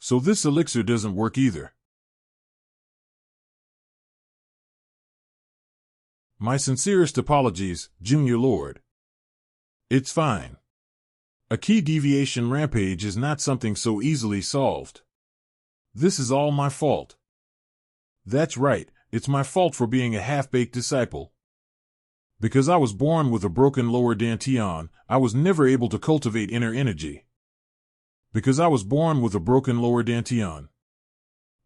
So this elixir doesn't work either. My sincerest apologies, Junior Lord. It's fine. A key deviation rampage is not something so easily solved. This is all my fault. That's right, it's my fault for being a half-baked disciple. Because I was born with a broken lower dantian, I was never able to cultivate inner energy. Because I was born with a broken lower dantian.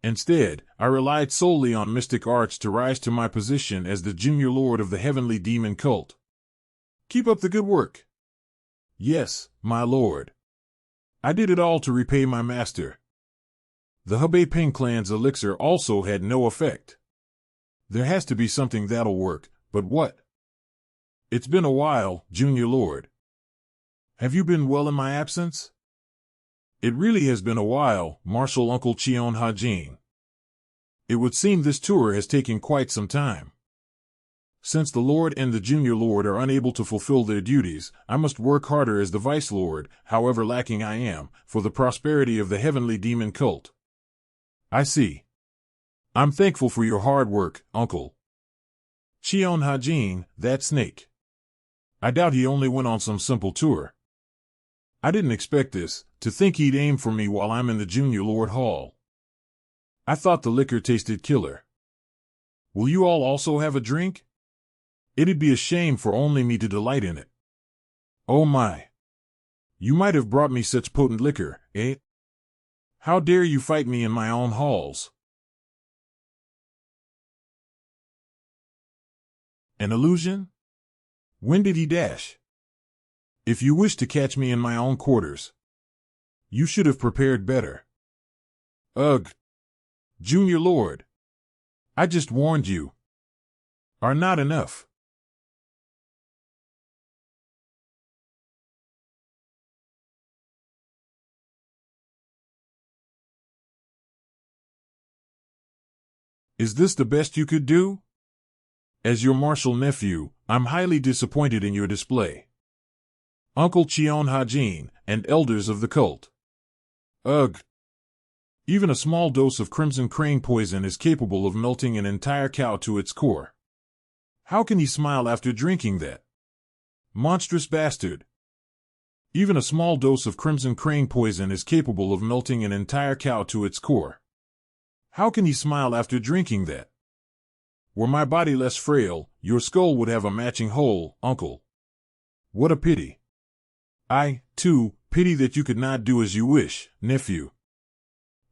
Instead, I relied solely on mystic arts to rise to my position as the junior lord of the heavenly demon cult. Keep up the good work. Yes, my lord. I did it all to repay my master. The Hebei Ping clan's elixir also had no effect. There has to be something that'll work, but what? It's been a while, Junior Lord. Have you been well in my absence? It really has been a while, Marshal Uncle Cheon Ha-jin. It would seem this tour has taken quite some time. Since the Lord and the Junior Lord are unable to fulfill their duties, I must work harder as the Vice Lord, however lacking I am, for the prosperity of the heavenly demon cult. I see. I'm thankful for your hard work, Uncle. Cheon Ha-jin, that snake. I doubt he only went on some simple tour. I didn't expect this, to think he'd aim for me while I'm in the Junior Lord Hall. I thought the liquor tasted killer. Will you all also have a drink? It'd be a shame for only me to delight in it. Oh my. You might have brought me such potent liquor, eh? How dare you fight me in my own halls? An illusion? When did he dash? If you wish to catch me in my own quarters, you should have prepared better. Ugh. Junior Lord. I just warned you. Are not enough. Is this the best you could do? As your martial nephew, I'm highly disappointed in your display. Uncle Cheon Ha-jin, and elders of the cult. Ugh. Even a small dose of crimson crane poison is capable of melting an entire cow to its core. How can he smile after drinking that? Monstrous bastard. Even a small dose of crimson crane poison is capable of melting an entire cow to its core. How can he smile after drinking that? Were my body less frail, your skull would have a matching hole, Uncle. What a pity. I, too, pity that you could not do as you wish, nephew.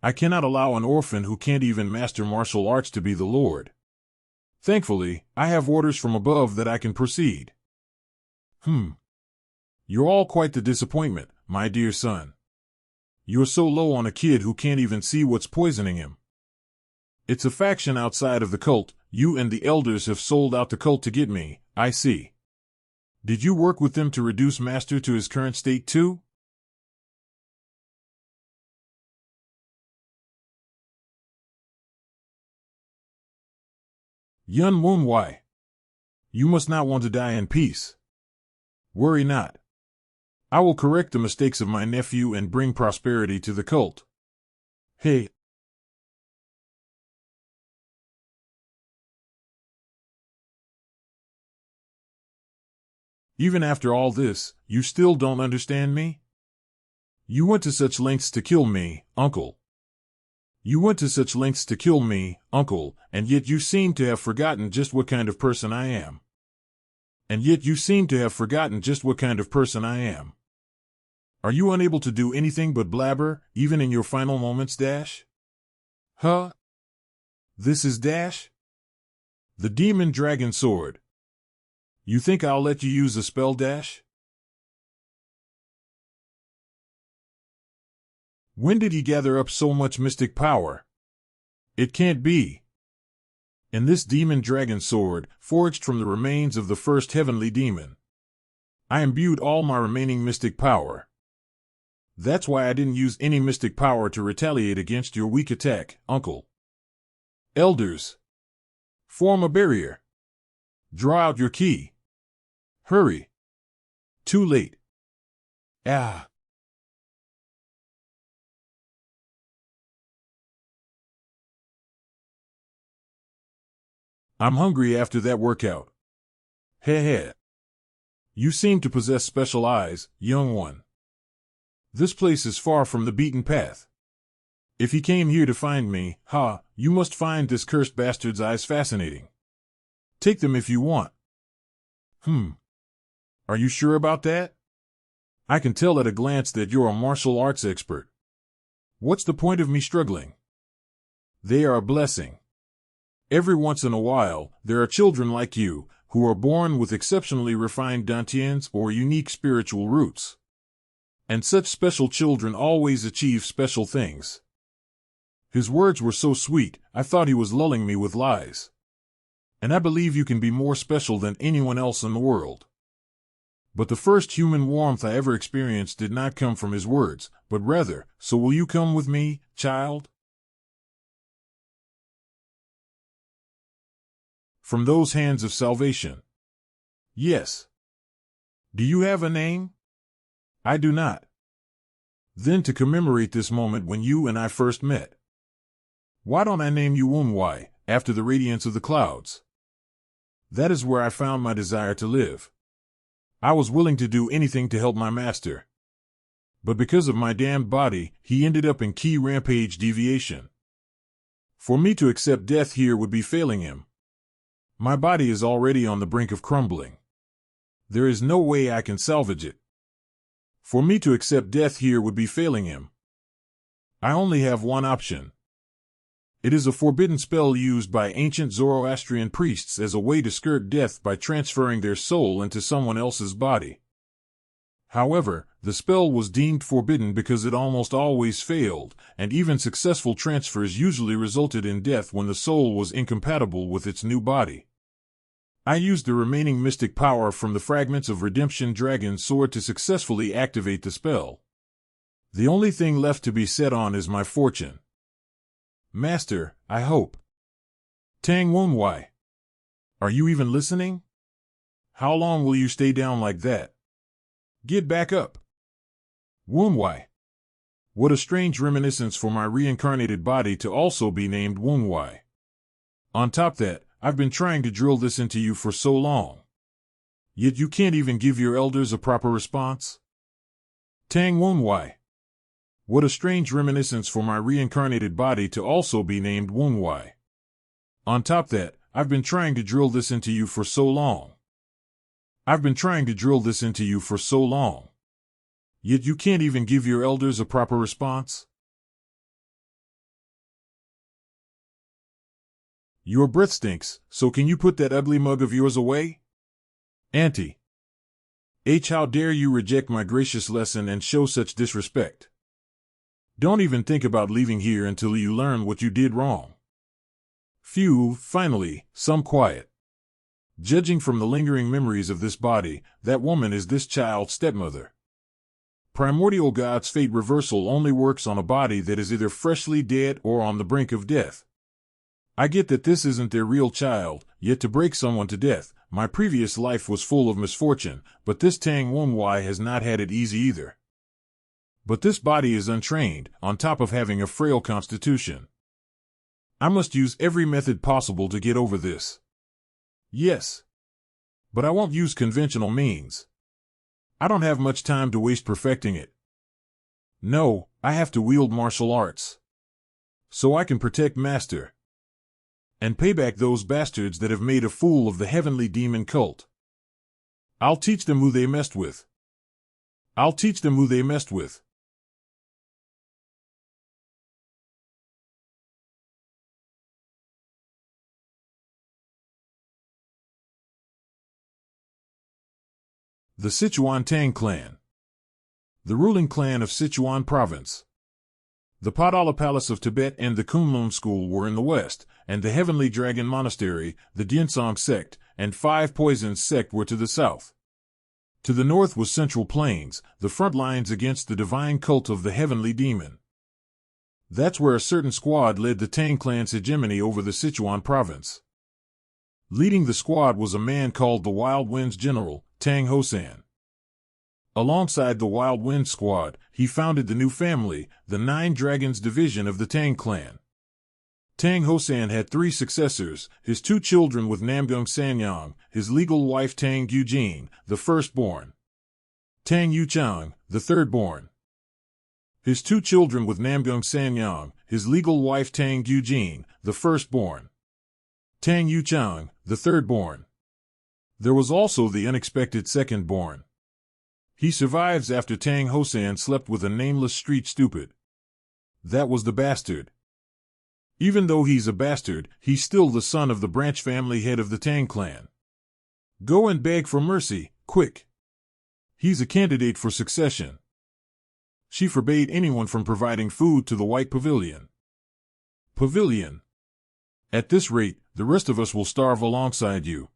I cannot allow an orphan who can't even master martial arts to be the Lord. Thankfully, I have orders from above that I can proceed. You're all quite the disappointment, my dear son. You're so low on a kid who can't even see what's poisoning him. It's a faction outside of the cult. You and the elders have sold out the cult to get me, I see. Did you work with them to reduce Master to his current state too? Yun Moon, why? You must not want to die in peace. Worry not. I will correct the mistakes of my nephew and bring prosperity to the cult. Hey. Even after all this, you still don't understand me? You went to such lengths to kill me, Uncle. You went to such lengths to kill me, Uncle, and yet you seem to have forgotten just what kind of person I am. And yet you seem to have forgotten just what kind of person I am. Are you unable to do anything but blabber, even in your final moments, Dash? Huh? This is Dash? The demon dragon sword. You think I'll let you use a spell, Dash? When did he gather up so much mystic power? It can't be. In this demon dragon sword, forged from the remains of the first heavenly demon, I imbued all my remaining mystic power. That's why I didn't use any mystic power to retaliate against your weak attack, Uncle. Elders, form a barrier. Draw out your key. Hurry. Too late. Ah. I'm hungry after that workout. Heh heh. You seem to possess special eyes, young one. This place is far from the beaten path. If you came here to find me, you must find this cursed bastard's eyes fascinating. Take them if you want. Are you sure about that? I can tell at a glance that you're a martial arts expert. What's the point of me struggling? They are a blessing. Every once in a while, there are children like you, who are born with exceptionally refined dantians or unique spiritual roots. And such special children always achieve special things. His words were so sweet, I thought he was lulling me with lies. And I believe you can be more special than anyone else in the world. But the first human warmth I ever experienced did not come from his words, but rather, so will you come with me, child? From those hands of salvation. Yes. Do you have a name? I do not. Then to commemorate this moment when you and I first met. Why don't I name you Manhwa, after the radiance of the clouds? That is where I found my desire to live. I was willing to do anything to help my master. But because of my damned body, he ended up in key rampage deviation. For me to accept death here would be failing him. My body is already on the brink of crumbling. There is no way I can salvage it. For me to accept death here would be failing him. I only have one option. It is a forbidden spell used by ancient Zoroastrian priests as a way to skirt death by transferring their soul into someone else's body. However, the spell was deemed forbidden because it almost always failed, and even successful transfers usually resulted in death when the soul was incompatible with its new body. I used the remaining mystic power from the fragments of Redemption Dragon's sword to successfully activate the spell. The only thing left to be set on is my fortune. Master, I hope. Tang Manhwa. Are you even listening? How long will you stay down like that? Get back up. Manhwa. What a strange reminiscence for my reincarnated body to also be named Manhwa. On top that, I've been trying to drill this into you for so long. Yet you can't even give your elders a proper response? Tang Manhwa. What a strange reminiscence for my reincarnated body to also be named Manhwa. On top that, I've been trying to drill this into you for so long. I've been trying to drill this into you for so long. Yet you can't even give your elders a proper response? Your breath stinks, so can you put that ugly mug of yours away? Auntie. How dare you reject my gracious lesson and show such disrespect? Don't even think about leaving here until you learn what you did wrong. Phew, finally, some quiet. Judging from the lingering memories of this body, that woman is this child's stepmother. Primordial God's fate reversal only works on a body that is either freshly dead or on the brink of death. I get that this isn't their real child, yet to break someone to death, my previous life was full of misfortune, but this Tang Manhwa has not had it easy either. But this body is untrained, on top of having a frail constitution. I must use every method possible to get over this. Yes. But I won't use conventional means. I don't have much time to waste perfecting it. No, I have to wield martial arts. So I can protect Master. And pay back those bastards that have made a fool of the heavenly demon cult. I'll teach them who they messed with. I'll teach them who they messed with. The Sichuan Tang clan. The ruling clan of Sichuan province. The Padala Palace of Tibet and the Kunlun School were in the west, and the Heavenly Dragon Monastery, the Diensong sect, and Five Poisons sect were to the south. To the north was Central Plains, the front lines against the divine cult of the Heavenly Demon. That's where a certain squad led the Tang clan's hegemony over the Sichuan province. Leading the squad was a man called the Wild Winds General, Tang Hosan. Alongside the Wild Wind Squad, he founded the new family, the Nine Dragons Division of the Tang clan. Tang Hosan had 3 successors, his 2 children with Namgung Sanyang, his legal wife Tang Eugene, the firstborn. Tang Yuchang, the thirdborn. His 2 children with Namgung Sanyang, his legal wife Tang Eugene, the firstborn. Tang Yuchang, the thirdborn. There was also the unexpected secondborn. He survives after Tang Hosan slept with a nameless street stupid. That was the bastard. Even though he's a bastard, he's still the son of the branch family head of the Tang clan. Go and beg for mercy, quick. He's a candidate for succession. She forbade anyone from providing food to the White Pavilion. Pavilion. At this rate, the rest of us will starve alongside you.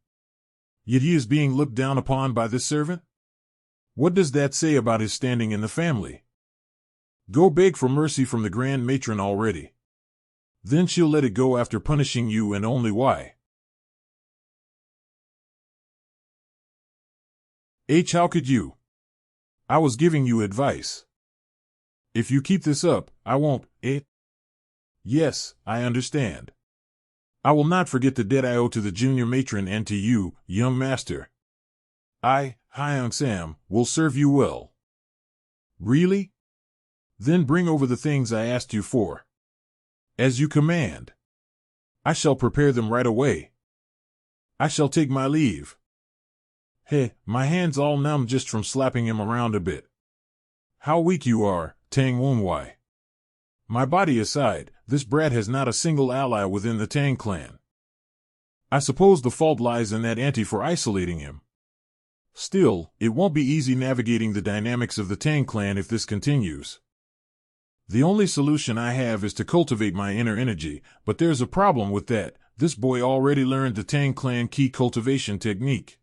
Yet he is being looked down upon by this servant? What does that say about his standing in the family? Go beg for mercy from the Grand Matron already. Then she'll let it go after punishing you, and only why. How could you? I was giving you advice. If you keep this up, I won't, Yes, I understand. I will not forget the debt I owe to the junior matron and to you, young master. I, Hyung Sam, will serve you well. Really? Then bring over the things I asked you for. As you command. I shall prepare them right away. I shall take my leave. My hand's all numb just from slapping him around a bit. How weak you are, Tang Wunwai. My body aside, this brat has not a single ally within the Tang clan. I suppose the fault lies in that auntie for isolating him. Still, it won't be easy navigating the dynamics of the Tang clan if this continues. The only solution I have is to cultivate my inner energy, but there's a problem with that. This boy already learned the Tang clan key cultivation technique.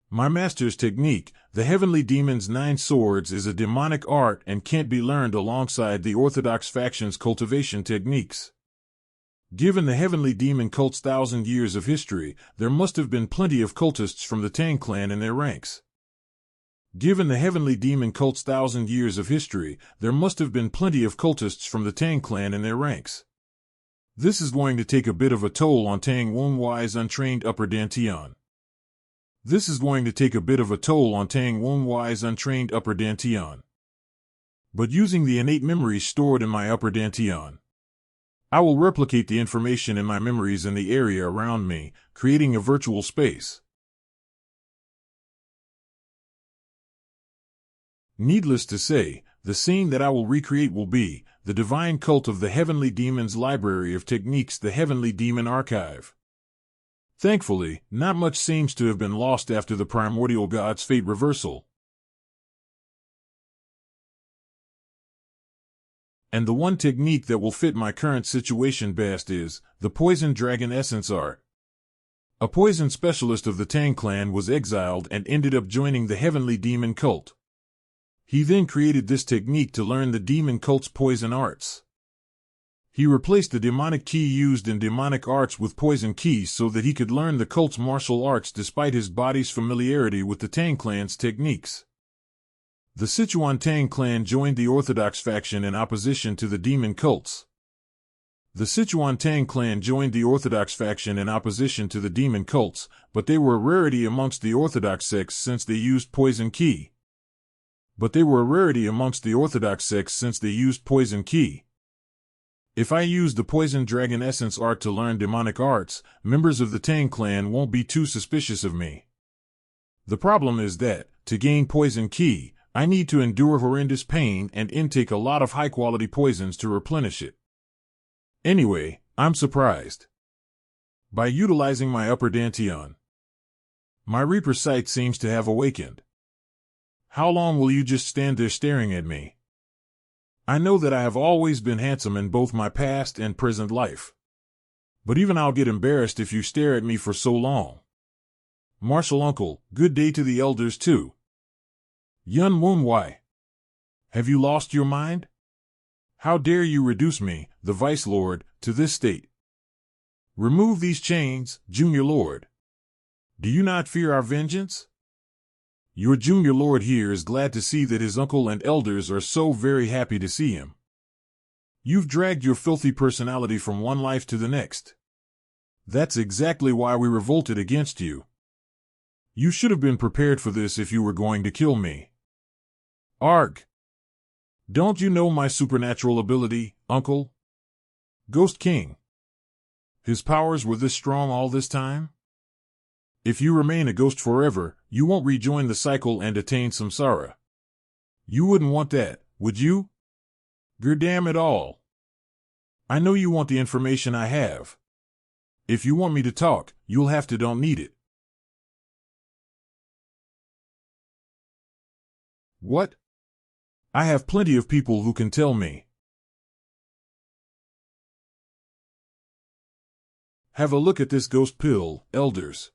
My master's technique, the Heavenly Demon's 9 Swords, is a demonic art and can't be learned alongside the Orthodox faction's cultivation techniques. Given the Heavenly Demon cult's 1,000 years of history, there must have been plenty of cultists from the Tang clan in their ranks. Given the Heavenly Demon cult's 1,000 years of history, there must have been plenty of cultists from the Tang clan in their ranks. This is going to take a bit of a toll on Tang Wunwai's untrained upper dantian. This is going to take a bit of a toll on Tang Wunwai's untrained upper dantian. But using the innate memories stored in my upper dantian, I will replicate the information in my memories in the area around me, creating a virtual space. Needless to say, the scene that I will recreate will be the divine cult of the Heavenly Demon's library of techniques, the Heavenly Demon Archive. Thankfully, not much seems to have been lost after the primordial god's fate reversal. And the one technique that will fit my current situation best is the Poison Dragon Essence Art. A poison specialist of the Tang clan was exiled and ended up joining the Heavenly Demon cult. He then created this technique to learn the demon cult's poison arts. He replaced the demonic key used in demonic arts with poison keys so that he could learn the cult's martial arts despite his body's familiarity with the Tang clan's techniques. The Sichuan Tang clan joined the Orthodox faction in opposition to the demon cults. The Sichuan Tang clan joined the Orthodox faction in opposition to the demon cults, but they were a rarity amongst the Orthodox sects since they used poison key. If I use the Poison Dragon Essence art to learn demonic arts, members of the Tang clan won't be too suspicious of me. The problem is that, to gain poison key, I need to endure horrendous pain and intake a lot of high-quality poisons to replenish it. Anyway, I'm surprised. By utilizing my upper dantian, my Reaper sight seems to have awakened. How long will you just stand there staring at me? I know that I have always been handsome in both my past and present life. But even I'll get embarrassed if you stare at me for so long. Martial uncle, good day to the elders too. Yun Wun Wai. Have you lost your mind? How dare you reduce me, the Vice Lord, to this state? Remove these chains, Junior Lord. Do you not fear our vengeance? Your Junior Lord here is glad to see that his uncle and elders are so very happy to see him. You've dragged your filthy personality from one life to the next. That's exactly why we revolted against you. You should have been prepared for this if you were going to kill me. Arg! Don't you know my supernatural ability, Uncle? Ghost King. His powers were this strong all this time? If you remain a ghost forever, you won't rejoin the cycle and attain samsara. You wouldn't want that, would you? Damn it all. I know you want the information I have. If you want me to talk, you'll have to don't need it. What? I have plenty of people who can tell me. Have a look at this ghost pill, elders.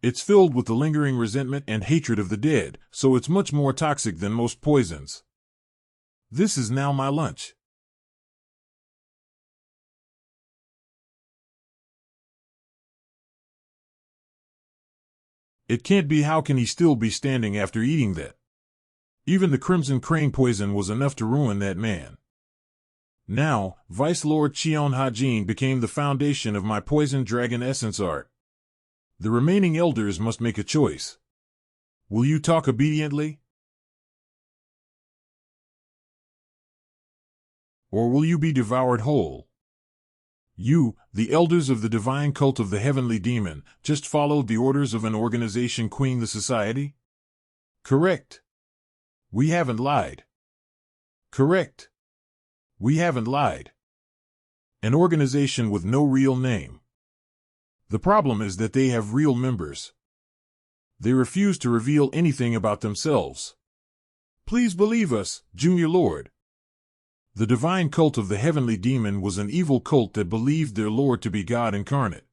It's filled with the lingering resentment and hatred of the dead, so it's much more toxic than most poisons. This is now my lunch. It can't be. How can he still be standing after eating that? Even the crimson crane poison was enough to ruin that man. Now, Vice Lord Cheon Ha-jin became the foundation of my poison dragon essence art. The remaining elders must make a choice. Will you talk obediently? Or will you be devoured whole? You, the elders of the divine cult of the heavenly demon, just followed the orders of an organization queen the society? Correct. We haven't lied. Correct. We haven't lied. An organization with no real name. The problem is that they have real members. They refuse to reveal anything about themselves. Please believe us, Junior Lord. The divine cult of the heavenly demon was an evil cult that believed their lord to be God incarnate.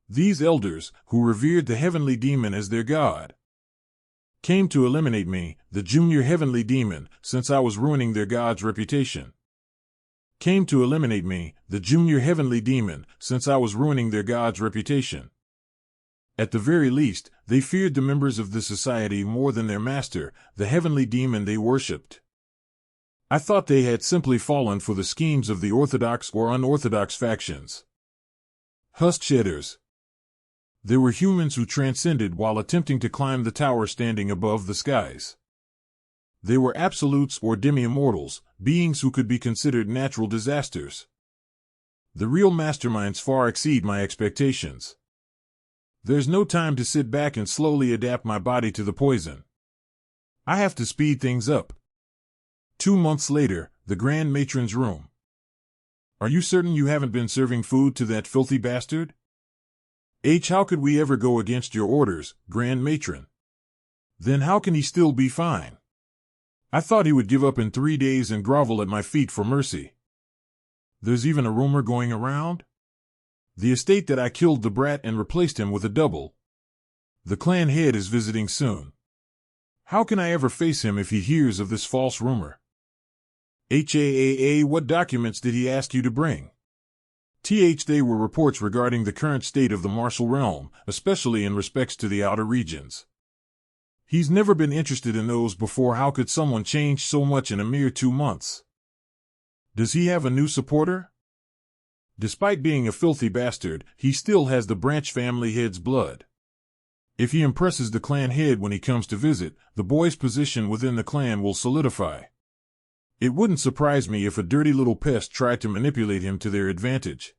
These elders, who revered the heavenly demon as their god, came to eliminate me, the junior heavenly demon, since I was ruining their god's reputation. Came to eliminate me, the junior heavenly demon, since I was ruining their god's reputation. At the very least, they feared the members of the society more than their master, the heavenly demon they worshipped. I thought they had simply fallen for the schemes of the orthodox or unorthodox factions. Husk-shedders. They were humans who transcended while attempting to climb the tower standing above the skies. They were absolutes or demi-immortals, beings who could be considered natural disasters. The real masterminds far exceed my expectations. There's no time to sit back and slowly adapt my body to the poison. I have to speed things up. 2 months later, the Grand Matron's room. Are you certain you haven't been serving food to that filthy bastard? How could we ever go against your orders, Grand Matron? Then how can he still be fine? I thought he would give up in 3 days and grovel at my feet for mercy. There's even a rumor going around? The estate that I killed the brat and replaced him with a double. The clan head is visiting soon. How can I ever face him if he hears of this false rumor? What documents did he ask you to bring? They were reports regarding the current state of the martial realm, especially in respects to the outer regions. He's never been interested in those before. How could someone change so much in a mere 2 months? Does he have a new supporter? Despite being a filthy bastard, he still has the branch family head's blood. If he impresses the clan head when he comes to visit, the boy's position within the clan will solidify. It wouldn't surprise me if a dirty little pest tried to manipulate him to their advantage.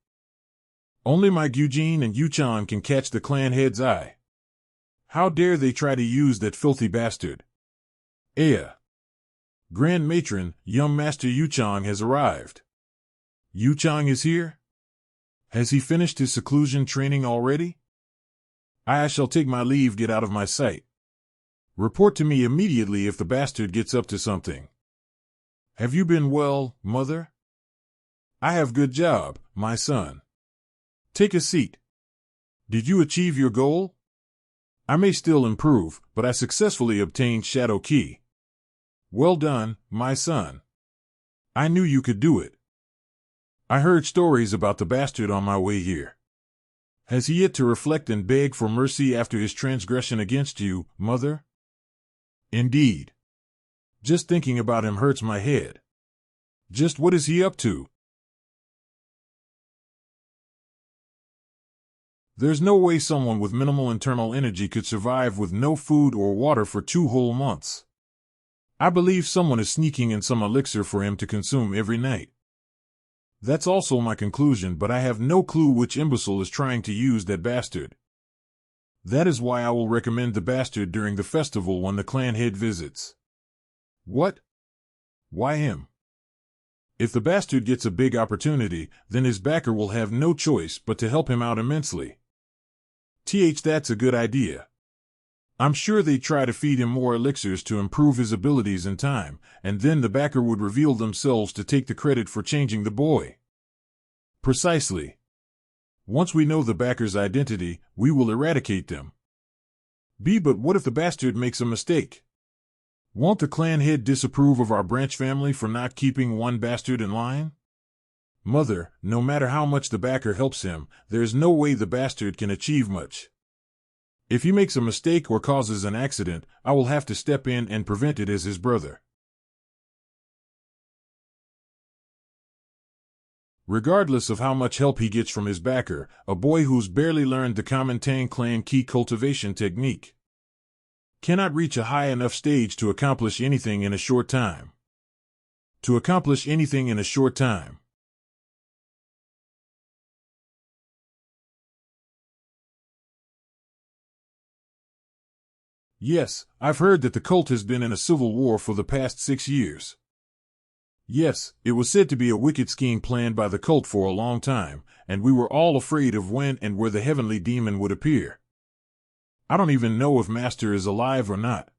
Only my Eugene and Yuchang can catch the clan head's eye. How dare they try to use that filthy bastard? Grand Matron, young Master Yuchang has arrived. Yuchang is here? Has he finished his seclusion training already? I shall take my leave. Get out of my sight. Report to me immediately if the bastard gets up to something. Have you been well, mother? I have. Good job, my son. Take a seat. Did you achieve your goal? I may still improve, but I successfully obtained Shadow Key. Well done, my son. I knew you could do it. I heard stories about the bastard on my way here. Has he yet to reflect and beg for mercy after his transgression against you, mother? Indeed. Just thinking about him hurts my head. Just what is he up to? There's no way someone with minimal internal energy could survive with no food or water for 2 whole months. I believe someone is sneaking in some elixir for him to consume every night. That's also my conclusion, but I have no clue which imbecile is trying to use that bastard. That is why I will recommend the bastard during the festival when the clan head visits. What? Why him? If the bastard gets a big opportunity, then his backer will have no choice but to help him out immensely. That's a good idea. I'm sure they try to feed him more elixirs to improve his abilities in time, and then the backer would reveal themselves to take the credit for changing the boy. Precisely. Once we know the backer's identity, we will eradicate them. But what if the bastard makes a mistake? Won't the clan head disapprove of our branch family for not keeping one bastard in line? Mother, no matter how much the backer helps him, there's no way the bastard can achieve much. If he makes a mistake or causes an accident, I will have to step in and prevent it as his brother. Regardless of how much help he gets from his backer, a boy who's barely learned the common Tang clan key cultivation technique cannot reach a high enough stage to accomplish anything in a short time. Yes, I've heard that the cult has been in a civil war for the past 6 years. Yes, it was said to be a wicked scheme planned by the cult for a long time, and we were all afraid of when and where the heavenly demon would appear. I don't even know if Master is alive or not.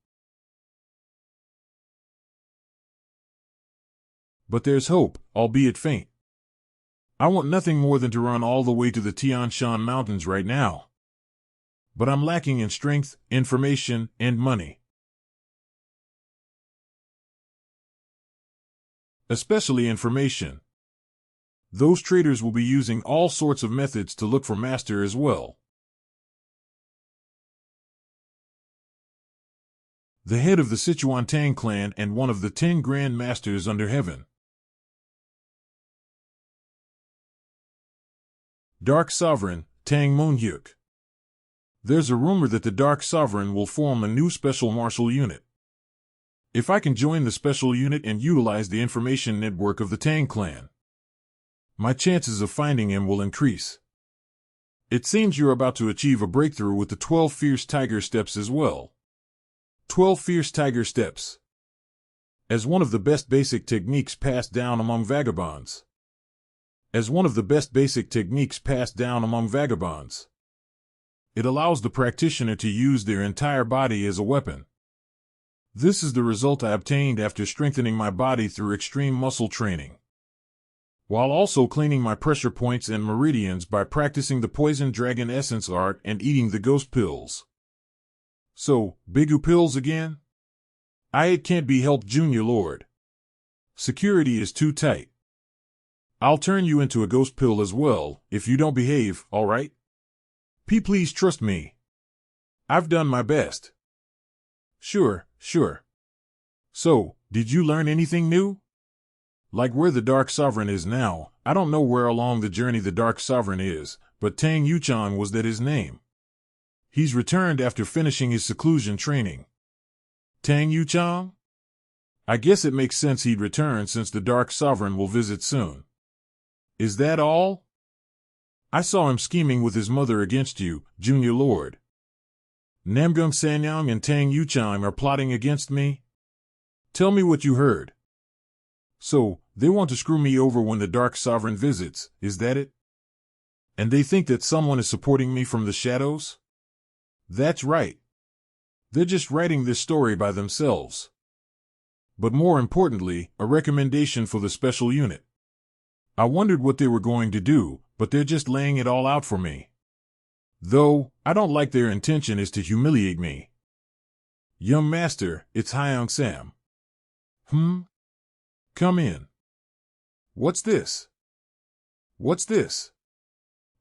But there's hope, albeit faint. I want nothing more than to run all the way to the Tian Shan Mountains right now. But I'm lacking in strength, information, and money. Especially information. Those traitors will be using all sorts of methods to look for Master as well. The head of the Sichuan Tang clan and one of the 10 Grand Masters under heaven. Dark Sovereign, Tang Moonhyuk. There's a rumor that the Dark Sovereign will form a new special martial unit. If I can join the special unit and utilize the information network of the Tang clan, my chances of finding him will increase. It seems you're about to achieve a breakthrough with the 12 Fierce Tiger Steps as well. 12 Fierce Tiger Steps. As one of the best basic techniques passed down among vagabonds. It allows the practitioner to use their entire body as a weapon. This is the result I obtained after strengthening my body through extreme muscle training, while also cleaning my pressure points and meridians by practicing the poison dragon essence art and eating the ghost pills. So, Bigu pills again? It can't be helped, Junior Lord. Security is too tight. I'll turn you into a ghost pill as well, if you don't behave, alright? Please trust me. I've done my best. Sure. So, did you learn anything new? Like where the Dark Sovereign is now. I don't know where along the journey the Dark Sovereign is, but Tang Yuchang was that his name. He's returned after finishing his seclusion training. Tang Yuchang? I guess it makes sense he'd return since the Dark Sovereign will visit soon. Is that all? I saw him scheming with his mother against you, Junior Lord. Namgung Sanyang and Tang Yuchang are plotting against me? Tell me what you heard. So, they want to screw me over when the Dark Sovereign visits, is that it? And they think that someone is supporting me from the shadows? That's right. They're just writing this story by themselves. But more importantly, a recommendation for the special unit. I wondered what they were going to do, but they're just laying it all out for me. Though, I don't like their intention is to humiliate me. Young Master, it's Hyung Sam. Come in. What's this?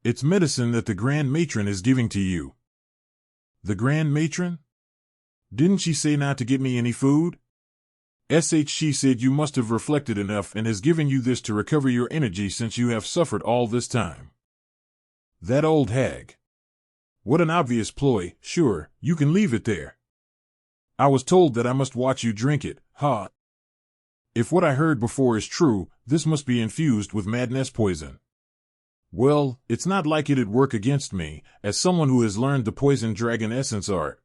It's medicine that the Grand Matron is giving to you. The Grand Matron? Didn't she say not to get me any food? She said you must have reflected enough and has given you this to recover your energy since you have suffered all this time. That old hag. What an obvious ploy. Sure, you can leave it there. I was told that I must watch you drink it, ha. If what I heard before is true, this must be infused with madness poison. Well, it's not like it'd work against me, as someone who has learned the poison dragon essence art.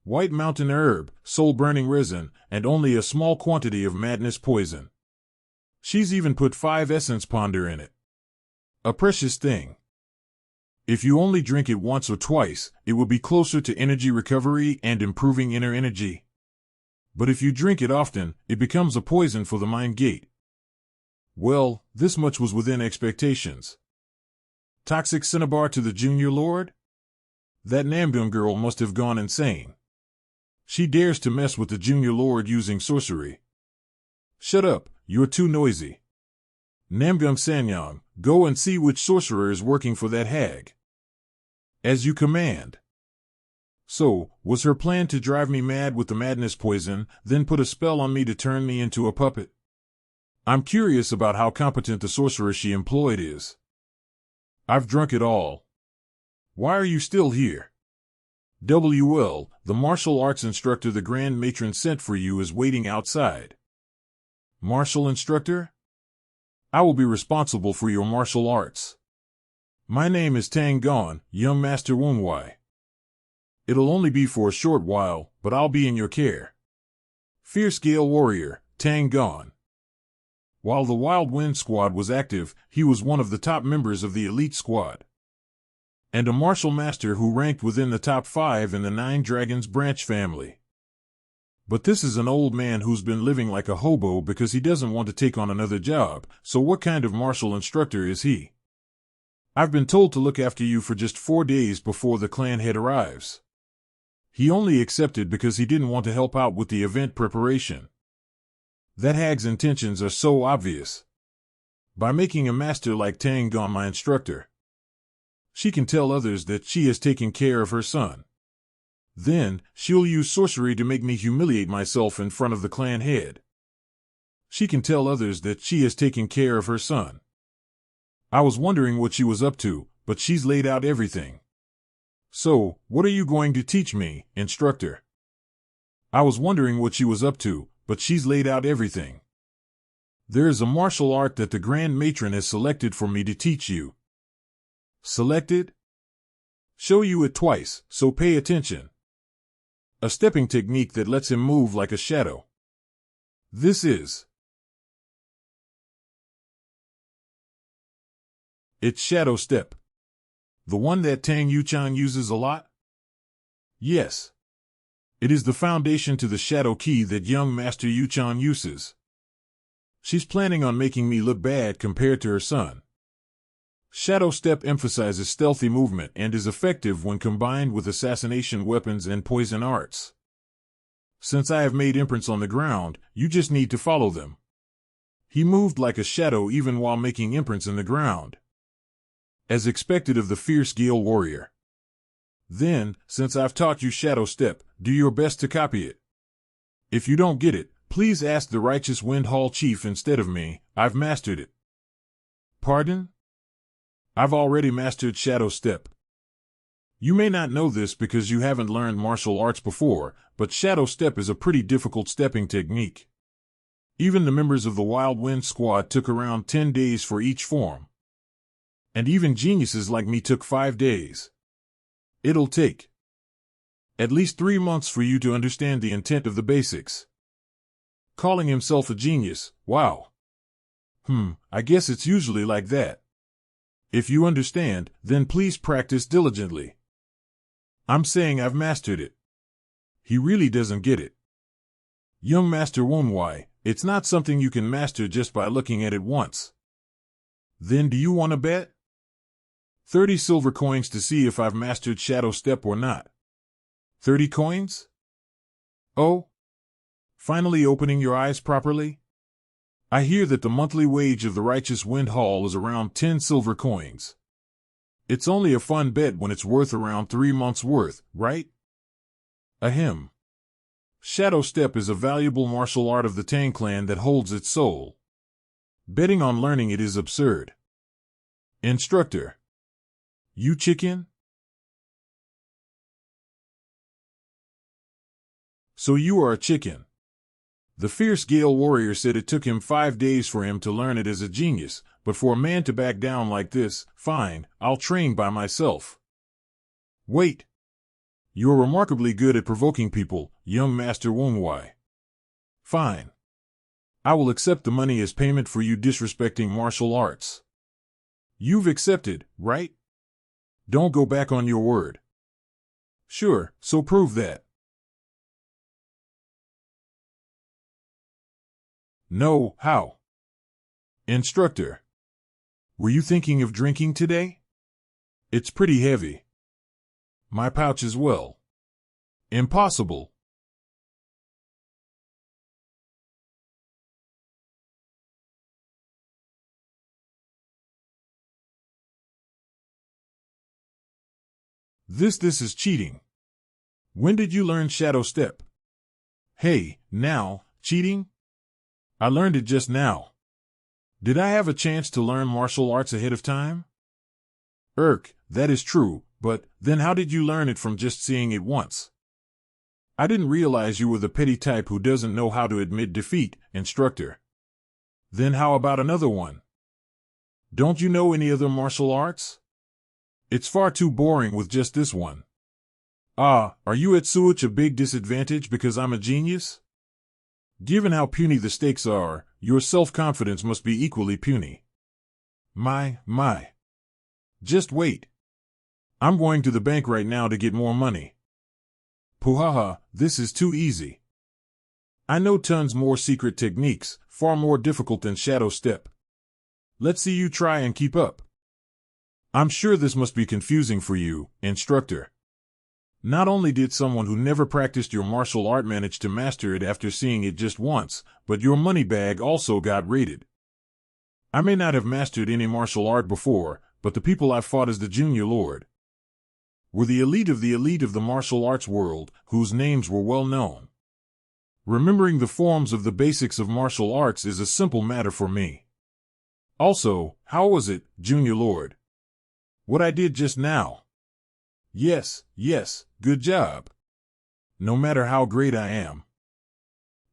White mountain herb, soul-burning resin, and only a small quantity of madness poison. She's even put 5 essence ponder in it. A precious thing. If you only drink it once or twice, it will be closer to energy recovery and improving inner energy. But if you drink it often, it becomes a poison for the mind gate. Well, this much was within expectations. Toxic cinnabar to the junior lord? That Namun girl must have gone insane. She dares to mess with the junior lord using sorcery. Shut up, you're too noisy. Namun Sanyang, go and see which sorcerer is working for that hag. As you command. So, was her plan to drive me mad with the madness poison, then put a spell on me to turn me into a puppet? I'm curious about how competent the sorcerer she employed is. I've drunk it all. Why are you still here? WL, the martial arts instructor the Grand Matron sent for you is waiting outside. Martial instructor? I will be responsible for your martial arts. My name is Tang Gone, young Master Wunwai. It'll only be for a short while, but I'll be in your care. Fierce Gale Warrior, Tang Gone. While the Wild Wind Squad was active, he was one of the top members of the elite squad. And a martial master who ranked within the top 5 in the 9 Dragons branch family. But this is an old man who's been living like a hobo because he doesn't want to take on another job, so what kind of martial instructor is he? I've been told to look after you for just 4 days before the clan head arrives. He only accepted because he didn't want to help out with the event preparation. That hag's intentions are so obvious. By making a master like Tang Gone my instructor, she can tell others that she has taken care of her son. Then, she'll use sorcery to make me humiliate myself in front of the clan head. She can tell others that she has taken care of her son. I was wondering what she was up to, but she's laid out everything. So, what are you going to teach me, instructor? I was wondering what she was up to, but she's laid out everything. There is a martial art that the Grand Matron has selected for me to teach you. Selected? Show you it twice, so pay attention. A stepping technique that lets him move like a shadow. This is. It's Shadow Step. The one that Tang Yuchang uses a lot? Yes. It is the foundation to the shadow key that young Master Yuchang uses. She's planning on making me look bad compared to her son. Shadow Step emphasizes stealthy movement and is effective when combined with assassination weapons and poison arts. Since I have made imprints on the ground, you just need to follow them. He moved like a shadow even while making imprints in the ground. As expected of the fierce Gale Warrior. Then, since I've taught you Shadow Step, do your best to copy it. If you don't get it, please ask the righteous Wind Hall Chief instead of me. I've mastered it. Pardon? I've already mastered Shadow Step. You may not know this because you haven't learned martial arts before, but Shadow Step is a pretty difficult stepping technique. Even the members of the Wild Wind Squad took around 10 days for each form. And even geniuses like me took 5 days. It'll take at least 3 months for you to understand the intent of the basics. Calling himself a genius, wow. I guess it's usually like that. If you understand, then please practice diligently. I'm saying I've mastered it. He really doesn't get it. Young Master Wunwai, it's not something you can master just by looking at it once. Then do you want to bet? 30 silver coins to see if I've mastered Shadow Step or not. 30 coins? Oh? Finally opening your eyes properly? I hear that the monthly wage of the Righteous Wind Hall is around 10 silver coins. It's only a fun bet when it's worth around 3 months' worth, right? Ahem. Shadow Step is a valuable martial art of the Tang clan that holds its soul. Betting on learning it is absurd. Instructor. You chicken? So you are a chicken. The fierce Gale warrior said it took him 5 days for him to learn it as a genius, but for a man to back down like this, fine, I'll train by myself. Wait. You're remarkably good at provoking people, young Master Wonwai. Fine. I will accept the money as payment for you disrespecting martial arts. You've accepted, right? Don't go back on your word. Sure, so prove that. No, how? Instructor. Were you thinking of drinking today? It's pretty heavy. My pouch as well. Impossible. This is cheating. When did you learn Shadow Step? Hey, now, cheating? I learned it just now. Did I have a chance to learn martial arts ahead of time? That is true, but then how did you learn it from just seeing it once? I didn't realize you were the petty type who doesn't know how to admit defeat, instructor. Then how about another one? Don't you know any other martial arts? It's far too boring with just this one. Are you at such a big disadvantage because I'm a genius? Given how puny the stakes are, your self-confidence must be equally puny. My. Just wait. I'm going to the bank right now to get more money. Puhaha, this is too easy. I know tons more secret techniques, far more difficult than Shadow Step. Let's see you try and keep up. I'm sure this must be confusing for you, instructor. Not only did someone who never practiced your martial art manage to master it after seeing it just once, but your money bag also got raided. I may not have mastered any martial art before, but the people I fought as the Junior Lord were the elite of the martial arts world, whose names were well known. Remembering the forms of the basics of martial arts is a simple matter for me. Also, how was it, Junior Lord? What I did just now? Yes, good job. No matter how great I am.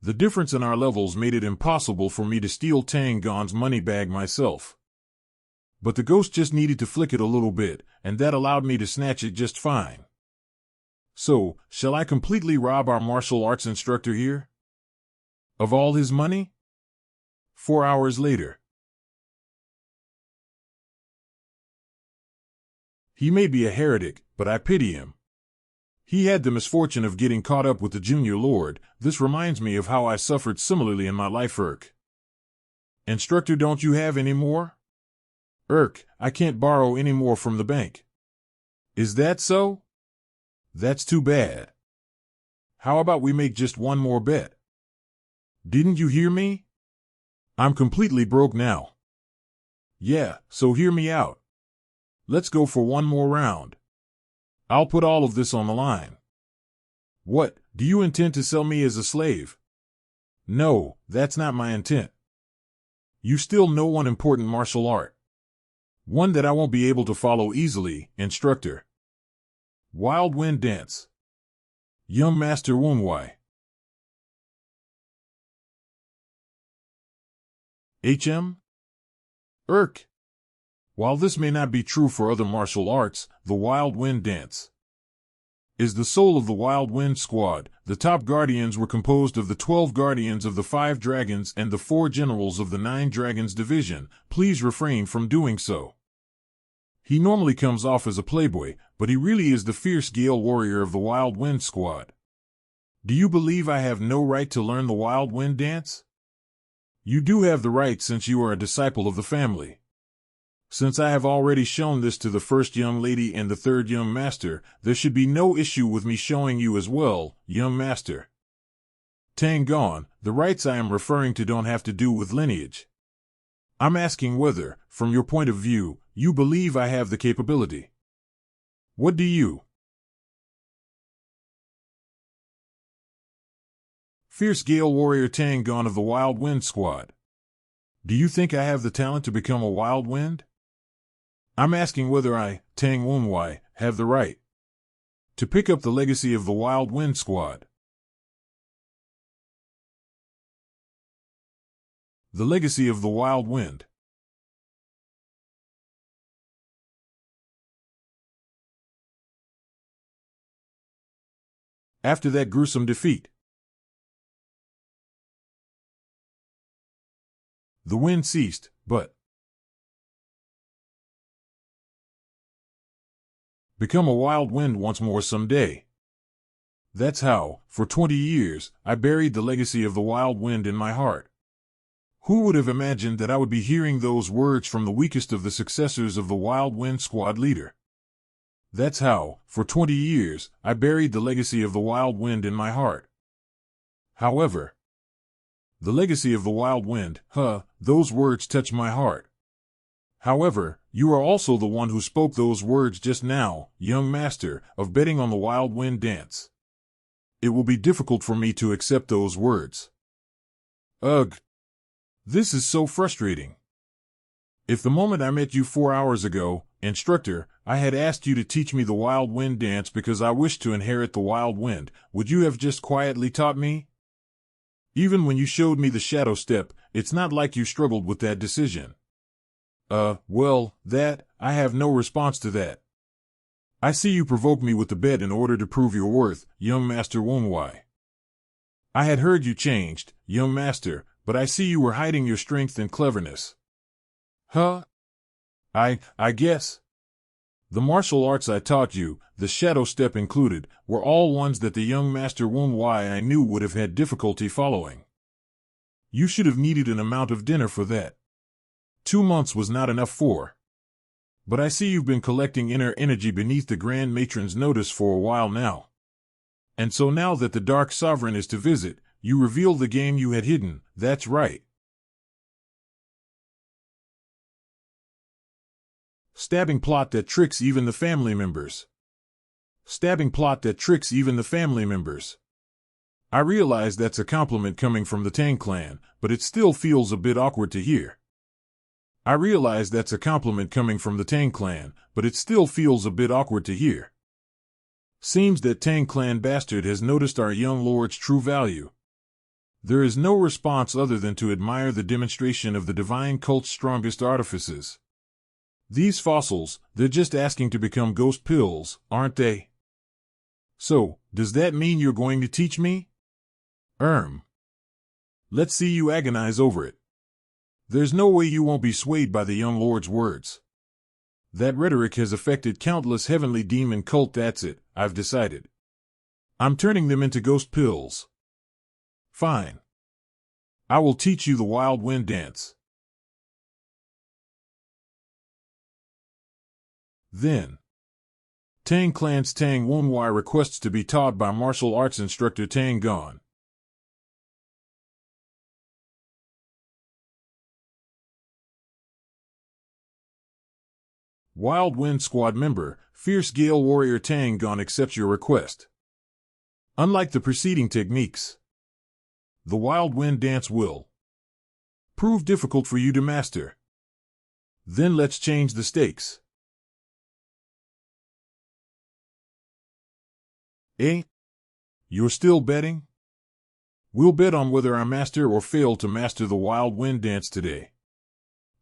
The difference in our levels made it impossible for me to steal Tang Gon's money bag myself. But the ghost just needed to flick it a little bit, and that allowed me to snatch it just fine. So, shall I completely rob our martial arts instructor here? Of all his money? 4 hours later. He may be a heretic, but I pity him. He had the misfortune of getting caught up with the Junior Lord. This reminds me of how I suffered similarly in my life. Instructor, don't you have any more? I can't borrow any more from the bank. Is that so? That's too bad. How about we make just one more bet? Didn't you hear me? I'm completely broke now. Yeah, so hear me out. Let's go for one more round. I'll put all of this on the line. What, do you intend to sell me as a slave? No, that's not my intent. You still know one important martial art. One that I won't be able to follow easily, instructor. Wild Wind Dance. Young Master Wonwai. HM? While this may not be true for other martial arts, the Wild Wind Dance is the soul of the Wild Wind Squad. The top guardians were composed of the 12 guardians of the 5 dragons and the 4 generals of the 9 dragons division. Please refrain from doing so. He normally comes off as a playboy, but he really is the fierce Gale warrior of the Wild Wind Squad. Do you believe I have no right to learn the Wild Wind Dance? You do have the right since you are a disciple of the family. Since I have already shown this to the first young lady and the third young master, there should be no issue with me showing you as well, young master. Tang Gon, the rights I am referring to don't have to do with lineage. I'm asking whether, from your point of view, you believe I have the capability. What do you? Fierce Gale Warrior Tang of the Wild Wind Squad. Do you think I have the talent to become a Wild Wind? I'm asking whether I, Tang Wunwai, have the right to pick up the legacy of the Wild Wind Squad. The legacy of the Wild Wind. After that gruesome defeat, the wind ceased, but become a wild wind once more someday. That's how, for 20 years, I buried the legacy of the wild wind in my heart. Who would have imagined that I would be hearing those words from the weakest of the successors of the Wild Wind Squad leader? That's how, for 20 years, I buried the legacy of the wild wind in my heart. However, the legacy of the wild wind, those words touch my heart. However, you are also the one who spoke those words just now, young master, of betting on the wild wind dance. It will be difficult for me to accept those words. Ugh. This is so frustrating. If the moment I met you 4 hours ago, instructor, I had asked you to teach me the wild wind dance because I wished to inherit the wild wind, would you have just quietly taught me? Even when you showed me the shadow step, it's not like you struggled with that decision. Well, I have no response to that. I see you provoke me with the bet in order to prove your worth, young Master Wunwai. I had heard you changed, young master, but I see you were hiding your strength and cleverness. I guess. The martial arts I taught you, the shadow step included, were all ones that the young Master Wunwai I knew would have had difficulty following. You should have needed an amount of dinner for that. 2 months was not enough for. But I see you've been collecting inner energy beneath the Grand Matron's notice for a while now. And so now that the Dark Sovereign is to visit, you reveal the game you had hidden, that's right. Stabbing plot that tricks even the family members. Stabbing plot that tricks even the family members. I realize that's a compliment coming from the Tang clan, but it still feels a bit awkward to hear. I realize that's a compliment coming from the Tang clan, but it still feels a bit awkward to hear. Seems that Tang clan bastard has noticed our young lord's true value. There is no response other than to admire the demonstration of the divine cult's strongest artifices. These fossils, they're just asking to become ghost pills, aren't they? So, does that mean you're going to teach me? Let's see you agonize over it. There's no way you won't be swayed by the young lord's words. That rhetoric has affected countless heavenly demon cult, that's it, I've decided. I'm turning them into ghost pills. Fine. I will teach you the wild wind dance. Then, Tang clan's Tang Wunwai requests to be taught by martial arts instructor Tang Gon. Wild Wind Squad member, Fierce Gale Warrior Tang Gon accepts your request. Unlike the preceding techniques, the Wild Wind Dance will prove difficult for you to master. Then let's change the stakes. You're still betting? We'll bet on whether I master or fail to master the Wild Wind Dance today.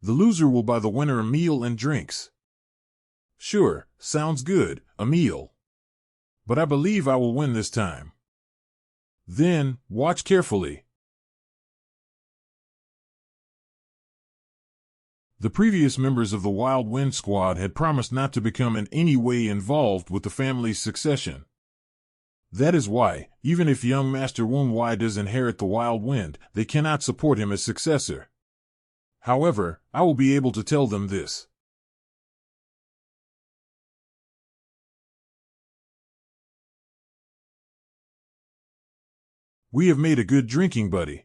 The loser will buy the winner a meal and drinks. Sure, sounds good, a meal. But I believe I will win this time. Then, watch carefully. The previous members of the Wild Wind Squad had promised not to become in any way involved with the family's succession. That is why, even if young Master Wunwai does inherit the Wild Wind, they cannot support him as successor. However, I will be able to tell them this. We have made a good drinking buddy.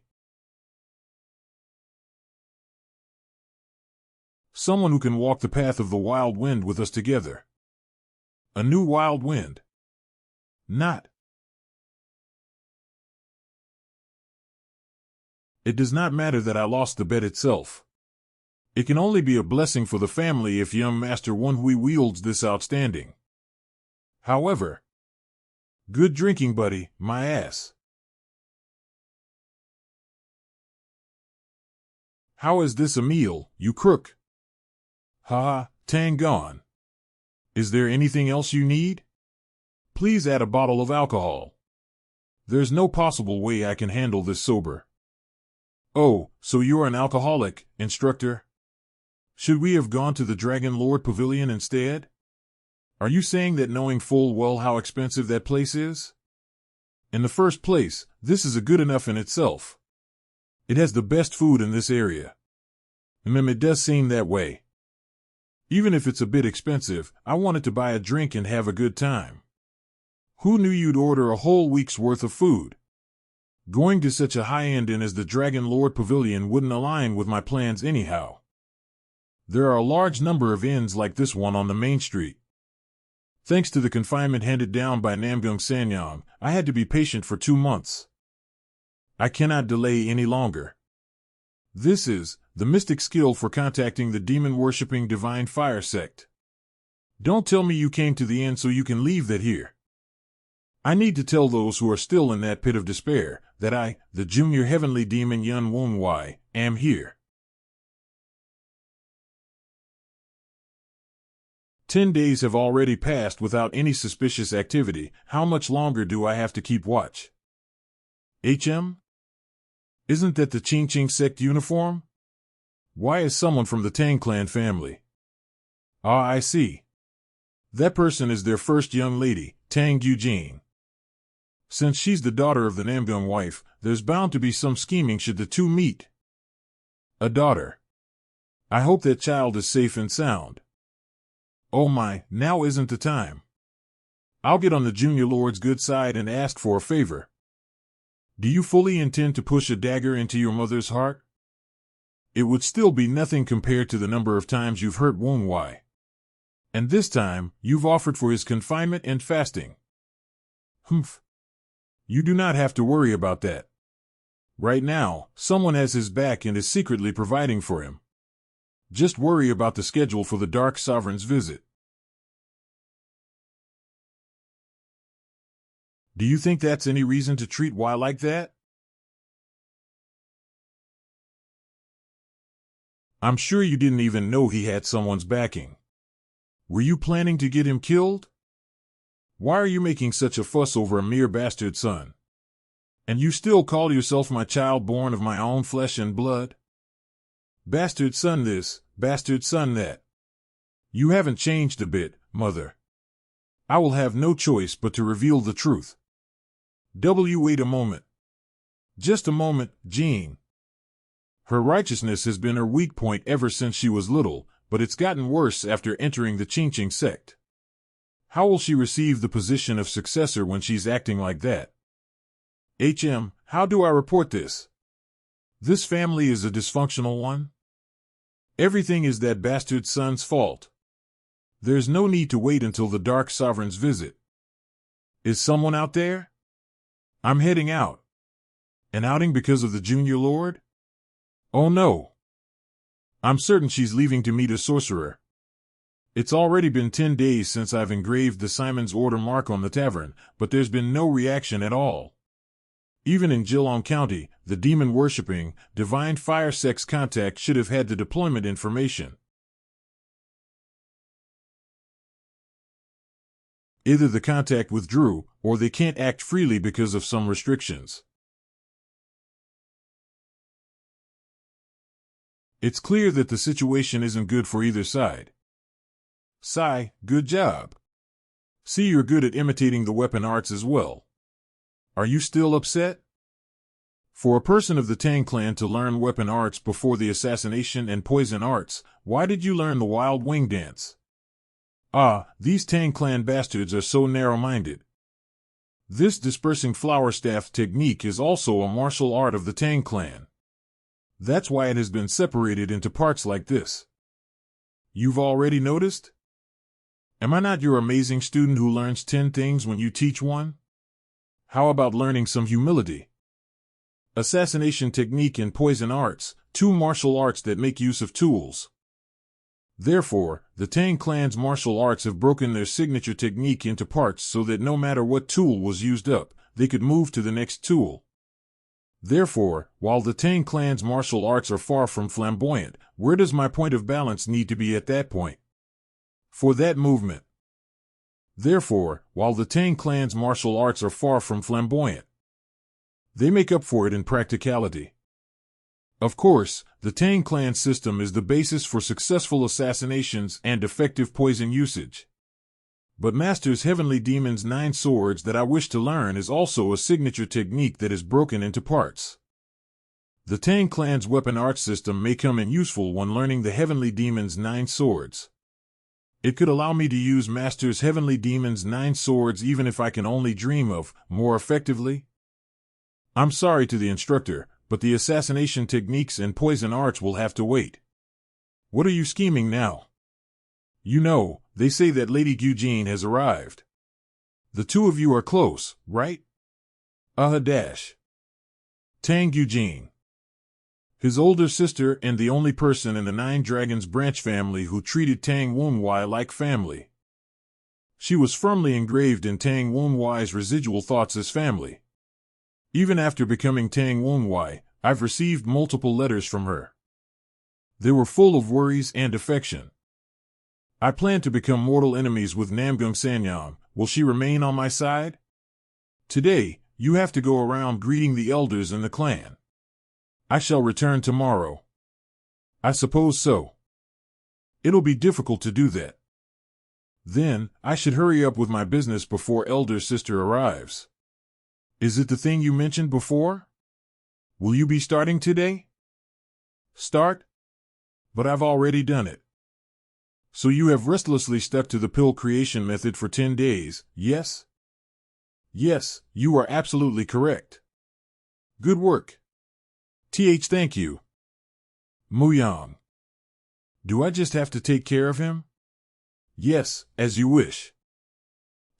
Someone who can walk the path of the wild wind with us together. A new wild wind. Not It does not matter that I lost the bet itself. It can only be a blessing for the family if young Master Manhwa wields this outstanding. However, good drinking, buddy, my ass. How is this a meal, you crook? Ha, Tang gone. Is there anything else you need? Please add a bottle of alcohol. There's no possible way I can handle this sober. Oh, so you're an alcoholic, instructor? Should we have gone to the Dragon Lord Pavilion instead? Are you saying that knowing full well how expensive that place is? In the first place, this is a good enough in itself. It has the best food in this area. It does seem that way. Even if it's a bit expensive, I wanted to buy a drink and have a good time. Who knew you'd order a whole week's worth of food? Going to such a high-end inn as the Dragon Lord Pavilion wouldn't align with my plans anyhow. There are a large number of inns like this one on the main street. Thanks to the confinement handed down by Namgung Sanyang, I had to be patient for 2 months. I cannot delay any longer. This is the mystic skill for contacting the demon-worshipping divine fire sect. Don't tell me you came to the inn so you can leave that here. I need to tell those who are still in that pit of despair that I, the junior heavenly demon Yun Wonwai, am here. 10 days have already passed without any suspicious activity. How much longer do I have to keep watch? HM? Isn't that the Ching Ching sect uniform? Why is someone from the Tang clan family? Ah, I see. That person is their first young lady, Tang Eugene. Since she's the daughter of the Namgung wife, there's bound to be some scheming should the two meet. A daughter. I hope that child is safe and sound. Oh my, now isn't the time. I'll get on the junior lord's good side and ask for a favor. Do you fully intend to push a dagger into your mother's heart? It would still be nothing compared to the number of times you've hurt Wonwai. And this time, you've offered for his confinement and fasting. Humph. You do not have to worry about that. Right now, someone has his back and is secretly providing for him. Just worry about the schedule for the Dark Sovereign's visit. Do you think that's any reason to treat Y like that? I'm sure you didn't even know he had someone's backing. Were you planning to get him killed? Why are you making such a fuss over a mere bastard son? And you still call yourself my child born of my own flesh and blood? Bastard son this, bastard son that. You haven't changed a bit, mother. I will have no choice but to reveal the truth. Wait a moment. Just a moment, Jean. Her righteousness has been her weak point ever since she was little, but it's gotten worse after entering the Ching Ching sect. How will she receive the position of successor when she's acting like that? HM, how do I report this? This family is a dysfunctional one? Everything is that bastard son's fault. There's no need to wait until the Dark Sovereign's visit. Is someone out there? I'm heading out. An outing because of the Junior Lord? Oh no. I'm certain she's leaving to meet a sorcerer. It's already been 10 days since I've engraved the Simon's Order mark on the tavern, but there's been no reaction at all. Even in Geelong County, the demon-worshipping, divine fire sect's contact should have had the deployment information. Either the contact withdrew, or they can't act freely because of some restrictions. It's clear that the situation isn't good for either side. Sai, good job. See, you're good at imitating the weapon arts as well. Are you still upset? For a person of the Tang clan to learn weapon arts before the assassination and poison arts, why did you learn the wild wing dance? Ah, these Tang clan bastards are so narrow-minded. This dispersing flower staff technique is also a martial art of the Tang clan. That's why it has been separated into parts like this. You've already noticed? Am I not your amazing student who learns 10 things when you teach one? How about learning some humility? assassination technique and poison arts, two martial arts that make use of tools. Therefore, the Tang clan's martial arts have broken their signature technique into parts so that no matter what tool was used up, they could move to the next tool. Therefore, while the Tang clan's martial arts are far from flamboyant, where does my point of balance need to be at that point? For that movement. Therefore, while the Tang clan's martial arts are far from flamboyant, they make up for it in practicality. Of course, the Tang clan system is the basis for successful assassinations and effective poison usage. But Master's Heavenly Demon's 9 swords that I wish to learn is also a signature technique that is broken into parts. The Tang clan's weapon art system may come in useful when learning the Heavenly Demon's 9 swords. It could allow me to use Master's Heavenly Demon's 9 swords even if I can only dream of, more effectively. I'm sorry to the instructor, but the assassination techniques and poison arts will have to wait. What are you scheming now? You know, they say that Lady Eugene has arrived. The two of you are close, right? Tang Eugene. His older sister and the only person in the 9 Dragons branch family who treated Tang Wunwei like family. She was firmly engraved in Tang Wunwei's residual thoughts as family. Even after becoming Tang Wunwei, I've received multiple letters from her. They were full of worries and affection. I plan to become mortal enemies with Namgung Sanyang. Will she remain on my side? Today, you have to go around greeting the elders in the clan. I shall return tomorrow. I suppose so. It'll be difficult to do that. Then, I should hurry up with my business before elder sister arrives. Is it the thing you mentioned before? Will you be starting today? Start? But I've already done it. So you have restlessly stuck to the pill creation method for 10 days, yes? Yes, you are absolutely correct. Good work. Thank you. Muyang. Do I just have to take care of him? Yes, as you wish.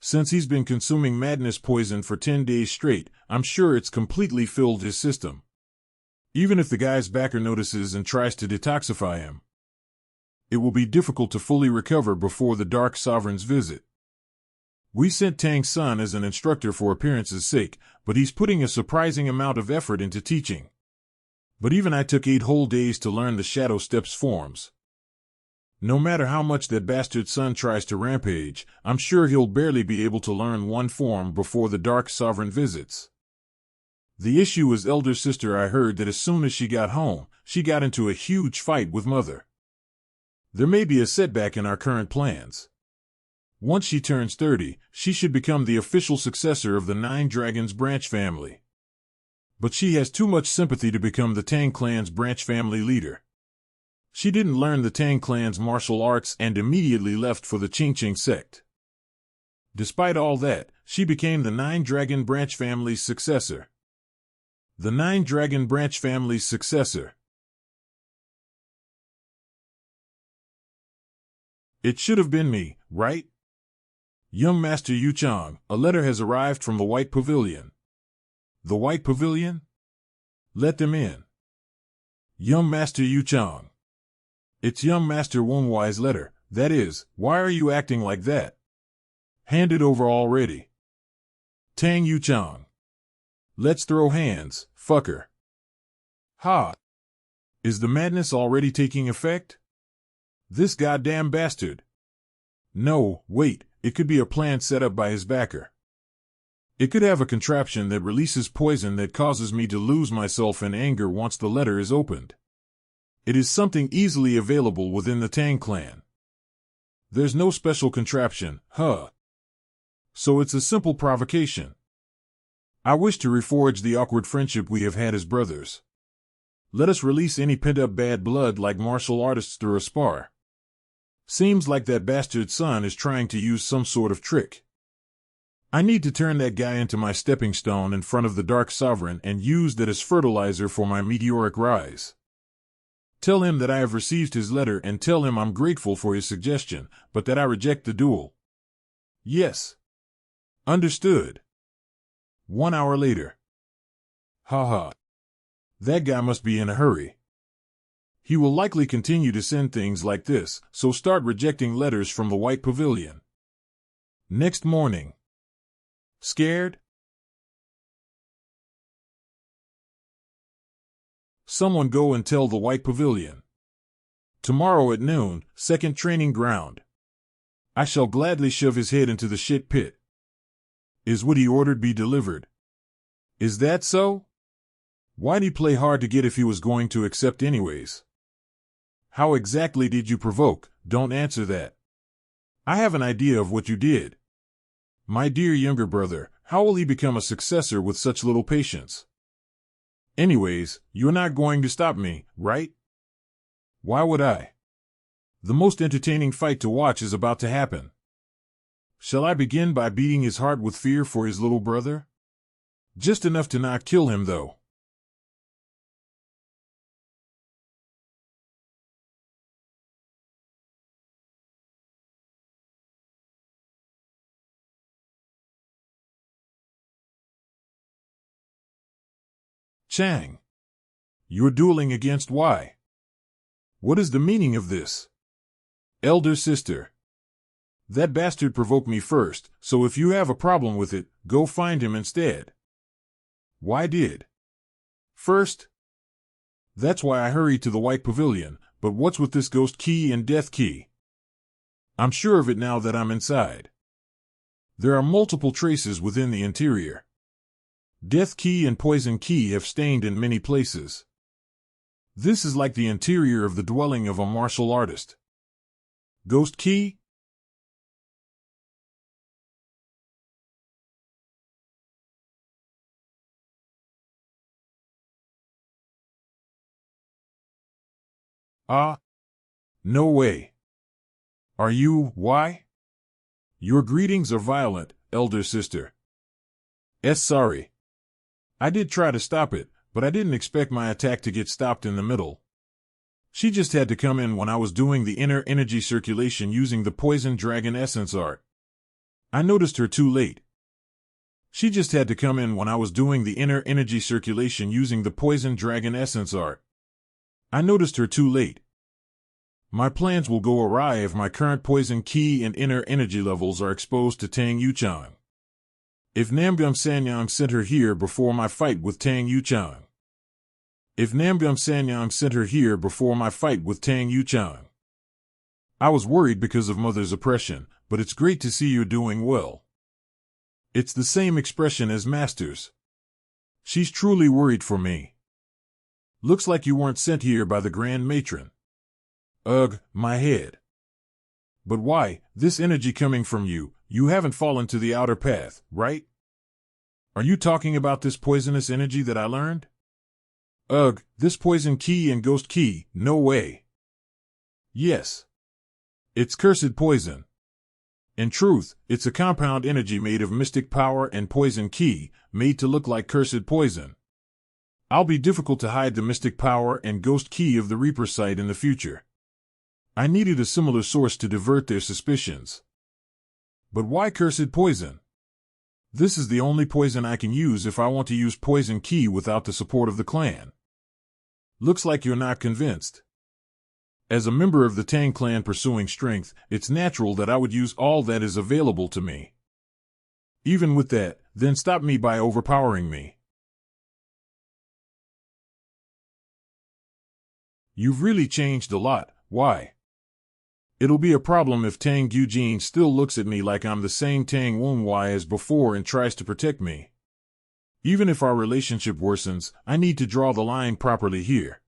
Since he's been consuming madness poison for 10 days straight, I'm sure it's completely filled his system. Even if the guy's backer notices and tries to detoxify him, it will be difficult to fully recover before the Dark Sovereign's visit. We sent Tang's son as an instructor for appearance's sake, but he's putting a surprising amount of effort into teaching. But even I took 8 whole days to learn the Shadow Steps forms. No matter how much that bastard son tries to rampage, I'm sure he'll barely be able to learn one form before the Dark Sovereign visits. The issue is elder sister. I heard that as soon as she got home, she got into a huge fight with mother. There may be a setback in our current plans. Once she turns 30, she should become the official successor of the 9 Dragons branch family. But she has too much sympathy to become the Tang clan's branch family leader. She didn't learn the Tang clan's martial arts and immediately left for the Qingqing sect. Despite all that, she became the 9 Dragon branch family's successor. The 9 Dragon branch family's successor. It should have been me, right? Young Master Yuchang, a letter has arrived from the White Pavilion. The White Pavilion? Let them in. Young Master Yuchang. It's young Master Wunwei's letter. That is, why are you acting like that? Hand it over already. Tang Yuchang. Let's throw hands, fucker. Ha! Is the madness already taking effect? This goddamn bastard. No, wait, it could be a plan set up by his backer. It could have a contraption that releases poison that causes me to lose myself in anger once the letter is opened. It is something easily available within the Tang clan. There's no special contraption, huh? So it's a simple provocation. I wish to reforge the awkward friendship we have had as brothers. Let us release any pent-up bad blood like martial artists through a spar. Seems like that bastard son is trying to use some sort of trick. I need to turn that guy into my stepping stone in front of the Dark Sovereign and use that as fertilizer for my meteoric rise. Tell him that I have received his letter and tell him I'm grateful for his suggestion, but that I reject the duel. Yes. Understood. 1 hour later. Ha ha. That guy must be in a hurry. He will likely continue to send things like this, so start rejecting letters from the White Pavilion. Next morning. Scared? Someone go and tell the White Pavilion. Tomorrow at noon, second training ground. I shall gladly shove his head into the shit pit. Is what he ordered be delivered? Is that so? Why'd he play hard to get if he was going to accept anyways? How exactly did you provoke? Don't answer that. I have an idea of what you did. My dear younger brother, how will he become a successor with such little patience? Anyways, you're not going to stop me, right? Why would I? The most entertaining fight to watch is about to happen. Shall I begin by beating his heart with fear for his little brother? Just enough to not kill him, though. Chang. You're dueling against why? What is the meaning of this? Elder sister. That bastard provoked me first, so if you have a problem with it, go find him instead. Why did? First? That's why I hurried to the White Pavilion, but what's with this ghost key and death key? I'm sure of it now that I'm inside. There are multiple traces within the interior. Death key and poison key have stained in many places. This is like the interior of the dwelling of a martial artist. Ghost key? Ah. No way. Are you, why? Your greetings are violent, elder sister. Sorry. I did try to stop it, but I didn't expect my attack to get stopped in the middle. She just had to come in when I was doing the inner energy circulation using the poison dragon essence art. I noticed her too late. She just had to come in when I was doing the inner energy circulation using the poison dragon essence art. I noticed her too late. My plans will go awry if my current poison key and inner energy levels are exposed to Tang Yuchang. If Namgum Sanyang sent her here before my fight with Tang Yuchang. If Namgum Sanyang sent her here before my fight with Tang Yuchang. I was worried because of Mother's oppression, but it's great to see you're doing well. It's the same expression as Master's. She's truly worried for me. Looks like you weren't sent here by the Grand Matron. Ugh, my head. But why, this energy coming from you, you haven't fallen to the outer path, right? Are you talking about this poisonous energy that I learned? Ugh, this poison key and ghost key, no way. Yes. It's cursed poison. In truth, it's a compound energy made of mystic power and poison key, made to look like cursed poison. I'll be difficult to hide the mystic power and ghost key of the Reaper site in the future. I needed a similar source to divert their suspicions. But why cursed poison? This is the only poison I can use if I want to use poison key without the support of the clan. Looks like you're not convinced. As a member of the Tang clan pursuing strength, it's natural that I would use all that is available to me. Even with that, then stop me by overpowering me. You've really changed a lot, why? It'll be a problem if Tang Eugene still looks at me like I'm the same Tang Wenwei as before and tries to protect me. Even if our relationship worsens, I need to draw the line properly here.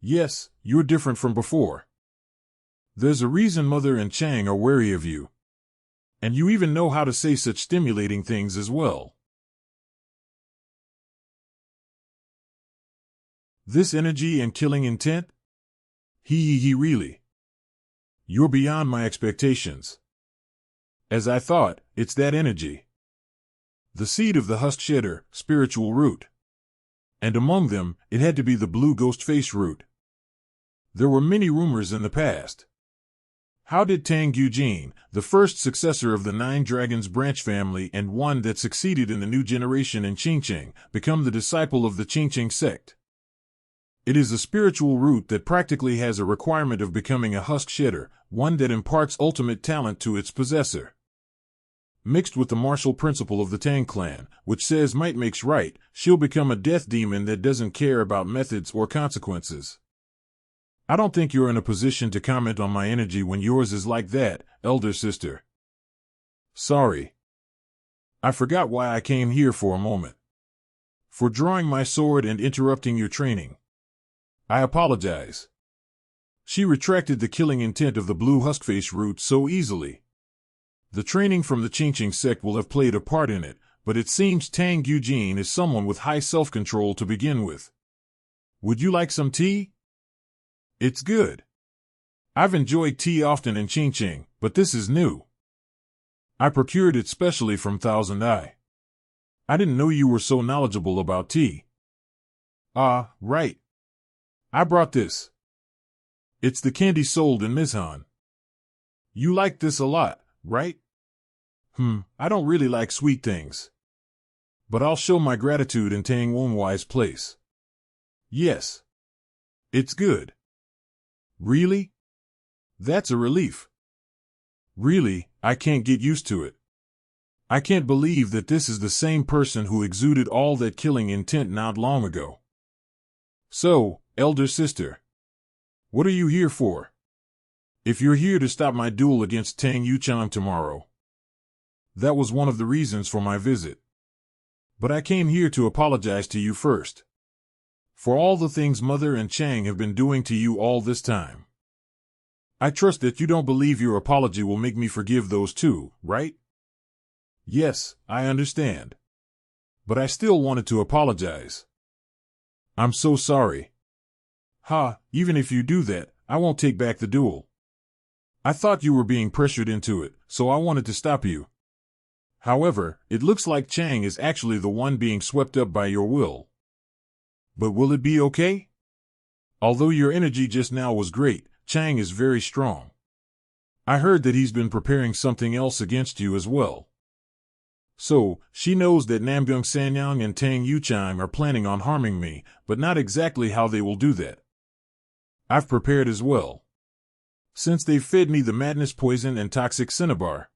Yes, you're different from before. There's a reason Mother and Chang are wary of you. And you even know how to say such stimulating things as well. This energy and killing intent? He really. You're beyond my expectations. As I thought, it's that energy. The seed of the husk shedder, spiritual root. And among them, it had to be the blue ghost face root. There were many rumors in the past. How did Tang Eugene, the first successor of the Nine Dragons branch family and one that succeeded in the new generation in Qingqing, become the disciple of the Qingqing sect? It is a spiritual root that practically has a requirement of becoming a husk shedder, one that imparts ultimate talent to its possessor. Mixed with the martial principle of the Tang clan, which says might makes right, she'll become a death demon that doesn't care about methods or consequences. I don't think you're in a position to comment on my energy when yours is like that, elder sister. Sorry. I forgot why I came here for a moment. For drawing my sword and interrupting your training. I apologize. She retracted the killing intent of the blue huskface root so easily. The training from the Qingqing sect will have played a part in it, but it seems Tang Eugene is someone with high self-control to begin with. Would you like some tea? It's good. I've enjoyed tea often in Qingqing, but this is new. I procured it specially from Thousand Eye. I didn't know you were so knowledgeable about tea. Ah, right. I brought this. It's the candy sold in Mizhan. You like this a lot, right? I don't really like sweet things. But I'll show my gratitude in Tang Wonwai's place. Yes. It's good. Really? That's a relief. Really, I can't get used to it. I can't believe that this is the same person who exuded all that killing intent not long ago. So, elder sister, what are you here for? If you're here to stop my duel against Tang Yuchang tomorrow, that was one of the reasons for my visit. But I came here to apologize to you first. For all the things Mother and Chang have been doing to you all this time. I trust that you don't believe your apology will make me forgive those too, right? Yes, I understand. But I still wanted to apologize. I'm so sorry. Even if you do that, I won't take back the duel. I thought you were being pressured into it, so I wanted to stop you. However, it looks like Chang is actually the one being swept up by your will. But will it be okay? Although your energy just now was great, Chang is very strong. I heard that he's been preparing something else against you as well. So, she knows that Namgung Sanyang and Tang Yuchang are planning on harming me, but not exactly how they will do that. I've prepared as well. Since they've fed me the madness poison and toxic cinnabar,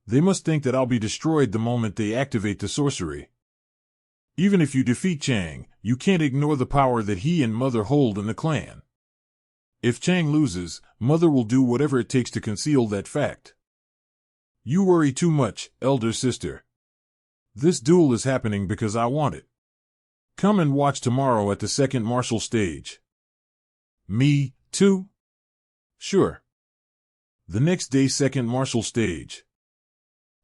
they must think that I'll be destroyed the moment they activate the sorcery. Even if you defeat Chang, you can't ignore the power that he and Mother hold in the clan. If Chang loses, Mother will do whatever it takes to conceal that fact. You worry too much, elder sister. This duel is happening because I want it. Come and watch tomorrow at the second martial stage. Me, too? Sure. The next day, second martial stage.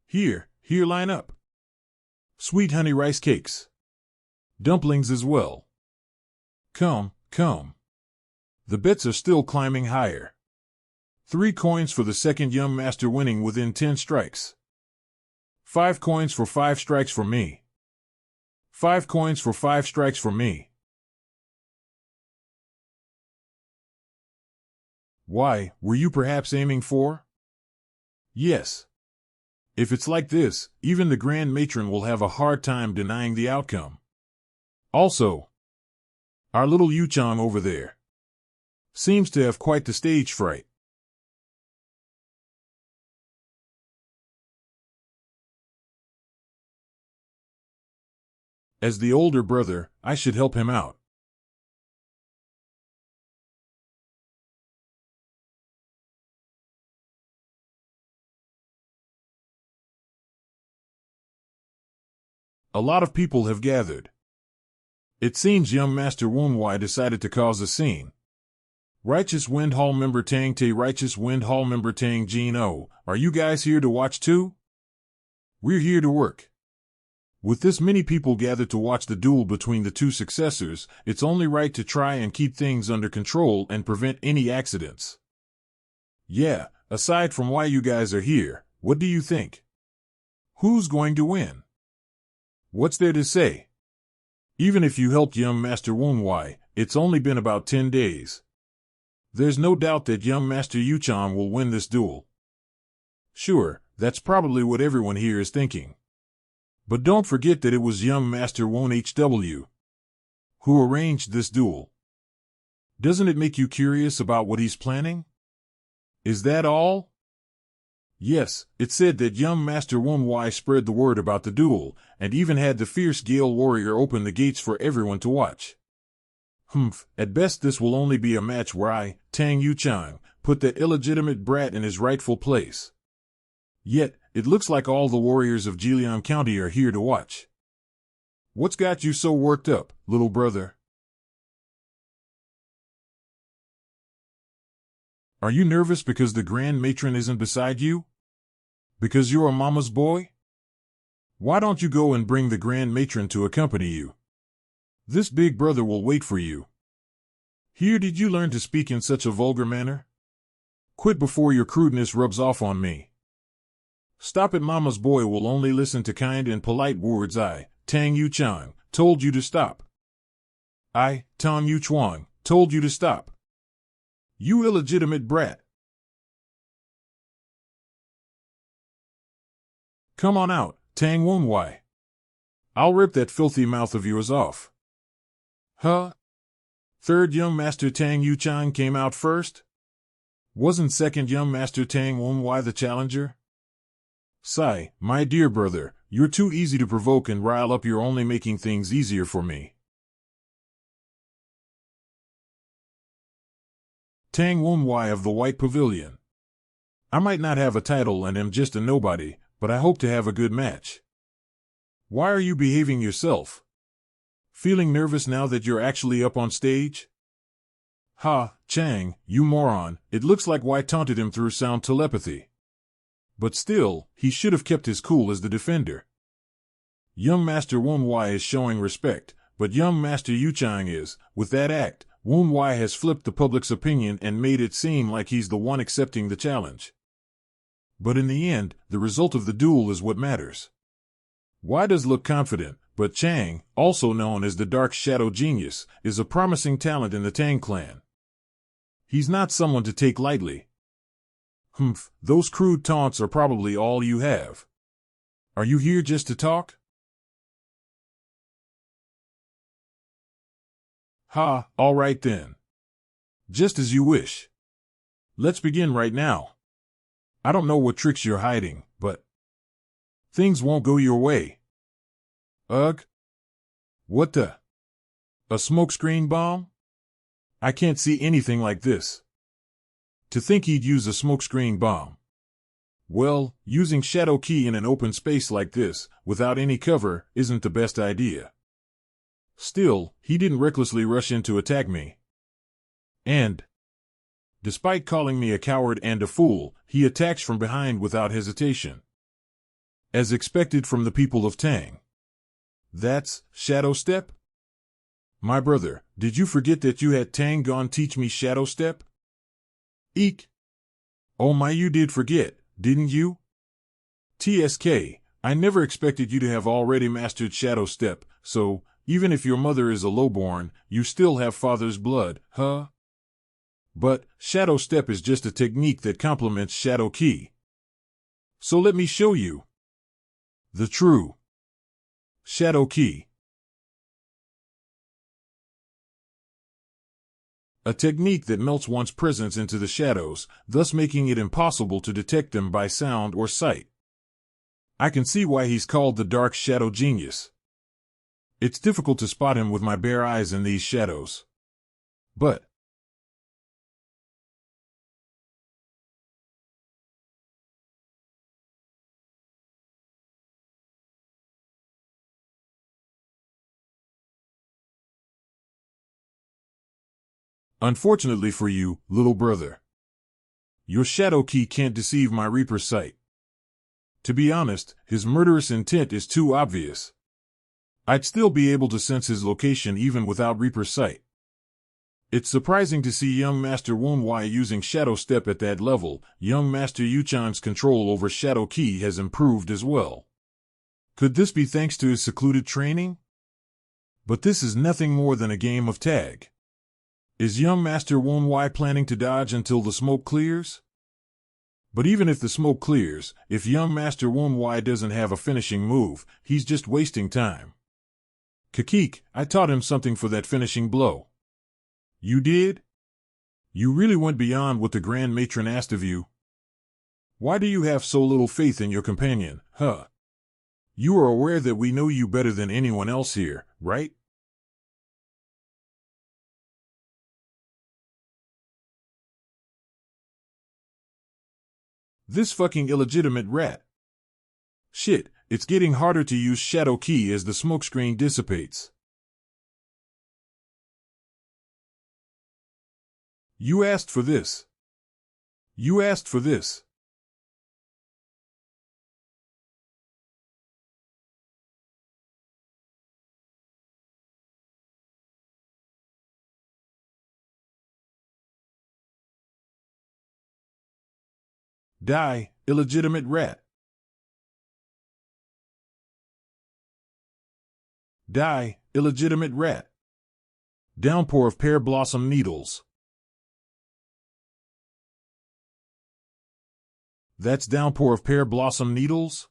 Here line up. Sweet honey rice cakes. Dumplings as well. Come. The bets are still climbing higher. 3 coins for the second young master winning within 10 strikes. 5 coins for 5 strikes for me. 5 coins for 5 strikes for me. Why, were you perhaps aiming for? Yes. If it's like this, even the Grand Matron will have a hard time denying the outcome. Also, our little Yuchang over there seems to have quite the stage fright. As the older brother, I should help him out. A lot of people have gathered. It seems young Master Wunwai decided to cause a scene. Righteous Wind Hall member Tang Te, Righteous Wind Hall member Tang Jin O, are you guys here to watch too? We're here to work. With this many people gathered to watch the duel between the two successors, it's only right to try and keep things under control and prevent any accidents. Yeah, aside from why you guys are here, what do you think? Who's going to win? What's there to say? Even if you helped young Master Wunwai, it's only been about 10 days. There's no doubt that young Master Yuchang will win this duel. Sure, that's probably what everyone here is thinking. But don't forget that it was young Master Won HW who arranged this duel. Doesn't it make you curious about what he's planning? Is that all? Yes, it said that young Master Manhwa spread the word about the duel, and even had the fierce Gale warrior open the gates for everyone to watch. At best this will only be a match where I, Tang Yuchang, put that illegitimate brat in his rightful place. Yet, it looks like all the warriors of Jilian County are here to watch. What's got you so worked up, little brother? Are you nervous because the Grand Matron isn't beside you? Because you're a mama's boy? Why don't you go and bring the Grand Matron to accompany you? This big brother will wait for you. Here did you learn to speak in such a vulgar manner? Quit before your crudeness rubs off on me. Stop it, mama's boy will only listen to kind and polite words. I, Tang Yuchang, told you to stop. I, Tang Yuchang, told you to stop. You illegitimate brat. Come on out, Tang Manhwa. I'll rip that filthy mouth of yours off. Huh? Third young Master Tang Yuchang came out first? Wasn't second young Master Tang Manhwa the challenger? Sigh, my dear brother, you're too easy to provoke and rile up. You're only making things easier for me. Tang Manhwa of the White Pavilion. I might not have a title and am just a nobody, but I hope to have a good match. Why are you behaving yourself? Feeling nervous now that you're actually up on stage? Ha, Chang, you moron, it looks like Y taunted him through sound telepathy. But still, he should have kept his cool as the defender. Young Master Manhwa is showing respect, but young Master Yuchang is, with that act, Manhwa has flipped the public's opinion and made it seem like he's the one accepting the challenge. But in the end, the result of the duel is what matters. Y does look confident, but Chang, also known as the Dark Shadow Genius, is a promising talent in the Tang clan. He's not someone to take lightly. Those crude taunts are probably all you have. Are you here just to talk? Ha, all right then. Just as you wish. Let's begin right now. I don't know what tricks you're hiding, but things won't go your way. Ugh. What the? A smokescreen bomb? I can't see anything like this. To think he'd use a smokescreen bomb. Well, using Shadow Key in an open space like this, without any cover, isn't the best idea. Still, he didn't recklessly rush in to attack me. And, despite calling me a coward and a fool, he attacks from behind without hesitation. As expected from the people of Tang. That's Shadow Step? My brother, did you forget that you had Tang gone teach me Shadow Step? Eek! Oh my, you did forget, didn't you? TSK, I never expected you to have already mastered Shadow Step, so, even if your mother is a lowborn, you still have father's blood, huh? But, Shadow Step is just a technique that complements Shadow Key. So let me show you. The true Shadow Key. A technique that melts one's presence into the shadows, thus making it impossible to detect them by sound or sight. I can see why he's called the Dark Shadow Genius. It's difficult to spot him with my bare eyes in these shadows. But unfortunately for you, little brother, your Shadow Key can't deceive my Reaper's sight. To be honest, his murderous intent is too obvious. I'd still be able to sense his location even without Reaper's sight. It's surprising to see young Master Manhwa using Shadow Step at that level. Young Master Yuchang's control over Shadow Key has improved as well. Could this be thanks to his secluded training? But this is nothing more than a game of tag. Is young Master Manhwa planning to dodge until the smoke clears? But even if the smoke clears, if young Master Manhwa doesn't have a finishing move, he's just wasting time. Kakik, I taught him something for that finishing blow. You did? You really went beyond what the Grand Matron asked of you. Why do you have so little faith in your companion, huh? You are aware that we know you better than anyone else here, right? This fucking illegitimate rat. Shit, it's getting harder to use Shadow Key as the smokescreen dissipates. You asked for this. You asked for this. Die, illegitimate rat. Die, illegitimate rat. Downpour of pear blossom needles. That's downpour of pear blossom needles?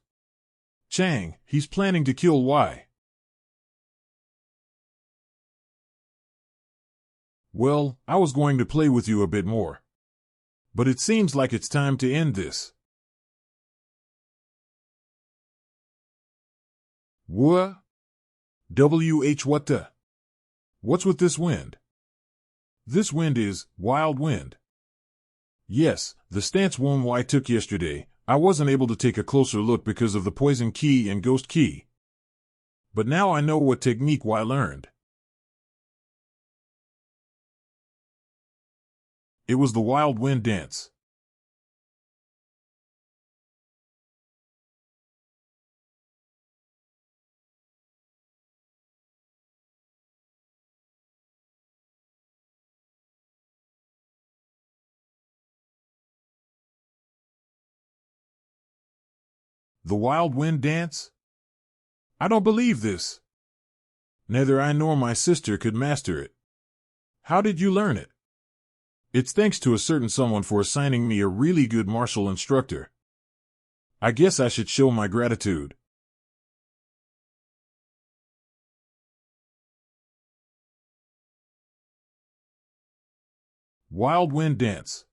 Chang, he's planning to kill Y. Well, I was going to play with you a bit more. But it seems like it's time to end this. What? What the? What's with this wind? This wind is wild wind. Yes, the stance Won Y took yesterday, I wasn't able to take a closer look because of the poison key and ghost key. But now I know what technique Y learned. It was the wild wind dance. The wild wind dance? I don't believe this. Neither I nor my sister could master it. How did you learn it? It's thanks to a certain someone for assigning me a really good martial instructor. I guess I should show my gratitude. Wild wind dance.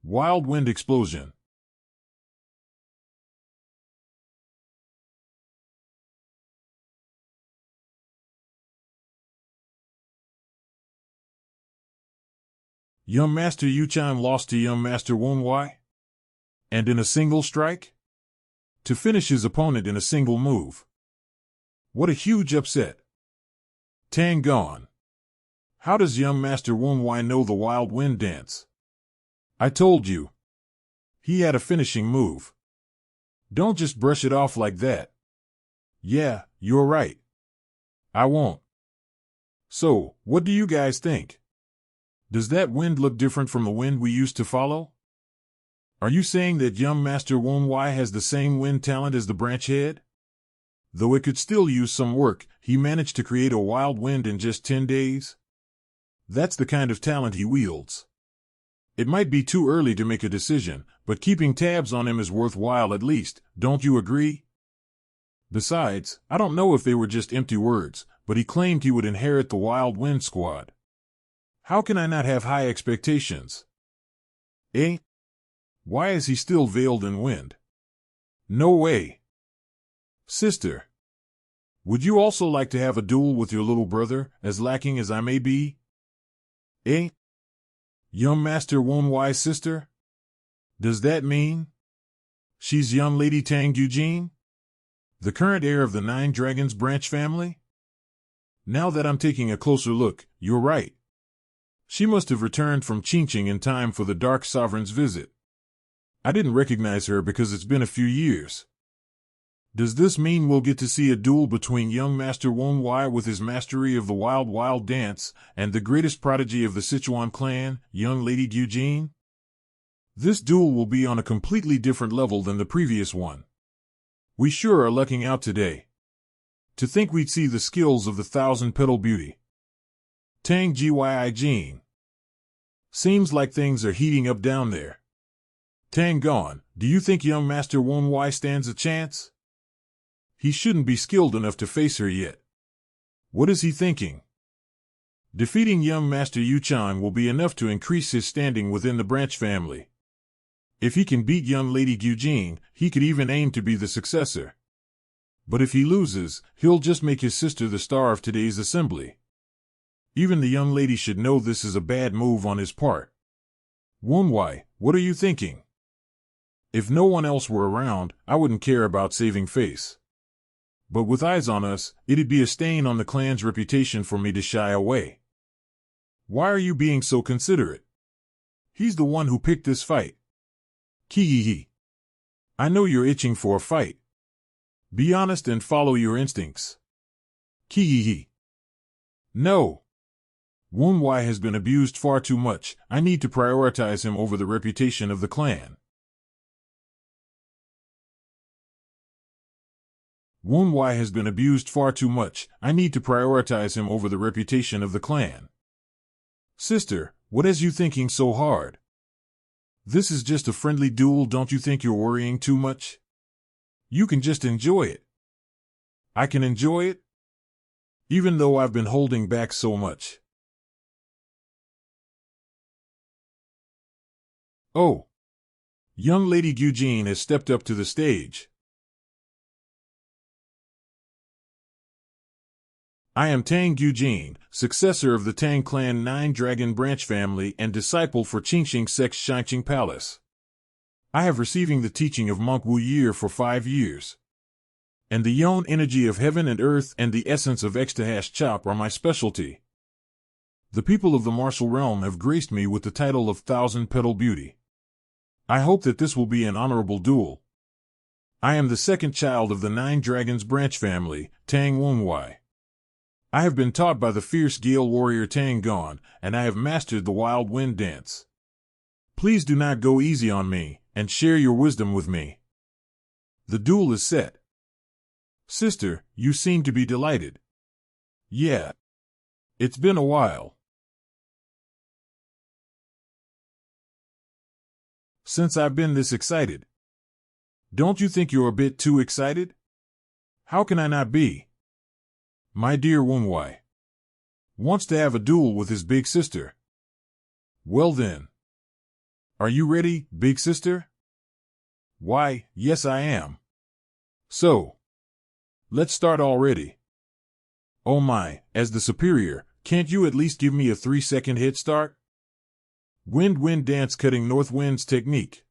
Wild wind explosion. Young Master Yuchang lost to Young Master Won Y? And in a single strike? To finish his opponent in a single move. What a huge upset. Tang gone. How does Young Master Won Y know the wild wind dance? I told you. He had a finishing move. Don't just brush it off like that. Yeah, you're right. I won't. So, what do you guys think? Does that wind look different from the wind we used to follow? Are you saying that Young Master Won Y has the same wind talent as the branch head? Though it could still use some work, he managed to create a wild wind in just 10 days? That's the kind of talent he wields. It might be too early to make a decision, but keeping tabs on him is worthwhile at least, don't you agree? Besides, I don't know if they were just empty words, but he claimed he would inherit the Wild Wind Squad. How can I not have high expectations? Eh? Why is he still veiled in wind? No way. Sister. Would you also like to have a duel with your little brother, as lacking as I may be? Eh? Young Master Won Y's sister? Does that mean? She's young Lady Tang Eugene? The current heir of the Nine Dragons branch family? Now that I'm taking a closer look, you're right. She must have returned from Qingqing in time for the Dark Sovereign's visit. I didn't recognize her because it's been a few years. Does this mean we'll get to see a duel between young Master Won Y with his mastery of the Wild Wild Dance and the greatest prodigy of the Sichuan clan, young Lady Eugene? This duel will be on a completely different level than the previous one. We sure are lucking out today. To think we'd see the skills of the thousand-petal beauty. Tang Gyi Jean. Seems like things are heating up down there. Tang gone, do you think young Master Won Y stands a chance? He shouldn't be skilled enough to face her yet. What is he thinking? Defeating young Master Yuchang will be enough to increase his standing within the branch family. If he can beat young Lady Eugene, he could even aim to be the successor. But if he loses, he'll just make his sister the star of today's assembly. Even the young lady should know this is a bad move on his part. Manhwa, what are you thinking? If no one else were around, I wouldn't care about saving face. But with eyes on us, it'd be a stain on the clan's reputation for me to shy away. Why are you being so considerate? He's the one who picked this fight. Kihihi. I know you're itching for a fight. Be honest and follow your instincts. Kihihi. No. Manhwa has been abused far too much. I need to prioritize him over the reputation of the clan. Manhwa has been abused far too much. I need to prioritize him over the reputation of the clan. Sister, what has you thinking so hard? This is just a friendly duel. Don't you think you're worrying too much? You can just enjoy it. I can enjoy it? Even though I've been holding back so much. Oh. Young Lady Eugene has stepped up to the stage. I am Tang Eugene, successor of the Tang clan 9-dragon branch family and disciple for Qingxing Sect's Shining Palace. I have receiving the teaching of Monk Wu Year for 5 years. And the Yon energy of heaven and earth and the essence of Extahash Chop are my specialty. The people of the martial realm have graced me with the title of Thousand Petal Beauty. I hope that this will be an honorable duel. I am the second child of the 9 dragons branch family, Tang Manhwa. I have been taught by the fierce Gale warrior Tang Gon, and I have mastered the wild wind dance. Please do not go easy on me, and share your wisdom with me. The duel is set. Sister, you seem to be delighted. Yeah. It's been a while since I've been this excited. Don't you think you're a bit too excited? How can I not be? My dear Manhwa wants to have a duel with his big sister. Well then. Are you ready, big sister? Why, yes I am. So. Let's start already. Oh my, as the superior, can't you at least give me a 3-second head start? Wind dance cutting north wind's technique.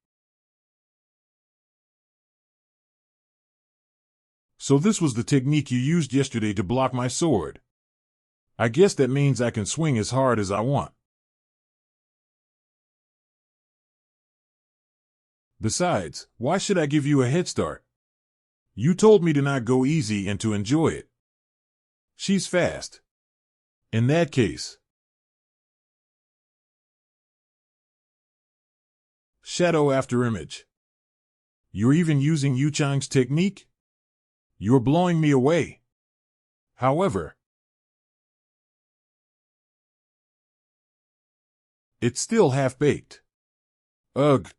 So this was the technique you used yesterday to block my sword. I guess that means I can swing as hard as I want. Besides, why should I give you a head start? You told me to not go easy and to enjoy it. She's fast. In that case. Shadow after image. You're even using Yuchang's technique? You're blowing me away. However, it's still half-baked. Ugh.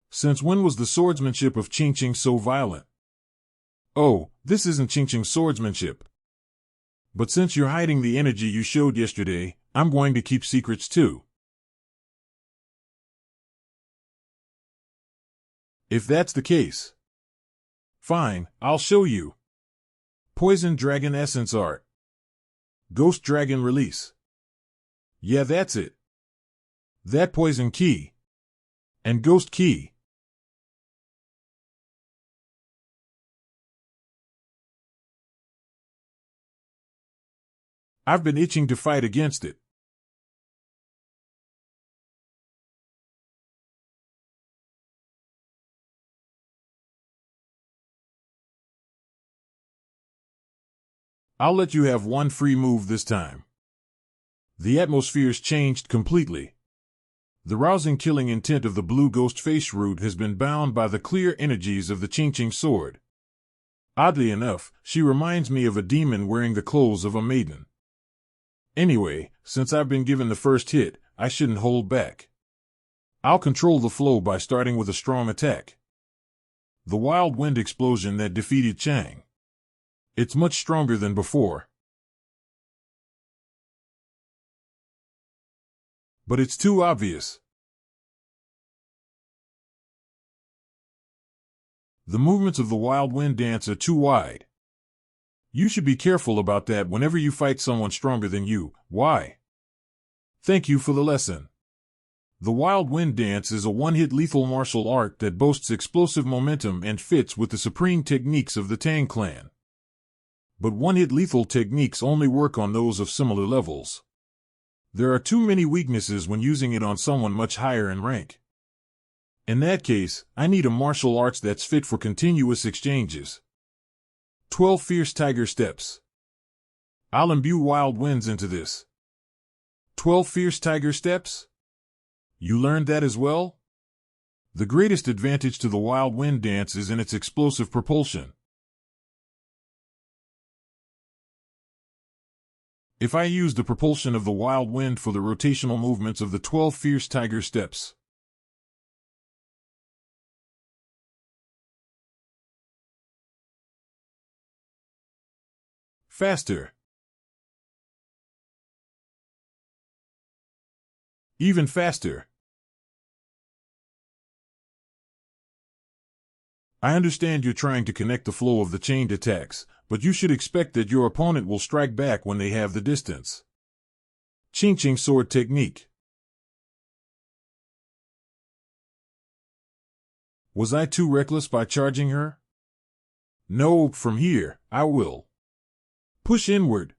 Since when was the swordsmanship of Qingxing so violent? Oh, this isn't Qingxing swordsmanship. But since you're hiding the energy you showed yesterday, I'm going to keep secrets too. If that's the case. Fine, I'll show you. Poison Dragon Essence Art. Ghost Dragon Release. Yeah, that's it. That Poison Key. And Ghost Key. I've been itching to fight against it. I'll let you have one free move this time. The atmosphere's changed completely. The rousing killing intent of the blue ghost face root has been bound by the clear energies of the Qingxing sword. Oddly enough, she reminds me of a demon wearing the clothes of a maiden. Anyway, since I've been given the first hit, I shouldn't hold back. I'll control the flow by starting with a strong attack. The wild wind explosion that defeated Chang. It's much stronger than before. But it's too obvious. The movements of the wild wind dance are too wide. You should be careful about that whenever you fight someone stronger than you. Why? Thank you for the lesson. The wild wind dance is a one-hit lethal martial art that boasts explosive momentum and fits with the supreme techniques of the Tang clan. But one-hit lethal techniques only work on those of similar levels. There are too many weaknesses when using it on someone much higher in rank. In that case, I need a martial arts that's fit for continuous exchanges. 12 fierce tiger steps. I'll imbue wild winds into this. 12 fierce tiger steps? You learned that as well? The greatest advantage to the wild wind dance is in its explosive propulsion. If I use the propulsion of the wild wind for the rotational movements of the 12 fierce tiger steps. Faster. Even faster. I understand you're trying to connect the flow of the chained attacks, but you should expect that your opponent will strike back when they have the distance. Ching sword technique. Was I too reckless by charging her? No, from here, I will. Push inward.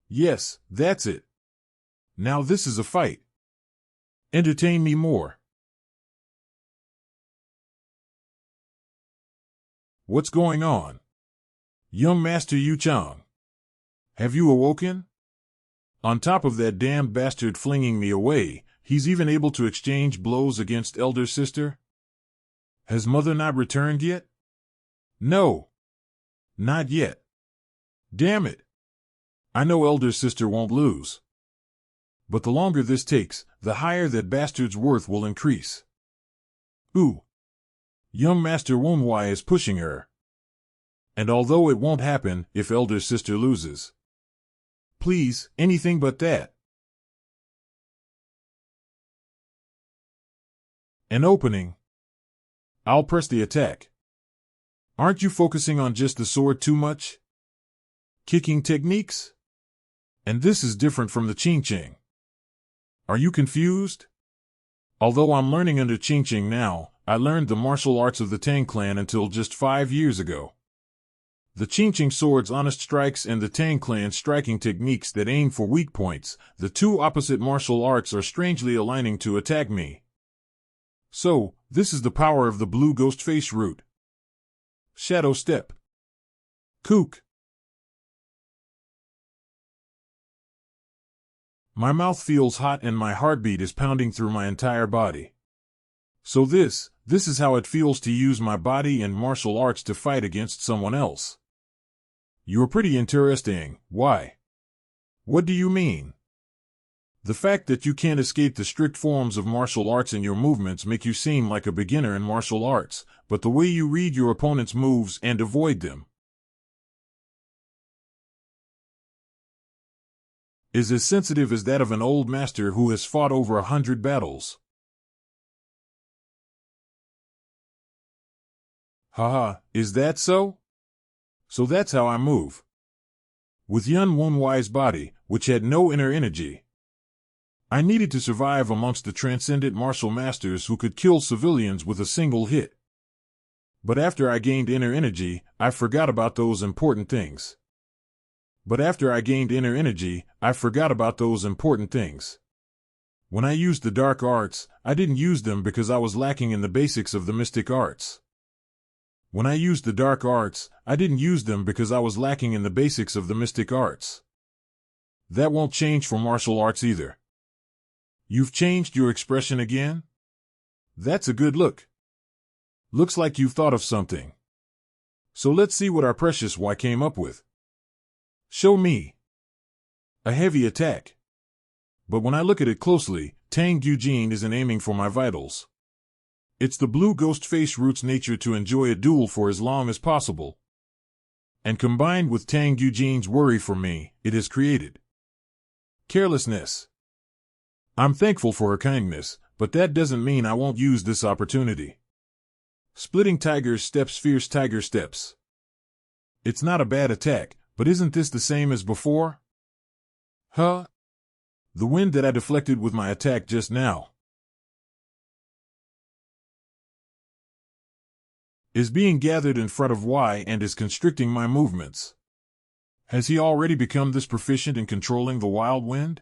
Yes, that's it. Now this is a fight. Entertain me more. What's going on? Young Master Yuchang. Have you awoken? On top of that damned bastard flinging me away, he's even able to exchange blows against elder sister? Has mother not returned yet? No. Not yet. Damn it. I know elder sister won't lose. But the longer this takes, the higher that bastard's worth will increase. Ooh. Young Master Manhwa is pushing her. And although it won't happen if elder sister loses. Please, anything but that. An opening. I'll press the attack. Aren't you focusing on just the sword too much? Kicking techniques? And this is different from the Ching. Are you confused? Although I'm learning under Ching now, I learned the martial arts of the Tang clan until just 5 years ago. The Ching sword's honest strikes and the Tang clan's striking techniques that aim for weak points, the two opposite martial arts are strangely aligning to attack me. So, this is the power of the blue ghost face root. Shadow step. Kook. My mouth feels hot and my heartbeat is pounding through my entire body. So this is how it feels to use my body and martial arts to fight against someone else. You're pretty interesting. Why? What do you mean? The fact that you can't escape the strict forms of martial arts in your movements make you seem like a beginner in martial arts, but the way you read your opponent's moves and avoid them is as sensitive as that of an old master who has fought over 100 battles. Haha, is that so? So that's how I move. With Yun Wonwai's body, which had no inner energy. I needed to survive amongst the transcendent martial masters who could kill civilians with a single hit. But after I gained inner energy, I forgot about those important things. When I used the dark arts, I didn't use them because I was lacking in the basics of the mystic arts. When I used the dark arts, I didn't use them because I was lacking in the basics of the mystic arts. That won't change for martial arts either. You've changed your expression again? That's a good look. Looks like you've thought of something. So let's see what our precious Y came up with. Show me. A heavy attack. But when I look at it closely, Tang Eugene isn't aiming for my vitals. It's the blue ghost face roots nature to enjoy a duel for as long as possible. And combined with Tang Eugene's worry for me, it has created carelessness. I'm thankful for her kindness, but that doesn't mean I won't use this opportunity. Splitting tiger's steps, fierce tiger steps. It's not a bad attack, but isn't this the same as before? Huh? The wind that I deflected with my attack just now is being gathered in front of Y and is constricting my movements. Has he already become this proficient in controlling the wild wind?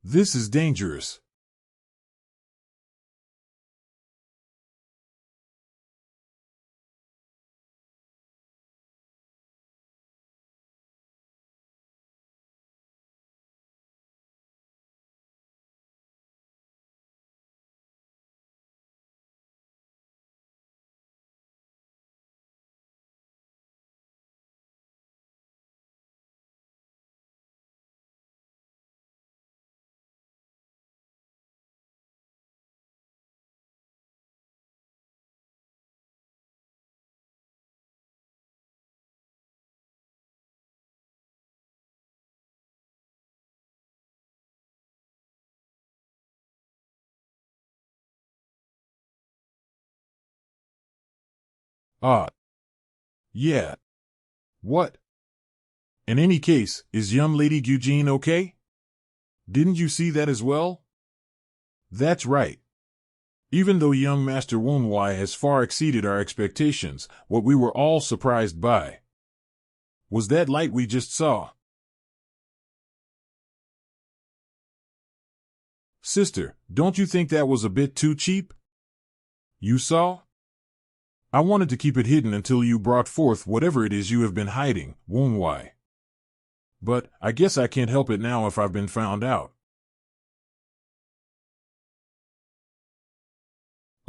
This is dangerous. Ah. Yeah. What? In any case, is young Lady Eugene okay? Didn't you see that as well? That's right. Even though young Master Wunwai has far exceeded our expectations, what we were all surprised by was that light we just saw. Sister, don't you think that was a bit too cheap? You saw? I wanted to keep it hidden until you brought forth whatever it is you have been hiding, Wunwai. But I guess I can't help it now if I've been found out.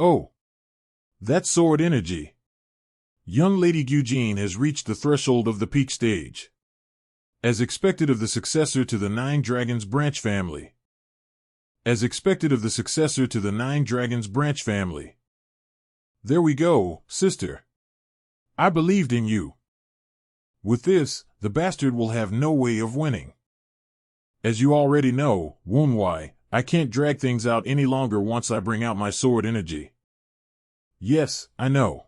Oh. That's sword energy. Young Lady Eugene has reached the threshold of the peak stage. As expected of the successor to the Nine Dragons branch family. As expected of the successor to the Nine Dragons branch family. There we go, sister. I believed in you. With this, the bastard will have no way of winning. As you already know, Wunwai, I can't drag things out any longer once I bring out my sword energy. Yes, I know.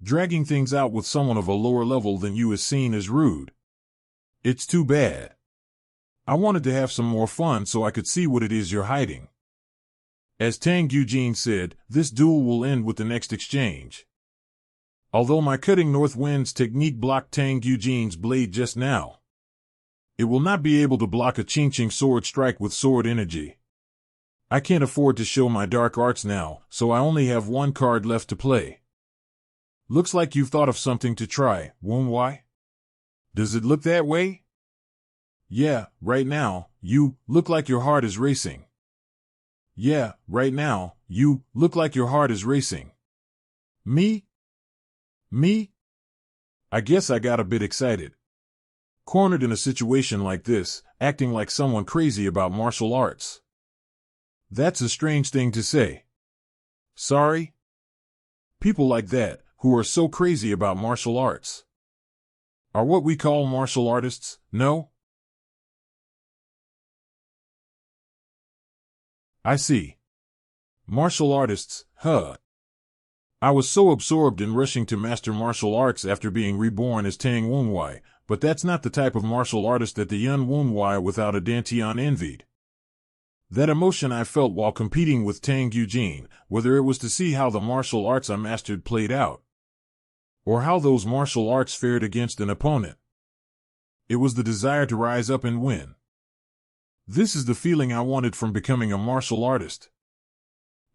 Dragging things out with someone of a lower level than you is seen as rude. It's too bad. I wanted to have some more fun so I could see what it is you're hiding. As Tang Eugene said, this duel will end with the next exchange. Although my cutting north wind's technique blocked Tang Eugene's blade just now, it will not be able to block a Ching sword strike with sword energy. I can't afford to show my dark arts now, so I only have one card left to play. Looks like you've thought of something to try, Wunwai. Does it look that way? Yeah, right now, you look like your heart is racing. Yeah, right now, you look like your heart is racing. Me? Me? I guess I got a bit excited. Cornered in a situation like this, acting like someone crazy about martial arts. That's a strange thing to say. Sorry? People like that, who are so crazy about martial arts, are what we call martial artists, no? I see. Martial artists, huh? I was so absorbed in rushing to master martial arts after being reborn as Tang Wunwai, but that's not the type of martial artist that the young Wunwai without a Dantian envied. That emotion I felt while competing with Tang Eugene, whether it was to see how the martial arts I mastered played out, or how those martial arts fared against an opponent. It was the desire to rise up and win. This is the feeling I wanted from becoming a martial artist.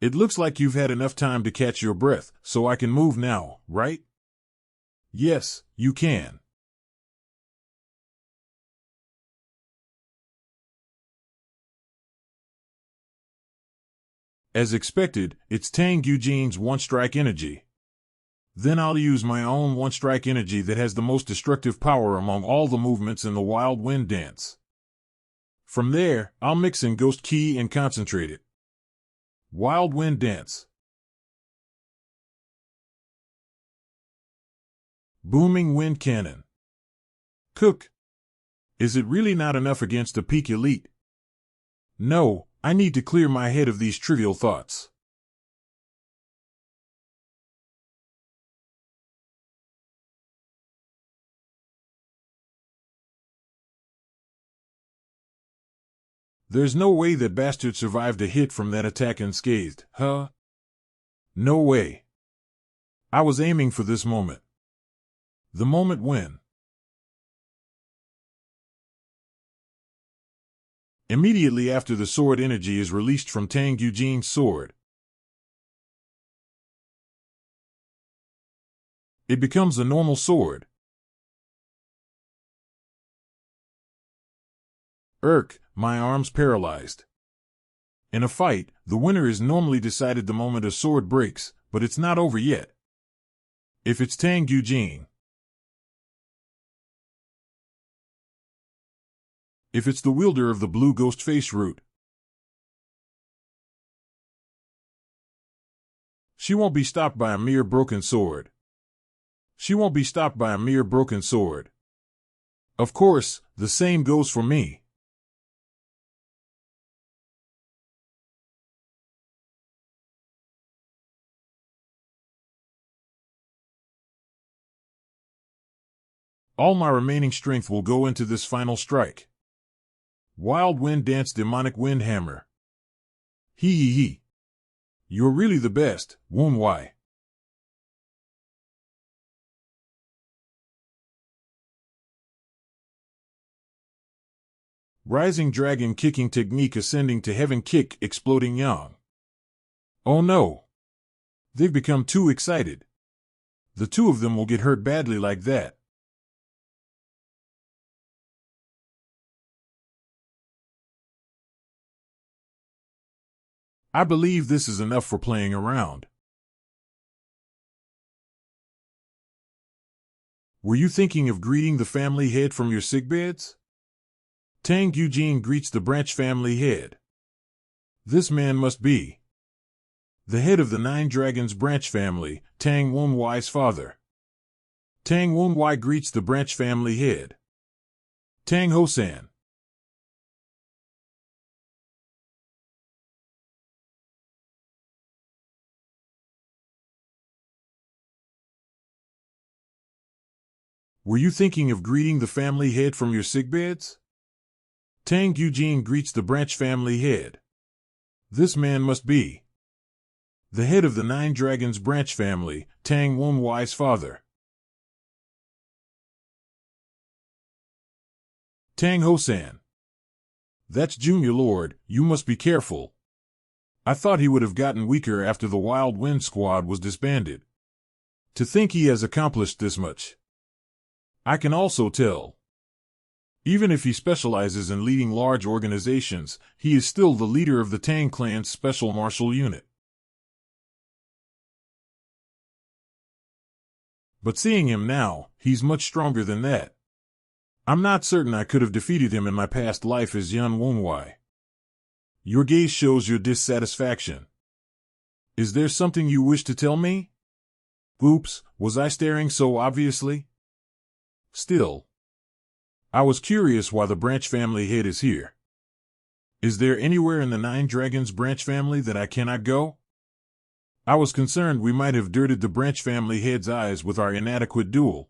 It looks like you've had enough time to catch your breath, so I can move now, right? Yes, you can. As expected, it's Tang Eugene's one-strike energy. Then I'll use my own one-strike energy that has the most destructive power among all the movements in the Wild Wind Dance. From there, I'll mix in Ghost Key and concentrate it. Wild Wind Dance. Booming Wind Cannon. Cook. Is it really not enough against a peak elite? No, I need to clear my head of these trivial thoughts. There's no way that bastard survived a hit from that attack unscathed, huh? No way. I was aiming for this moment. The moment when. Immediately after the sword energy is released from Tang Eugene's sword, it becomes a normal sword. My arms paralyzed. In a fight, the winner is normally decided the moment a sword breaks, but it's not over yet. If it's Tang Eugene. If it's the wielder of the blue ghost face root. She won't be stopped by a mere broken sword. She won't be stopped by a mere broken sword. Of course, the same goes for me. All my remaining strength will go into this final strike. Wild Wind Dance Demonic Wind Hammer. Hee. You're really the best, Woon Wai. Rising Dragon Kicking Technique Ascending to Heaven Kick Exploding Yang. Oh no. They've become too excited. The two of them will get hurt badly like that. I believe this is enough for playing around. Were you thinking of greeting the family head from your sickbeds? Tang Eugene greets the branch family head. This man must be the head of the Nine Dragons branch family, Tang Woon Wai's father. Tang Woon Wai greets the branch family head. Tang Ho-san. Were you thinking of greeting the family head from your sickbeds? Tang Eugene greets the branch family head. This man must be the head of the Nine Dragons branch family, Tang Woon Wai's father. Tang Ho-san. That's Junior Lord, you must be careful. I thought he would have gotten weaker after the Wild Wind Squad was disbanded. To think he has accomplished this much. I can also tell. Even if he specializes in leading large organizations, he is still the leader of the Tang clan's special martial unit. But seeing him now, he's much stronger than that. I'm not certain I could have defeated him in my past life as Yun Woon Wai. Your gaze shows your dissatisfaction. Is there something you wish to tell me? Oops, was I staring so obviously? Still, I was curious why the branch family head is here. Is there anywhere in the Nine Dragons branch family that I cannot go? I was concerned we might have dirted the branch family head's eyes with our inadequate duel.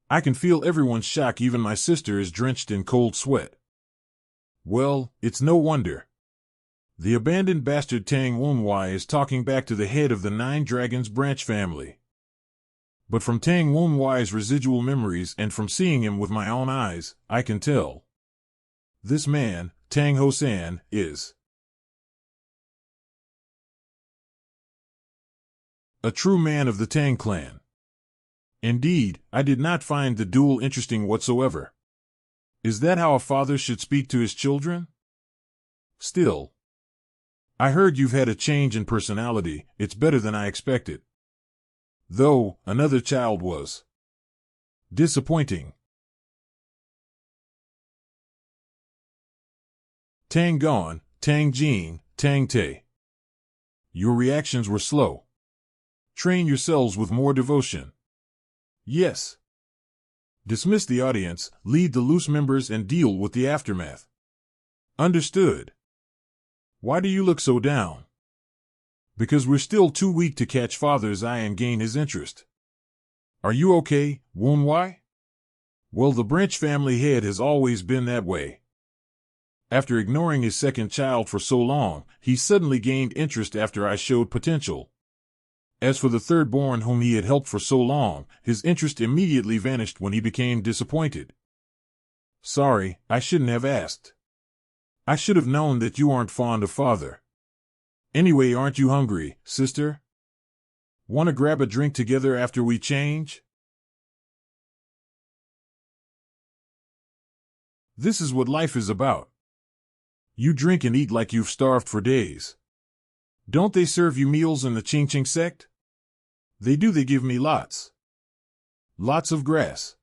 I can feel everyone's shock, even my sister is drenched in cold sweat. Well, it's no wonder. The abandoned bastard Tang Woon Wai is talking back to the head of the Nine Dragons branch family. But from Tang Woon Wai's residual memories and from seeing him with my own eyes, I can tell. This man, Tang Ho-san, is a true man of the Tang clan. Indeed, I did not find the duel interesting whatsoever. Is that how a father should speak to his children? Still, I heard you've had a change in personality. It's better than I expected. Though, another child was disappointing. Tang gone, Tang Jean, Tang Te. Your reactions were slow. Train yourselves with more devotion. Yes. Dismiss the audience, lead the loose members, and deal with the aftermath. Understood. Why do you look so down? Because we're still too weak to catch Father's eye and gain his interest. Are you okay, Woon Wai? Well, the branch family head has always been that way. After ignoring his second child for so long, he suddenly gained interest after I showed potential. As for the third born whom he had helped for so long, his interest immediately vanished when he became disappointed. Sorry, I shouldn't have asked. I should have known that you aren't fond of Father. Anyway, aren't you hungry, sister? Want to grab a drink together after we change? This is what life is about. You drink and eat like you've starved for days. Don't they serve you meals in the Ching Ching sect? They do. They give me lots. Lots of grass.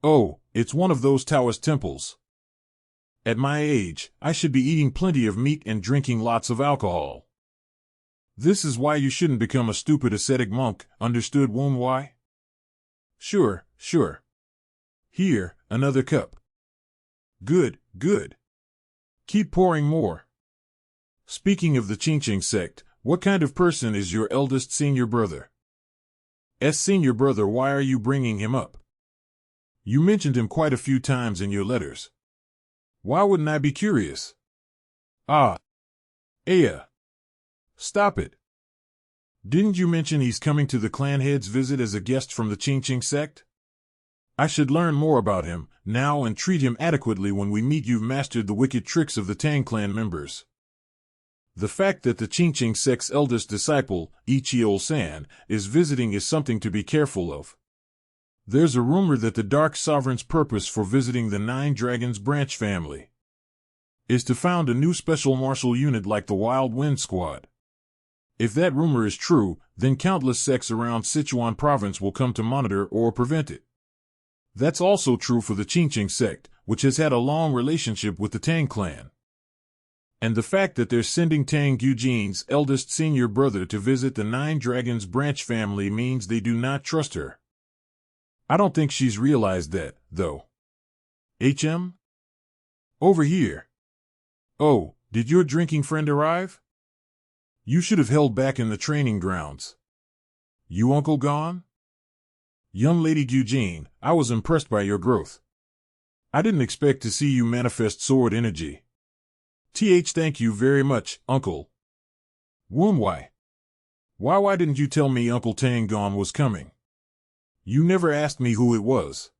Oh, it's one of those Taoist temples. At my age, I should be eating plenty of meat and drinking lots of alcohol. This is why you shouldn't become a stupid ascetic monk, understood, Woon Wai? Sure. Here, another cup. Good. Keep pouring more. Speaking of the Ching Ching sect, what kind of person is your eldest senior brother? Senior brother, why are you bringing him up? You mentioned him quite a few times in your letters. Why wouldn't I be curious? Aya. Stop it. Didn't you mention he's coming to the clan head's visit as a guest from the Ching Ching sect? I should learn more about him now and treat him adequately when we meet you've mastered the wicked tricks of the Tang clan members. The fact that the Ching Ching sect's eldest disciple, Ichiol-san, is visiting is something to be careful of. There's a rumor that the Dark Sovereign's purpose for visiting the Nine Dragons branch family is to found a new special martial unit like the Wild Wind Squad. If that rumor is true, then countless sects around Sichuan province will come to monitor or prevent it. That's also true for the Ching Ching sect, which has had a long relationship with the Tang clan. And the fact that they're sending Tang Eugene's eldest senior brother to visit the Nine Dragons branch family means they do not trust her. I don't think she's realized that, though. HM? Over here. Oh, did your drinking friend arrive? You should have held back in the training grounds. You uncle gone? Young lady Eugene, I was impressed by your growth. I didn't expect to see you manifest sword energy. Thank you very much, uncle. Woon Wai. Why didn't you tell me Uncle Tang Gone was coming? You never asked me who it was.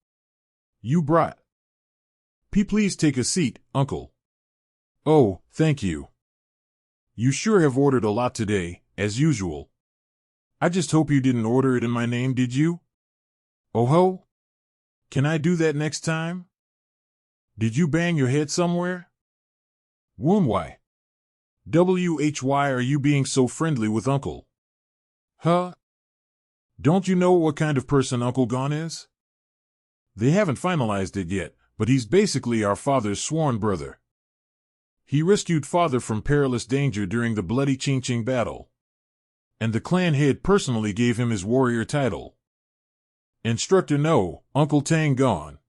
You brought. Please take a seat, uncle. Oh, thank you. You sure have ordered a lot today, as usual. I just hope you didn't order it in my name, did you? Oh ho? Can I do that next time? Did you bang your head somewhere? Woon Wai. Why are you being so friendly with Uncle? Huh? Don't you know what kind of person Uncle Gon is? They haven't finalized it yet, but he's basically our father's sworn brother. He rescued Father from perilous danger during the bloody Ching Ching battle. And the clan head personally gave him his warrior title. Instructor, no, Uncle Tang Gone.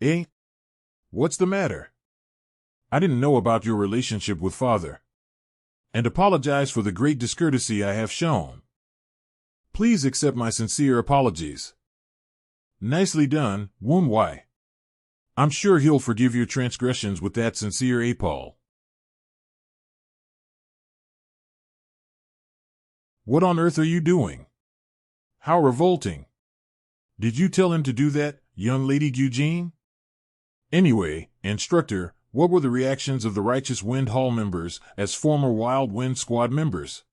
Eh? What's the matter? I didn't know about your relationship with Father. And apologize for the great discourtesy I have shown. Please accept my sincere apologies. Nicely done, Woon Wai. I'm sure he'll forgive your transgressions with that sincere apol. What on earth are you doing? How revolting. Did you tell him to do that, young lady Eugene? Anyway, instructor, what were the reactions of the Righteous Wind Hall members as former Wild Wind Squad members?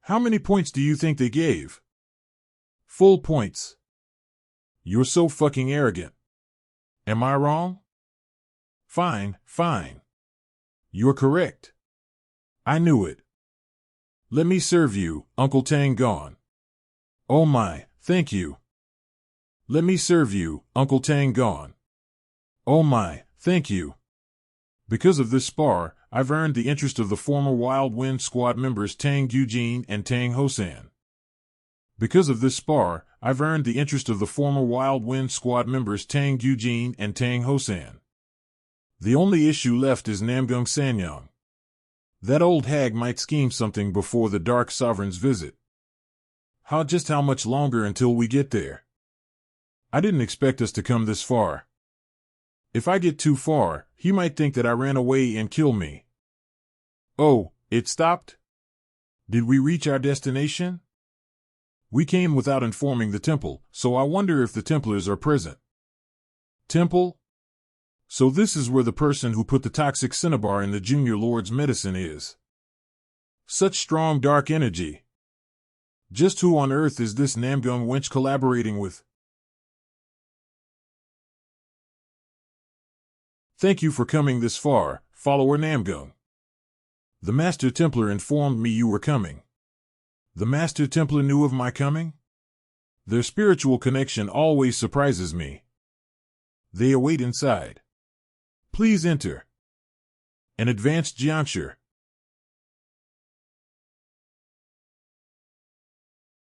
How many points do you think they gave? Full points. You're so fucking arrogant. Am I wrong? Fine. You're correct. I knew it. Let me serve you, Uncle Tang Gone. Oh my, thank you. Let me serve you, Uncle Tang gone. Oh my, thank you. Because of this spar, I've earned the interest of the former Wild Wind Squad members Tang Eugene and Tang Hosan. Because of this spar, I've earned the interest of the former Wild Wind Squad members Tang Eugene and Tang Hosan. The only issue left is Namgung Sanyang. That old hag might scheme something before the Dark Sovereign's visit. Just how much longer until we get there? I didn't expect us to come this far. If I get too far, he might think that I ran away and kill me. Oh, it stopped? Did we reach our destination? We came without informing the temple, so I wonder if the Templars are present. Temple? So this is where the person who put the toxic cinnabar in the Junior Lord's medicine is. Such strong dark energy. Just who on earth is this Namgung wench collaborating with? Thank you for coming this far, follower Namgung. The Master Templar informed me you were coming. The Master Templar knew of my coming? Their spiritual connection always surprises me. They await inside. Please enter. An advanced Jiansher.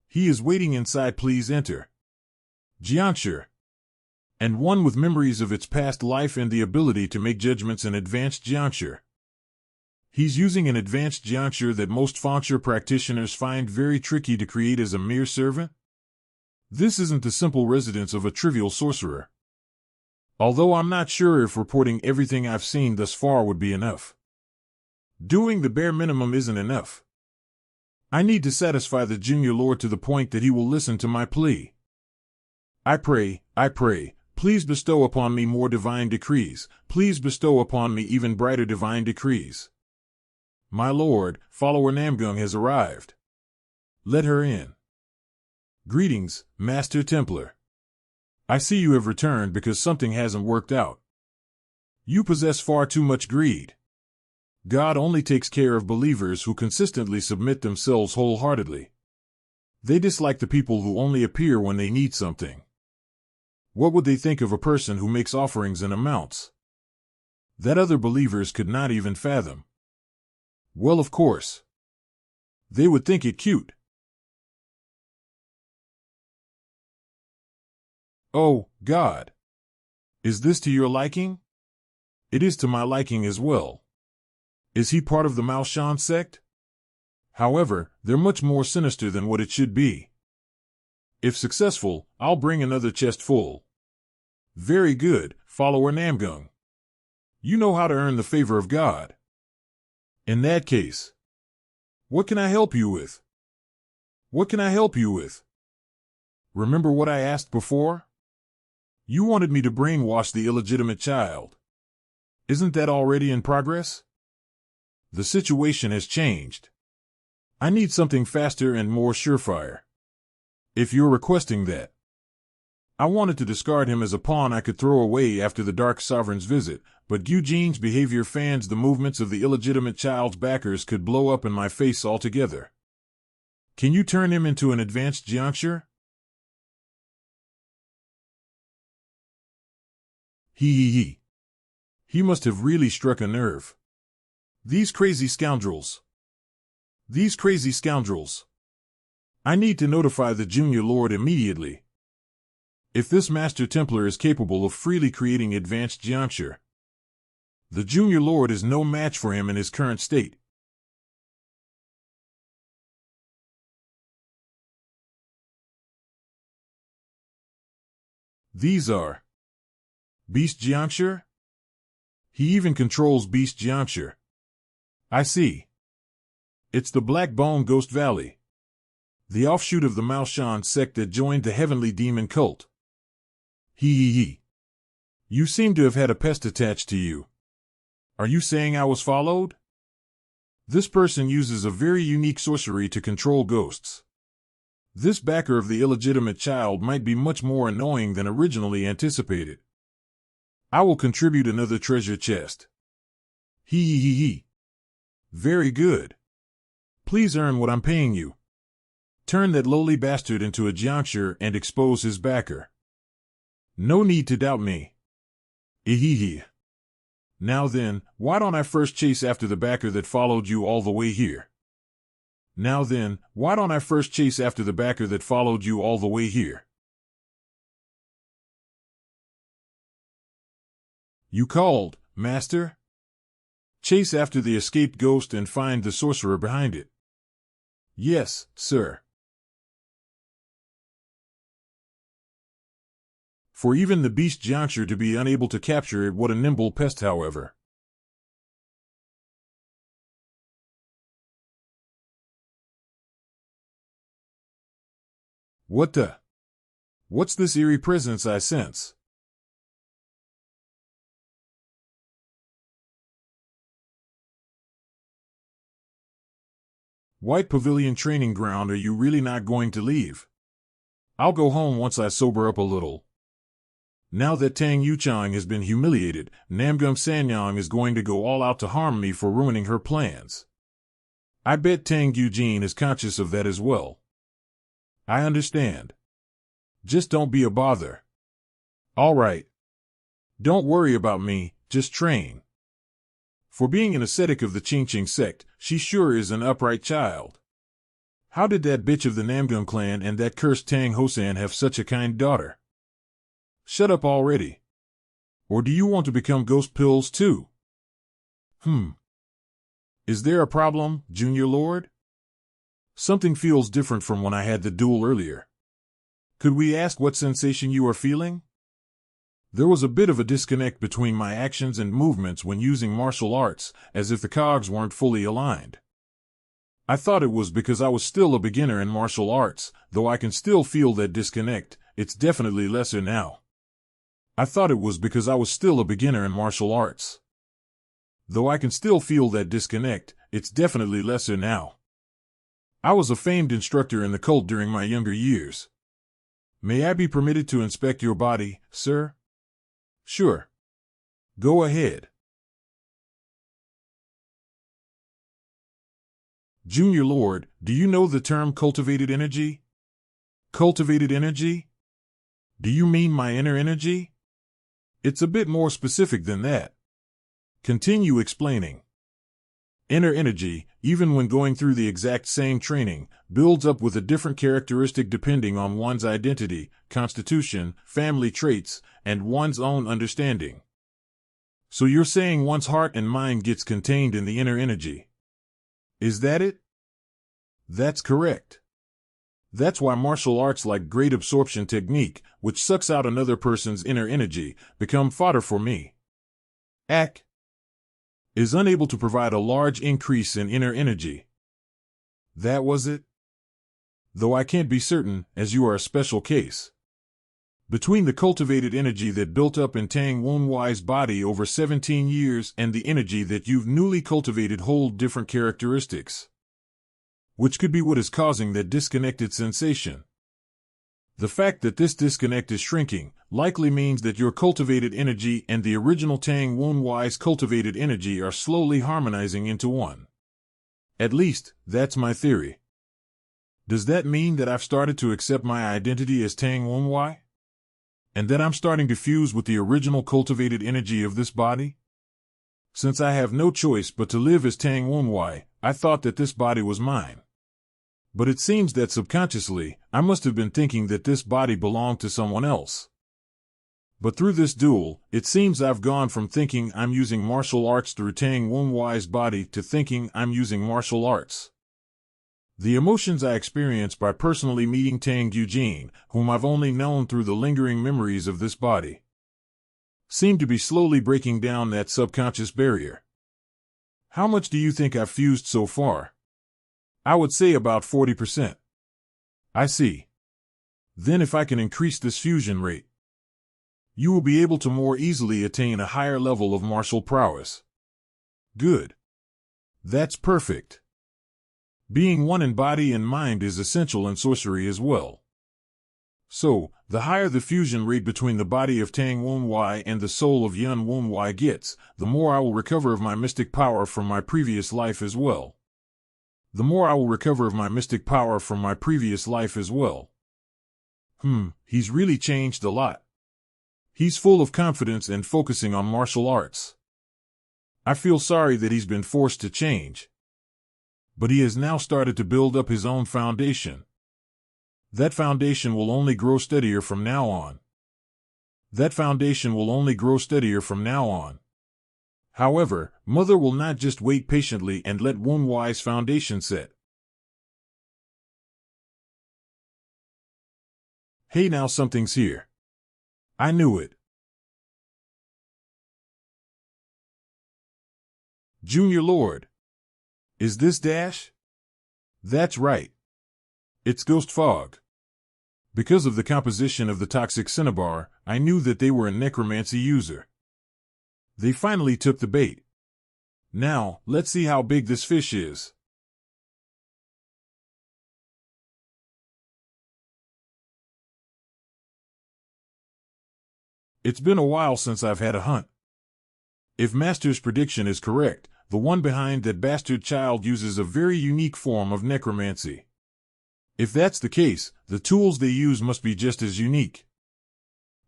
He is waiting inside, please enter. Jiansher. And one with memories of its past life and the ability to make judgments, an advanced Jiansher. He's using an advanced Jiansher that most vulture practitioners find very tricky to create as a mere servant. This isn't the simple residence of a trivial sorcerer. Although I'm not sure if reporting everything I've seen thus far would be enough. Doing the bare minimum isn't enough. I need to satisfy the Junior Lord to the point that he will listen to my plea. I pray, please bestow upon me more divine decrees, please bestow upon me even brighter divine decrees. My lord, follower Namgung has arrived. Let her in. Greetings, Master Templar. I see you have returned because something hasn't worked out. You possess far too much greed. God only takes care of believers who consistently submit themselves wholeheartedly. They dislike the people who only appear when they need something. What would they think of a person who makes offerings in amounts that other believers could not even fathom? Well, of course. They would think it cute. Oh, God. Is this to your liking? It is to my liking as well. Is he part of the Malshan sect? However, they're much more sinister than what it should be. If successful, I'll bring another chest full. Very good, follower Namgung. You know how to earn the favor of God. In that case, what can I help you with? What can I help you with? Remember what I asked before? You wanted me to brainwash the illegitimate child. Isn't that already in progress? The situation has changed. I need something faster and more surefire. If you're requesting that. I wanted to discard him as a pawn I could throw away after the Dark Sovereign's visit, but Eugene's behavior fans the movements of the illegitimate child's backers could blow up in my face altogether. Can you turn him into an advanced Jiansher? He must have really struck a nerve. These crazy scoundrels. I need to notify the Junior Lord immediately. If this Master Templar is capable of freely creating advanced Jiansher, the Junior Lord is no match for him in his current state. These are Beast Jiansher? He even controls Beast Jiansher. I see. It's the Black Bone Ghost Valley, the offshoot of the Malshan sect that joined the Heavenly Demon Cult. You seem to have had a pest attached to you. Are you saying I was followed? This person uses a very unique sorcery to control ghosts. This backer of the illegitimate child might be much more annoying than originally anticipated. I will contribute another treasure chest. Very good. Please earn what I'm paying you. Turn that lowly bastard into a juncture and expose his backer. No need to doubt me. Ehehe. Now then, why don't I first chase after the backer that followed you all the way here? Now then, why don't I first chase after the backer that followed you all the way here? You called, Master? Chase after the escaped ghost and find the sorcerer behind it. Yes, sir. For even the beast juncture to be unable to capture it, what a nimble pest, however. What's this eerie presence I sense? White Pavilion Training Ground, are you really not going to leave? I'll go home once I sober up a little. Now that Tang Yuchang has been humiliated, Namgung Sanyang is going to go all out to harm me for ruining her plans. I bet Tang Eugene is conscious of that as well. I understand. Just don't be a bother. All right. Don't worry about me, just train. For being an ascetic of the Qingqing sect, she sure is an upright child. How did that bitch of the Namgung clan and that cursed Tang Hosan have such a kind daughter? Shut up already. Or do you want to become ghost pills too? Is there a problem, Junior Lord? Something feels different from when I had the duel earlier. Could we ask what sensation you are feeling? There was a bit of a disconnect between my actions and movements when using martial arts, as if the cogs weren't fully aligned. I thought it was because I was still a beginner in martial arts, though I can still feel that disconnect. It's definitely lesser now. I thought it was because I was still a beginner in martial arts. Though I can still feel that disconnect, it's definitely lesser now. I was a famed instructor in the cult during my younger years. May I be permitted to inspect your body, sir? Sure. Go ahead. Junior Lord, do you know the term cultivated energy? Cultivated energy? Do you mean my inner energy? It's a bit more specific than that. Continue explaining. Inner energy, even when going through the exact same training, builds up with a different characteristic depending on one's identity, constitution, family traits, and one's own understanding. So you're saying one's heart and mind gets contained in the inner energy. Is that it? That's correct. That's why martial arts like great absorption technique, which sucks out another person's inner energy, become fodder for me. Is unable to provide a large increase in inner energy. That was it? Though I can't be certain, as you are a special case. Between the cultivated energy that built up in Tang Wunwai's body over 17 years and the energy that you've newly cultivated hold different characteristics. Which could be what is causing that disconnected sensation. The fact that this disconnect is shrinking likely means that your cultivated energy and the original Tang Wunwai's cultivated energy are slowly harmonizing into one. At least, that's my theory. Does that mean that I've started to accept my identity as Tang Wunwai? And that I'm starting to fuse with the original cultivated energy of this body? Since I have no choice but to live as Tang Wunwai, I thought that this body was mine. But it seems that subconsciously, I must have been thinking that this body belonged to someone else. But through this duel, it seems I've gone from thinking I'm using martial arts through Tang Wunwai's body to thinking I'm using martial arts. The emotions I experience by personally meeting Tang Eugene, whom I've only known through the lingering memories of this body, seem to be slowly breaking down that subconscious barrier. How much do you think I've fused so far? I would say about 40%. I see. Then if I can increase this fusion rate, you will be able to more easily attain a higher level of martial prowess. Good. That's perfect. Being one in body and mind is essential in sorcery as well. So, the higher the fusion rate between the body of Tang Wunwai and the soul of Yun Wunwai gets, the more I will recover of my mystic power from my previous life as well. the more I will recover of my mystic power from my previous life as well. He's really changed a lot. He's full of confidence and focusing on martial arts. I feel sorry that he's been forced to change. But he has now started to build up his own foundation. That foundation will only grow steadier from now on. However, Mother will not just wait patiently and let one wise foundation set. Hey, now something's here. I knew it. Junior Lord. Is this Dash? That's right. It's Ghost Fog. Because of the composition of the toxic cinnabar, I knew that they were a necromancy user. They finally took the bait. Now, let's see how big this fish is. It's been a while since I've had a hunt. If Master's prediction is correct, the one behind that bastard child uses a very unique form of necromancy. If that's the case, the tools they use must be just as unique.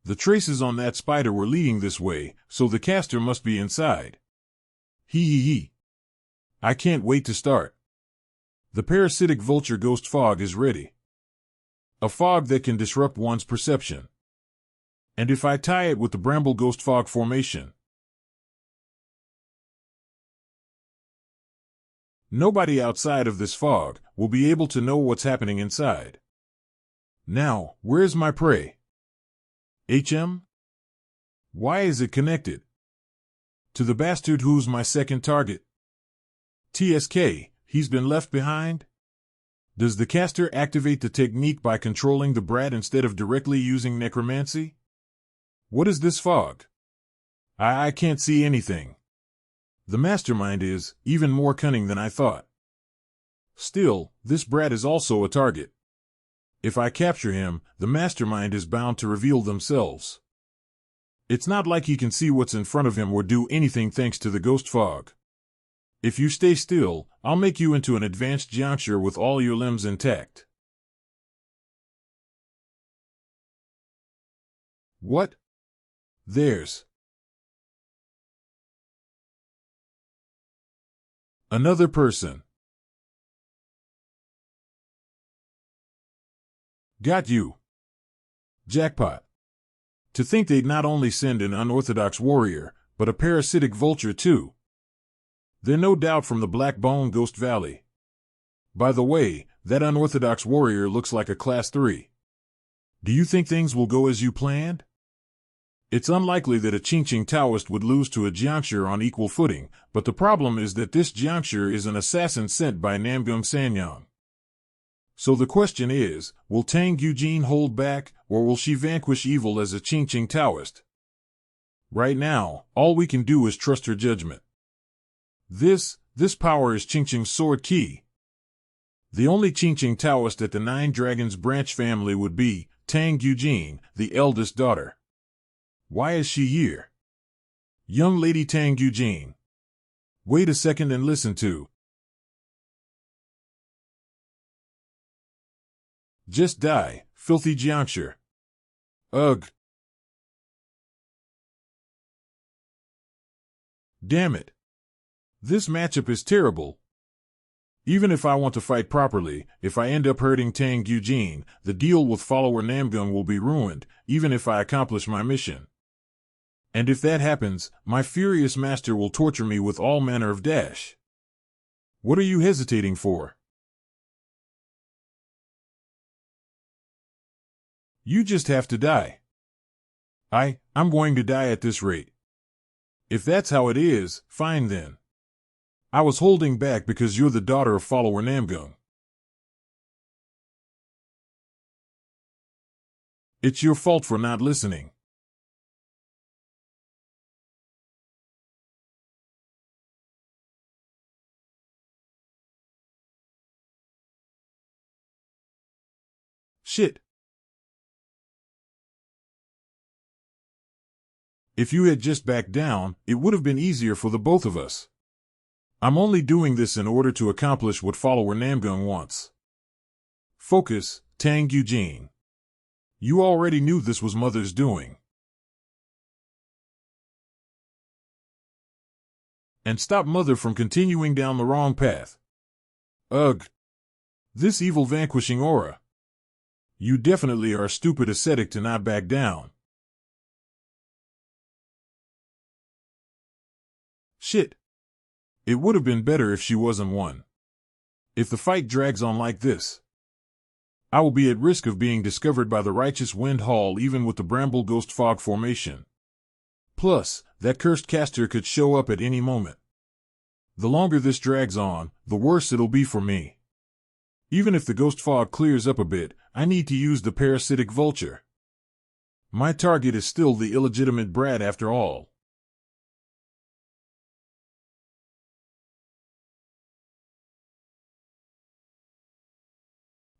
The traces on that spider were leading this way, so the caster must be inside. Hee. I can't wait to start. The parasitic vulture ghost fog is ready. A fog that can disrupt one's perception. And if I tie it with the bramble ghost fog formation, nobody outside of this fog will be able to know what's happening inside. Now, where's my prey? HM? Why is it connected? To the bastard who's my second target? TSK, he's been left behind? Does the caster activate the technique by controlling the brat instead of directly using necromancy? What is this fog? I can't see anything. The mastermind is even more cunning than I thought. Still, this brat is also a target. If I capture him, the mastermind is bound to reveal themselves. It's not like he can see what's in front of him or do anything thanks to the ghost fog. If you stay still, I'll make you into an advanced juncture with all your limbs intact. What? There's another person. Got you. Jackpot. To think they'd not only send an unorthodox warrior, but a parasitic vulture too. They're no doubt from the Black Bone Ghost Valley. By the way, that unorthodox warrior looks like a Class 3. Do you think things will go as you planned? It's unlikely that a Ching Taoist would lose to a Jiangshi on equal footing, but the problem is that this Jiangshi is an assassin sent by Namgung Sanyang. So the question is, will Tang Eugene hold back, or will she vanquish evil as a Ching Taoist? Right now, all we can do is trust her judgment. This power is Ching's sword key. The only Ching Taoist at the Nine Dragons branch family would be Tang Eugene, the eldest daughter. Why is she here? Young Lady Tang Eugene. Wait a second and listen to. Just die, filthy Jiangshi. Ugh. Damn it. This matchup is terrible. Even if I want to fight properly, if I end up hurting Tang Eugene, the deal with follower Namgung will be ruined, even if I accomplish my mission. And if that happens, my furious master will torture me with all manner of dash. What are you hesitating for? You just have to die. I'm going to die at this rate. If that's how it is, fine then. I was holding back because you're the daughter of follower Namgung. It's your fault for not listening. Shit. If you had just backed down, it would have been easier for the both of us. I'm only doing this in order to accomplish what follower Namgung wants. Focus, Tang Eugene. You already knew this was Mother's doing. And stop Mother from continuing down the wrong path. Ugh. This evil vanquishing aura. You definitely are a stupid ascetic to not back down. Shit. It would have been better if she wasn't one. If the fight drags on like this, I will be at risk of being discovered by the righteous Wind Hall even with the Bramble Ghost Fog formation. Plus, that cursed caster could show up at any moment. The longer this drags on, the worse it'll be for me. Even if the ghost fog clears up a bit, I need to use the parasitic vulture. My target is still the illegitimate brat after all.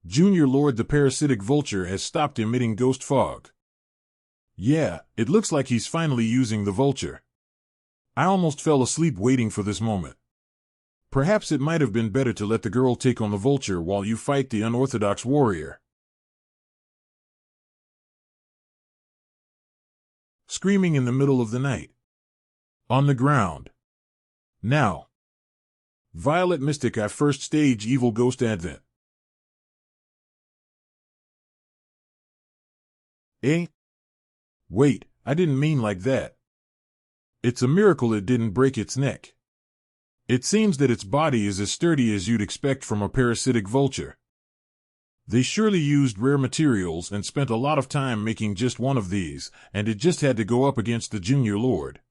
Junior Lord the parasitic vulture has stopped emitting ghost fog. Yeah, it looks like he's finally using the vulture. I almost fell asleep waiting for this moment. Perhaps it might have been better to let the girl take on the vulture while you fight the unorthodox warrior. Screaming in the middle of the night. On the ground. Now. Violet Mystic I First Stage Evil Ghost Advent. Eh? Wait, I didn't mean like that. It's a miracle it didn't break its neck. It seems that its body is as sturdy as you'd expect from a parasitic vulture. They surely used rare materials and spent a lot of time making just one of these, and it just had to go up against the Junior Lord.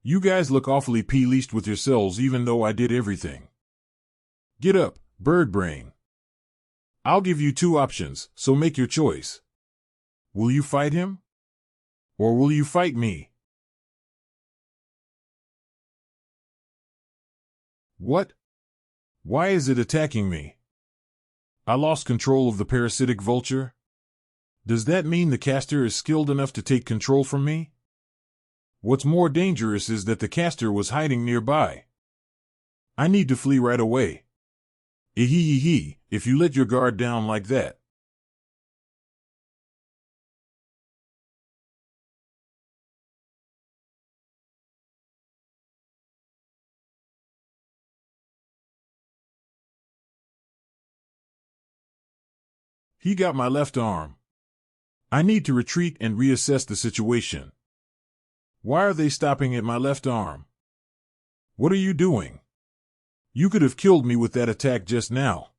You guys look awfully pleased with yourselves even though I did everything. Get up, bird brain. I'll give you two options, so make your choice. Will you fight him? Or will you fight me? What? Why is it attacking me? I lost control of the parasitic vulture? Does that mean the caster is skilled enough to take control from me? What's more dangerous is that the caster was hiding nearby. I need to flee right away. If you let your guard down like that. He got my left arm. I need to retreat and reassess the situation. Why are they stopping at my left arm? What are you doing? You could have killed me with that attack just now.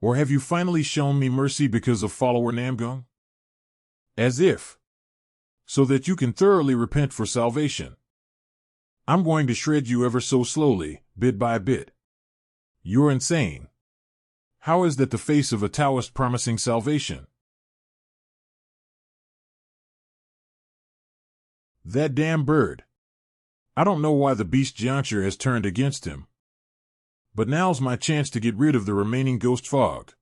Or have you finally shown me mercy because of follower Namgung? As if. So that you can thoroughly repent for salvation. I'm going to shred you ever so slowly, bit by bit. You're insane. How is that the face of a Taoist promising salvation? That damn bird. I don't know why the beast Jiancher has turned against him. But now's my chance to get rid of the remaining ghost fog.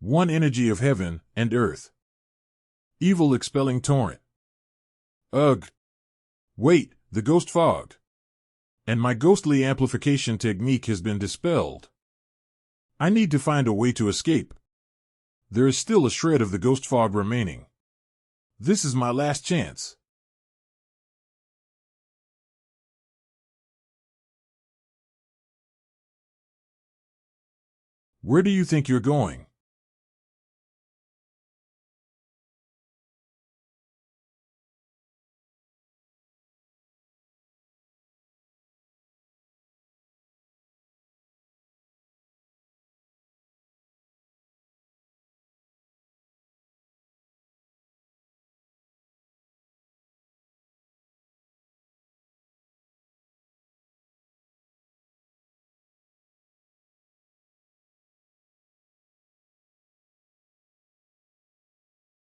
One energy of heaven and earth. Evil expelling torrent. Ugh. Wait, the ghost fog. And my ghostly amplification technique has been dispelled. I need to find a way to escape. There is still a shred of the ghost fog remaining. This is my last chance. Where do you think you're going?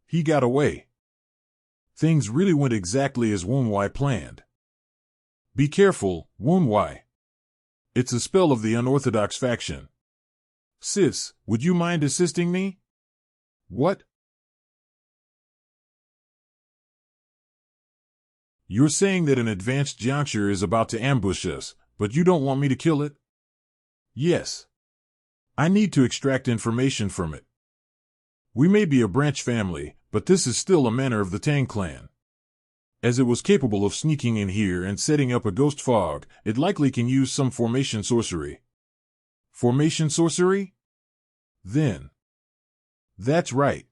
He got away. Things really went exactly as Wunwai planned. Be careful, Wunwai. It's a spell of the unorthodox faction. Sis, would you mind assisting me? What? You're saying that an advanced juncture is about to ambush us, But you don't want me to kill it? Yes. I need to extract information from it. We may be a branch family, but this is still a manor of the Tang clan. As it was capable of sneaking in here and setting up a ghost fog, it likely can use some formation sorcery. Formation sorcery? Then. That's right.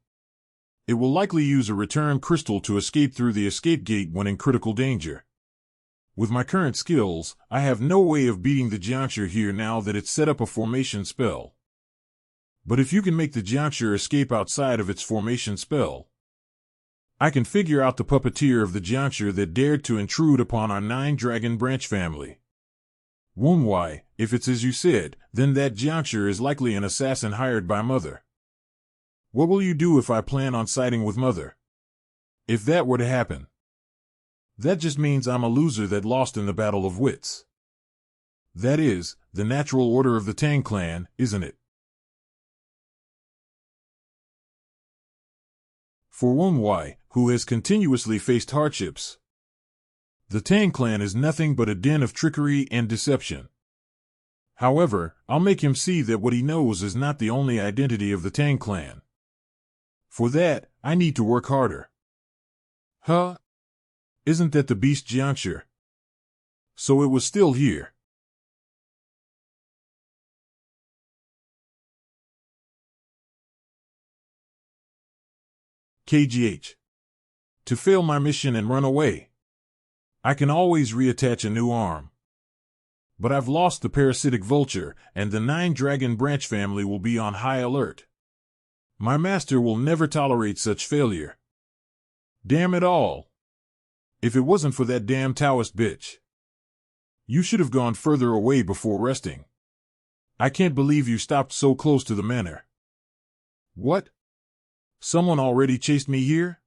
It will likely use a return crystal to escape through the escape gate when in critical danger. With my current skills, I have no way of beating the Jiangshi here now that it's set up a formation spell. But if you can make the Jiangshi escape outside of its formation spell, I can figure out the puppeteer of the Jiangshi that dared to intrude upon our 9-dragon branch family. Why, if it's as you said, then that Jiangshi is likely an assassin hired by Mother. What will you do if I plan on siding with Mother? If that were to happen, that just means I'm a loser that lost in the battle of wits. That is, the natural order of the Tang clan, isn't it? For Why, who has continuously faced hardships, the Tang clan is nothing but a den of trickery and deception. However, I'll make him see that what he knows is not the only identity of the Tang clan. For that, I need to work harder. Huh? Isn't that the beast Jiangshi? So it was still here. KGH. To fail my mission and run away. I can always reattach a new arm. But I've lost the parasitic vulture, and the 9-dragon branch family will be on high alert. My master will never tolerate such failure. Damn it all. If it wasn't for that damn Taoist bitch. You should have gone further away before resting. I can't believe you stopped so close to the manor. What? Someone already chased me here?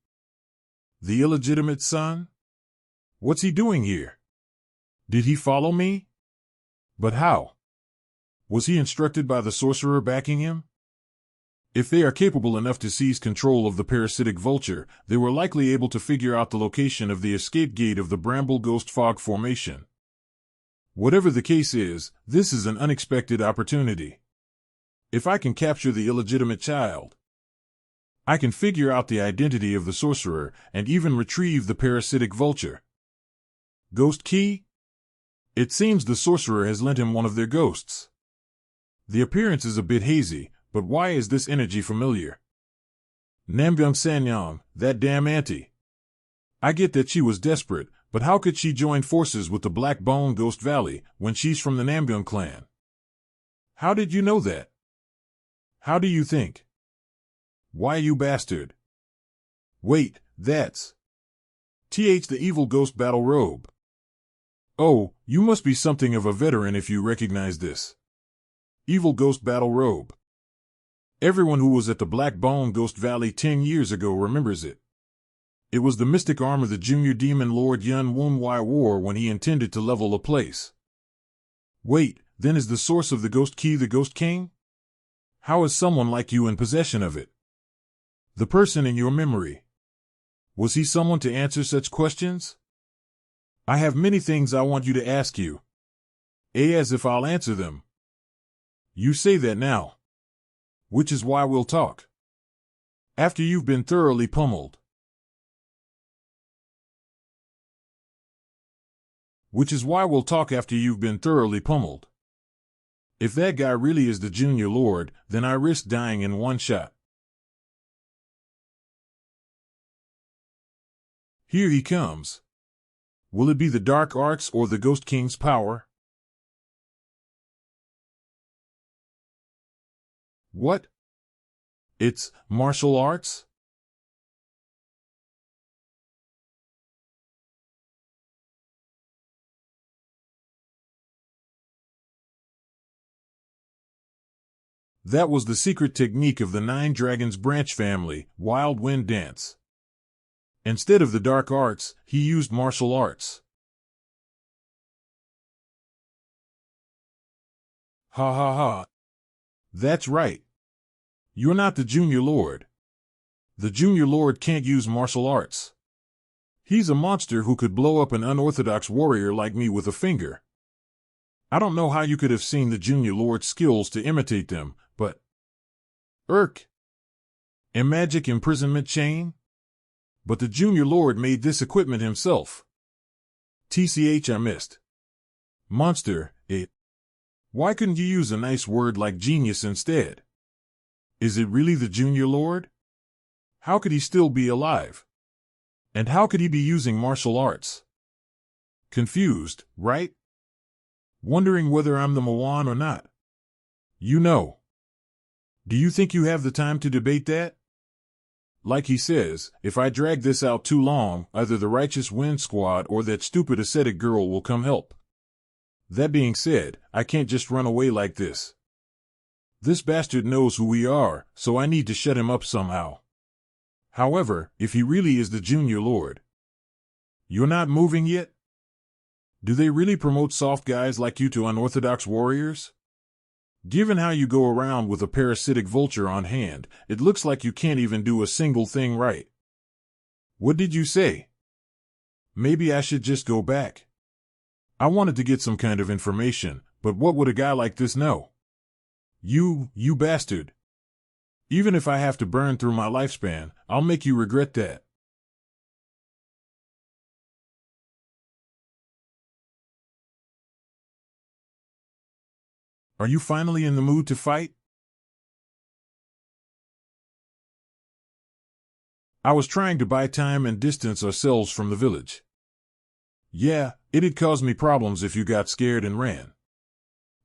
The illegitimate son? What's he doing here? Did he follow me? But how? Was he instructed by the sorcerer backing him? If they are capable enough to seize control of the parasitic vulture, they were likely able to figure out the location of the escape gate of the Bramble Ghost Fog formation. Whatever the case is, this is an unexpected opportunity. If I can capture the illegitimate child, I can figure out the identity of the sorcerer and even retrieve the parasitic vulture. Ghost key? It seems the sorcerer has lent him one of their ghosts. The appearance is a bit hazy, but why is this energy familiar? Nambyung Sanyang, that damn auntie. I get that she was desperate, but how could she join forces with the Black Bone Ghost Valley when she's from the Nambyung clan? How did you know that? How do you think? Why, you bastard? Wait, that's the evil ghost battle robe. Oh, you must be something of a veteran if you recognize this. Evil ghost battle robe. Everyone who was at the Black Bone Ghost Valley 10 years ago remembers it. It was the mystic armor the junior demon lord Yun Wunwai wore when he intended to level a place. Wait, then is the source of the ghost key the Ghost King? How is someone like you in possession of it? The person in your memory. Was he someone to answer such questions? I have many things I want you to ask you. As if I'll answer them. You say that now. Which is why we'll talk. After you've been thoroughly pummeled. Which is why we'll talk after you've been thoroughly pummeled. If that guy really is the junior lord, then I risk dying in one shot. Here he comes. Will it be the dark arts or the Ghost King's power? What? It's martial arts? That was the secret technique of the 9 Dragons branch family, Wild Wind Dance. Instead of the dark arts, he used martial arts. Ha ha ha. That's right. You're not the junior lord. The junior lord can't use martial arts. He's a monster who could blow up an unorthodox warrior like me with a finger. I don't know how you could have seen the Junior Lord's skills to imitate them, but... Irk! A magic imprisonment chain? But the Junior Lord made this equipment himself. TCH I missed. Monster, it. Why couldn't you use a nice word like genius instead? Is it really the Junior Lord? How could he still be alive? And how could he be using martial arts? Confused, right? Wondering whether I'm the Mawan or not. You know. Do you think you have the time to debate that? Like he says, if I drag this out too long, either the Righteous Wind Squad or that stupid ascetic girl will come help. That being said, I can't just run away like this. This bastard knows who we are, so I need to shut him up somehow. However, if he really is the Junior Lord. You're not moving yet? Do they really promote soft guys like you to unorthodox warriors? Given how you go around with a parasitic vulture on hand, it looks like you can't even do a single thing right. What did you say? Maybe I should just go back. I wanted to get some kind of information, but what would a guy like this know? You bastard. Even if I have to burn through my lifespan, I'll make you regret that. Are you finally in the mood to fight? I was trying to buy time and distance ourselves from the village. Yeah, it'd cause me problems if you got scared and ran.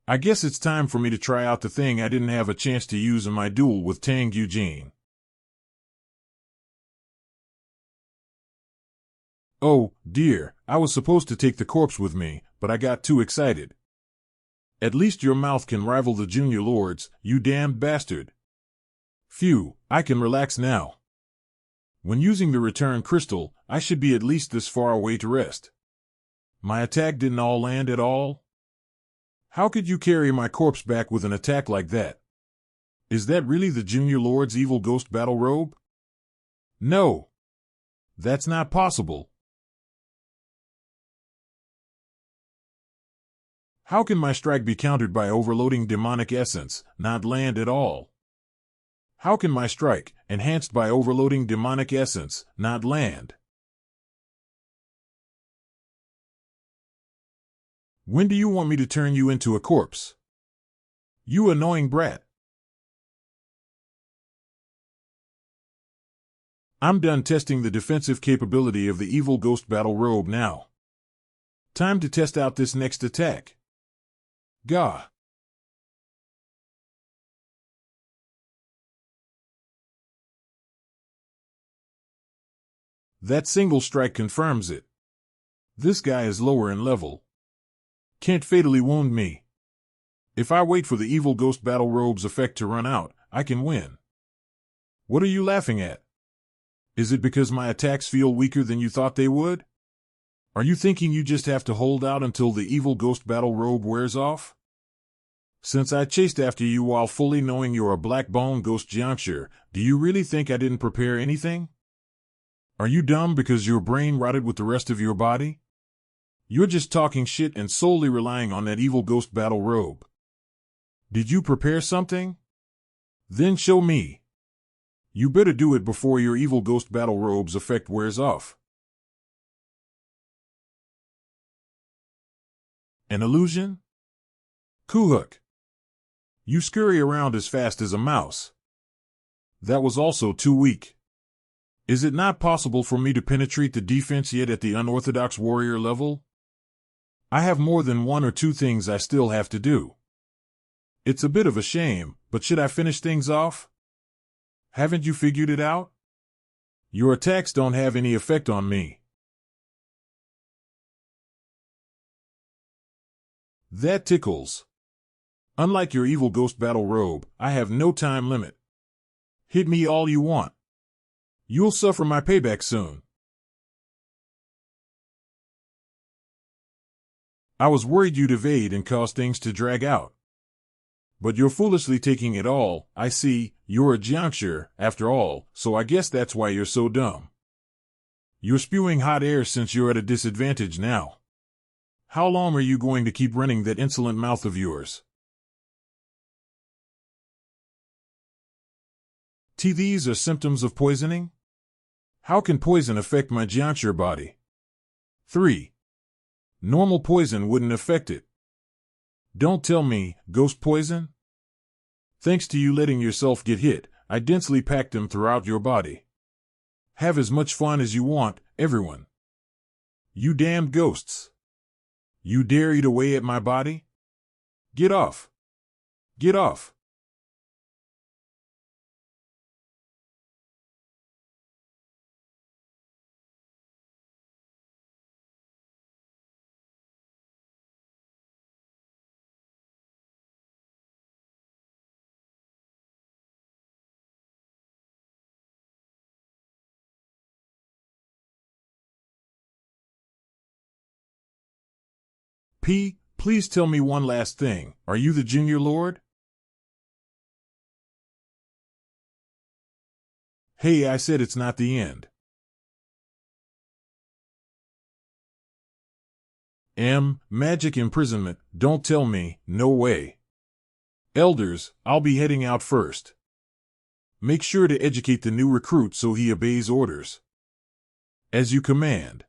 I guess it's time for me to try out the thing I didn't have a chance to use in my duel with Tang Eugene. Oh, dear, I was supposed to take the corpse with me, but I got too excited. At least your mouth can rival the Junior Lord's, you damned bastard. Phew, I can relax now. When using the return crystal, I should be at least this far away to rest. My attack didn't all land at all? How could you carry my corpse back with an attack like that? Is that really the Junior Lord's evil ghost battle robe? No. That's not possible. How can my strike be countered by overloading demonic essence, not land at all? How can my strike, enhanced by overloading demonic essence, not land? When do you want me to turn you into a corpse? You annoying brat. I'm done testing the defensive capability of the evil ghost battle robe now. Time to test out this next attack. Gah! That single strike confirms it. This guy is lower in level. Can't fatally wound me. If I wait for the evil ghost battle robe's effect to run out, I can win. What are you laughing at? Is it because my attacks feel weaker than you thought they would? Are you thinking you just have to hold out until the evil ghost battle robe wears off? Since I chased after you while fully knowing you're a black bone ghost juncture, do you really think I didn't prepare anything? Are you dumb because your brain rotted with the rest of your body? You're just talking shit and solely relying on that evil ghost battle robe. Did you prepare something? Then show me. You better do it before your evil ghost battle robe's effect wears off. An illusion? Kuhuk. You scurry around as fast as a mouse. That was also too weak. Is it not possible for me to penetrate the defense yet at the unorthodox warrior level? I have more than one or two things I still have to do. It's a bit of a shame, but should I finish things off? Haven't you figured it out? Your attacks don't have any effect on me. That tickles. Unlike your evil ghost battle robe, I have no time limit. Hit me all you want. You'll suffer my payback soon. I was worried you'd evade and cause things to drag out. But you're foolishly taking it all. I see, you're a juncture, after all, so I guess that's why you're so dumb. You're spewing hot air since you're at a disadvantage now. How long are you going to keep running that insolent mouth of yours? These are symptoms of poisoning? How can poison affect my jianxia body? 3. Normal poison wouldn't affect it. Don't tell me, ghost poison? Thanks to you letting yourself get hit, I densely packed them throughout your body. Have as much fun as you want, everyone. You damned ghosts. You dare eat away at my body? Get off. Get off. Please tell me one last thing. Are you the Junior Lord? Hey, I said it's not the end. Magic imprisonment, don't tell me, no way. Elders, I'll be heading out first. Make sure to educate the new recruit so he obeys orders. As you command.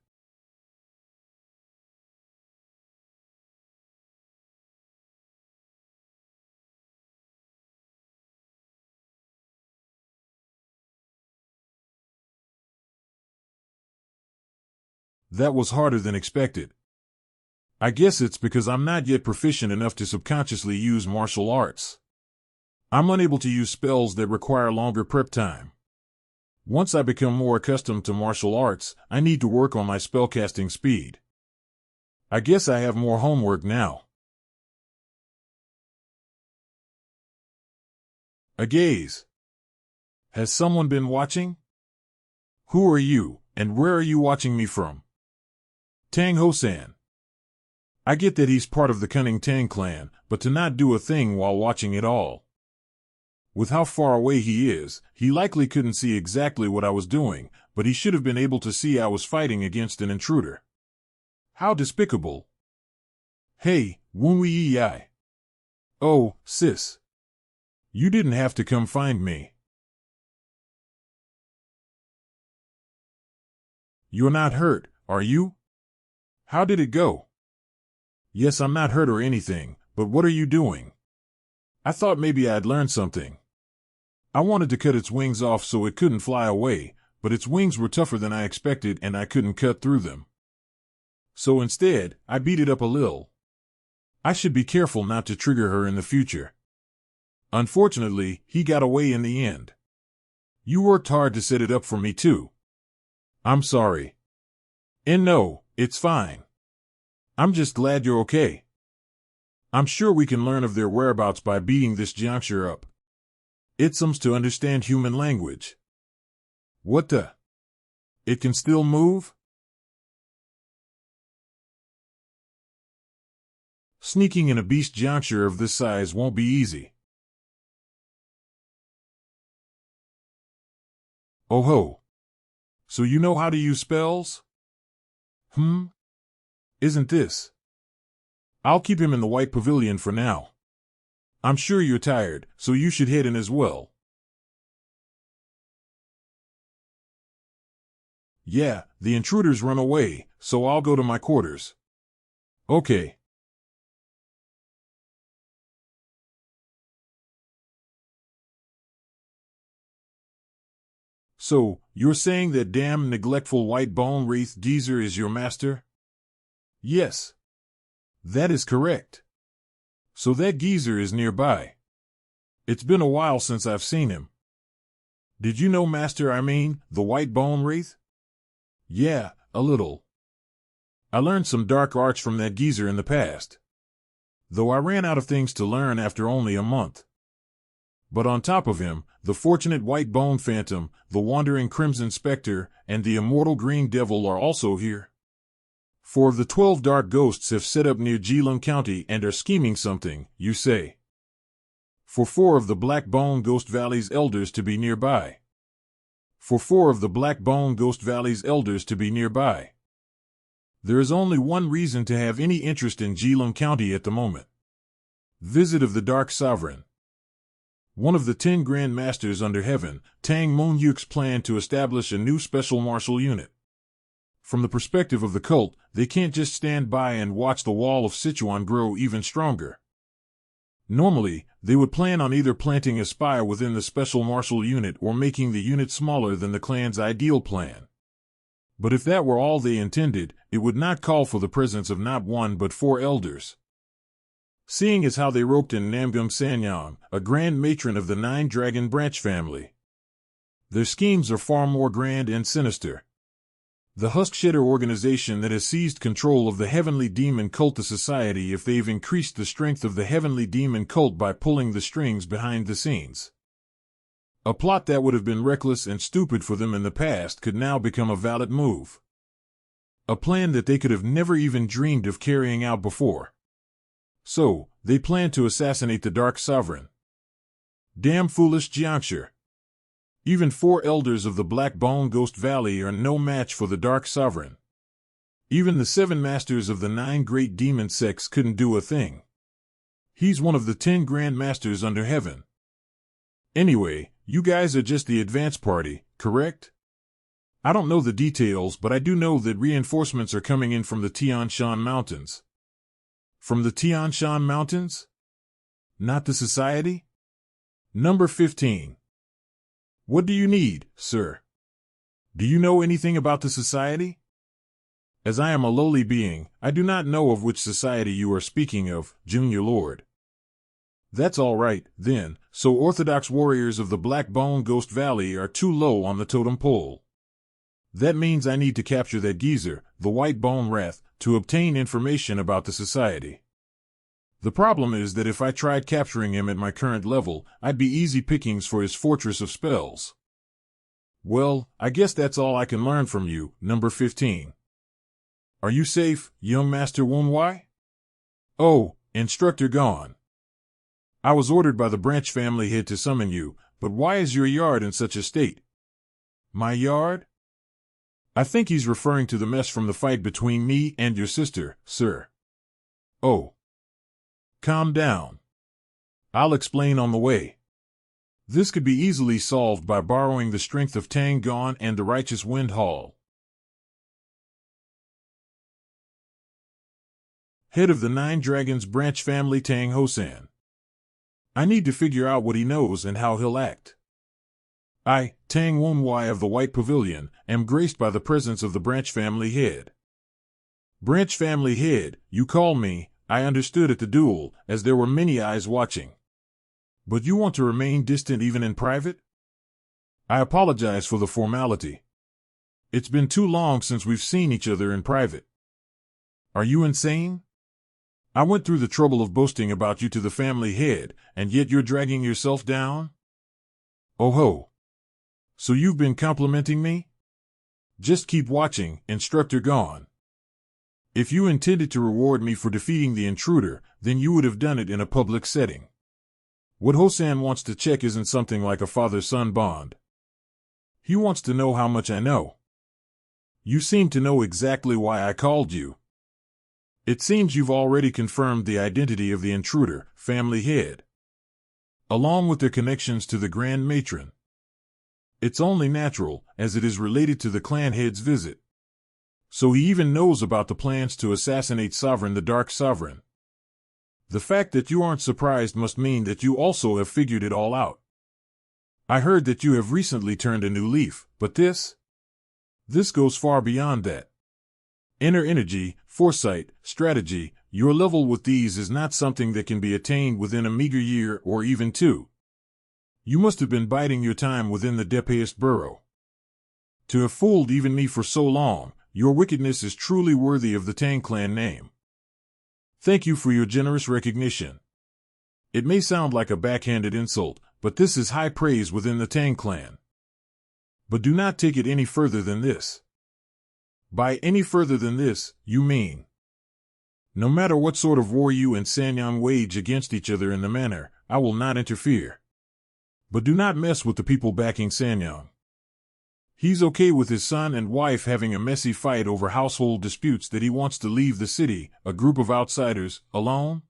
That was harder than expected. I guess it's because I'm not yet proficient enough to subconsciously use martial arts. I'm unable to use spells that require longer prep time. Once I become more accustomed to martial arts, I need to work on my spellcasting speed. I guess I have more homework now. A gaze. Has someone been watching? Who are you, and where are you watching me from? Tang Ho-san. I get that he's part of the cunning Tang clan, but to not do a thing while watching it all. With how far away he is, he likely couldn't see exactly what I was doing, but he should have been able to see I was fighting against an intruder. How despicable. Hey, Wunwi Yi. Oh, sis. You didn't have to come find me. You're not hurt, are you? How did it go? Yes, I'm not hurt or anything, but what are you doing? I thought maybe I'd learned something. I wanted to cut its wings off so it couldn't fly away, but its wings were tougher than I expected and I couldn't cut through them. So instead, I beat it up a little. I should be careful not to trigger her in the future. Unfortunately, he got away in the end. You worked hard to set it up for me too. I'm sorry. And no, it's fine. I'm just glad you're okay. I'm sure we can learn of their whereabouts by beating this juncture up. It seems to understand human language. What the? It can still move? Sneaking in a beast juncture of this size won't be easy. Oh ho. So you know how to use spells? Isn't this? I'll keep him in the white pavilion for now. I'm sure you're tired, so you should head in as well. Yeah, the intruders run away, so I'll go to my quarters. Okay. So, you're saying that damn neglectful white bone wraith geezer is your master? Yes. That is correct. So that geezer is nearby. It's been a while since I've seen him. Did you know Master the white bone wraith? Yeah, a little. I learned some dark arts from that geezer in the past. Though I ran out of things to learn after only a month. But on top of him, the fortunate white bone phantom, the wandering crimson specter, and the immortal green devil are also here. 4 of the 12 dark ghosts have set up near Jilin County and are scheming something, you say. For 4 of the Black Bone Ghost Valley's elders to be nearby. For 4 of the Black Bone Ghost Valley's elders to be nearby. There is only one reason to have any interest in Jilin County at the moment. Visit of the Dark Sovereign. One of the 10 Grand Masters under heaven, Tang Mon-yuk's plan to establish a new special martial unit. From the perspective of the cult, they can't just stand by and watch the wall of Sichuan grow even stronger. Normally, they would plan on either planting a spy within the special martial unit or making the unit smaller than the clan's ideal plan. But if that were all they intended, it would not call for the presence of not 1 but 4 elders. Seeing as how they roped in Namgum Sanyang, a grand matron of the 9 Dragon Branch family. Their schemes are far more grand and sinister. The Huskshedder organization that has seized control of the Heavenly Demon Cult of Society if they've increased the strength of the Heavenly Demon Cult by pulling the strings behind the scenes. A plot that would have been reckless and stupid for them in the past could now become a valid move. A plan that they could have never even dreamed of carrying out before. So, they plan to assassinate the Dark Sovereign. Damn foolish Jiangshi. Even 4 elders of the Black Bone Ghost Valley are no match for the Dark Sovereign. Even the 7 masters of the 9 great demon sects couldn't do a thing. He's one of the 10 Grand Masters under heaven. Anyway, you guys are just the advance party, correct? I don't know the details, but I do know that reinforcements are coming in from the Tian Shan Mountains. From the Tian Shan Mountains? Not the Society? Number 15. What do you need, sir? Do you know anything about the Society? As I am a lowly being, I do not know of which society you are speaking of, Junior Lord. That's all right, then, so Orthodox warriors of the Black Bone Ghost Valley are too low on the totem pole. That means I need to capture that geezer, the White Bone Wrath, to obtain information about the Society. The problem is that if I tried capturing him at my current level, I'd be easy pickings for his fortress of spells. Well, I guess that's all I can learn from you, number 15. Are you safe, young Master Wunwai? Oh, instructor gone. I was ordered by the branch family head to summon you, but why is your yard in such a state? My yard? I think he's referring to the mess from the fight between me and your sister, sir. Oh. Calm down. I'll explain on the way. This could be easily solved by borrowing the strength of Tang Gon and the Righteous Wind Hall. Head of the 9 Dragons Branch family Tang Hosan. I need to figure out what he knows and how he'll act. I, Tang Wunwai of the White Pavilion, am graced by the presence of the Branch family head. Branch family head, you call me, I understood at the duel, as there were many eyes watching. But you want to remain distant even in private? I apologize for the formality. It's been too long since we've seen each other in private. Are you insane? I went through the trouble of boasting about you to the family head, and yet you're dragging yourself down? Oh ho. So you've been complimenting me? Just keep watching, instructor gone. If you intended to reward me for defeating the intruder, then you would have done it in a public setting. What Hosan wants to check isn't something like a father-son bond. He wants to know how much I know. You seem to know exactly why I called you. It seems you've already confirmed the identity of the intruder, family head, along with their connections to the Grand Matron. It's only natural, as it is related to the clan head's visit. So he even knows about the plans to assassinate Sovereign the Dark Sovereign. The fact that you aren't surprised must mean that you also have figured it all out. I heard that you have recently turned a new leaf, but this goes far beyond that. Inner energy, foresight, strategy, your level with these is not something that can be attained within a meager year or even 2. You must have been biding your time within the Depaist Burrow. To have fooled even me for so long, your wickedness is truly worthy of the Tang clan name. Thank you for your generous recognition. It may sound like a backhanded insult, but this is high praise within the Tang clan. But do not take it any further than this. By any further than this, you mean no matter what sort of war you and Sanyang wage against each other in the manor, I will not interfere. But do not mess with the people backing Sanyang. He's okay with his son and wife having a messy fight over household disputes that he wants to leave the city, a group of outsiders, alone?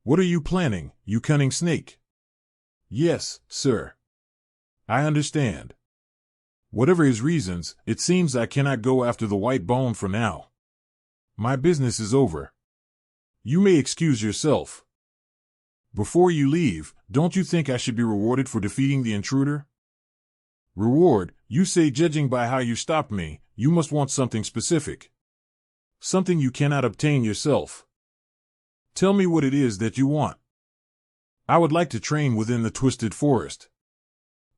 What are you planning, you cunning snake? Yes, sir. I understand. Whatever his reasons, it seems I cannot go after the white bone for now. My business is over. You may excuse yourself. Before you leave, don't you think I should be rewarded for defeating the intruder? Reward, you say judging by how you stopped me, you must want something specific. Something you cannot obtain yourself. Tell me what it is that you want. I would like to train within the Twisted Forest.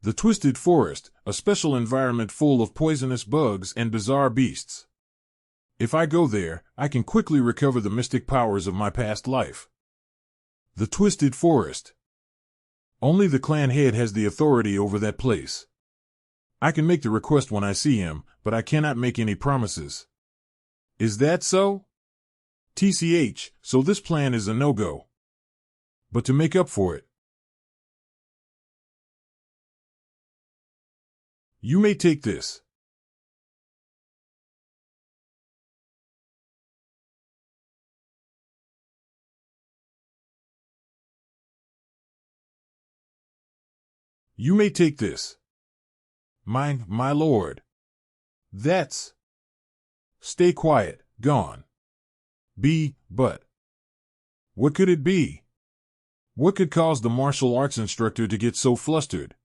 The Twisted Forest, a special environment full of poisonous bugs and bizarre beasts. If I go there, I can quickly recover the mystic powers of my past life. The Twisted Forest. Only the clan head has the authority over that place. I can make the request when I see him, but I cannot make any promises. Is that so? TCH, so this plan is a no-go. But to make up for it, you may take this. You may take this. Mine, my lord. That's... Stay quiet, gone. But... What could it be? What could cause the martial arts instructor to get so flustered?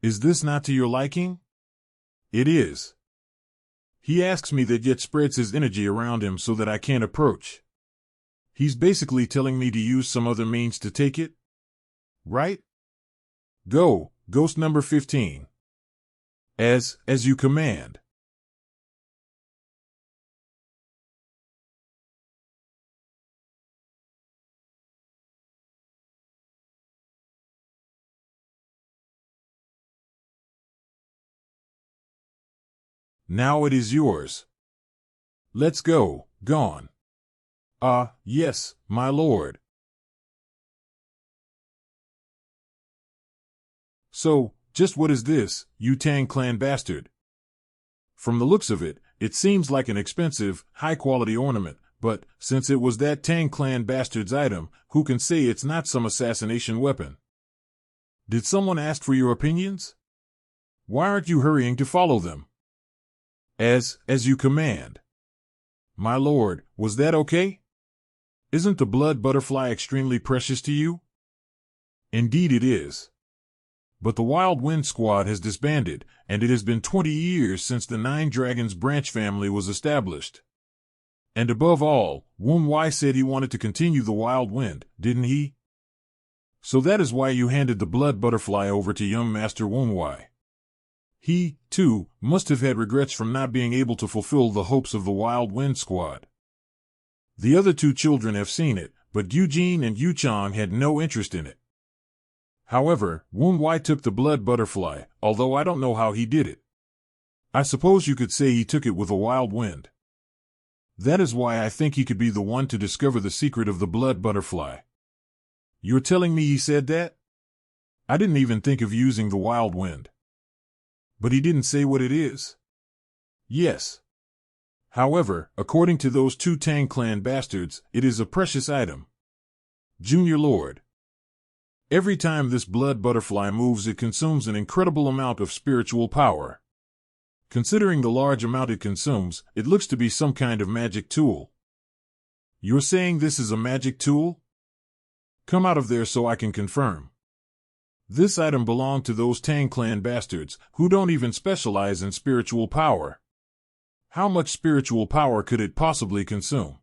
Is this not to your liking? It is. He asks me that yet spreads his energy around him so that I can't approach. He's basically telling me to use some other means to take it? Right? Go, ghost number 15. As you command. Now it is yours. Let's go, gone. Yes, my lord. So, just what is this, you Tang clan bastard? From the looks of it, it seems like an expensive, high-quality ornament, but, since it was that Tang clan bastard's item, who can say it's not some assassination weapon? Did someone ask for your opinions? Why aren't you hurrying to follow them? As you command. My lord, was that okay? Isn't the blood butterfly extremely precious to you? Indeed it is. But the Wild Wind Squad has disbanded, and it has been 20 years since the Nine Dragons branch family was established. And above all, Wunwai said he wanted to continue the Wild Wind, didn't he? So that is why you handed the blood butterfly over to young Master Wunwai. He, too, must have had regrets from not being able to fulfill the hopes of the Wild Wind Squad. The other two children have seen it, but Eugene and Yuchang had no interest in it. However, Wunwai took the blood butterfly, although I don't know how he did it. I suppose you could say he took it with a wild wind. That is why I think he could be the one to discover the secret of the blood butterfly. You're telling me he said that? I didn't even think of using the wild wind. But he didn't say what it is? Yes. However, according to those two Tang clan bastards, it is a precious item. Junior Lord. Every time this blood butterfly moves, it consumes an incredible amount of spiritual power. Considering the large amount it consumes, it looks to be some kind of magic tool. You're saying this is a magic tool? Come out of there so I can confirm. This item belonged to those Tang clan bastards, who don't even specialize in spiritual power. How much spiritual power could it possibly consume?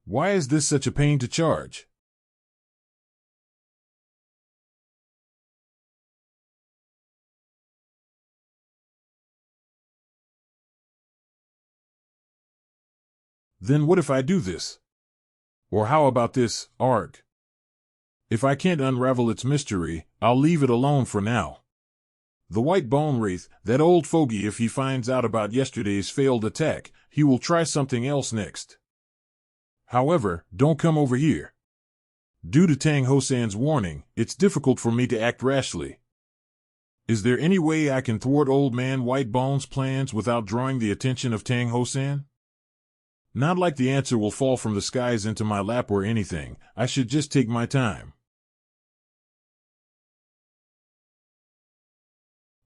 Why is this such a pain to charge? Then what if I do this? Or how about this, Arg? If I can't unravel its mystery, I'll leave it alone for now. The white bone wraith, that old fogey. If he finds out about yesterday's failed attack, he will try something else next. However, don't come over here. Due to Tang Hosan's warning, it's difficult for me to act rashly. Is there any way I can thwart Old Man White Bone's plans without drawing the attention of Tang Hosan? Not like the answer will fall from the skies into my lap or anything. I should just take my time.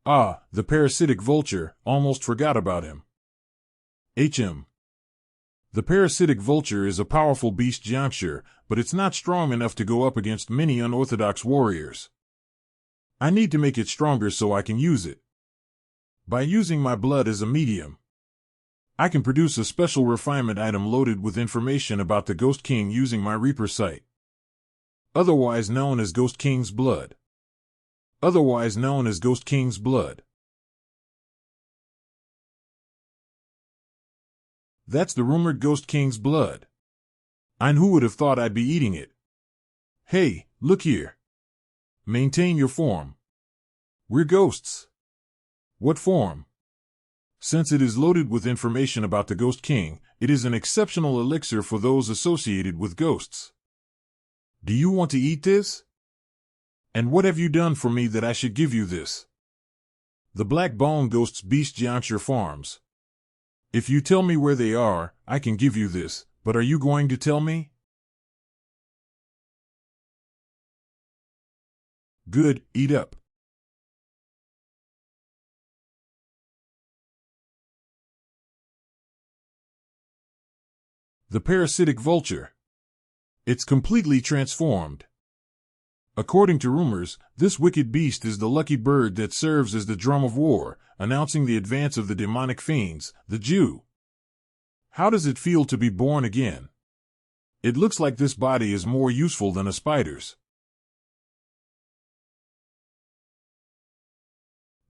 Ah, the parasitic vulture, almost forgot about him. HM. The parasitic vulture is a powerful beast juncture, but it's not strong enough to go up against many unorthodox warriors. I need to make it stronger so I can use it. By using my blood as a medium, I can produce a special refinement item loaded with information about the Ghost King using my Reaper sight. Otherwise known as Ghost King's blood. Otherwise known as Ghost King's blood. That's the rumored Ghost King's blood. And who would have thought I'd be eating it? Hey, look here. Maintain your form. We're ghosts. What form? Since it is loaded with information about the Ghost King, it is an exceptional elixir for those associated with ghosts. Do you want to eat this? And what have you done for me that I should give you this? The Black Bone Ghost's Beast Juncture Farms. If you tell me where they are, I can give you this, but are you going to tell me? Good, eat up. The parasitic vulture. It's completely transformed. According to rumors, this wicked beast is the lucky bird that serves as the drum of war, announcing the advance of the demonic fiends, the Jew. How does it feel to be born again? It looks like this body is more useful than a spider's.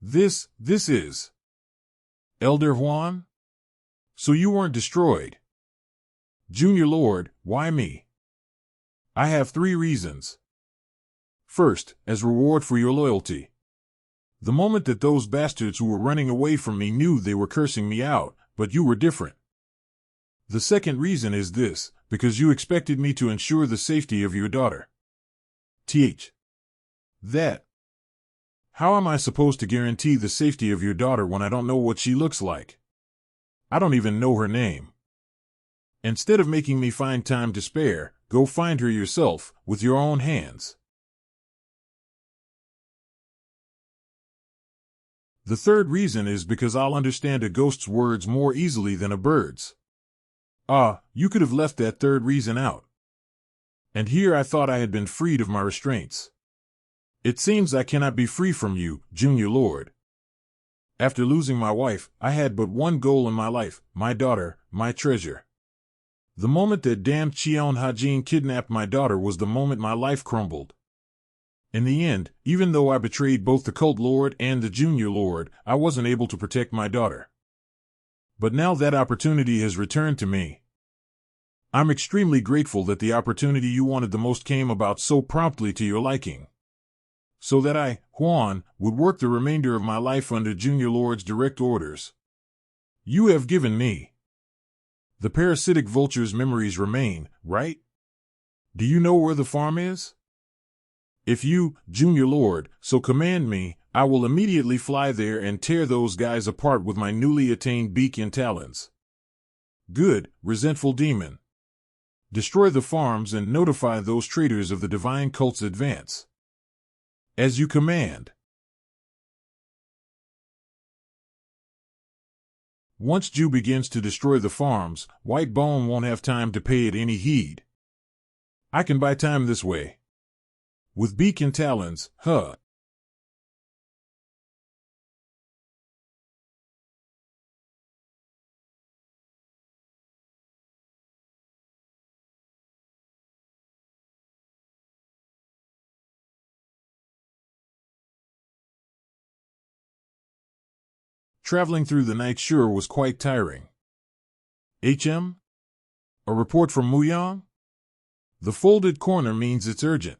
This is Elder Juan? So you weren't destroyed. Junior Lord, why me? I have 3 reasons. First, as reward for your loyalty. The moment that those bastards who were running away from me knew they were cursing me out, but you were different. The second reason is this, because you expected me to ensure the safety of your daughter. That. How am I supposed to guarantee the safety of your daughter when I don't know what she looks like? I don't even know her name. Instead of making me find time to spare, go find her yourself, with your own hands. The third reason is because I'll understand a ghost's words more easily than a bird's. Ah, you could have left that third reason out. And here I thought I had been freed of my restraints. It seems I cannot be free from you, Junior Lord. After losing my wife, I had but one goal in my life, my daughter, my treasure. The moment that damned Cheon Hajin kidnapped my daughter was the moment my life crumbled. In the end, even though I betrayed both the Cult Lord and the Junior Lord, I wasn't able to protect my daughter. But now that opportunity has returned to me. I'm extremely grateful that the opportunity you wanted the most came about so promptly to your liking. So that I, Juan, would work the remainder of my life under Junior Lord's direct orders. You have given me. The parasitic vulture's memories remain, right? Do you know where the farm is? If you, Junior Lord, so command me, I will immediately fly there and tear those guys apart with my newly attained beak and talons. Good, resentful demon. Destroy the farms and notify those traitors of the divine cult's advance. As you command. Once Jew begins to destroy the farms, White Bone won't have time to pay it any heed. I can buy time this way. With beak and talons, huh? Traveling through the night sure was quite tiring. HM? A report from Muyang? The folded corner means it's urgent.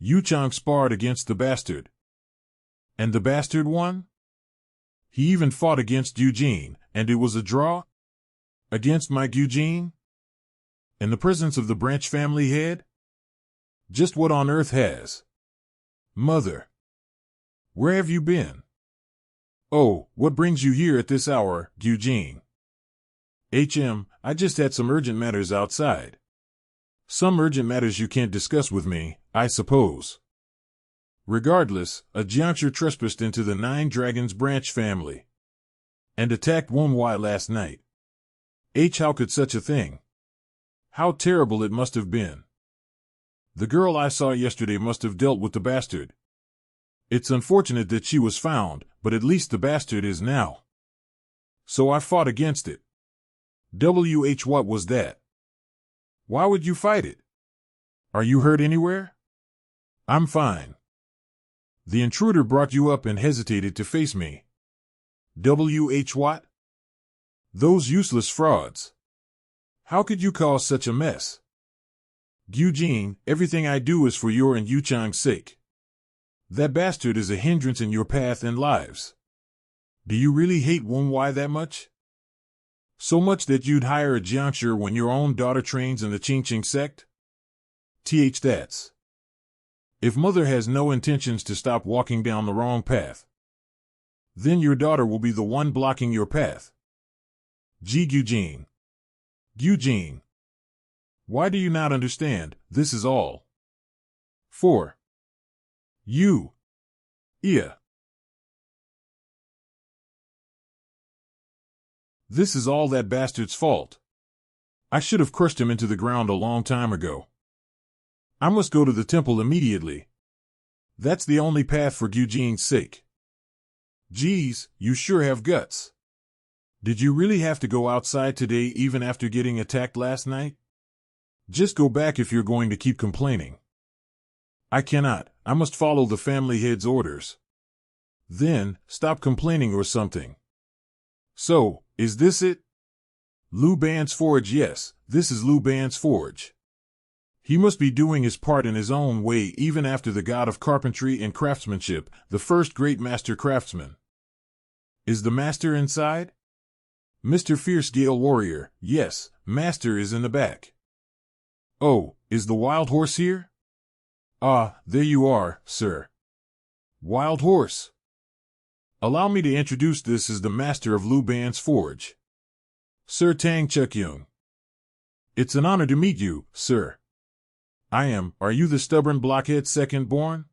Yuchang sparred against the bastard. And the bastard won? He even fought against Eugene, and it was a draw? Against my Eugene? In the presence of the branch family head? Just what on earth has? Mother. Where have you been? Oh, what brings you here at this hour, Eugene? I just had some urgent matters outside. Some urgent matters you can't discuss with me, I suppose. Regardless, a Jiangshi trespassed into the Nine Dragons branch family and attacked Manhwa last night. How could such a thing? How terrible it must have been. The girl I saw yesterday must have dealt with the bastard. It's unfortunate that she was found, but at least the bastard is now. So I fought against it. What was that? Why would you fight it? Are you hurt anywhere? I'm fine. The intruder brought you up and hesitated to face me. What? Those useless frauds. How could you cause such a mess? Eugene, everything I do is for your and Yuchang's sake. That bastard is a hindrance in your path and lives. Do you really hate Manhwa that much? So much that you'd hire a Jiangshi when your own daughter trains in the Qingqing sect? That's. If mother has no intentions to stop walking down the wrong path, then your daughter will be the one blocking your path. Eugene. Eugene. Why do you not understand? This is all for you. This is all that bastard's fault. I should have crushed him into the ground a long time ago. I must go to the temple immediately. That's the only path for Eugene's sake. Geez, you sure have guts. Did you really have to go outside today even after getting attacked last night? Just go back if you're going to keep complaining. I cannot. I must follow the family head's orders. Then, stop complaining or something. So, is this it? Liu Ban's forge? Yes, this is Liu Ban's forge. He must be doing his part in his own way even after the god of carpentry and craftsmanship, the first great master craftsman. Is the master inside? Mr. Fierce Gale Warrior, yes, master is in the back. Oh, is the wild horse here? Ah, there you are, sir. Wild horse. Allow me to introduce this as the master of Liu Ban's forge. Sir Tang Chukyung. It's an honor to meet you, sir. Are you the stubborn blockhead second born?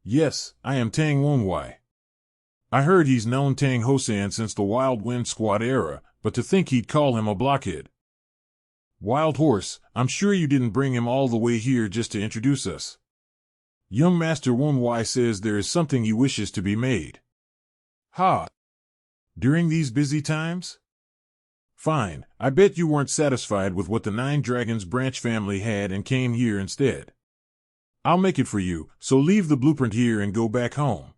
Yes, I am Tang Manhwa. I heard he's known Tang Hosan since the Wild Wind Squad era, but to think he'd call him a blockhead. Wild horse, I'm sure you didn't bring him all the way here just to introduce us. Young Master Manhwa says there is something he wishes to be made. Ha! During these busy times? Fine, I bet you weren't satisfied with what the Nine Dragons branch family had and came here instead. I'll make it for you, so leave the blueprint here and go back home.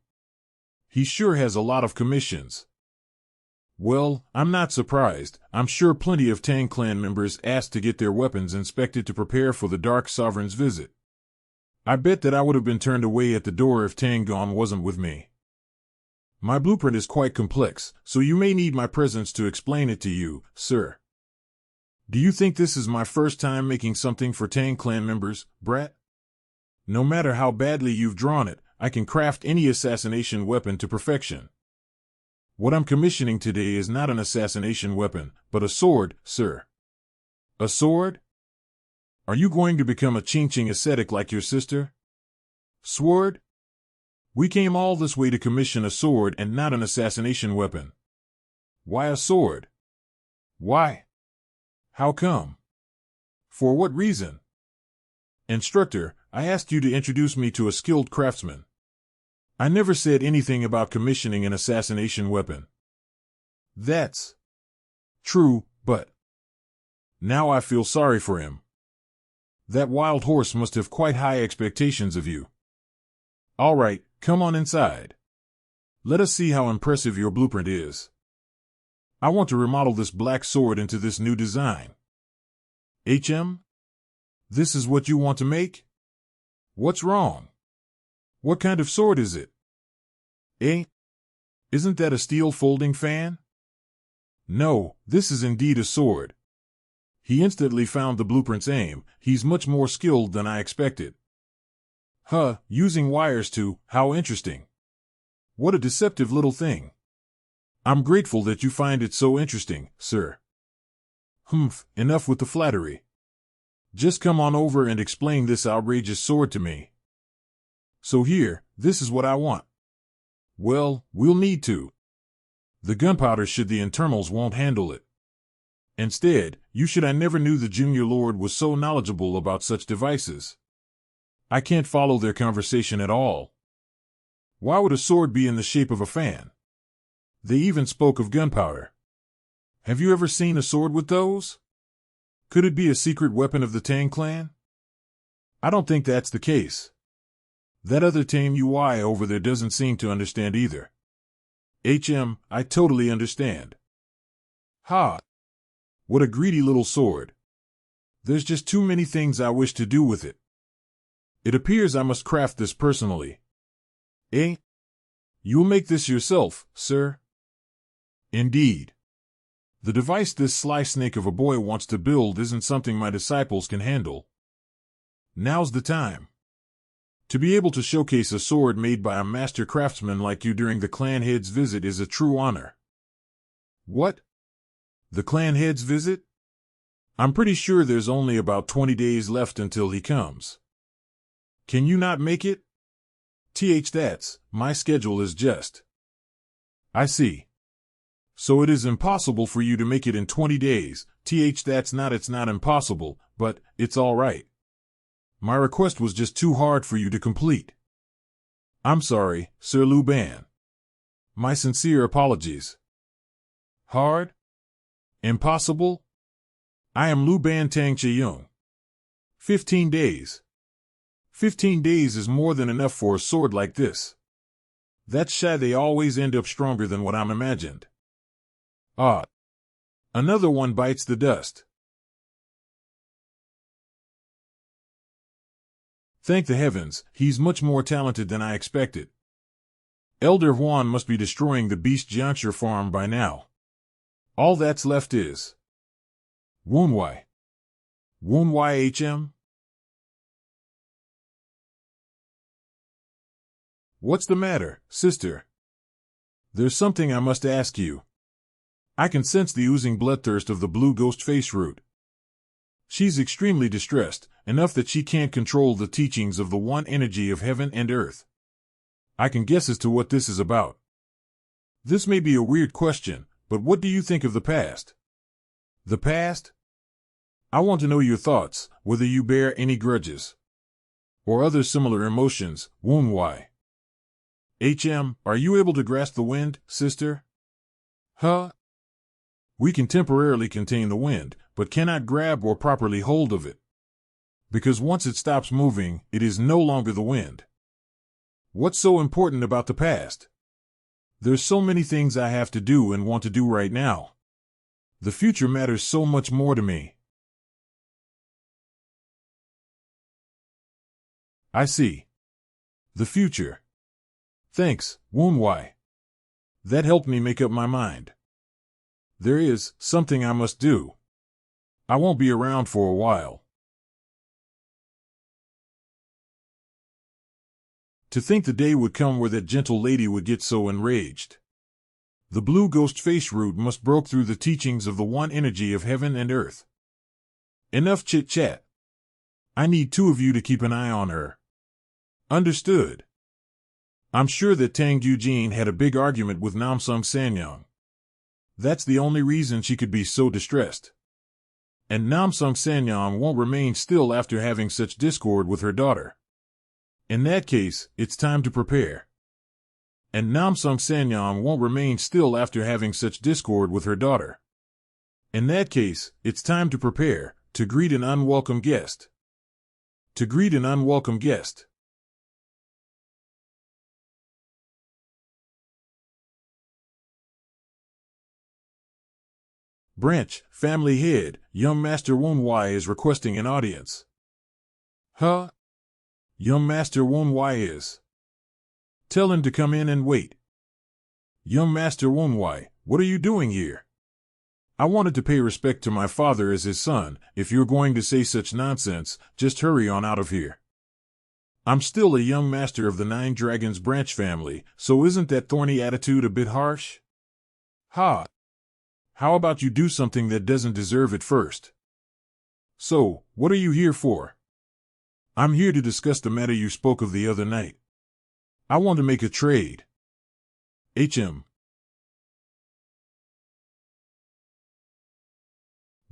He sure has a lot of commissions. Well, I'm not surprised. I'm sure plenty of Tang clan members asked to get their weapons inspected to prepare for the Dark Sovereign's visit. I bet that I would have been turned away at the door if Tangon wasn't with me. My blueprint is quite complex, so you may need my presence to explain it to you, sir. Do you think this is my first time making something for Tang clan members, brat? No matter how badly you've drawn it, I can craft any assassination weapon to perfection. What I'm commissioning today is not an assassination weapon, but a sword, sir. A sword? Are you going to become a Qingqing ascetic like your sister? Sword? We came all this way to commission a sword and not an assassination weapon. Why a sword? Why? How come? For what reason? Instructor, I asked you to introduce me to a skilled craftsman. I never said anything about commissioning an assassination weapon. That's true, but now I feel sorry for him. That wild horse must have quite high expectations of you. All right, come on inside. Let us see how impressive your blueprint is. I want to remodel this black sword into this new design. This is what you want to make? What's wrong? What kind of sword is it? Eh? Isn't that a steel folding fan? No, this is indeed a sword. He instantly found the blueprint's aim. He's much more skilled than I expected. Huh, using wires too, how interesting. What a deceptive little thing. I'm grateful that you find it so interesting, sir. Humph, enough with the flattery. Just come on over and explain this outrageous sword to me. So here, this is what I want. Well, we'll need to. The gunpowder should the internals won't handle it. Instead, I never knew the Junior Lord was so knowledgeable about such devices. I can't follow their conversation at all. Why would a sword be in the shape of a fan? They even spoke of gunpowder. Have you ever seen a sword with those? Could it be a secret weapon of the Tang clan? I don't think that's the case. That other tame UI over there doesn't seem to understand either. I totally understand. Ha! What a greedy little sword. There's just too many things I wish to do with it. It appears I must craft this personally. Eh? You'll make this yourself, sir? Indeed. The device this sly snake of a boy wants to build isn't something my disciples can handle. Now's the time. To be able to showcase a sword made by a master craftsman like you during the clan head's visit is a true honor. What? The clan head's visit? I'm pretty sure there's only about 20 days left until he comes. Can you not make it? That's, my schedule is just. I see. So it is impossible for you to make it in 20 days. It's not impossible, but it's all right. My request was just too hard for you to complete. I'm sorry, Sir Lu Ban. My sincere apologies. Hard? Impossible? I am Lu Ban Tang Che-Yung. 15 days. 15 days is more than enough for a sword like this. That's shy. They always end up stronger than what I'm imagined. Ah. Another one bites the dust. Thank the heavens, he's much more talented than I expected. Elder Huan must be destroying the beast Jianxia farm by now. All that's left is Wunwai. Wunwai HM? What's the matter, sister? There's something I must ask you. I can sense the oozing bloodthirst of the blue ghost face root. She's extremely distressed, enough that she can't control the teachings of the one energy of heaven and earth. I can guess as to what this is about. This may be a weird question, but what do you think of the past? The past? I want to know your thoughts, whether you bear any grudges. Or other similar emotions, Wunwai. Are you able to grasp the wind, sister? Huh? We can temporarily contain the wind, but cannot grab or properly hold of it. Because once it stops moving, it is no longer the wind. What's so important about the past? There's so many things I have to do and want to do right now. The future matters so much more to me. I see. The future. Thanks, Wunwai. That helped me make up my mind. There is something I must do. I won't be around for a while. To think the day would come where that gentle lady would get so enraged. The blue ghost face root must broke through the teachings of the one energy of heaven and earth. Enough chit-chat. I need two of you to keep an eye on her. Understood. I'm sure that Tang Eugene had a big argument with Namsung Sanyang. That's the only reason she could be so distressed. And Namsung Sanyang won't remain still after having such discord with her daughter. In that case, it's time to prepare. And Namsung Sanyang won't remain still after having such discord with her daughter. In that case, it's time to prepare, to greet an unwelcome guest. To greet an unwelcome guest. Branch, family head, young Master Wunwai is requesting an audience. Huh? Young Master Wunwai is. Tell him to come in and wait. Young Master Wonwai, what are you doing here? I wanted to pay respect to my father as his son. If you're going to say such nonsense, just hurry on out of here. I'm still a young master of the Nine Dragons branch family, so isn't that thorny attitude a bit harsh? Ha! How about you do something that doesn't deserve it first? So, what are you here for? I'm here to discuss the matter you spoke of the other night. I want to make a trade.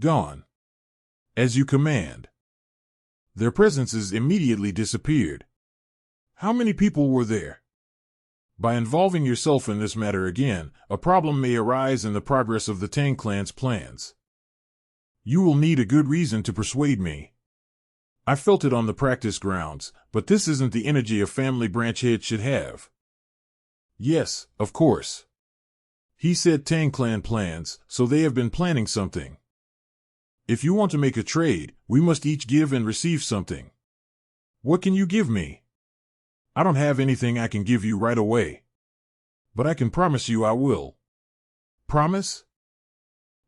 Gone. As you command. Their presences immediately disappeared. How many people were there? By involving yourself in this matter again, a problem may arise in the progress of the Tang clan's plans. You will need a good reason to persuade me. I felt it on the practice grounds, but this isn't the energy a family branch head should have. Yes, of course. He said Tang clan plans, so they have been planning something. If you want to make a trade, we must each give and receive something. What can you give me? I don't have anything I can give you right away. But I can promise you I will. Promise?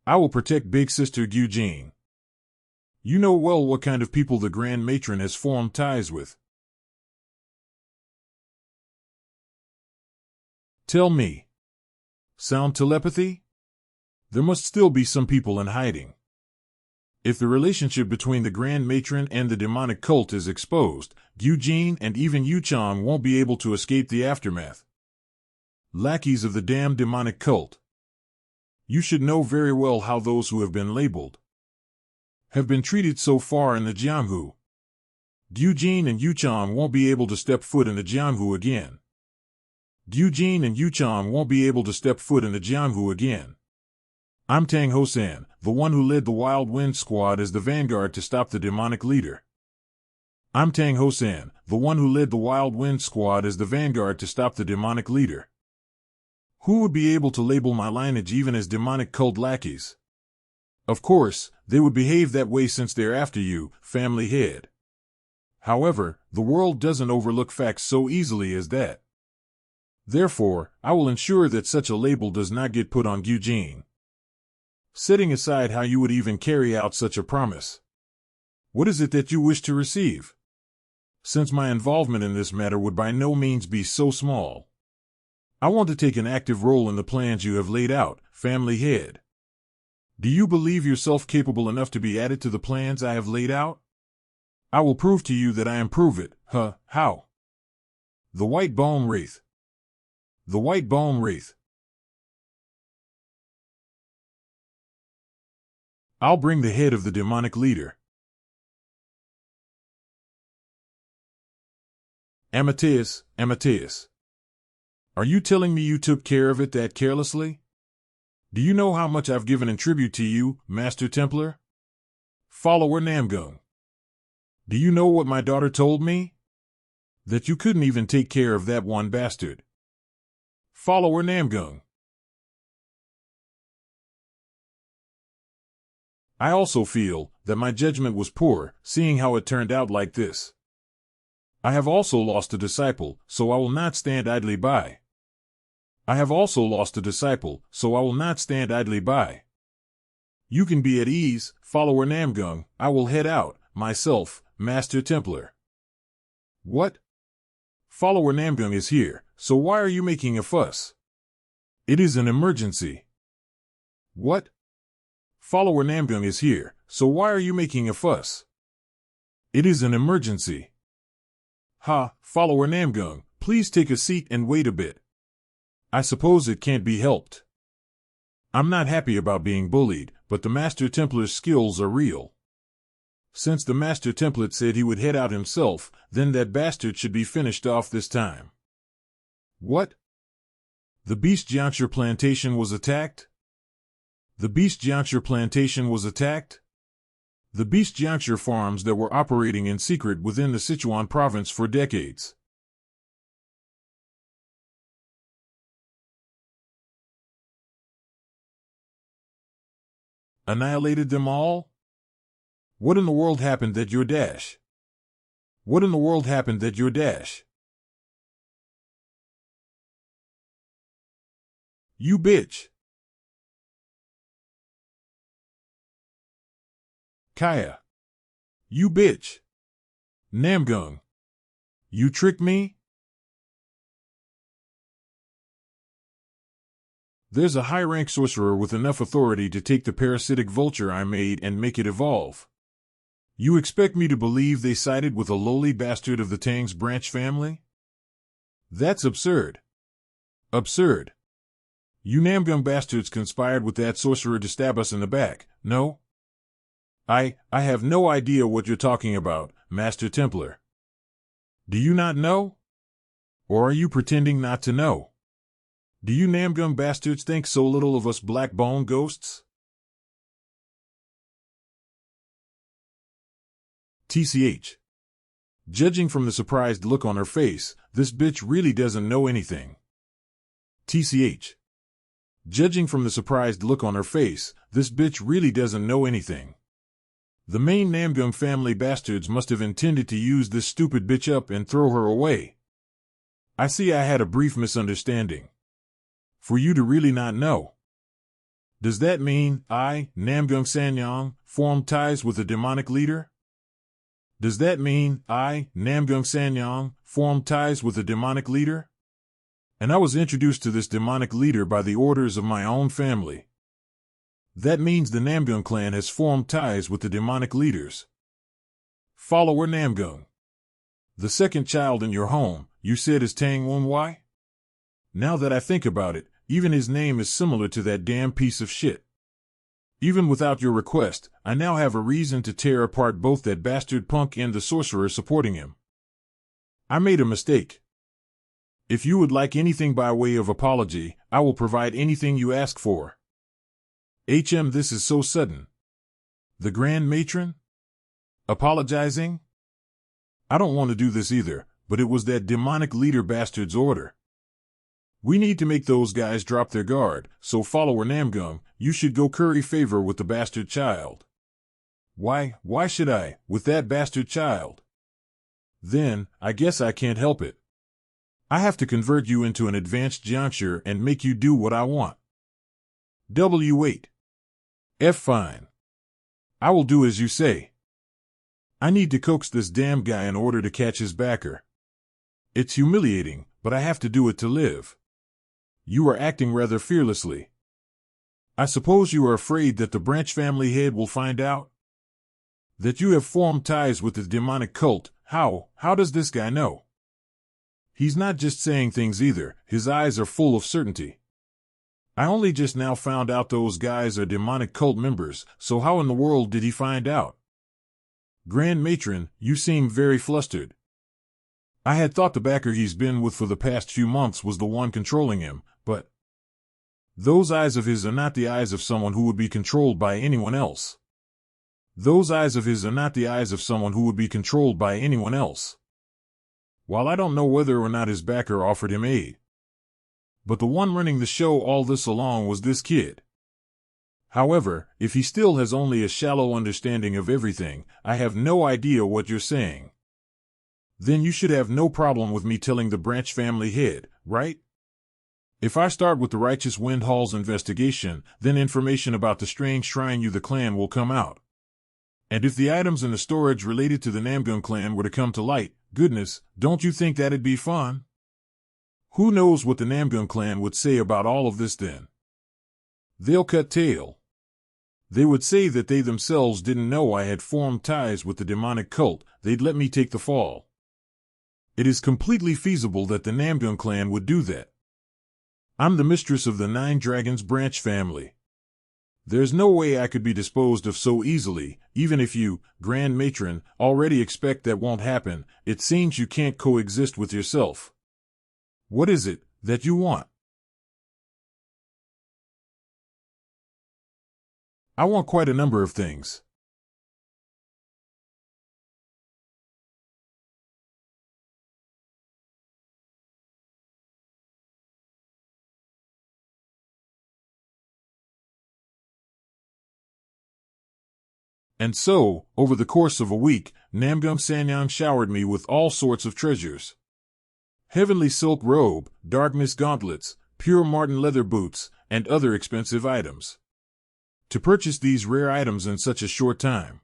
I will protect Big Sister Eugene. You know well what kind of people the Grand Matron has formed ties with. Tell me. Sound telepathy? There must still be some people in hiding. If the relationship between the Grand Matron and the demonic cult is exposed, Eugene and even Yuchang won't be able to escape the aftermath. Lackeys of the damned demonic cult. You should know very well how those who have been labeled have been treated so far in the Jianghu. Eugene and Yuchang won't be able to step foot in the Jianghu again. Eugene and Yuchang won't be able to step foot in the Jianghu again. I'm Tang Hosan, the one who led the Wild Wind Squad as the vanguard to stop the demonic leader. I'm Tang Hosan, the one who led the Wild Wind Squad as the vanguard to stop the demonic leader. Who would be able to label my lineage even as demonic cult lackeys? Of course, they would behave that way since they're after you, family head. However, the world doesn't overlook facts so easily as that. Therefore, I will ensure that such a label does not get put on Eugene. Setting aside how you would even carry out such a promise. What is it that you wish to receive? Since my involvement in this matter would by no means be so small. I want to take an active role in the plans you have laid out, family head. Do you believe yourself capable enough to be added to the plans I have laid out? I will prove to you that I improve it. How? The White Bone Wraith. The White Bone Wraith. I'll bring the head of the demonic leader. Amateus. Are you telling me you took care of it that carelessly? Do you know how much I've given in tribute to you, Master Templar? Follower Namgung. Do you know what my daughter told me? That you couldn't even take care of that one bastard. Follower Namgung. I also feel that my judgment was poor, seeing how it turned out like this. I have also lost a disciple, so I will not stand idly by. You can be at ease, Follower Namgung. I will head out, myself, Master Templar. What? Follower Namgung is here, so why are you making a fuss? It is an emergency. What? Follower Namgung is here, so why are you making a fuss? It is an emergency. Follower Namgung, please take a seat and wait a bit. I suppose it can't be helped. I'm not happy about being bullied, but the Master Templar's skills are real. Since the Master Templar said he would head out himself, then that bastard should be finished off this time. What? The Beast Jianxia plantation was attacked? The Beast Jianxia plantation was attacked? The Beast Jianxia farms that were operating in secret within the Sichuan province for decades. Annihilated them all? What in the world happened at your dash? What in the world happened at your dash? You bitch. Kaya. You bitch. Namgung. You tricked me? There's a high-rank sorcerer with enough authority to take the parasitic vulture I made and make it evolve. You expect me to believe they sided with a lowly bastard of the Tang's branch family? That's absurd. Absurd. You Namgung bastards conspired with that sorcerer to stab us in the back, no? I have no idea what you're talking about, Master Templar. Do you not know? Or are you pretending not to know? Do you Namgung bastards think so little of us black bone ghosts? TCH. Judging from the surprised look on her face, this bitch really doesn't know anything. TCH. Judging from the surprised look on her face, this bitch really doesn't know anything. The main Namgung family bastards must have intended to use this stupid bitch up and throw her away. I see I had a brief misunderstanding. For you to really not know. Does that mean I, Namgung Sanyang, formed ties with a demonic leader? Does that mean I, Namgung Sanyang, formed ties with a demonic leader? And I was introduced to this demonic leader by the orders of my own family. That means the Namgung clan has formed ties with the demonic leaders. Follower Namgung. The second child in your home, you said is Tang Wunwai? Now that I think about it, even his name is similar to that damn piece of shit. Even without your request, I now have a reason to tear apart both that bastard punk and the sorcerer supporting him. I made a mistake. If you would like anything by way of apology, I will provide anything you ask for. This is so sudden. The Grand Matron? Apologizing? I don't want to do this either, but it was that demonic leader bastard's order. We need to make those guys drop their guard, so follower Namgung, you should go curry favor with the bastard child. Why should I, with that bastard child? Then, I guess I can't help it. I have to convert you into an advanced juncture and make you do what I want. W8. F fine. I will do as you say. I need to coax this damn guy in order to catch his backer. It's humiliating, but I have to do it to live. You are acting rather fearlessly. I suppose you are afraid that the branch family head will find out? That you have formed ties with the demonic cult. How does this guy know? He's not just saying things either, his eyes are full of certainty. I only just now found out those guys are demonic cult members, so how in the world did he find out? Grand Matron, you seem very flustered. I had thought the backer he's been with for the past few months was the one controlling him, but those eyes of his are not the eyes of someone who would be controlled by anyone else. Those eyes of his are not the eyes of someone who would be controlled by anyone else. While I don't know whether or not his backer offered him aid, but the one running the show all this along was this kid. However, if he still has only a shallow understanding of everything, I have no idea what you're saying. Then you should have no problem with me telling the branch family head, right? If I start with the Righteous Wind Hall's investigation, then information about the strange shrine you the clan will come out. And if the items in the storage related to the Namgung clan were to come to light, goodness, don't you think that'd be fun? Who knows what the Namgung clan would say about all of this then? They'll cut tail. They would say that they themselves didn't know I had formed ties with the demonic cult, they'd let me take the fall. It is completely feasible that the Namgung clan would do that. I'm the mistress of the Nine Dragons branch family. There's no way I could be disposed of so easily, even if you, Grand Matron, already expect that won't happen. It seems you can't coexist with yourself. What is it that you want? I want quite a number of things. And so, over the course of a week, Namgung Sanyang showered me with all sorts of treasures. Heavenly silk robe, darkness gauntlets, pure marten leather boots, and other expensive items. To purchase these rare items in such a short time.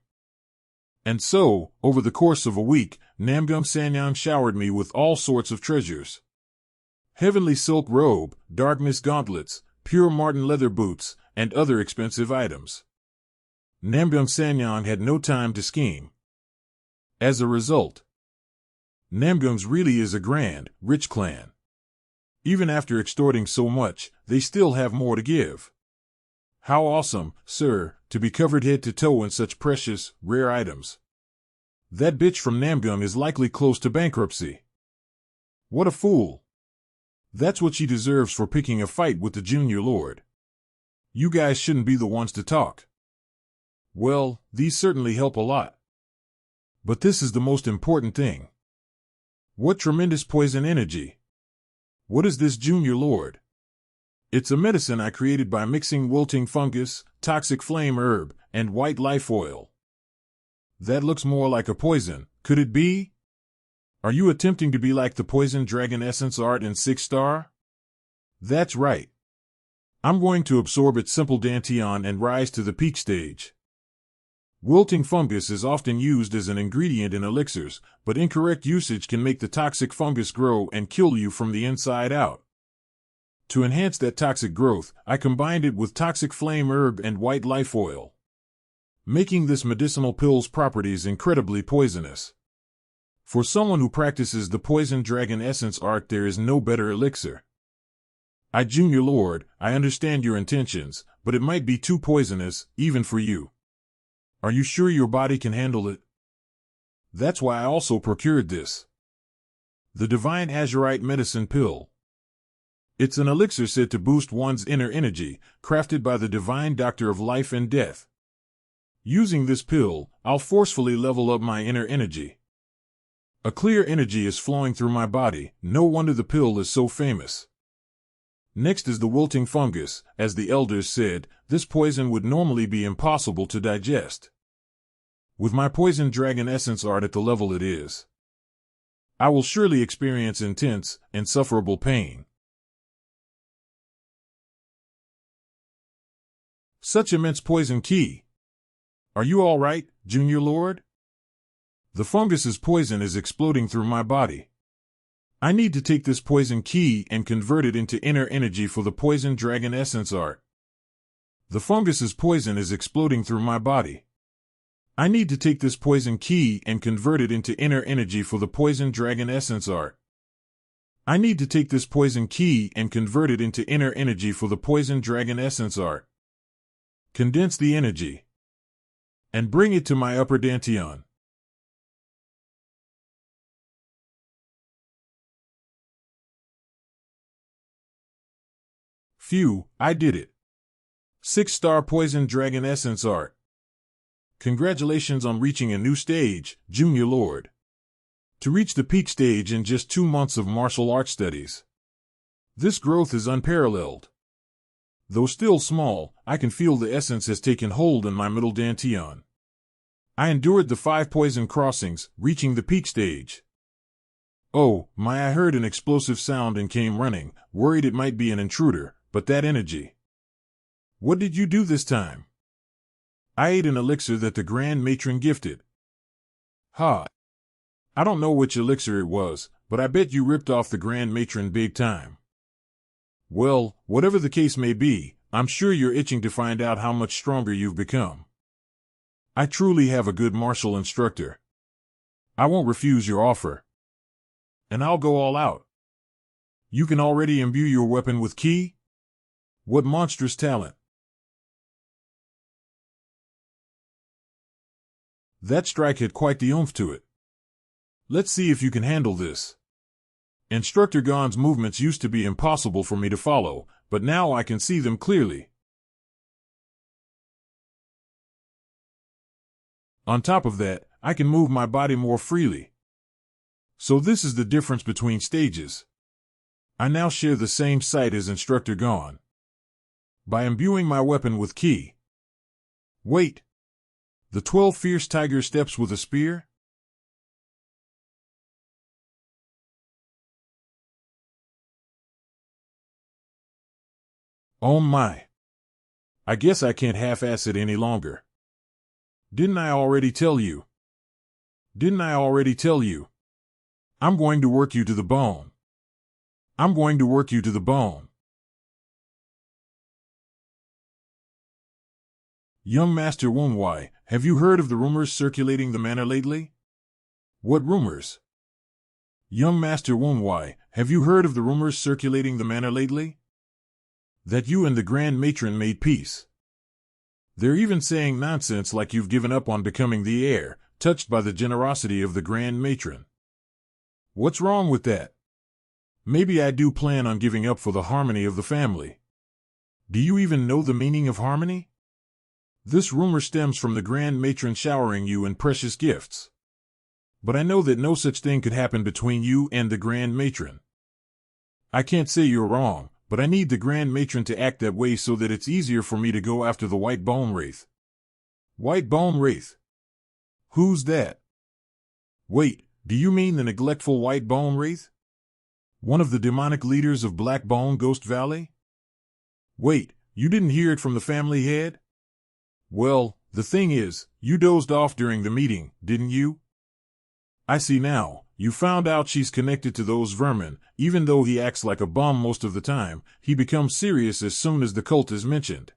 And so, over the course of a week, Namgum Sanyang showered me with all sorts of treasures. Heavenly silk robe, darkness gauntlets, pure marten leather boots, and other expensive items. Namgum Sanyang had no time to scheme. As a result, Namgum's really is a grand, rich clan. Even after extorting so much, they still have more to give. How awesome, sir, to be covered head to toe in such precious, rare items. That bitch from Namgum is likely close to bankruptcy. What a fool. That's what she deserves for picking a fight with the junior lord. You guys shouldn't be the ones to talk. Well, these certainly help a lot. But this is the most important thing. What tremendous poison energy. What is this junior lord? It's a medicine I created by mixing wilting fungus, toxic flame herb, and white life oil. That looks more like a poison. Could it be? Are you attempting to be like the poison dragon essence art in 6 Star? That's right. I'm going to absorb its simple dantian and rise to the peak stage. Wilting fungus is often used as an ingredient in elixirs, but incorrect usage can make the toxic fungus grow and kill you from the inside out. To enhance that toxic growth, I combined it with toxic flame herb and white life oil, making this medicinal pill's properties incredibly poisonous. For someone who practices the poison dragon essence art, there is no better elixir. Junior Lord, I understand your intentions, but it might be too poisonous, even for you. Are you sure your body can handle it? That's why I also procured this. The Divine Azurite Medicine Pill. It's an elixir said to boost one's inner energy, crafted by the Divine Doctor of Life and Death. Using this pill, I'll forcefully level up my inner energy. A clear energy is flowing through my body, no wonder the pill is so famous. Next is the wilting fungus. As the elders said, this poison would normally be impossible to digest. With my poison dragon essence art at the level it is, I will surely experience intense, insufferable pain. Such immense poison key. Are you all right, Junior Lord? The fungus's poison is exploding through my body. I need to take this poison key and convert it into inner energy for the poison dragon essence art. The fungus's poison is exploding through my body. I need to take this poison key and convert it into inner energy for the poison dragon essence art. I need to take this poison key and convert it into inner energy for the poison dragon essence art. Condense the energy and bring it to my upper dantian. Phew, I did it. 6-star poison dragon essence art. Congratulations on reaching a new stage, Junior Lord. To reach the peak stage in just 2 months of martial arts studies. This growth is unparalleled. Though still small, I can feel the essence has taken hold in my middle dantian. I endured the 5 poison crossings, reaching the peak stage. Oh, my! I heard an explosive sound and came running, worried it might be an intruder, but that energy. What did you do this time? I ate an elixir that the Grand Matron gifted. Ha! I don't know which elixir it was, but I bet you ripped off the Grand Matron big time. Well, whatever the case may be, I'm sure you're itching to find out how much stronger you've become. I truly have a good martial instructor. I won't refuse your offer. And I'll go all out. You can already imbue your weapon with ki? What monstrous talent! That strike had quite the oomph to it. Let's see if you can handle this. Instructor Gon's movements used to be impossible for me to follow, but now I can see them clearly. On top of that, I can move my body more freely. So this is the difference between stages. I now share the same sight as Instructor Gon. By imbuing my weapon with ki. Wait! The 12 fierce tiger steps with a spear? Oh my. I guess I can't half-ass it any longer. Didn't I already tell you? Didn't I already tell you? I'm going to work you to the bone. I'm going to work you to the bone. Young Master Wunwai, have you heard of the rumors circulating the manor lately? What rumors? Young Master Wunwai, have you heard of the rumors circulating the manor lately? That you and the Grand Matron made peace. They're even saying nonsense like you've given up on becoming the heir, touched by the generosity of the Grand Matron. What's wrong with that? Maybe I do plan on giving up for the harmony of the family. Do you even know the meaning of harmony? This rumor stems from the Grand Matron showering you in precious gifts. But I know that no such thing could happen between you and the Grand Matron. I can't say you're wrong, but I need the Grand Matron to act that way so that it's easier for me to go after the White Bone Wraith. White Bone Wraith? Who's that? Wait, do you mean the neglectful White Bone Wraith? One of the demonic leaders of Black Bone Ghost Valley? Wait, you didn't hear it from the family head? Well, the thing is, you dozed off during the meeting, didn't you? I see now. You found out she's connected to those vermin. Even though he acts like a bum most of the time, he becomes serious as soon as the cult is mentioned.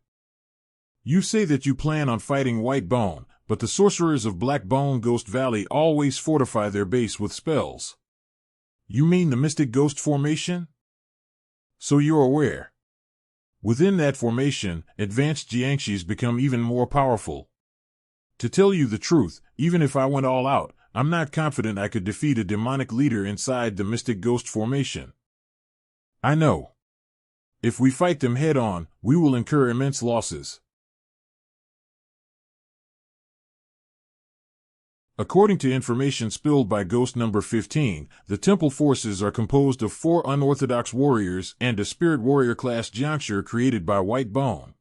You say that you plan on fighting White Bone, but the sorcerers of Black Bone Ghost Valley always fortify their base with spells. You mean the Mystic Ghost Formation? So you're aware. Within that formation, advanced Jiangxis become even more powerful. To tell you the truth, even if I went all out, I'm not confident I could defeat a demonic leader inside the Mystic Ghost Formation. I know. If we fight them head-on, we will incur immense losses. According to information spilled by Ghost Number 15, the temple forces are composed of 4 unorthodox warriors and a spirit warrior class Jiangshi created by White Bone.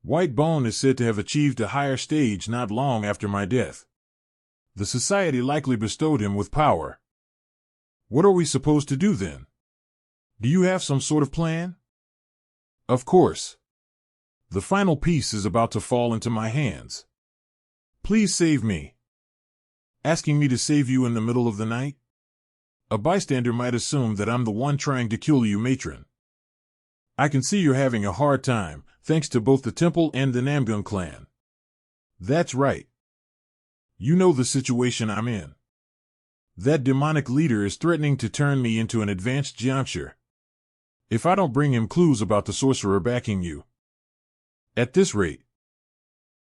White Bone is said to have achieved a higher stage not long after my death. The society likely bestowed him with power. What are we supposed to do then? Do you have some sort of plan? Of course. The final piece is about to fall into my hands. Please save me. Asking me to save you in the middle of the night? A bystander might assume that I'm the one trying to kill you, matron. I can see you're having a hard time, thanks to both the temple and the Namgun clan. That's right. You know the situation I'm in. That demonic leader is threatening to turn me into an advanced Jiangshi. If I don't bring him clues about the sorcerer backing you. At this rate.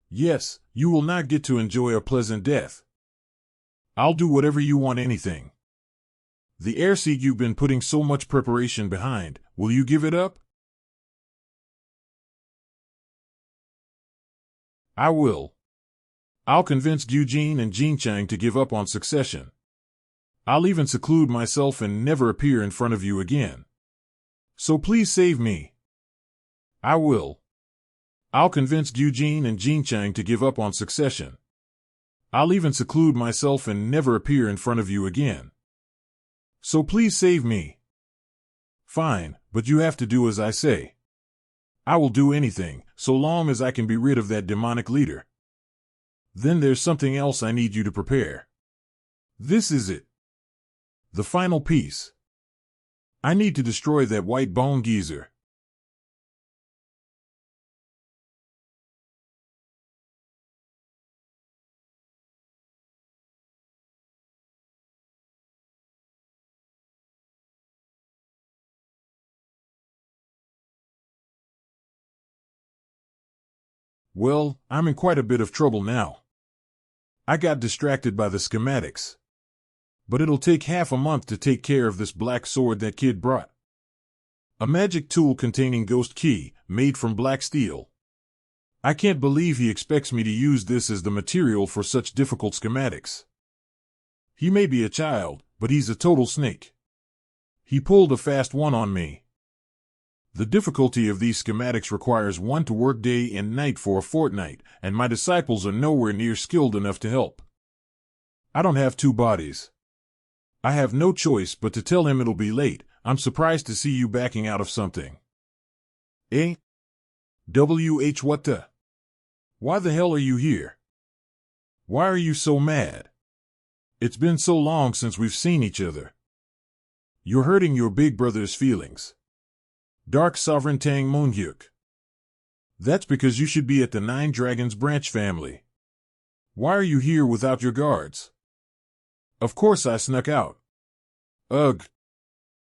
Yes, you will not get to enjoy a pleasant death. I'll do whatever you want, anything. The air seat you've been putting so much preparation behind, will you give it up? I will. I'll convince Eugene and Yuchang to give up on succession. I'll even seclude myself and never appear in front of you again. So please save me. I will. I'll convince Eugene and Yuchang to give up on succession. I'll even seclude myself and never appear in front of you again. So please save me. Fine, but you have to do as I say. I will do anything, so long as I can be rid of that demonic leader. Then there's something else I need you to prepare. This is it. The final piece. I need to destroy that White Bone geezer. Well, I'm in quite a bit of trouble now. I got distracted by the schematics. But it'll take half a month to take care of this black sword that kid brought. A magic tool containing ghost key, made from black steel. I can't believe he expects me to use this as the material for such difficult schematics. He may be a child, but he's a total snake. He pulled a fast one on me. The difficulty of these schematics requires one to work day and night for a fortnight, and my disciples are nowhere near skilled enough to help. I don't have 2 bodies. I have no choice but to tell him it'll be late. I'm surprised to see you backing out of something. Eh? WH what the? Why the hell are you here? Why are you so mad? It's been so long since we've seen each other. You're hurting your big brother's feelings. Dark Sovereign Tang Moonhyuk. That's because you should be at the Nine Dragons branch family. Why are you here without your guards? Of course I snuck out. Ugh.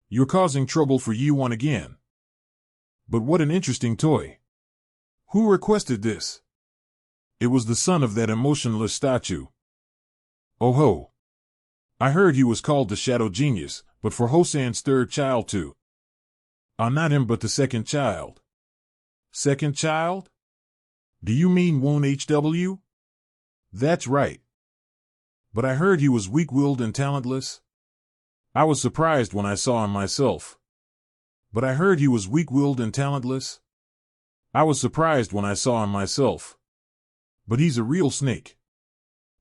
You're causing trouble for Yuan again. But what an interesting toy. Who requested this? It was the son of that emotionless statue. Oh ho. I heard he was called the Shadow Genius, but for Hosan's third child too. Not him but the second child. Second child? Do you mean Won HW? That's right. But I heard he was weak-willed and talentless. I was surprised when I saw him myself. But I heard he was weak-willed and talentless. I was surprised when I saw him myself. But he's a real snake.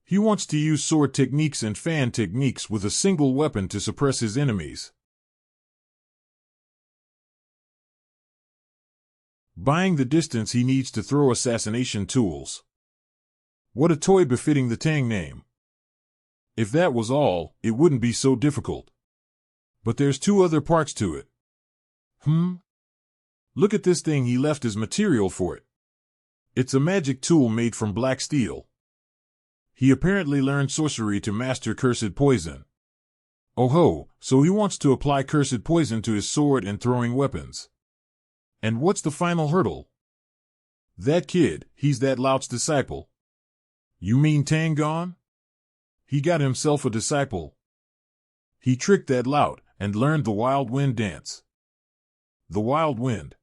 He wants to use sword techniques and fan techniques with a single weapon to suppress his enemies. Buying the distance he needs to throw assassination tools. What a toy befitting the Tang name. If that was all, it wouldn't be so difficult. But there's two other parts to it. Look at this thing he left as material for it. It's a magic tool made from black steel. He apparently learned sorcery to master cursed poison. Oh ho, so he wants to apply cursed poison to his sword and throwing weapons. And what's the final hurdle? That kid, he's that lout's disciple. You mean Tang gone? He got himself a disciple. He tricked that lout and learned the wild wind dance. The wild wind.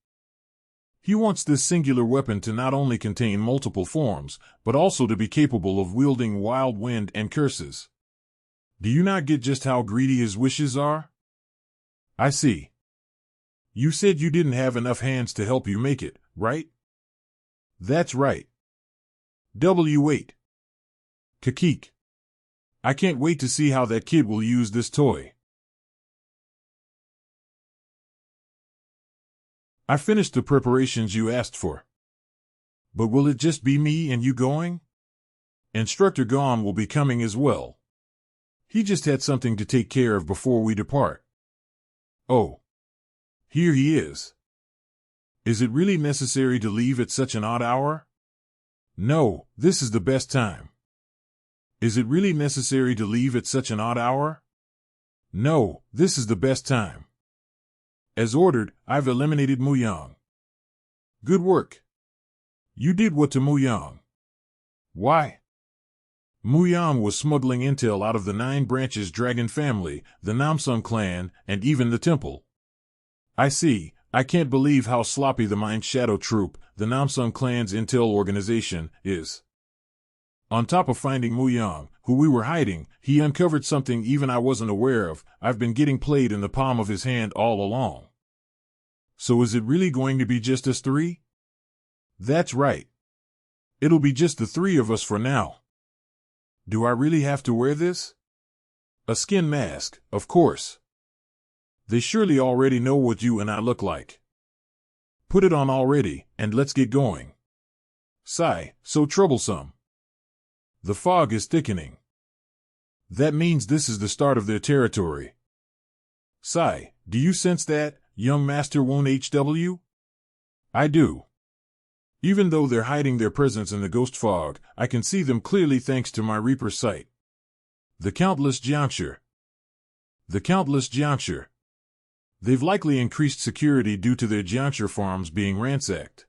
He wants this singular weapon to not only contain multiple forms, but also to be capable of wielding wild wind and curses. Do you not get just how greedy his wishes are? I see. You said you didn't have enough hands to help you make it, right? That's right. W8. Kakik. I can't wait to see how that kid will use this toy. I finished the preparations you asked for. But will it just be me and you going? Instructor Gon will be coming as well. He just had something to take care of before we depart. Oh. Here he is. Is it really necessary to leave at such an odd hour? No, this is the best time. Is it really necessary to leave at such an odd hour? No, this is the best time. As ordered, I've eliminated Muyang. Good work. You did what to Muyang? Why? Muyang was smuggling intel out of the 9 branches dragon family, the Namsun clan, and even the temple. I see. I can't believe how sloppy the Mind Shadow Troop, the Namsun clan's intel organization, is. On top of finding Muyang, who we were hiding, he uncovered something even I wasn't aware of. I've been getting played in the palm of his hand all along. So is it really going to be just us 3? That's right. It'll be just the 3 of us for now. Do I really have to wear this? A skin mask, of course. They surely already know what you and I look like. Put it on already, and let's get going. Sigh, so troublesome. The fog is thickening. That means this is the start of their territory. Sigh, do you sense that, young Master Won HW? I do. Even though they're hiding their presence in the ghost fog, I can see them clearly thanks to my Reaper sight. The countless Jiangshi. The countless Jiangshi. They've likely increased security due to their Jiangshi farms being ransacked.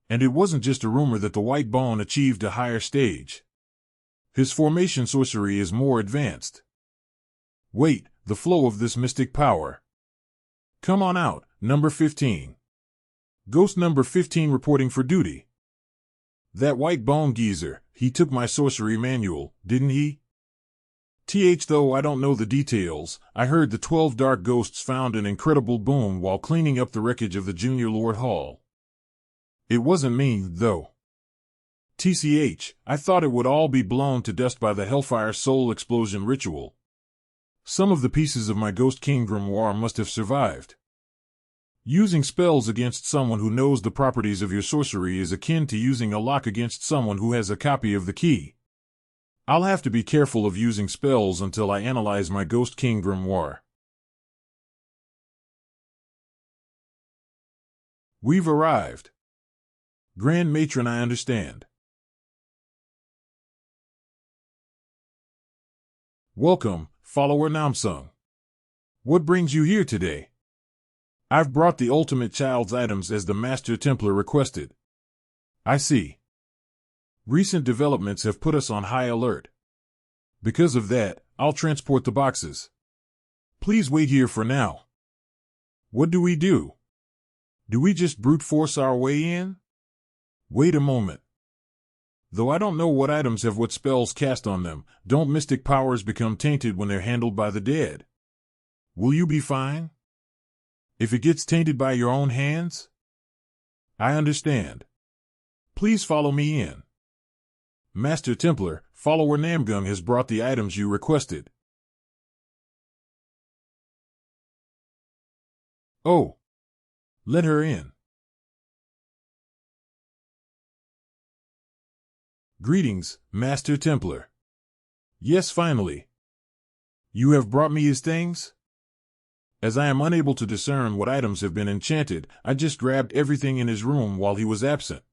And it wasn't just a rumor that the White Bone achieved a higher stage. His formation sorcery is more advanced. Wait, the flow of this mystic power. Come on out, number 15. Ghost number 15 reporting for duty. That White Bone geezer, he took my sorcery manual, didn't he? Though I don't know the details, I heard the 12 dark ghosts found an incredible boon while cleaning up the wreckage of the Junior Lord Hall. It wasn't me, though. TCH, I thought it would all be blown to dust by the Hellfire Soul Explosion ritual. Some of the pieces of my Ghost King grimoire must have survived. Using spells against someone who knows the properties of your sorcery is akin to using a lock against someone who has a copy of the key. I'll have to be careful of using spells until I analyze my Ghost King grimoire. We've arrived. Grand Matron, I understand. Welcome, follower Namsung. What brings you here today? I've brought the ultimate child's items as the Master Templar requested. I see. Recent developments have put us on high alert. Because of that, I'll transport the boxes. Please wait here for now. What do we do? Do we just brute force our way in? Wait a moment. Though I don't know what items have what spells cast on them, don't mystic powers become tainted when they're handled by the dead? Will you be fine? If it gets tainted by your own hands? I understand. Please follow me in. Master Templar, follower Namgung has brought the items you requested. Oh. Let her in. Greetings, Master Templar. Yes, finally. You have brought me his things? As I am unable to discern what items have been enchanted, I just grabbed everything in his room while he was absent.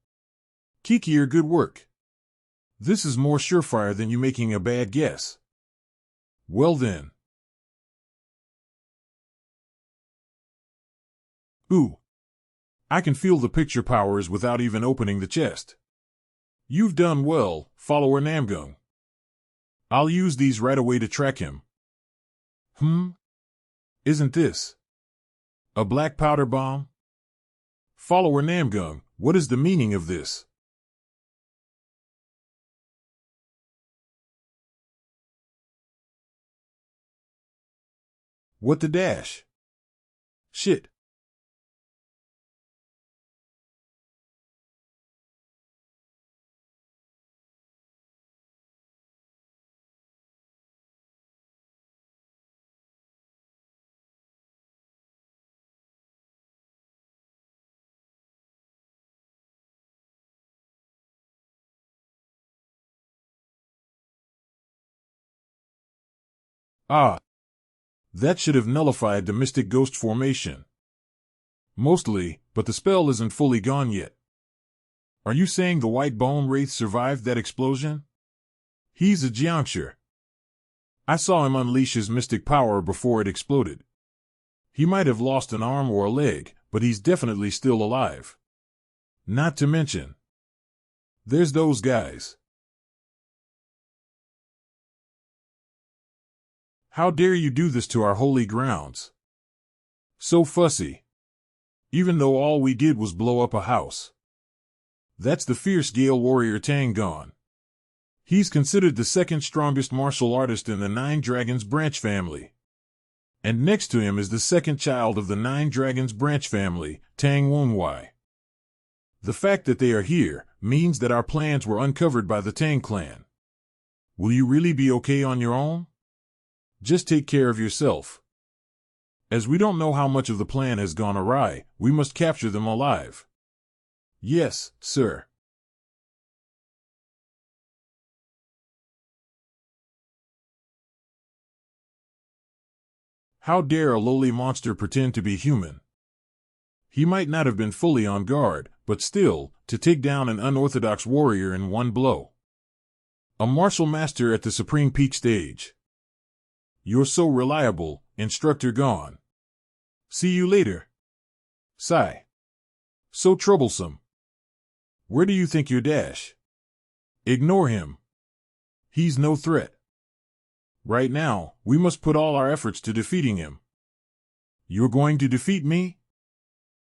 Kikier, good work. This is more surefire than you making a bad guess. Well then. Ooh. I can feel the picture powers without even opening the chest. You've done well, follower Namgung. I'll use these right away to track him. Isn't this a black powder bomb? Follower Namgung, what is the meaning of this? What the dash? Shit. Ah. That should have nullified the Mystic Ghost formation. Mostly, but the spell isn't fully gone yet. Are you saying the White Bone Wraith survived that explosion? He's a Jiangshi. I saw him unleash his mystic power before it exploded. He might have lost an arm or a leg, but he's definitely still alive. Not to mention, there's those guys. How dare you do this to our holy grounds? So fussy. Even though all we did was blow up a house. That's the fierce Gale warrior Tang gone. He's considered the second strongest martial artist in the Nine Dragons branch family. And next to him is the second child of the Nine Dragons branch family, Tang Wunwai. The fact that they are here means that our plans were uncovered by the Tang clan. Will you really be okay on your own? Just take care of yourself. As we don't know how much of the plan has gone awry, we must capture them alive. Yes, sir. How dare a lowly monster pretend to be human? He might not have been fully on guard, but still, to take down an unorthodox warrior in one blow. A martial master at the supreme peak stage. You're so reliable, instructor gone. See you later. Sigh. So troublesome. Where do you think you're dash? Ignore him. He's no threat. Right now, we must put all our efforts to defeating him. You're going to defeat me?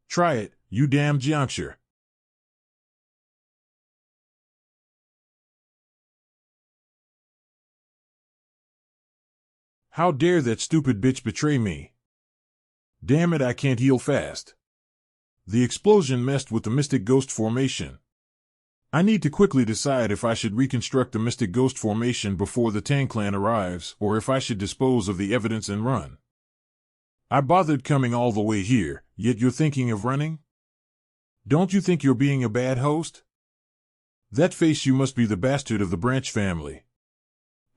Try it, you damn Jiangshi. How dare that stupid bitch betray me? Damn it, I can't heal fast. The explosion messed with the Mystic Ghost formation. I need to quickly decide if I should reconstruct the Mystic Ghost formation before the Tang clan arrives, or if I should dispose of the evidence and run. I bothered coming all the way here, yet you're thinking of running? Don't you think you're being a bad host? That face, you must be the bastard of the Branch family.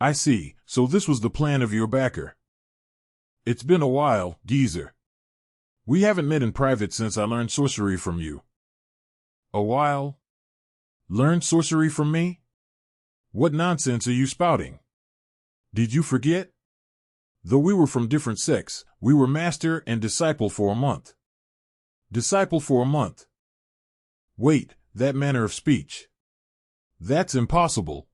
I see, so this was the plan of your backer. It's been a while, geezer. We haven't met in private since I learned sorcery from you. A while? Learned sorcery from me? What nonsense are you spouting? Did you forget? Though we were from different sects, we were master and disciple for a month. Disciple for a month. Wait, that manner of speech. That's impossible.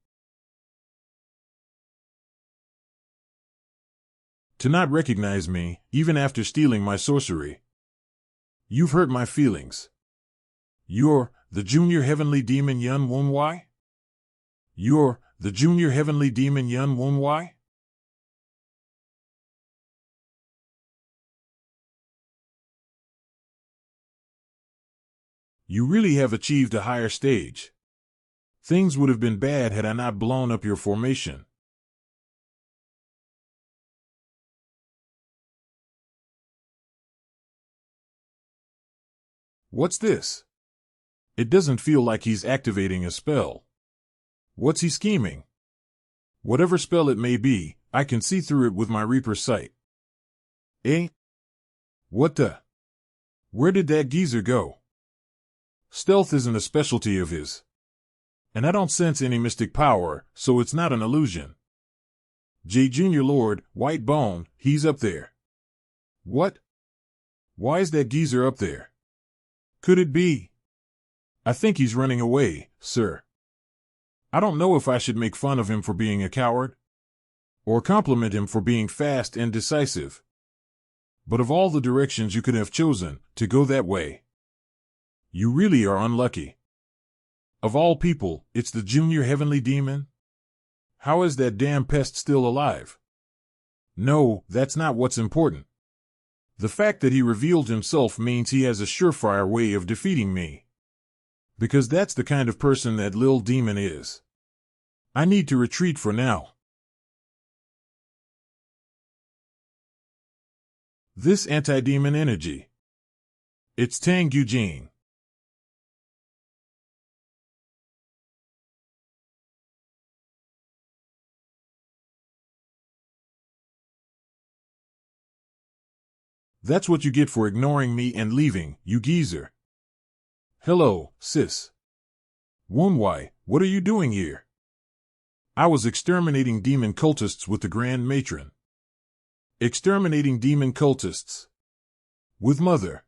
To not recognize me, even after stealing my sorcery. You've hurt my feelings. You're the junior heavenly demon Yun Wun Wai? You're the junior heavenly demon Yun Wun Wai? You really have achieved a higher stage. Things would have been bad had I not blown up your formation. What's this? It doesn't feel like he's activating a spell. What's he scheming? Whatever spell it may be, I can see through it with my Reaper's sight. Eh? What the? Where did that geezer go? Stealth isn't a specialty of his. And I don't sense any mystic power, so it's not an illusion. J. Junior Lord, White Bone, he's up there. What? Why is that geezer up there? Could it be? I think he's running away, sir. I don't know if I should make fun of him for being a coward, or compliment him for being fast and decisive. But of all the directions you could have chosen, to go that way. You really are unlucky. Of all people, it's the junior heavenly demon? How is that damn pest still alive? No, that's not what's important. The fact that he revealed himself means he has a surefire way of defeating me. Because that's the kind of person that Lil Demon is. I need to retreat for now. This anti-demon energy. It's Tang Eugene. That's what you get for ignoring me and leaving, you geezer. Hello, sis. Wunwai, what are you doing here? I was exterminating demon cultists with the Grand Matron. Exterminating demon cultists. With Mother.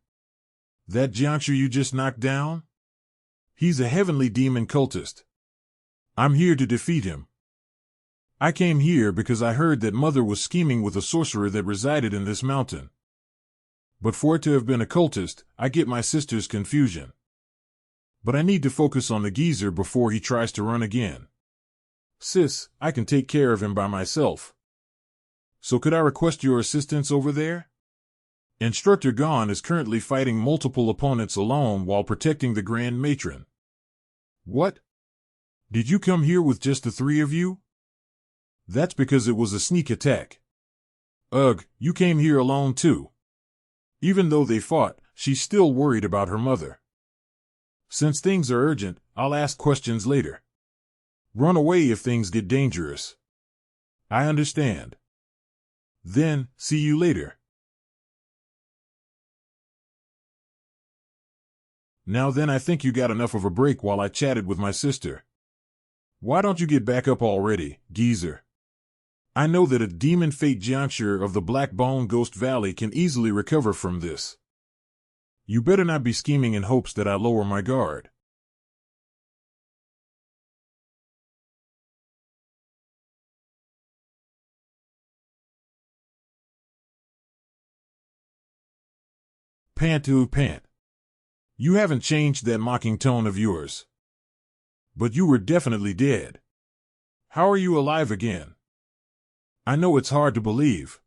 That Jiangshi you just knocked down? He's a heavenly demon cultist. I'm here to defeat him. I came here because I heard that Mother was scheming with a sorcerer that resided in this mountain. But for it to have been a cultist, I get my sister's confusion. But I need to focus on the geezer before he tries to run again. Sis, I can take care of him by myself. So could I request your assistance over there? Instructor Gon is currently fighting multiple opponents alone while protecting the Grand Matron. What? Did you come here with just the three of you? That's because it was a sneak attack. Ugh, you came here alone too. Even though they fought, she's still worried about her mother. Since things are urgent, I'll ask questions later. Run away if things get dangerous. I understand. Then, see you later. Now then, I think you got enough of a break while I chatted with my sister. Why don't you get back up already, geezer? I know that a demon fate juncture of the Black Bone Ghost Valley can easily recover from this. You better not be scheming in hopes that I lower my guard. Pant to pant. You haven't changed that mocking tone of yours. But you were definitely dead. How are you alive again? I know it's hard to believe.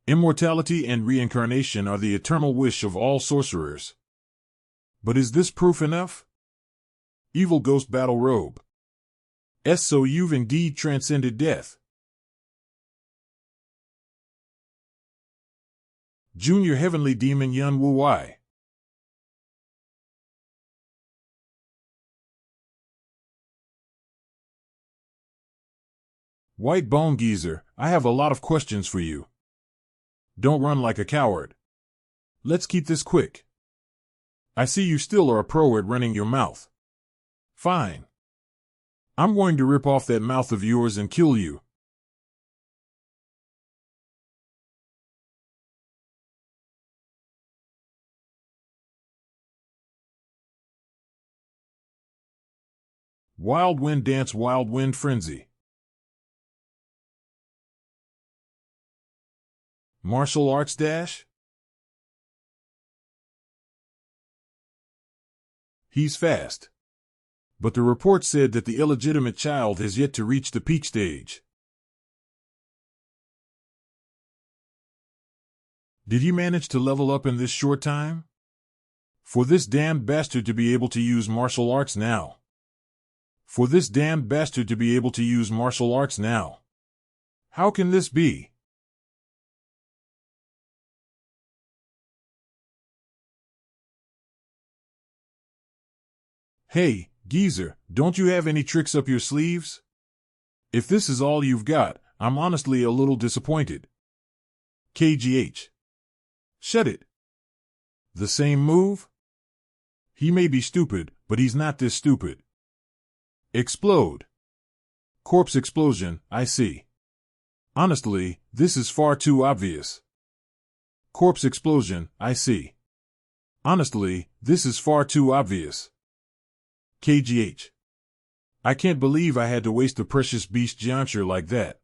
Immortality and reincarnation are the eternal wish of all sorcerers. But is this proof enough? Evil Ghost Battle Robe. So you've indeed transcended death. Junior Heavenly Demon Yun Wu Wai. White Bone Geezer, I have a lot of questions for you. Don't run like a coward. Let's keep this quick. I see you still are a pro at running your mouth. Fine. I'm going to rip off that mouth of yours and kill you. Wild Wind Dance Wild Wind Frenzy. Martial Arts Dash? He's fast. But the report said that the illegitimate child has yet to reach the peak stage. Did he manage to level up in this short time? For this damned bastard to be able to use martial arts now. For this damned bastard to be able to use martial arts now. How can this be? Hey, geezer, don't you have any tricks up your sleeves? If this is all you've got, I'm honestly a little disappointed. KGH. Shut it. The same move? He may be stupid, but he's not this stupid. Explode. Corpse explosion, I see. Honestly, this is far too obvious. Corpse explosion, I see. Honestly, this is far too obvious. KGH. I can't believe I had to waste the precious beast juncture like that.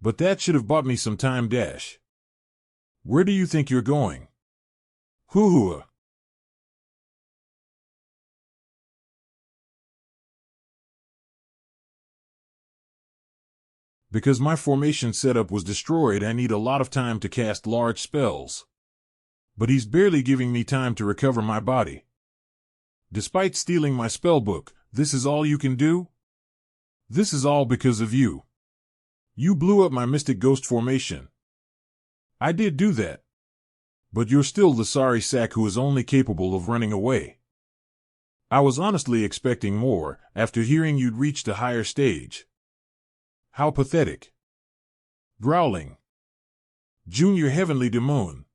But that should have bought me some time dash. Where do you think you're going? Hoo-hoo. Because my formation setup was destroyed, I need a lot of time to cast large spells. But he's barely giving me time to recover my body. Despite stealing my spellbook, this is all you can do? This is all because of you. You blew up my Mystic Ghost formation. I did do that. But you're still the sorry sack who is only capable of running away. I was honestly expecting more, after hearing you'd reached a higher stage. How pathetic. Growling. Junior Heavenly Demon.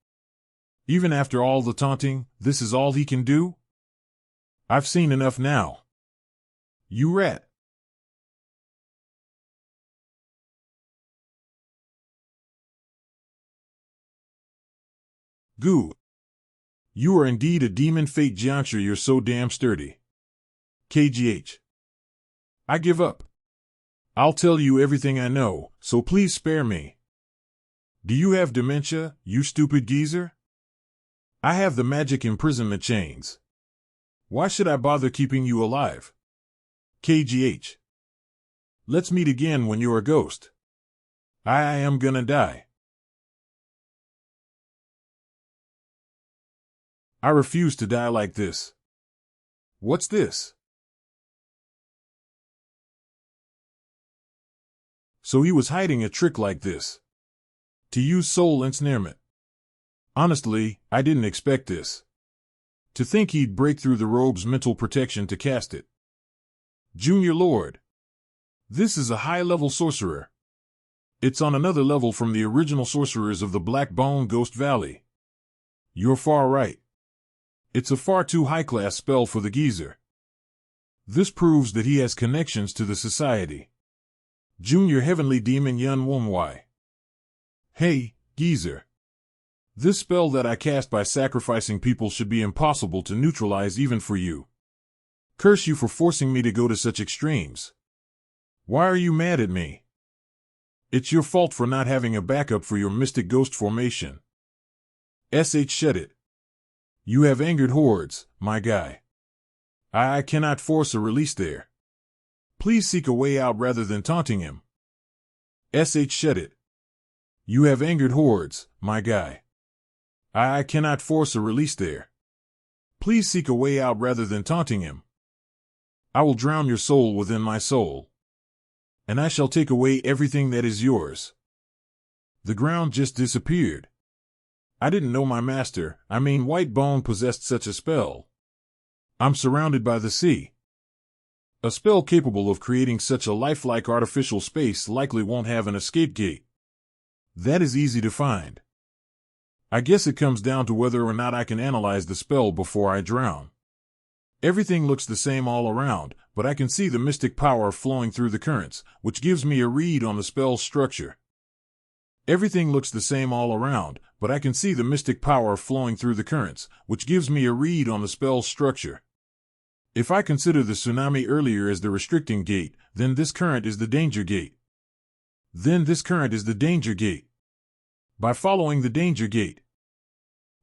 Even after all the taunting, this is all he can do? I've seen enough now. You rat. Goo. You are indeed a demon fate juncture, you're so damn sturdy. KGH. I give up. I'll tell you everything I know, so please spare me. Do you have dementia, you stupid geezer? I have the magic imprisonment chains. Why should I bother keeping you alive? KGH. Let's meet again when you're a ghost. I am gonna die. I refuse to die like this. What's this? So he was hiding a trick like this. To use soul ensnarement. Honestly, I didn't expect this. To think he'd break through the robe's mental protection to cast it. Junior Lord. This is a high-level sorcerer. It's on another level from the original sorcerers of the Black Bone Ghost Valley. You're far right. It's a far too high-class spell for the geezer. This proves that he has connections to the society. Junior Heavenly Demon Yun Wumwai. Hey, geezer. This spell that I cast by sacrificing people should be impossible to neutralize even for you. Curse you for forcing me to go to such extremes. Why are you mad at me? It's your fault for not having a backup for your Mystic Ghost formation. Shut it. You have angered hordes, my guy. I cannot force a release there. Please seek a way out rather than taunting him. Shut it. You have angered hordes, my guy. I cannot force a release there. Please seek a way out rather than taunting him. I will drown your soul within my soul. And I shall take away everything that is yours. The ground just disappeared. I didn't know my master, White Bone, possessed such a spell. I'm surrounded by the sea. A spell capable of creating such a lifelike artificial space likely won't have an escape gate. That is easy to find. I guess it comes down to whether or not I can analyze the spell before I drown. Everything looks the same all around, but I can see the mystic power flowing through the currents, which gives me a read on the spell's structure. Everything looks the same all around, but I can see the mystic power flowing through the currents, which gives me a read on the spell's structure. If I consider the tsunami earlier as the restricting gate, then this current is the danger gate. Then this current is the danger gate. By following the danger gate,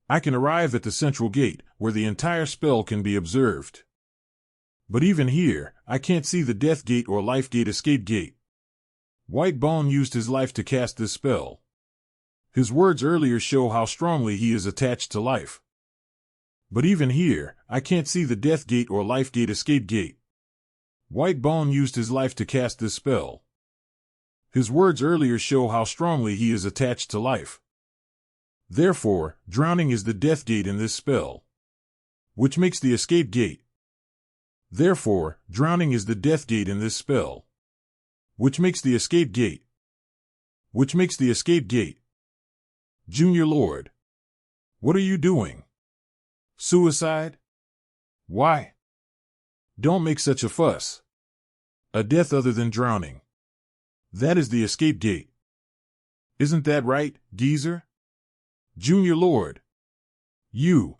I can arrive at the central gate, where the entire spell can be observed. But even here, I can't see the death gate or life gate escape gate. White Bone used his life to cast this spell. His words earlier show how strongly he is attached to life. But even here, I can't see the death gate or life gate escape gate. White Bone used his life to cast this spell. His words earlier show how strongly he is attached to life. Therefore, drowning is the death gate in this spell, which makes the escape gate. Therefore, drowning is the death gate in this spell, which makes the escape gate. Which makes the escape gate. Junior Lord. What are you doing? Suicide? Why? Don't make such a fuss. A death other than drowning. That is the escape gate. Isn't that right, geezer? Junior Lord. You.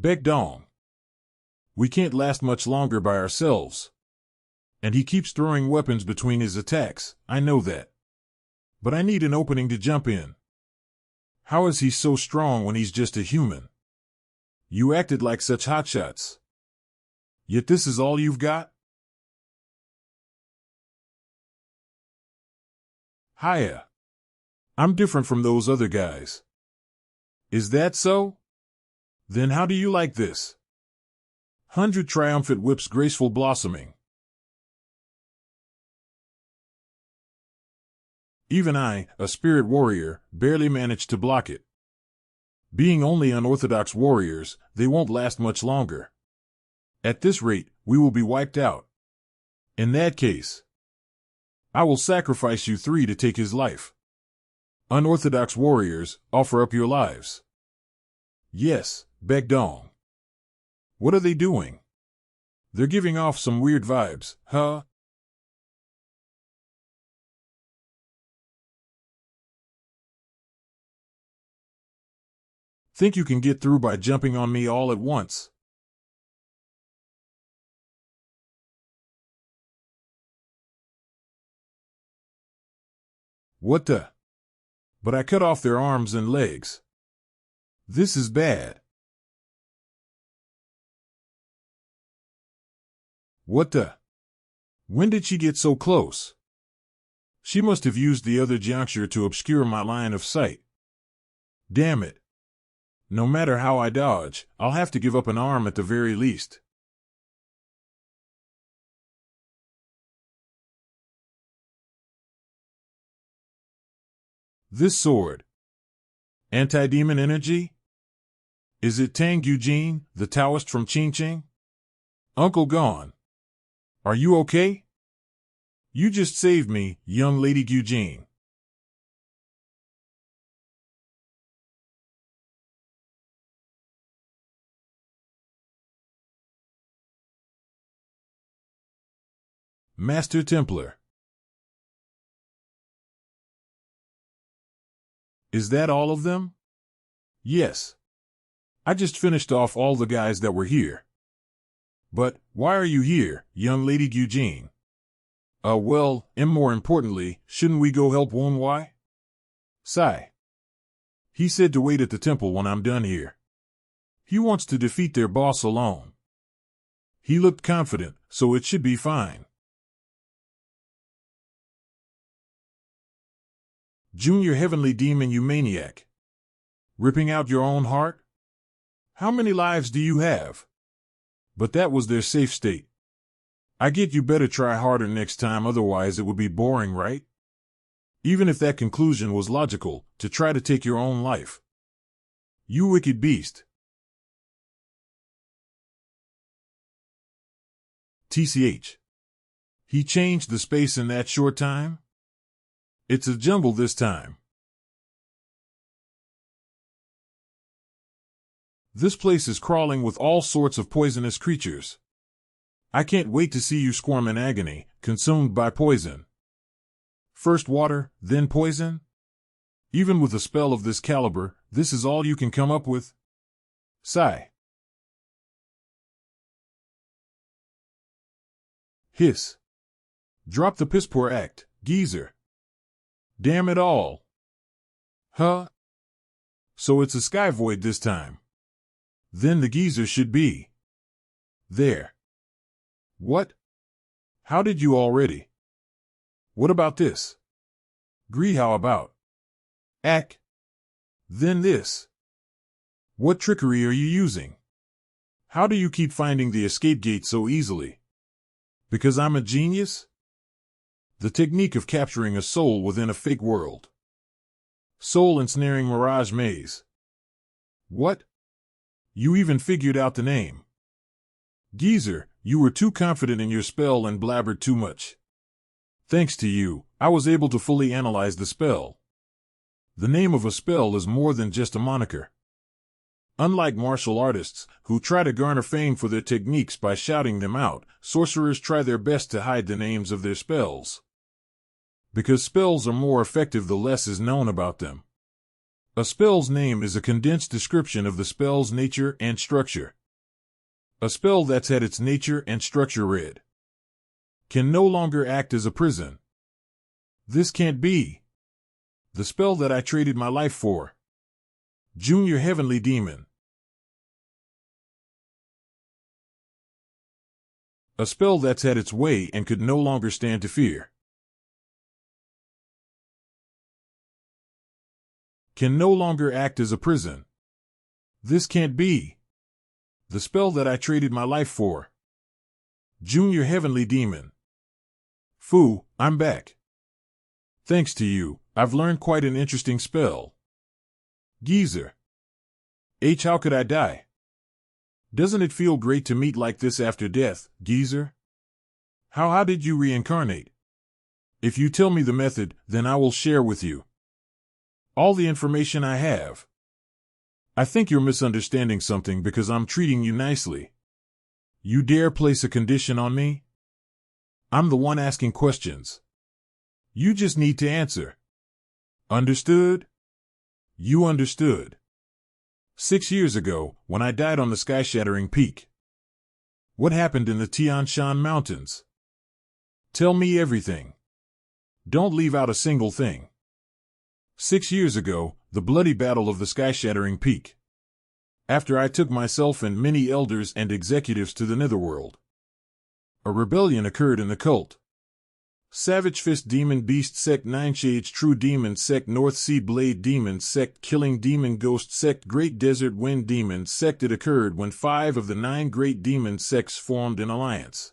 Baekdong. We can't last much longer by ourselves. And he keeps throwing weapons between his attacks, I know that. But I need an opening to jump in. How is he so strong when he's just a human? You acted like such hotshots. Yet this is all you've got? Hiya. I'm different from those other guys. Is that so? Then how do you like this? 100 triumphant whips graceful blossoming. Even I, a spirit warrior, barely managed to block it. Being only unorthodox warriors, they won't last much longer. At this rate, we will be wiped out. In that case, I will sacrifice you three to take his life. Unorthodox warriors, offer up your lives. Yes, Baekdong. What are they doing? They're giving off some weird vibes, huh? Think you can get through by jumping on me all at once? What the? But I cut off their arms and legs. This is bad. What the? When did she get so close? She must have used the other juncture to obscure my line of sight. Damn it. No matter how I dodge, I'll have to give up an arm at the very least. This sword. Anti-demon energy? Is it Tang Eugene, the Taoist from Qingqing? Uncle gone. Are you okay? You just saved me, young lady Eugene. Master Templar. Is that all of them? Yes. I just finished off all the guys that were here. But, why are you here, young lady Eugene? Well, and more importantly, shouldn't we go help Wonwai? Sigh. He said to wait at the temple when I'm done here. He wants to defeat their boss alone. He looked confident, so it should be fine. Junior Heavenly Demon, you maniac. Ripping out your own heart? How many lives do you have? But that was their safe state. I get you better try harder next time, otherwise it would be boring, right? Even if that conclusion was logical, to try to take your own life. You wicked beast. TCH. He changed the space in that short time? It's a jumble this time. This place is crawling with all sorts of poisonous creatures. I can't wait to see you squirm in agony, consumed by poison. First water, then poison? Even with a spell of this caliber, this is all you can come up with? Sigh. Hiss. Drop the piss-poor act, geezer. Damn it all. Huh? So it's a sky void this time. Then the geezer should be there. What? How did you already? What about this? Gree, how about? Ack. Then this. What trickery are you using? How do you keep finding the escape gate so easily? Because I'm a genius? The technique of capturing a soul within a fake world. Soul ensnaring mirage maze. What? You even figured out the name. Geezer, you were too confident in your spell and blabbered too much. Thanks to you, I was able to fully analyze the spell. The name of a spell is more than just a moniker. Unlike martial artists, who try to garner fame for their techniques by shouting them out, sorcerers try their best to hide the names of their spells. Because spells are more effective the less is known about them. A spell's name is a condensed description of the spell's nature and structure. A spell that's had its nature and structure read can no longer act as a prison. This can't be. The spell that I traded my life for. Junior Heavenly Demon. A spell that's had its way and could no longer stand to fear. Can no longer act as a prison. This can't be. The spell that I traded my life for. Junior Heavenly Demon. Foo, I'm back. Thanks to you, I've learned quite an interesting spell. Geezer. H, how could I die? Doesn't it feel great to meet like this after death, geezer? How did you reincarnate? If you tell me the method, then I will share with you all the information I have. I think you're misunderstanding something because I'm treating you nicely. You dare place a condition on me? I'm the one asking questions. You just need to answer. Understood? You understood. 6 years ago, when I died on the sky-shattering peak. What happened in the Tian Shan Mountains? Tell me everything. Don't leave out a single thing. 6 years ago, the bloody battle of the sky-shattering peak. After I took myself and many elders and executives to the netherworld. A rebellion occurred in the cult. Savage Fist Demon Beast Sect, Nine Shades True Demon Sect, North Sea Blade Demon Sect, Killing Demon Ghost Sect, Great Desert Wind Demon Sect. It occurred when 5 of the 9 great demon sects formed an alliance.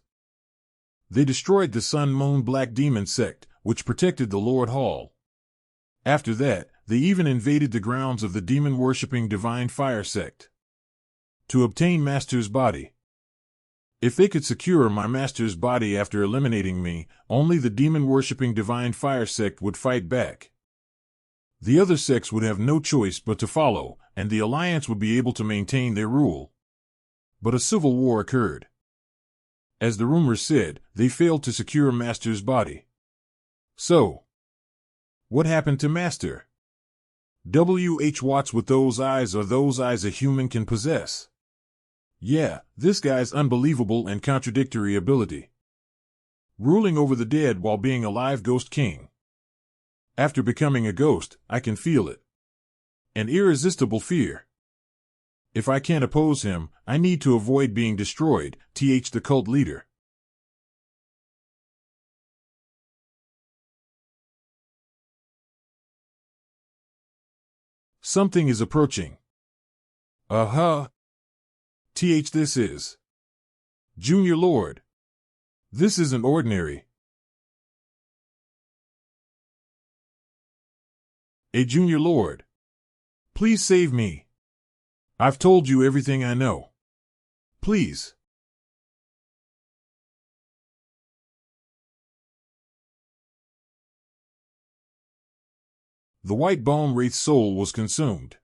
They destroyed the Sun Moon Black Demon Sect, which protected the Lord Hall. After that, they even invaded the grounds of the demon-worshipping Divine Fire Sect to obtain Master's body. If they could secure my Master's body after eliminating me, only the demon-worshipping Divine Fire Sect would fight back. The other sects would have no choice but to follow, and the Alliance would be able to maintain their rule. But a civil war occurred. As the rumors said, they failed to secure Master's body. So, what happened to Master? What's with those eyes? Are those eyes a human can possess? Yeah, this guy's unbelievable and contradictory ability. Ruling over the dead while being a live ghost king. After becoming a ghost, I can feel it. An irresistible fear. If I can't oppose him, I need to avoid being destroyed, the cult leader. Something is approaching. This is. Junior Lord. This isn't ordinary. A Junior Lord. Please save me. I've told you everything I know. Please. The white bone wraith's soul was consumed.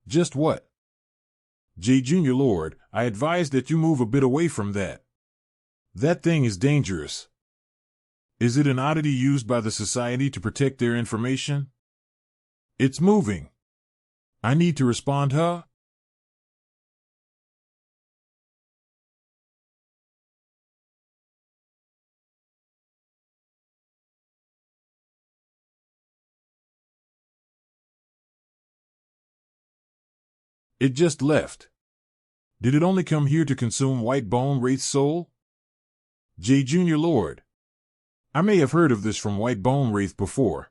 Just what? Junior Lord, I advise that you move a bit away from that. That thing is dangerous. Is it an oddity used by the society to protect their information? It's moving. I need to respond, huh? It just left. Did it only come here to consume white bone wraith's soul? Junior Lord. I may have heard of this from white bone wraith before.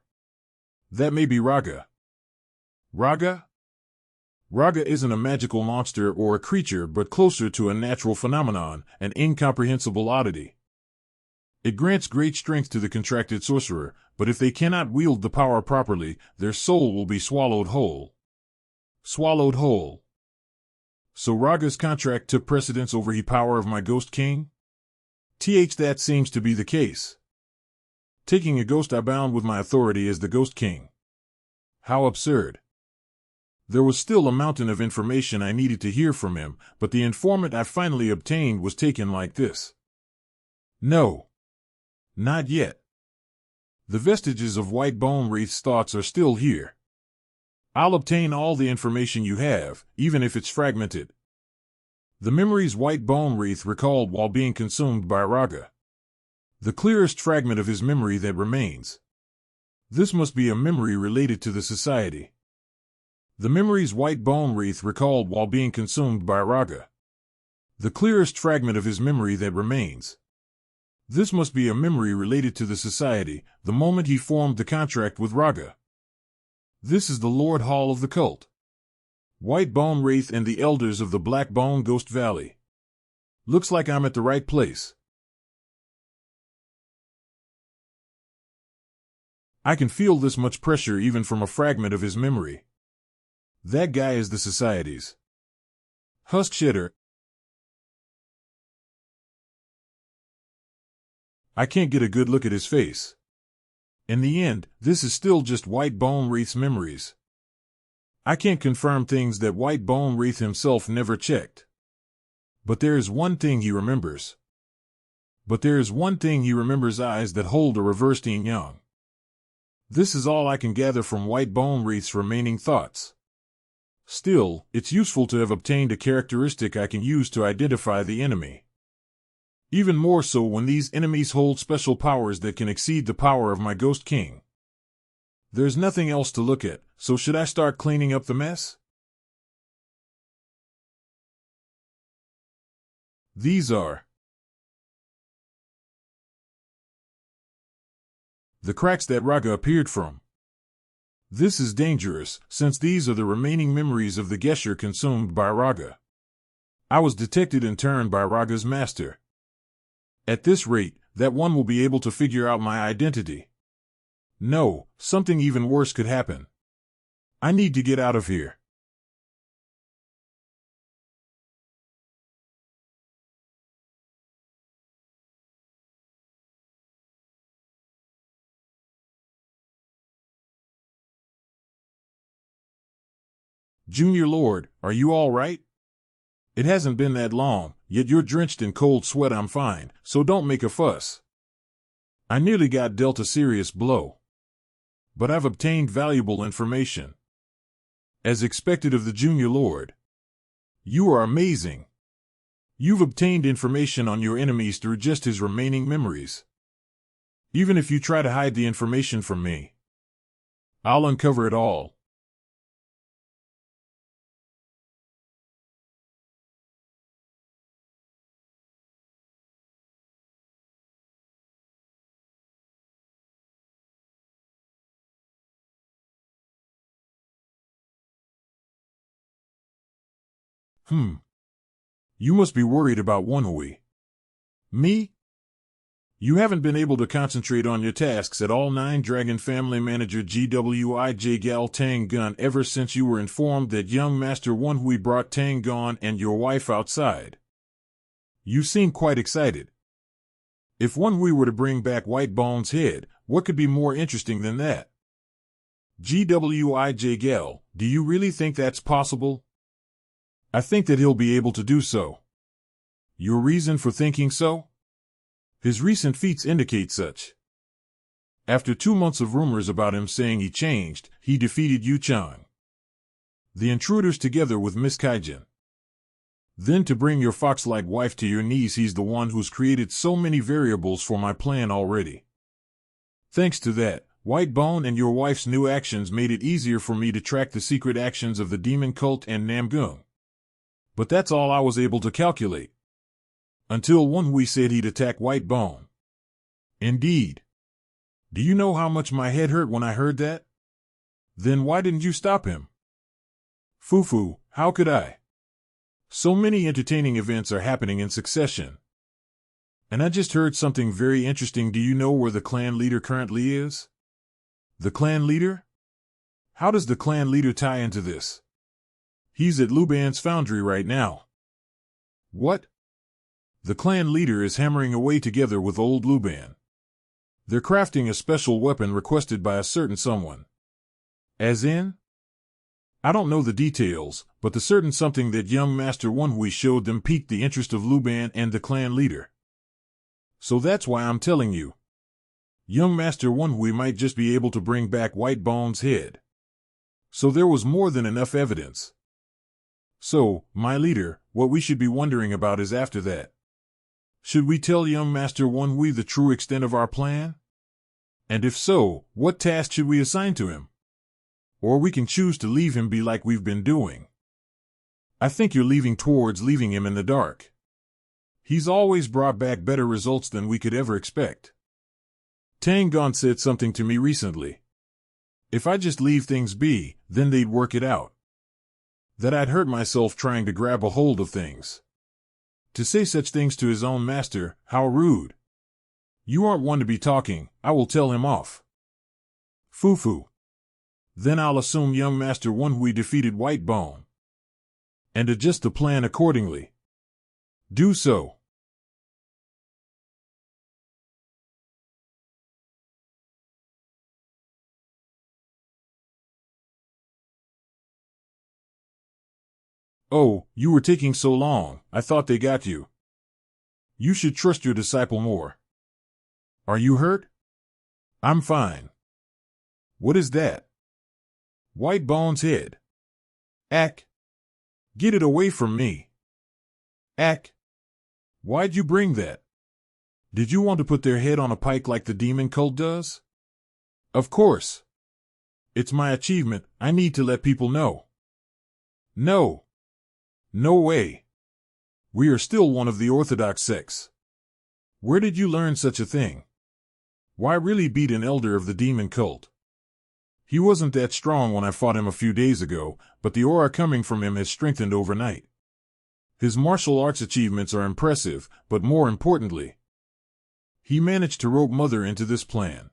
That may be Raga. Raga? Raga isn't a magical monster or a creature but closer to a natural phenomenon, an incomprehensible oddity. It grants great strength to the contracted sorcerer, but if they cannot wield the power properly, their soul will be swallowed whole. Swallowed whole. So Raga's contract took precedence over the power of my Ghost King? That seems to be the case. Taking a ghost I bound with my authority as the Ghost King. How absurd. There was still a mountain of information I needed to hear from him, but the informant I finally obtained was taken like this. No. Not yet. The vestiges of white bone wraith's thoughts are still here. I'll obtain all the information you have, even if it's fragmented. The memories white bone wraith recalled while being consumed by Raga. The clearest fragment of his memory that remains. This must be a memory related to the society. The memories white bone wraith recalled while being consumed by Raga. The clearest fragment of his memory that remains. This must be a memory related to the society, the moment he formed the contract with Raga. This is the Lord Hall of the cult. White Bone Wraith and the elders of the Black Bone Ghost Valley. Looks like I'm at the right place. I can feel this much pressure even from a fragment of his memory. That guy is the society's Huskshedder. I can't get a good look at his face. In the end, this is still just White Bone Wraith's memories. I can't confirm things that White Bone Wraith himself never checked. But there is one thing he remembers. Eyes that hold a reversed yin-yang. This is all I can gather from White Bone Wraith's remaining thoughts. Still, it's useful to have obtained a characteristic I can use to identify the enemy. Even more so when these enemies hold special powers that can exceed the power of my Ghost King. There's nothing else to look at, so should I start cleaning up the mess? These are the cracks that Raga appeared from. This is dangerous, since these are the remaining memories of the Gesher consumed by Raga. I was detected and turned by Raga's master. At this rate, that one will be able to figure out my identity. No, something even worse could happen. I need to get out of here. Junior Lord, are you all right? It hasn't been that long, yet you're drenched in cold sweat. I'm fine, so don't make a fuss. I nearly got dealt a serious blow. But I've obtained valuable information. As expected of the Junior Lord. You are amazing. You've obtained information on your enemies through just his remaining memories. Even if you try to hide the information from me, I'll uncover it all. You must be worried about Manhwa. Me? You haven't been able to concentrate on your tasks at all. 9 Dragon Family Manager GWIJ Gal Tang Gun ever since you were informed that young Master Manhwa brought Tang Gon and your wife outside. You seem quite excited. If Manhwa were to bring back White Bone's head, what could be more interesting than that? GWIJ Gal, do you really think that's possible? I think that he'll be able to do so. Your reason for thinking so? His recent feats indicate such. After 2 months of rumors about him saying he changed, he defeated Yuchang, the intruders, together with Miss Kaijin. Then to bring your fox-like wife to your knees, he's the one who's created so many variables for my plan already. Thanks to that, White Bone and your wife's new actions made it easier for me to track the secret actions of the demon cult and Namgung. But that's all I was able to calculate. Until Manhwa said he'd attack White Bone. Indeed. Do you know how much my head hurt when I heard that? Then why didn't you stop him? Fufu, how could I? So many entertaining events are happening in succession. And I just heard something very interesting. Do you know where the clan leader currently is? The clan leader? How does the clan leader tie into this? He's at Luban's foundry right now. What? The clan leader is hammering away together with old Luban. They're crafting a special weapon requested by a certain someone. As in? I don't know the details, but the certain something that young Master Manhwa showed them piqued the interest of Luban and the clan leader. So that's why I'm telling you. Young Master Manhwa might just be able to bring back White Bone's head. So there was more than enough evidence. So, my leader, what we should be wondering about is after that. Should we tell young Master Manhwa the true extent of our plan? And if so, what task should we assign to him? Or we can choose to leave him be like we've been doing. I think you're leaving towards leaving him in the dark. He's always brought back better results than we could ever expect. Tang Gon said something to me recently. If I just leave things be, then they'd work it out. That I'd hurt myself trying to grab a hold of things. To say such things to his own master, how rude. You aren't one to be talking, I will tell him off. Fufu. Then I'll assume young Master Manhwa defeated White Bone. And adjust the plan accordingly. Do so. Oh, you were taking so long, I thought they got you. You should trust your disciple more. Are you hurt? I'm fine. What is that? White Bone's head. Ack. Get it away from me. Ack. Why'd you bring that? Did you want to put their head on a pike like the demon cult does? Of course. It's my achievement, I need to let people know. No. No way. We are still one of the orthodox sects. Where did you learn such a thing? Why really beat an elder of the demon cult? He wasn't that strong when I fought him a few days ago, but the aura coming from him has strengthened overnight. His martial arts achievements are impressive, but more importantly, he managed to rope Mother into this plan.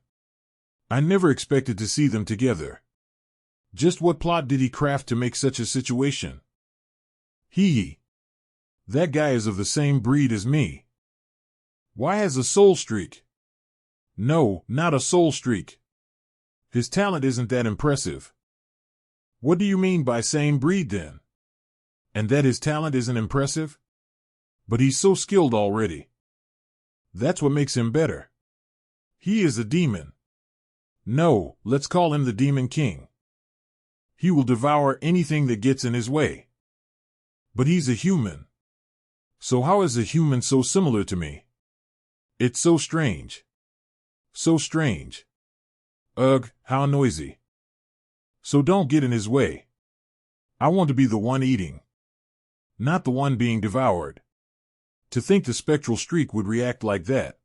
I never expected to see them together. Just what plot did he craft to make such a situation? That guy is of the same breed as me. Why has a soul streak? No, not a soul streak. His talent isn't that impressive. What do you mean by same breed then? And that his talent isn't impressive? But he's so skilled already. That's what makes him better. He is a demon. No, let's call him the Demon King. He will devour anything that gets in his way. But he's a human. So how is a human so similar to me? It's so strange. So strange. Ugh, how noisy. So don't get in his way. I want to be the one eating, not the one being devoured. To think the spectral streak would react like that.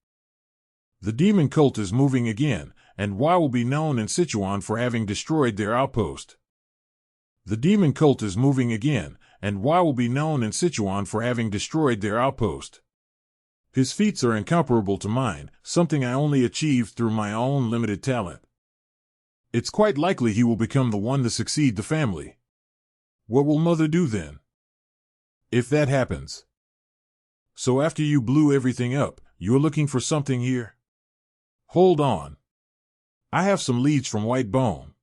The demon cult is moving again, and Y will be known in Sichuan for having destroyed their outpost. The demon cult is moving again, and Y will be known in Sichuan for having destroyed their outpost. His feats are incomparable to mine, something I only achieved through my own limited talent. It's quite likely he will become the one to succeed the family. What will Mother do then? If that happens. So after you blew everything up, you're looking for something here? Hold on. I have some leads from White Bone.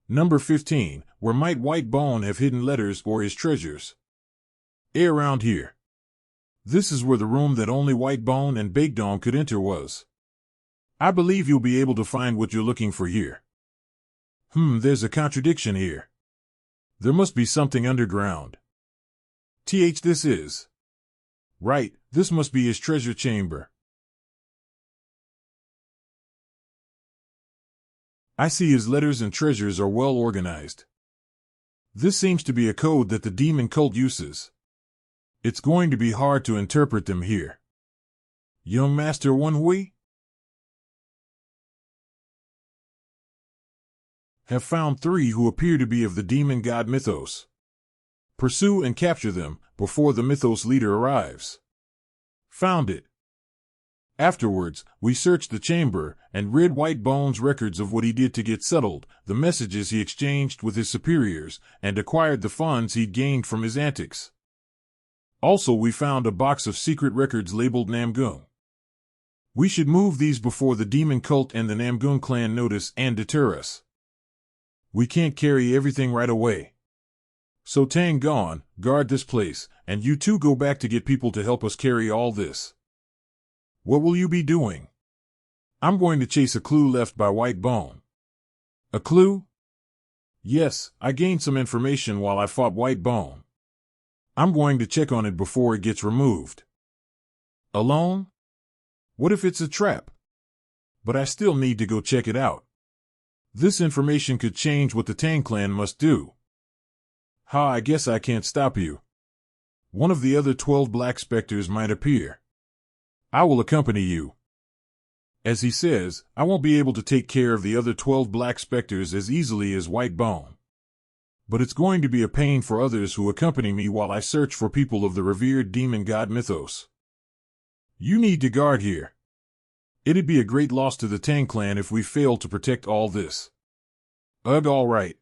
Number 15, where might White Bone have hidden letters or his treasures? Around here. This is where the room that only White Bone and Bakedom could enter was. I believe you'll be able to find what you're looking for here. There's a contradiction here. There must be something underground. This is. Right, this must be his treasure chamber. I see his letters and treasures are well organized. This seems to be a code that the demon cult uses. It's going to be hard to interpret them here. Young Master Manhwa? Have found 3 who appear to be of the demon god mythos. Pursue and capture them before the mythos leader arrives. Found it. Afterwards, we searched the chamber and read White Bone's records of what he did to get settled, the messages he exchanged with his superiors, and acquired the funds he'd gained from his antics. Also, we found a box of secret records labeled Namgung. We should move these before the demon cult and the Namgung clan notice and deter us. We can't carry everything right away. So Tang gone, guard this place, and you two go back to get people to help us carry all this. What will you be doing? I'm going to chase a clue left by White Bone. A clue? Yes, I gained some information while I fought White Bone. I'm going to check on it before it gets removed. Alone? What if it's a trap? But I still need to go check it out. This information could change what the Tang clan must do. I guess I can't stop you. One of the other 12 black specters might appear. I will accompany you. As he says, I won't be able to take care of the other 12 black specters as easily as White Bone. But it's going to be a pain for others who accompany me while I search for people of the revered demon god mythos. You need to guard here. It'd be a great loss to the Tang clan if we fail to protect all this. All right.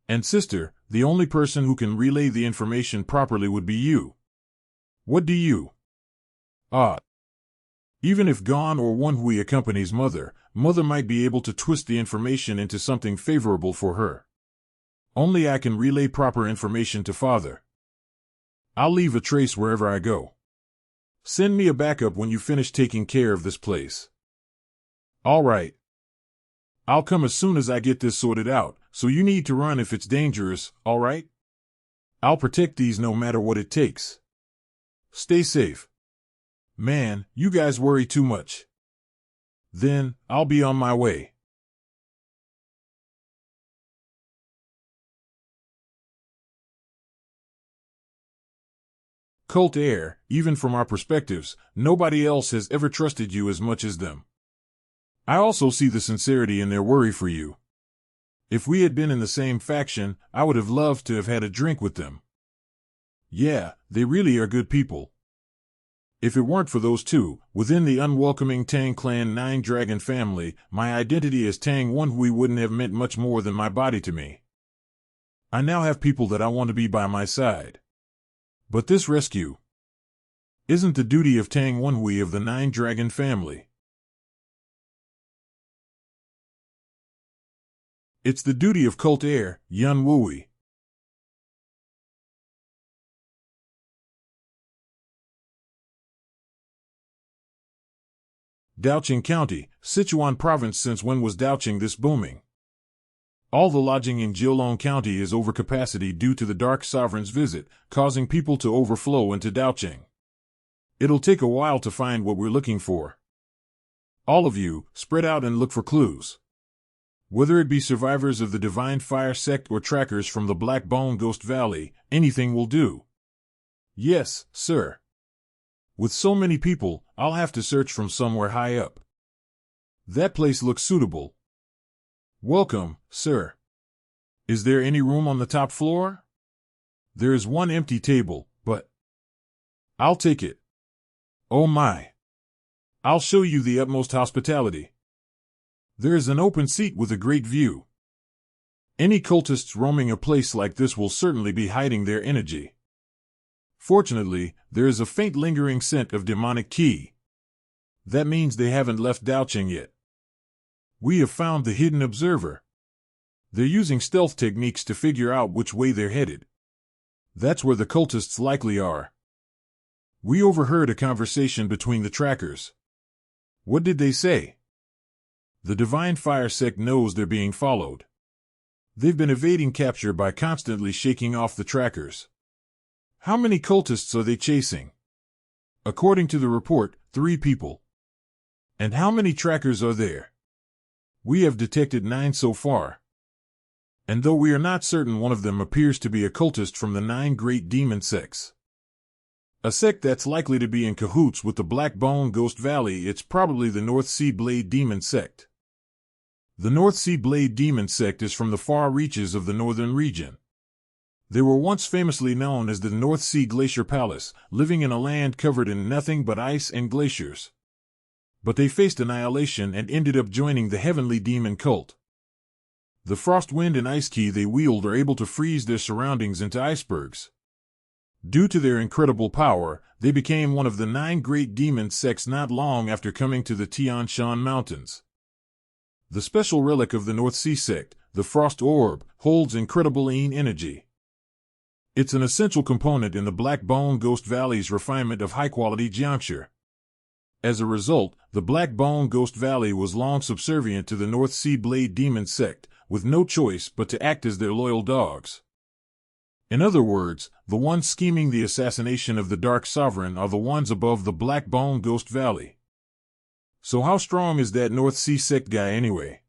And sister, the only person who can relay the information properly would be you. What do you? Even if Gon or Manhwa accompanies Mother, Mother might be able to twist the information into something favorable for her. Only I can relay proper information to Father. I'll leave a trace wherever I go. Send me a backup when you finish taking care of this place. All right. I'll come as soon as I get this sorted out, so you need to run if it's dangerous, all right? I'll protect these no matter what it takes. Stay safe. Man, you guys worry too much. Then, I'll be on my way. Cult Air, even from our perspectives, nobody else has ever trusted you as much as them. I also see the sincerity in their worry for you. If we had been in the same faction, I would have loved to have had a drink with them. Yeah, they really are good people. If it weren't for those two, within the unwelcoming Tang Clan 9 Dragon family, my identity as Tang Manhwa wouldn't have meant much more than my body to me. I now have people that I want to be by my side. But this rescue isn't the duty of Tang Manhwa of the 9 Dragon family. It's the duty of Cult Heir, Yun Wui. Daoqing County, Sichuan Province. Since when was Daoqing this booming? All the lodging in Jiulong County is over capacity due to the Dark Sovereign's visit, causing people to overflow into Daoqing. It'll take a while to find what we're looking for. All of you, spread out and look for clues. Whether it be survivors of the Divine Fire sect or trackers from the Black Bone Ghost Valley, anything will do. Yes, sir. With so many people, I'll have to search from somewhere high up. That place looks suitable. Welcome, sir. Is there any room on the top floor? There is one empty table, but I'll take it. Oh my. I'll show you the utmost hospitality. There is an open seat with a great view. Any cultists roaming a place like this will certainly be hiding their energy. Fortunately, there is a faint lingering scent of demonic qi. That means they haven't left Yuchang yet. We have found the hidden observer. They're using stealth techniques to figure out which way they're headed. That's where the cultists likely are. We overheard a conversation between the trackers. What did they say? The Divine Fire sect knows they're being followed. They've been evading capture by constantly shaking off the trackers. How many cultists are they chasing? According to the report, 3 people. And how many trackers are there? We have detected 9 so far. And though we are not certain, one of them appears to be a cultist from the 9 great demon sects. A sect that's likely to be in cahoots with the Black Bone Ghost Valley. It's probably the North Sea Blade Demon sect. The North Sea Blade Demon sect is from the far reaches of the northern region. They were once famously known as the North Sea Glacier Palace, living in a land covered in nothing but ice and glaciers. But they faced annihilation and ended up joining the Heavenly Demon cult. The frost, wind, and ice key they wield are able to freeze their surroundings into icebergs. Due to their incredible power, they became one of the 9 great demon sects not long after coming to the Tian Shan Mountains. The special relic of the North Sea sect, the Frost Orb, holds incredible energy. It's an essential component in the Black Bone Ghost Valley's refinement of high-quality juncture. As a result, the Black Bone Ghost Valley was long subservient to the North Sea Blade Demon sect, with no choice but to act as their loyal dogs. In other words, the ones scheming the assassination of the Dark Sovereign are the ones above the Black Bone Ghost Valley. So how strong is that North Sea sect guy anyway?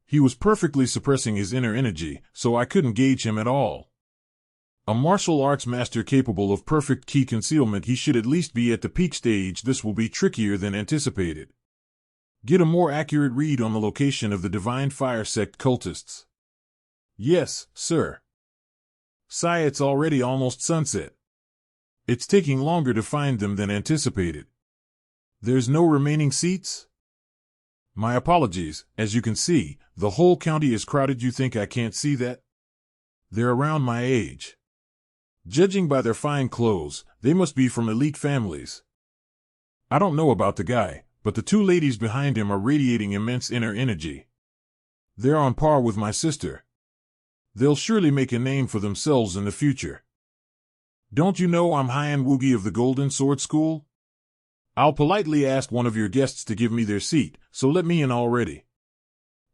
He was perfectly suppressing his inner energy, so I couldn't gauge him at all. A martial arts master capable of perfect key concealment, he should at least be at the peak stage. This will be trickier than anticipated. Get a more accurate read on the location of the Divine Fire sect cultists. Yes, sir. Sigh, it's already almost sunset. It's taking longer to find them than anticipated. There's no remaining seats? My apologies. As you can see, the whole county is crowded. You think I can't see that? They're around my age. Judging by their fine clothes, they must be from elite families. I don't know about the guy, but the 2 ladies behind him are radiating immense inner energy. They're on par with my sister. They'll surely make a name for themselves in the future. Don't you know I'm Hyan Woogie of the Golden Sword School? I'll politely ask one of your guests to give me their seat, so let me in already.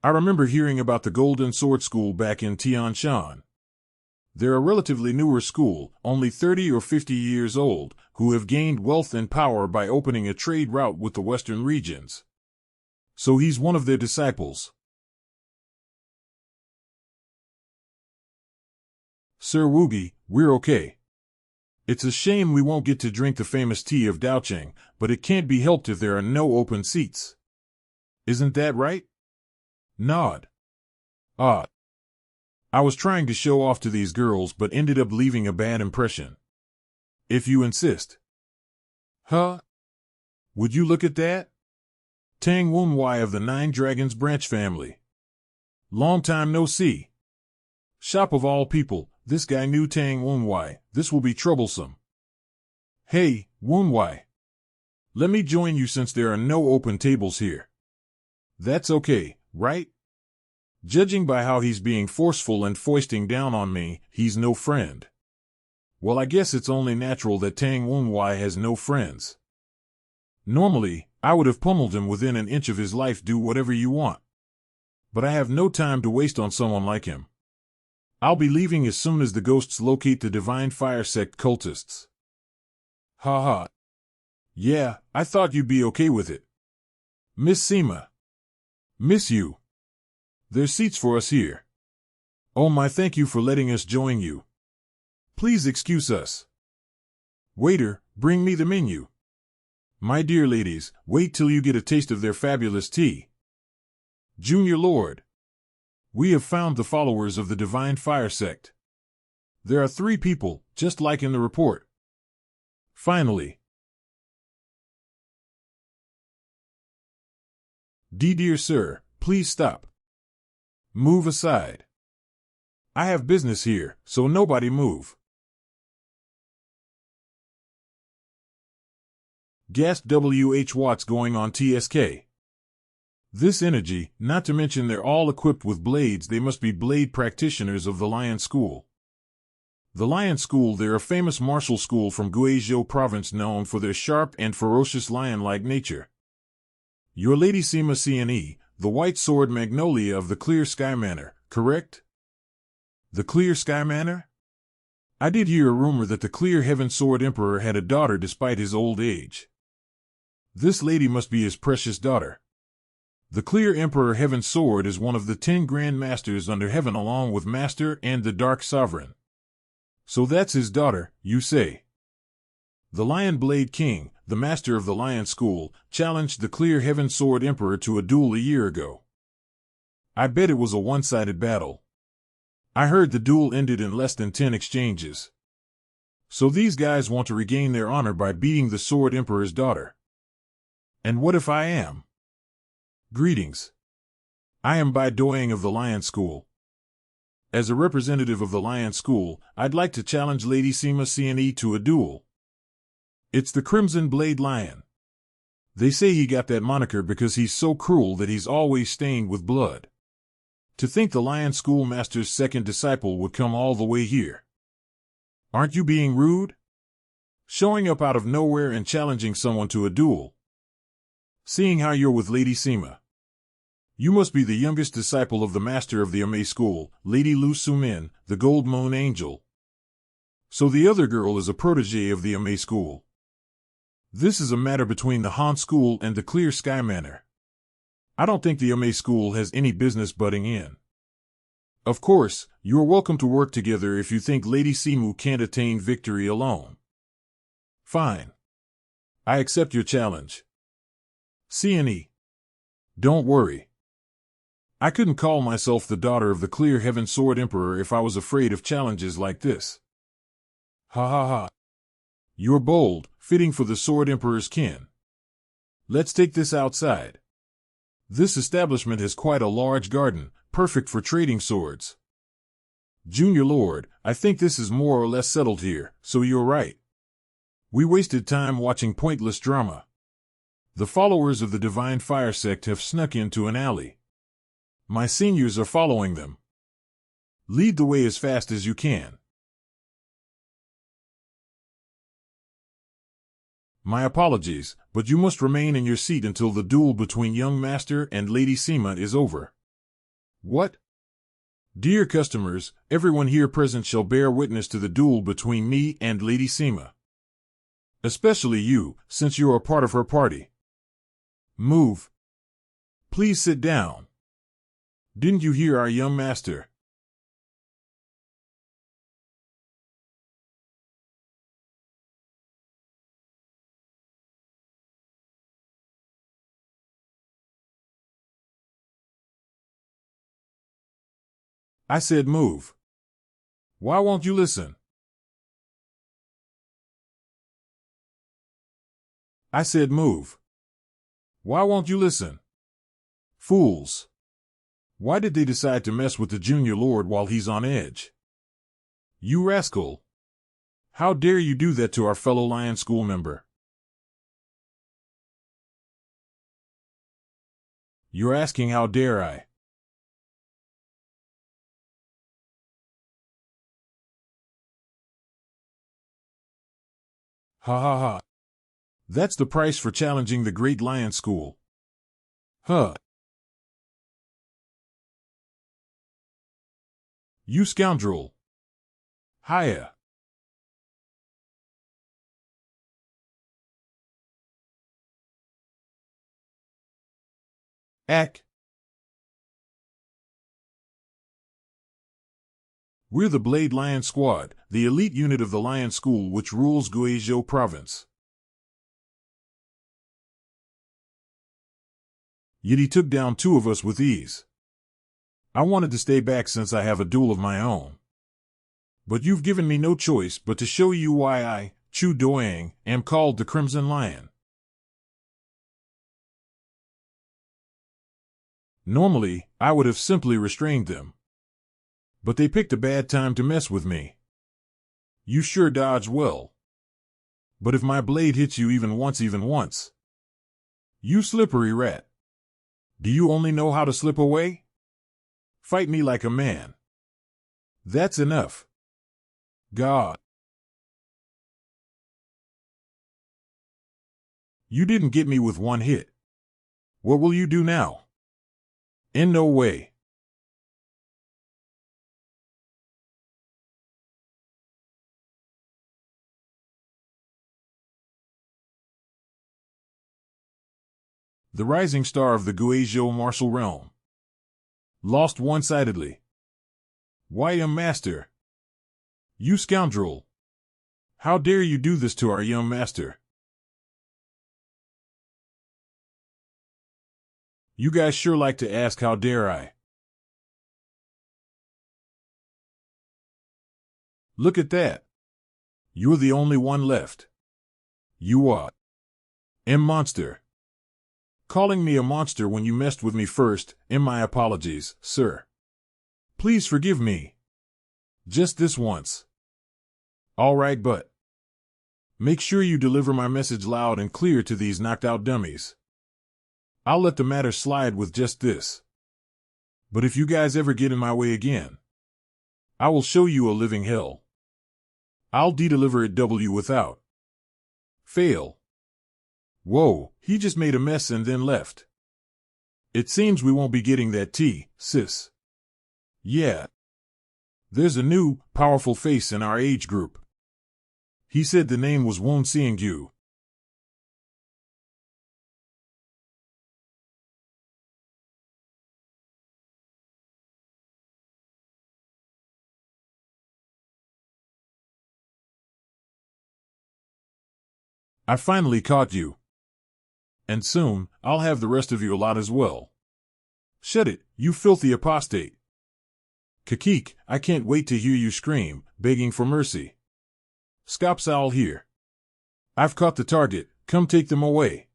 I remember hearing about the Golden Sword School back in Tian Shan. They're a relatively newer school, only 30 or 50 years old, who have gained wealth and power by opening a trade route with the western regions. So he's one of their disciples. Sir Woogie, we're okay. It's a shame we won't get to drink the famous tea of Yuchang, but it can't be helped if there are no open seats. Isn't that right? Nod. Ah. I was trying to show off to these girls but ended up leaving a bad impression. If you insist. Huh? Would you look at that? Tang Wunwai of the 9 Dragons branch family. Long time no see. Shop of all people, this guy knew Tang Wunwai. This will be troublesome. Hey, Wunwai. Let me join you since there are no open tables here. That's okay, right? Judging by how he's being forceful and foisting down on me, he's no friend. Well, I guess it's only natural that Tang Wunwai has no friends. Normally, I would have pummeled him within an inch of his life. Do whatever you want. But I have no time to waste on someone like him. I'll be leaving as soon as the ghosts locate the Divine Fire sect cultists. Ha ha. Yeah, I thought you'd be okay with it. Miss Seema. Miss you. There's seats for us here. Oh my, thank you for letting us join you. Please excuse us. Waiter, bring me the menu. My dear ladies, wait till you get a taste of their fabulous tea. Junior Lord. We have found the followers of the Divine Fire sect. There are 3 people, just like in the report. Finally. Dear sir, please stop. Move aside. I have business here, so nobody move. Gasped W.H. Watts going on TSK. This energy, not to mention they're all equipped with blades, they must be blade practitioners of the Lion School. The Lion School, they're a famous martial school from Guizhou province known for their sharp and ferocious lion-like nature. Your Lady Sima CNE, the White Sword Magnolia of the Clear Sky Manor, correct? The Clear Sky Manor? I did hear a rumor that the Clear Heaven Sword Emperor had a daughter despite his old age. This lady must be his precious daughter. The Clear Emperor Heaven Sword is one of the 10 Grand Masters under heaven along with Master and the Dark Sovereign. So that's his daughter, you say? The Lion Blade King, the master of the Lion School, challenged the Clear Heaven Sword Emperor to a duel a year ago. I bet it was a one-sided battle. I heard the duel ended in less than 10 exchanges. So these guys want to regain their honor by beating the Sword Emperor's daughter. And what if I am? Greetings. I am Bai Doing of the Lion School. As a representative of the Lion School, I'd like to challenge Lady Sima CNE to a duel. It's the Crimson Blade Lion. They say he got that moniker because he's so cruel that he's always stained with blood. To think the Lion School Master's second disciple would come all the way here. Aren't you being rude? Showing up out of nowhere and challenging someone to a duel. Seeing how you're with Lady Sima. You must be the youngest disciple of the master of the Amei School, Lady Lu Sumin, the Gold Moon Angel. So the other girl is a protege of the Amei School. This is a matter between the Han School and the Clear Sky Manor. I don't think the Amei School has any business butting in. Of course, you are welcome to work together if you think Lady Simu can't attain victory alone. Fine. I accept your challenge. CNE. Don't worry. I couldn't call myself the daughter of the Clear Heaven Sword Emperor if I was afraid of challenges like this. Ha ha ha. You're bold, fitting for the Sword Emperor's kin. Let's take this outside. This establishment has quite a large garden, perfect for trading swords. Junior Lord, I think this is more or less settled here, so you're right. We wasted time watching pointless drama. The followers of the Divine Fire Sect have snuck into an alley. My seniors are following them. Lead the way as fast as you can. My apologies, but you must remain in your seat until the duel between young Master and Lady Sima is over. What? Dear customers, everyone here present shall bear witness to the duel between me and Lady Sima. Especially you, since you are a part of her party. Move. Please sit down. Didn't you hear our young master? I said move. Why won't you listen? I said move. Why won't you listen? Fools. Why did they decide to mess with the Junior Lord while he's on edge? You rascal. How dare you do that to our fellow Lion School member? You're asking how dare I? Ha ha ha. That's the price for challenging the Great Lion School. Huh. You scoundrel. Hiya. Ack. We're the Blade Lion Squad, the elite unit of the Lion School which rules Guizhou province. Yet he took down 2 of us with ease. I wanted to stay back since I have a duel of my own. But you've given me no choice but to show you why I, Chu Doang, am called the Crimson Lion. Normally, I would have simply restrained them. But they picked a bad time to mess with me. You sure dodged well. But if my blade hits you even once, you slippery rat. Do you only know how to slip away? Fight me like a man. That's enough. God. You didn't get me with one hit. What will you do now? In no way. The rising star of the Guizhou martial realm. Lost one-sidedly. Why, young master? You scoundrel! How dare you do this to our young master? You guys sure like to ask how dare I. Look at that. You're the only one left. You are. Monster. Calling me a monster when you messed with me first, my apologies, sir. Please forgive me. Just this once. All right, but make sure you deliver my message loud and clear to these knocked-out dummies. I'll let the matter slide with just this. But if you guys ever get in my way again, I will show you a living hell. I'll de-deliver it without fail. Whoa, he just made a mess and then left. It seems we won't be getting that tea, sis. Yeah. There's a new, powerful face in our age group. He said the name was Won Seeing-Yu. I finally caught you. And soon, I'll have the rest of your lot as well. Shut it, you filthy apostate. Kakik, I can't wait to hear you scream, begging for mercy. Scopsal here. I've caught the target, come take them away.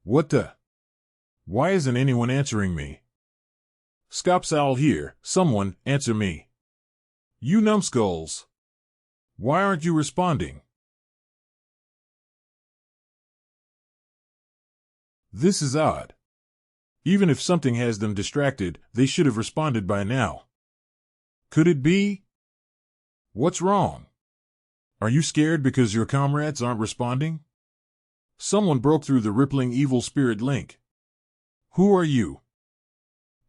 What the? Why isn't anyone answering me? Scopsal here, someone, answer me. You numbskulls. Why aren't you responding? This is odd. Even if something has them distracted, they should have responded by now. Could it be? What's wrong? Are you scared because your comrades aren't responding? Someone broke through the rippling evil spirit link. Who are you?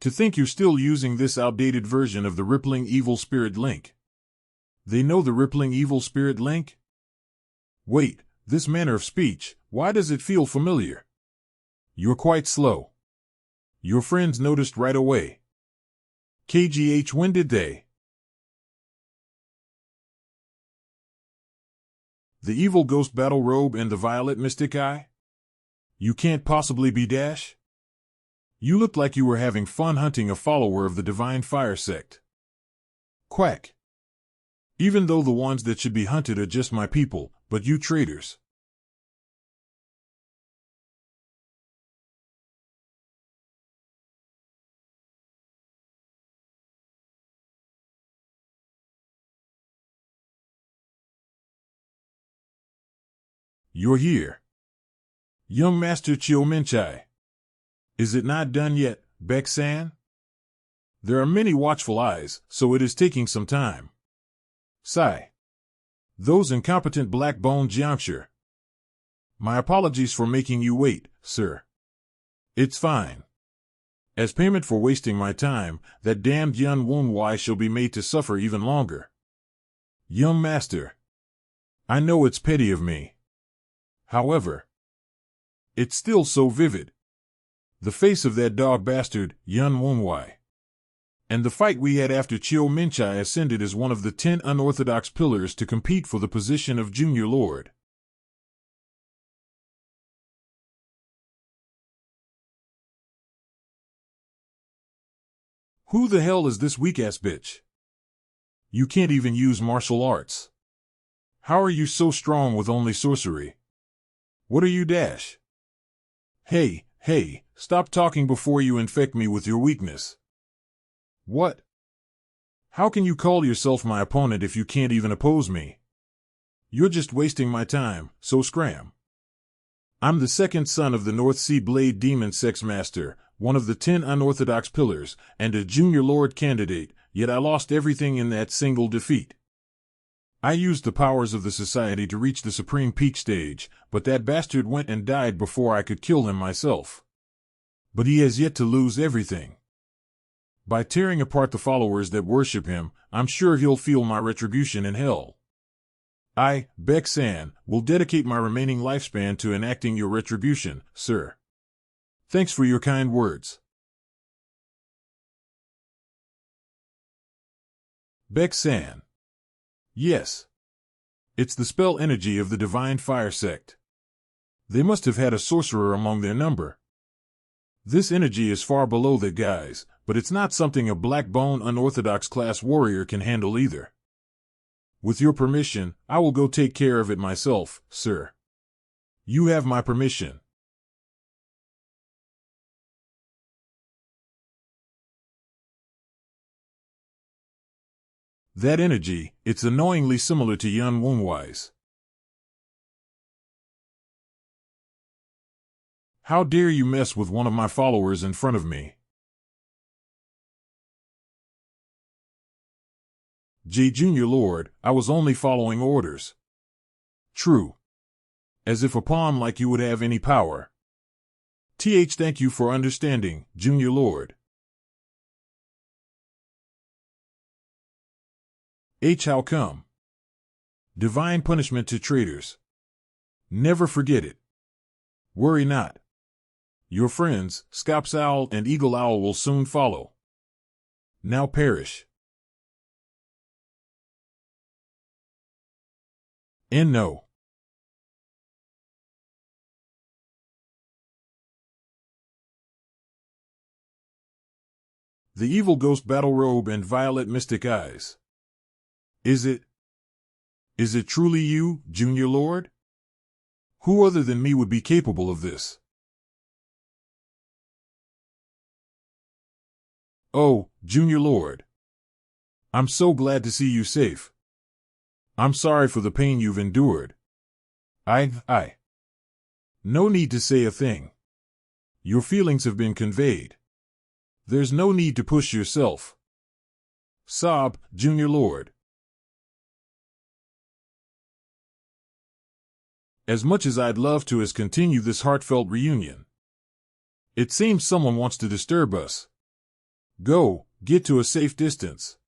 To think you're still using this outdated version of the rippling evil spirit link. They know the rippling evil spirit link? Wait, this manner of speech, why does it feel familiar? You're quite slow. Your friends noticed right away. KGH, when did they? The evil ghost battle robe and the violet mystic eye? You can't possibly be Dash? You looked like you were having fun hunting a follower of the Divine Fire sect. Quack. Even though the ones that should be hunted are just my people, but you traitors. You're here. Young Master Chiomenchai. Is it not done yet, Beck-san? There are many watchful eyes, so it is taking some time. Sigh. Those incompetent black-boned Jiangshi. My apologies for making you wait, sir. It's fine. As payment for wasting my time, that damned Yun Wunwai shall be made to suffer even longer. Young Master. I know it's petty of me. However, it's still so vivid. The face of that dog bastard, Yun Wunwai. And the fight we had after Chiu Minchai ascended as one of the 10 unorthodox pillars to compete for the position of Junior Lord. Who the hell is this weak-ass bitch? You can't even use martial arts. How are you so strong with only sorcery? What are you dash? Hey, stop talking before you infect me with your weakness. What? How can you call yourself my opponent if you can't even oppose me? You're just wasting my time, so scram. I'm the second son of the North Sea Blade Demon Sex Master, one of the 10 unorthodox pillars, and a junior lord candidate, yet I lost everything in that single defeat. I used the powers of the society to reach the supreme peak stage, but that bastard went and died before I could kill him myself. But he has yet to lose everything. By tearing apart the followers that worship him, I'm sure he'll feel my retribution in hell. I, Baek-san, will dedicate my remaining lifespan to enacting your retribution, sir. Thanks for your kind words. Baek-san. Yes. It's the spell energy of the Divine Fire Sect. They must have had a sorcerer among their number. This energy is far below the guys, but it's not something a black-bone unorthodox class warrior can handle either. With your permission, I will go take care of it myself, sir. You have my permission. That energy, it's annoyingly similar to Yun Wunwai's. How dare you mess with one of my followers in front of me? Junior Lord, I was only following orders. True. As if a pawn like you would have any power. Thank you for understanding, Junior Lord. How come? Divine punishment to traitors. Never forget it. Worry not. Your friends, Scops Owl and Eagle Owl, will soon follow. Now perish. And no. The evil ghost battle robe and violet mystic eyes. Is it truly you, Junior Lord? Who other than me would be capable of this? Oh, Junior Lord. I'm so glad to see you safe. I'm sorry for the pain you've endured. No need to say a thing. Your feelings have been conveyed. There's no need to push yourself. Sob, Junior Lord. As much as I'd love to continue this heartfelt reunion, it seems someone wants to disturb us. Go, get to a safe distance.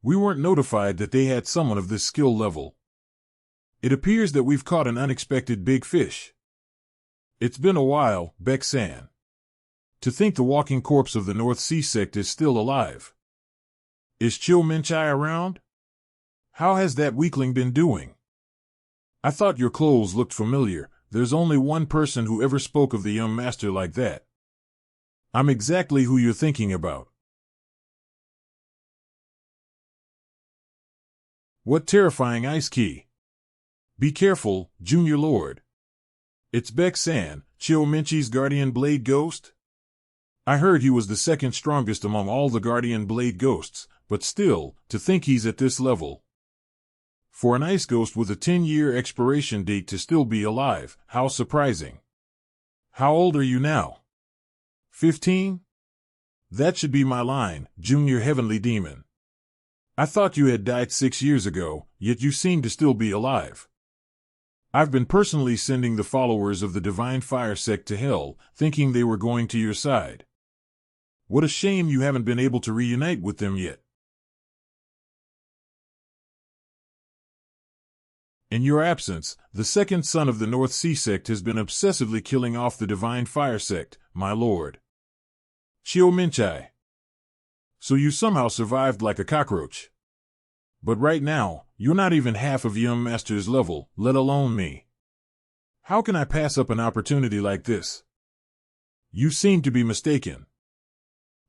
We weren't notified that they had someone of this skill level. It appears that we've caught an unexpected big fish. It's been a while, Baek-san. To think the walking corpse of the North Sea sect is still alive. Is Chil-Minchai around? How has that weakling been doing? I thought your clothes looked familiar. There's only one person who ever spoke of the young master like that. I'm exactly who you're thinking about. What terrifying ice key. Be careful, Junior Lord. It's Baek-san, Chil-Minchai's guardian blade ghost? I heard he was the second strongest among all the guardian blade ghosts, but still, to think he's at this level. For an ice ghost with a 10-year expiration date to still be alive, how surprising. How old are you now? 15? That should be my line, Junior Heavenly Demon. I thought you had died 6 years ago, yet you seem to still be alive. I've been personally sending the followers of the Divine Fire Sect to hell, thinking they were going to your side. What a shame you haven't been able to reunite with them yet. In your absence, the second son of the North Sea sect has been obsessively killing off the Divine Fire Sect, my lord. Chil-Minchai. So you somehow survived like a cockroach. But right now, you're not even half of Young Master's level, let alone me. How can I pass up an opportunity like this? You seem to be mistaken.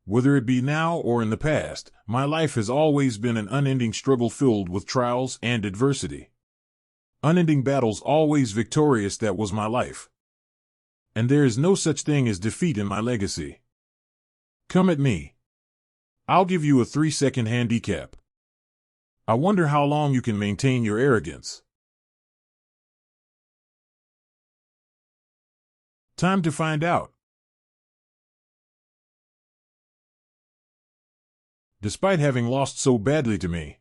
Whether it be now or in the past, my life has always been an unending struggle filled with trials and adversity. Unending battles, always victorious, that was my life. And there is no such thing as defeat in my legacy. Come at me. I'll give you a 3-second handicap. I wonder how long you can maintain your arrogance. Time to find out. Despite having lost so badly to me,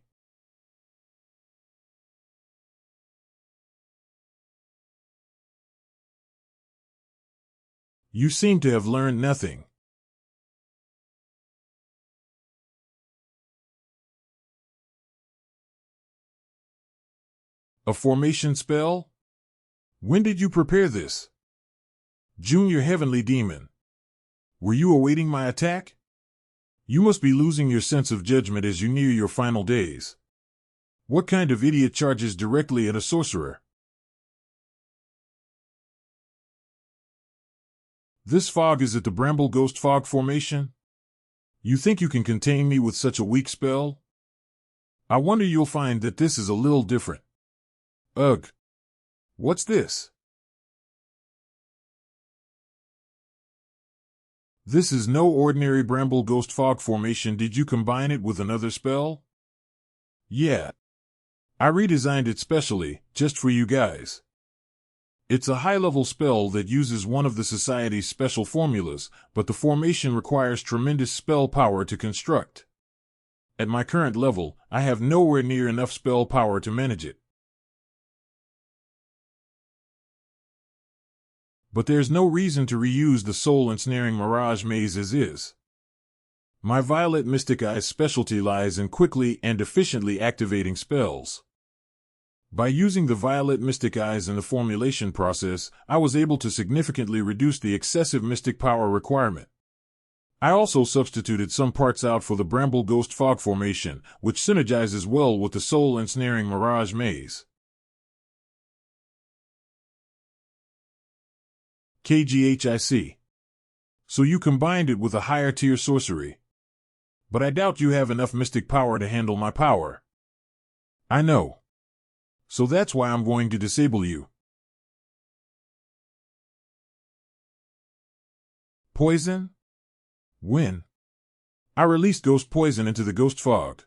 you seem to have learned nothing. A formation spell? When did you prepare this? Junior Heavenly Demon. Were you awaiting my attack? You must be losing your sense of judgment as you near your final days. What kind of idiot charges directly at a sorcerer? This fog is it the Bramble Ghost Fog formation? You think you can contain me with such a weak spell? I wonder you'll find that this is a little different. Ugh. What's this? This is no ordinary Bramble Ghost Fog formation. Did you combine it with another spell? Yeah. I redesigned it specially, just for you guys. It's a high-level spell that uses one of the Society's special formulas, but the formation requires tremendous spell power to construct. At my current level, I have nowhere near enough spell power to manage it. But there's no reason to reuse the soul-ensnaring Mirage Maze as is. My Violet Mystic Eye's specialty lies in quickly and efficiently activating spells. By using the Violet Mystic Eyes in the formulation process, I was able to significantly reduce the excessive mystic power requirement. I also substituted some parts out for the Bramble Ghost Fog formation, which synergizes well with the soul-ensnaring Mirage Maze. KGHIC. So you combined it with a higher tier sorcery. But I doubt you have enough mystic power to handle my power. I know. So that's why I'm going to disable you. Poison? When? I released ghost poison into the ghost fog.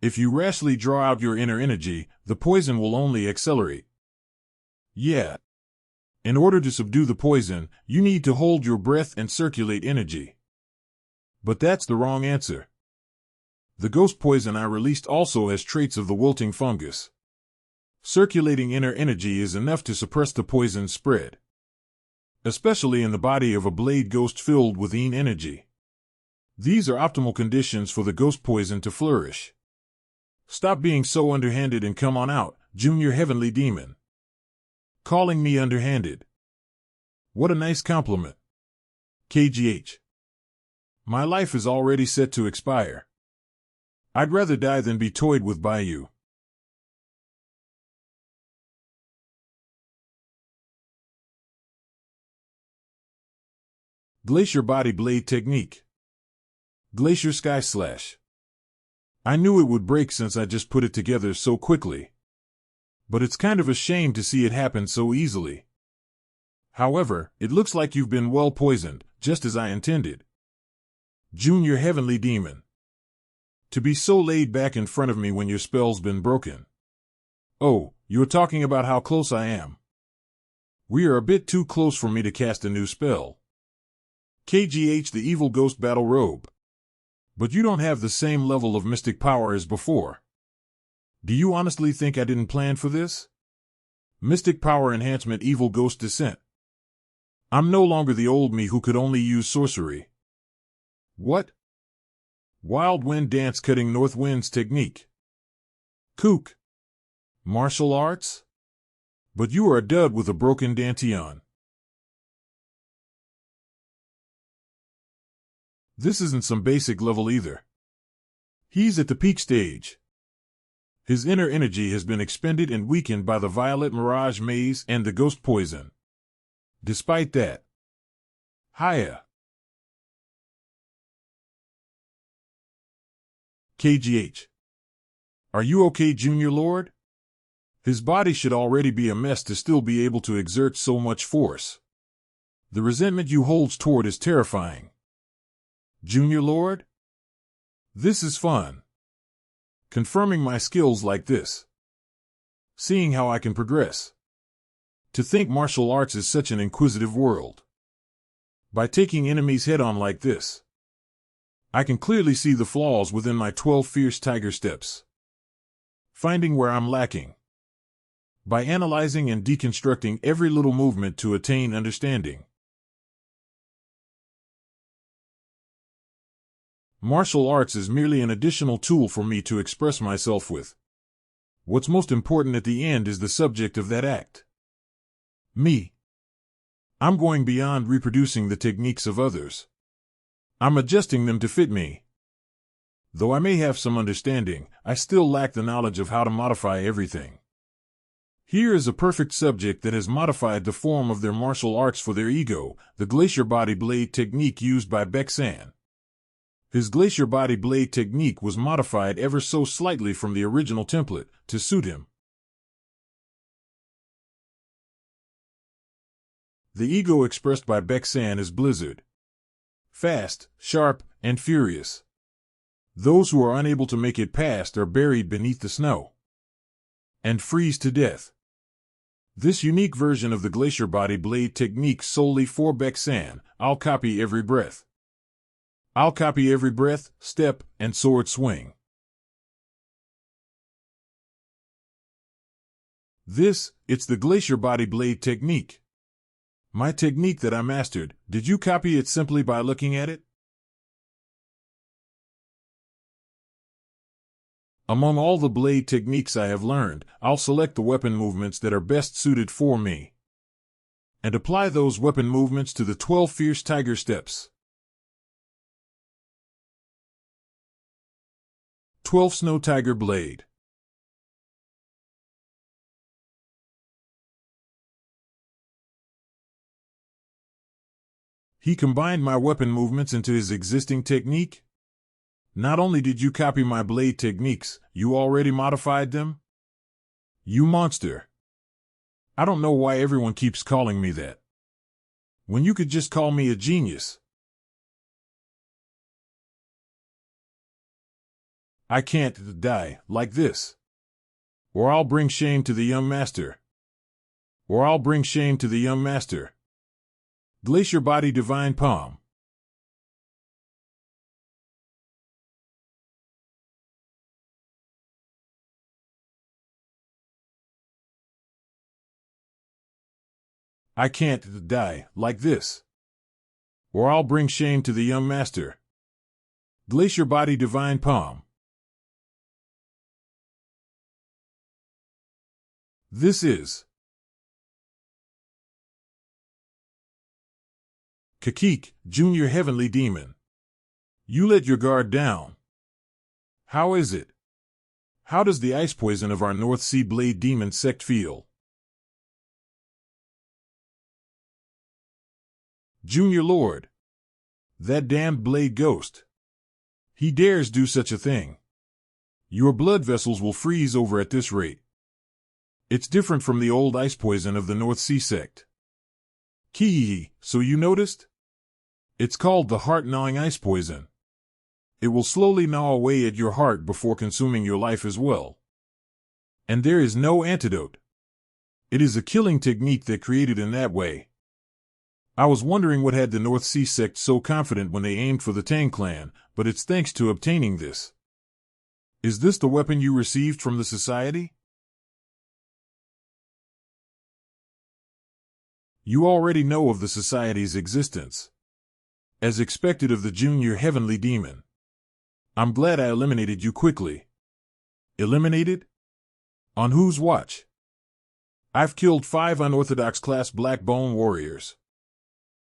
If you rashly draw out your inner energy, the poison will only accelerate. Yeah. In order to subdue the poison, you need to hold your breath and circulate energy. But that's the wrong answer. The ghost poison I released also has traits of the wilting fungus. Circulating inner energy is enough to suppress the poison's spread, especially in the body of a blade ghost filled with Yin energy. These are optimal conditions for the ghost poison to flourish. Stop being so underhanded and come on out, Junior Heavenly Demon. Calling me underhanded. What a nice compliment. KGH. My life is already set to expire. I'd rather die than be toyed with by you. Glacier Body Blade Technique. Glacier Sky Slash. I knew it would break since I just put it together so quickly. But it's kind of a shame to see it happen so easily. However, it looks like you've been well poisoned, just as I intended. Junior Heavenly Demon. To be so laid back in front of me when your spell's been broken. Oh, you're talking about how close I am. We are a bit too close for me to cast a new spell. KGH the Evil Ghost Battle Robe. But you don't have the same level of mystic power as before. Do you honestly think I didn't plan for this? Mystic Power Enhancement Evil Ghost Descent. I'm no longer the old me who could only use sorcery. What? Wild Wind Dance Cutting North Wind's Technique. Kook. Martial arts? But you are a dud with a broken dantian. This isn't some basic level either. He's at the peak stage. His inner energy has been expended and weakened by the Violet Mirage Maze and the Ghost Poison. Despite that, Hiya. KGH. Are you okay, Junior Lord? His body should already be a mess to still be able to exert so much force. The resentment you holds toward is terrifying. Junior Lord? This is fun. Confirming my skills like this. Seeing how I can progress. To think martial arts is such an inquisitive world. By taking enemies head-on like this, I can clearly see the flaws within my 12 fierce tiger steps. Finding where I'm lacking. By analyzing and deconstructing every little movement to attain understanding. Martial arts is merely an additional tool for me to express myself with. What's most important at the end is the subject of that act. Me. I'm going beyond reproducing the techniques of others. I'm adjusting them to fit me. Though I may have some understanding, I still lack the knowledge of how to modify everything. Here is a perfect subject that has modified the form of their martial arts for their ego, the glacier body blade technique used by Baek-san. His glacier body blade technique was modified ever so slightly from the original template, to suit him. The ego expressed by Baek-san is blizzard. Fast, sharp, and furious. Those who are unable to make it past are buried beneath the snow. And freeze to death. This unique version of the glacier body blade technique solely for Baek-san, I'll copy every breath. I'll copy every breath, step, and sword swing. It's the glacier body blade technique. My technique that I mastered, did you copy it simply by looking at it? Among all the blade techniques I have learned, I'll select the weapon movements that are best suited for me. And apply those weapon movements to the 12 fierce tiger steps. 12 Snow Tiger Blade. He combined my weapon movements into his existing technique? Not only did you copy my blade techniques, you already modified them? You monster. I don't know why everyone keeps calling me that. When you could just call me a genius. I can't die like this. Or I'll bring shame to the young master. Or I'll bring shame to the young master. Glacier Body Divine Palm. I can't die like this. Or I'll bring shame to the young master. Glacier Body Divine Palm. This is Kakik, Junior Heavenly Demon. You let your guard down. How is it? How does the ice poison of our North Sea Blade Demon sect feel? Junior Lord. That damned blade ghost. He dares do such a thing. Your blood vessels will freeze over at this rate. It's different from the old ice poison of the North Sea sect. Kihihi, so you noticed? It's called the heart-gnawing ice poison. It will slowly gnaw away at your heart before consuming your life as well. And there is no antidote. It is a killing technique that created in that way. I was wondering what had the North Sea sect so confident when they aimed for the Tang clan, but it's thanks to obtaining this. Is this the weapon you received from the society? You already know of the society's existence. As expected of the Junior Heavenly Demon. I'm glad I eliminated you quickly. Eliminated? On whose watch? I've killed 5 unorthodox class Black Bone warriors.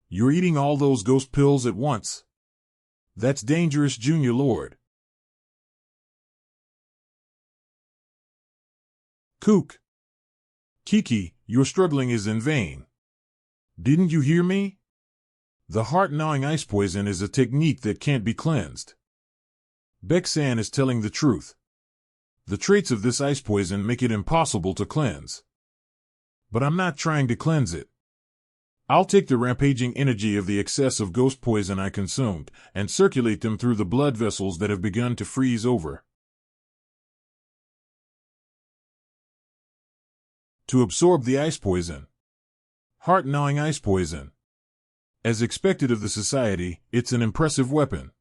You're eating all those ghost pills at once. That's dangerous, Junior Lord. Kook. Kiki, your struggling is in vain. Didn't you hear me? The heart-gnawing ice poison is a technique that can't be cleansed. Baek-san is telling the truth. The traits of this ice poison make it impossible to cleanse. But I'm not trying to cleanse it. I'll take the rampaging energy of the excess of ghost poison I consumed and circulate them through the blood vessels that have begun to freeze over. To absorb the ice poison. Heart-gnawing ice poison. As expected of the society, it's an impressive weapon.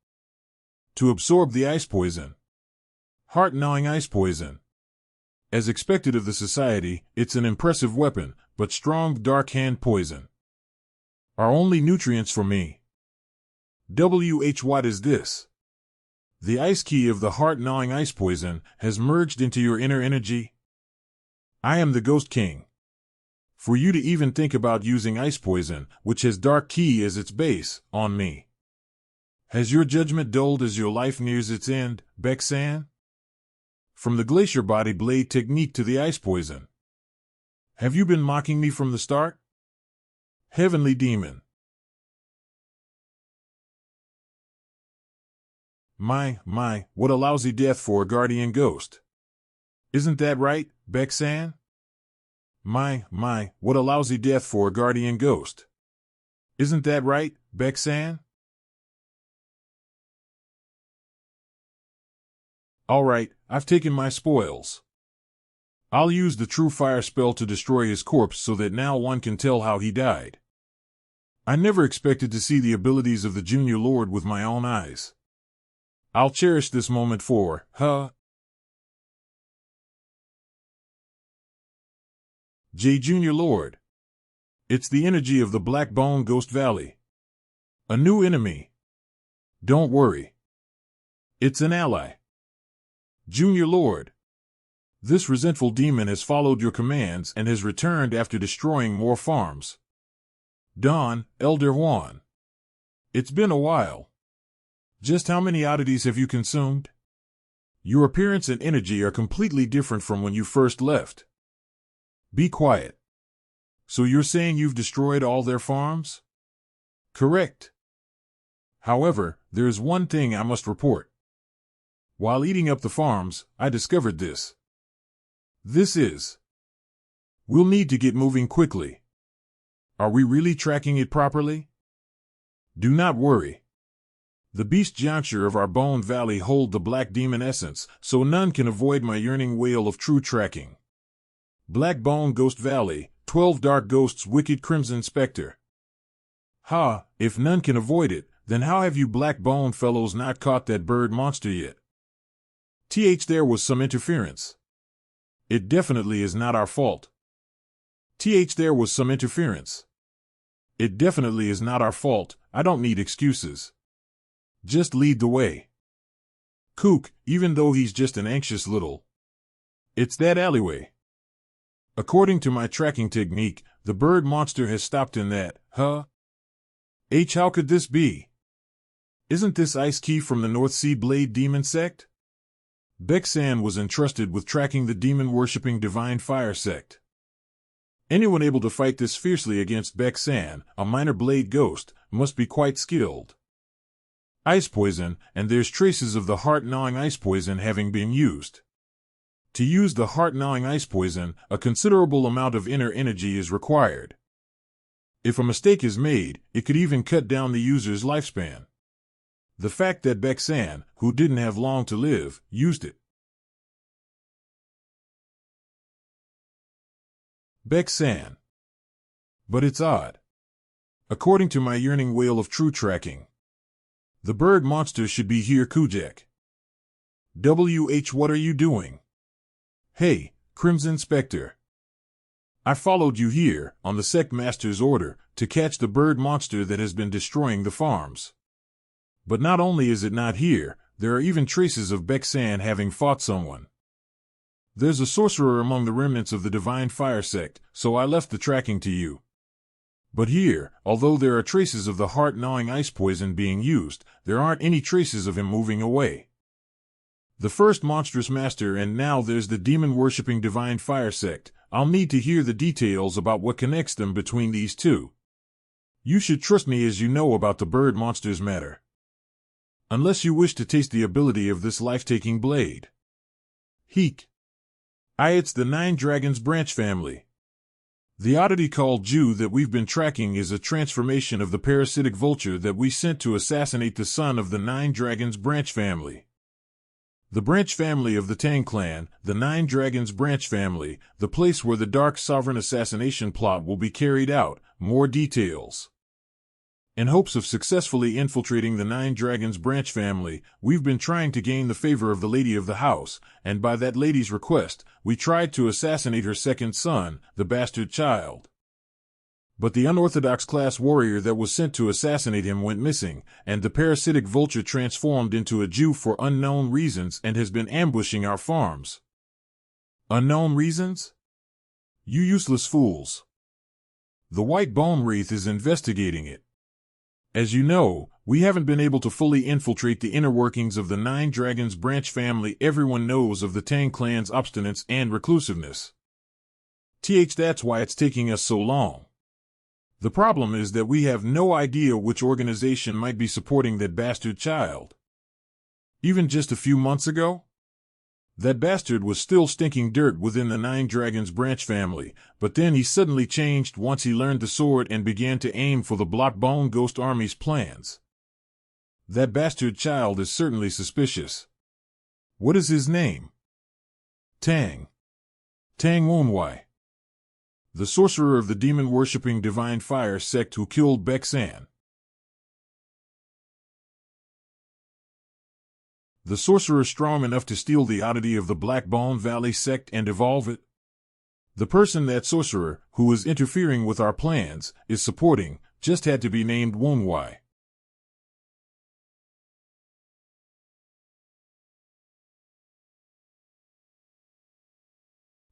To absorb the ice poison. Heart-gnawing ice poison. As expected of the society, it's an impressive weapon, but strong dark hand poison. Are only nutrients for me. What is this? The ice key of the heart-gnawing ice poison has merged into your inner energy. I am the Ghost King. For you to even think about using ice poison, which has dark key as its base, on me. Has your judgment dulled as your life nears its end, Baek-san? From the glacier body blade technique to the ice poison. Have you been mocking me from the start? Heavenly Demon. My, what a lousy death for a guardian ghost. Isn't that right, Baek-san? My, what a lousy death for a guardian ghost. Isn't that right, Baek-san? All right, I've taken my spoils. I'll use the true fire spell to destroy his corpse so that now one can tell how he died. I never expected to see the abilities of the Junior Lord with my own eyes. I'll cherish this moment for, J. Junior Lord. It's the energy of the Black Bone Ghost Valley. A new enemy. Don't worry. It's an ally. Junior Lord. This resentful demon has followed your commands and has returned after destroying more farms. Dawn, Elder Juan. It's been a while. Just how many oddities have you consumed? Your appearance and energy are completely different from when you first left. Be quiet. So you're saying you've destroyed all their farms? Correct. However, there is one thing I must report. While eating up the farms, I discovered this. We'll need to get moving quickly. Are we really tracking it properly? Do not worry. The beast juncture of our Bone Valley hold the black demon essence, so none can avoid my yearning wail of true tracking. Black Bone Ghost Valley, 12 Dark Ghosts Wicked Crimson Spectre. If none can avoid it, then how have you Black Bone fellows not caught that bird monster yet? There was some interference. It definitely is not our fault. There was some interference. It definitely is not our fault. I don't need excuses. Just lead the way. Kook, even though he's just an anxious little. It's that alleyway. According to my tracking technique, the bird monster has stopped in that, how could this be? Isn't this ice key from the North Sea Blade Demon sect? Baek-san was entrusted with tracking the demon-worshipping Divine Fire sect. Anyone able to fight this fiercely against Baek-san, a minor blade ghost, must be quite skilled. Ice poison, and there's traces of the heart-gnawing ice poison having been used. To use the heart-gnawing ice poison, a considerable amount of inner energy is required. If a mistake is made, it could even cut down the user's lifespan. The fact that Baek-san, who didn't have long to live, used it. Baek-san. But it's odd. According to my yearning wail of true tracking, the bird monster should be here, Kujak. What are you doing? Hey, Crimson Spectre. I followed you here, on the sect master's order, to catch the bird monster that has been destroying the farms. But not only is it not here, there are even traces of Baek-san having fought someone. There's a sorcerer among the remnants of the Divine Fire sect, so I left the tracking to you. But here, although there are traces of the heart-gnawing ice poison being used, there aren't any traces of him moving away. The first monstrous master, and now there's the demon-worshipping Divine Fire sect. I'll need to hear the details about what connects them between these two. You should trust me as you know about the bird monsters matter. Unless you wish to taste the ability of this life-taking blade. Heek. It's the Nine Dragons branch family. The oddity called Jew that we've been tracking is a transformation of the parasitic vulture that we sent to assassinate the son of the Nine Dragons branch family. The branch family of the Tang clan, the Nine Dragons branch family, the place where the Dark Sovereign assassination plot will be carried out, more details. In hopes of successfully infiltrating the Nine Dragons branch family, we've been trying to gain the favor of the lady of the house, and by that lady's request, we tried to assassinate her second son, the bastard child. But the unorthodox class warrior that was sent to assassinate him went missing, and the parasitic vulture transformed into a Jew for unknown reasons and has been ambushing our farms. Unknown reasons? You useless fools. The White Bone Wraith is investigating it. As you know, we haven't been able to fully infiltrate the inner workings of the Nine Dragons branch family. Everyone knows of the Tang clan's obstinance and reclusiveness. That's why it's taking us so long. The problem is that we have no idea which organization might be supporting that bastard child. Even just a few months ago? That bastard was still stinking dirt within the Nine Dragons branch family, but then he suddenly changed once he learned the sword and began to aim for the Blockbone Ghost Army's plans. That bastard child is certainly suspicious. What is his name? Tang. Tang Wonwai. The sorcerer of the demon-worshipping Divine Fire sect who killed Baek-san. The sorcerer strong enough to steal the oddity of the Blackbone Valley sect and evolve it? The person that sorcerer, who is interfering with our plans, is supporting, just had to be named Wonwai.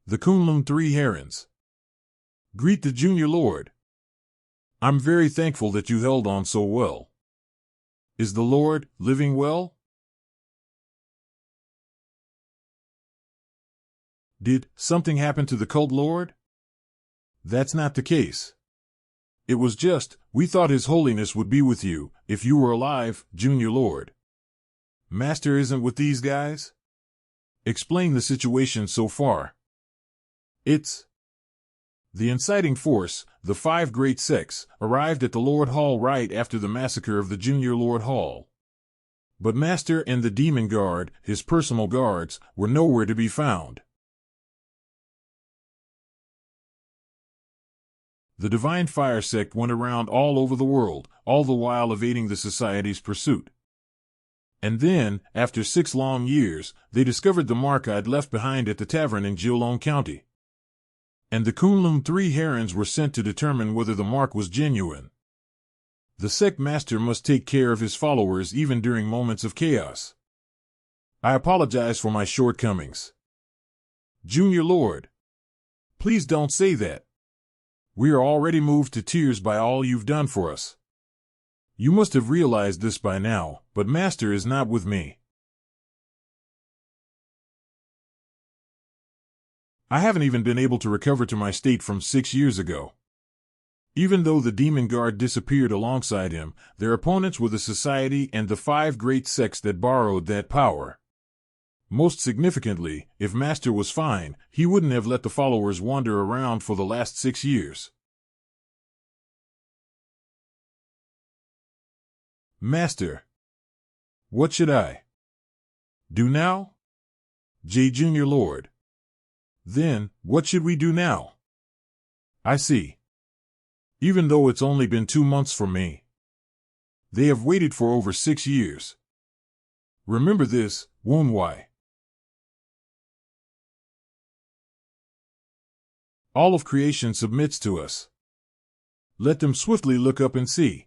The Kunlun Three Herons. Greet the Junior Lord. I'm very thankful that you held on so well. Is the Lord living well? Did something happen to the cult lord? That's not the case. It was just, we thought His Holiness would be with you, if you were alive, Junior Lord. Master isn't with these guys? Explain the situation so far. It's the inciting force, the five great sects, arrived at the Lord Hall right after the massacre of the Junior Lord Hall. But Master and the Demon Guard, his personal guards, were nowhere to be found. The Divine Fire sect went around all over the world, all the while evading the Society's pursuit. And then, after 6 long years, they discovered the mark I'd left behind at the tavern in Jiulong County. And the Kunlun Three Herons were sent to determine whether the mark was genuine. The sect master must take care of his followers even during moments of chaos. I apologize for my shortcomings. Junior Lord. Please don't say that. We are already moved to tears by all you've done for us. You must have realized this by now, but Master is not with me. I haven't even been able to recover to my state from 6 years ago. Even though the Demon Guard disappeared alongside him, their opponents were the Society and the 5 great sects that borrowed that power. Most significantly, if Master was fine, he wouldn't have let the followers wander around for the last 6 years. Master. What should I do now? Junior Lord. Then, what should we do now? I see. Even though it's only been 2 months for me. They have waited for over 6 years. Remember this, Wonwai. All of creation submits to us. Let them swiftly look up and see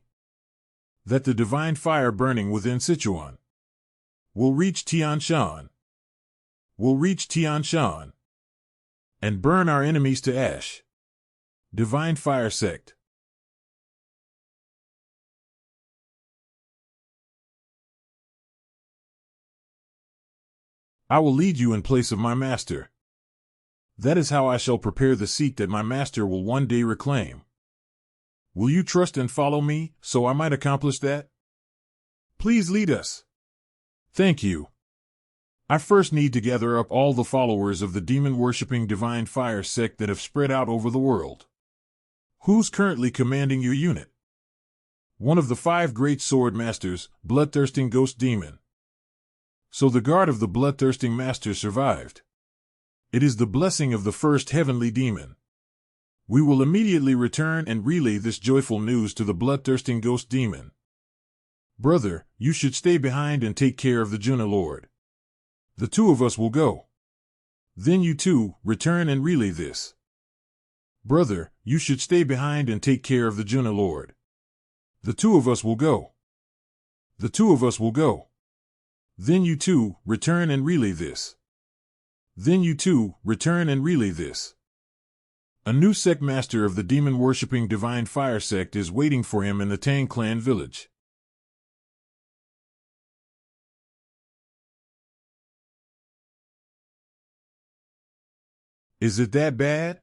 that the divine fire burning within Sichuan will reach Tianshan. Will reach Tianshan and burn our enemies to ash. Divine Fire Sect. I will lead you in place of my master. That is how I shall prepare the seat that my master will one day reclaim. Will you trust and follow me, so I might accomplish that? Please lead us. Thank you. I first need to gather up all the followers of the demon-worshipping divine fire sect that have spread out over the world. Who's currently commanding your unit? One of the 5 great sword masters, bloodthirsting ghost demon. So the guard of the bloodthirsting master survived. It is the blessing of the first heavenly demon. We will immediately return and relay this joyful news to the bloodthirsting ghost demon. Brother, you should stay behind and take care of the Juna Lord. The 2 of us will go. Then you 2, return and relay this. Brother, you should stay behind and take care of the Juna Lord. The 2 of us will go. The 2 of us will go. Then you 2, return and relay this. Then you 2, return and relay this. A new sect master of the demon-worshipping divine fire sect is waiting for him in the Tang clan village. Is it that bad?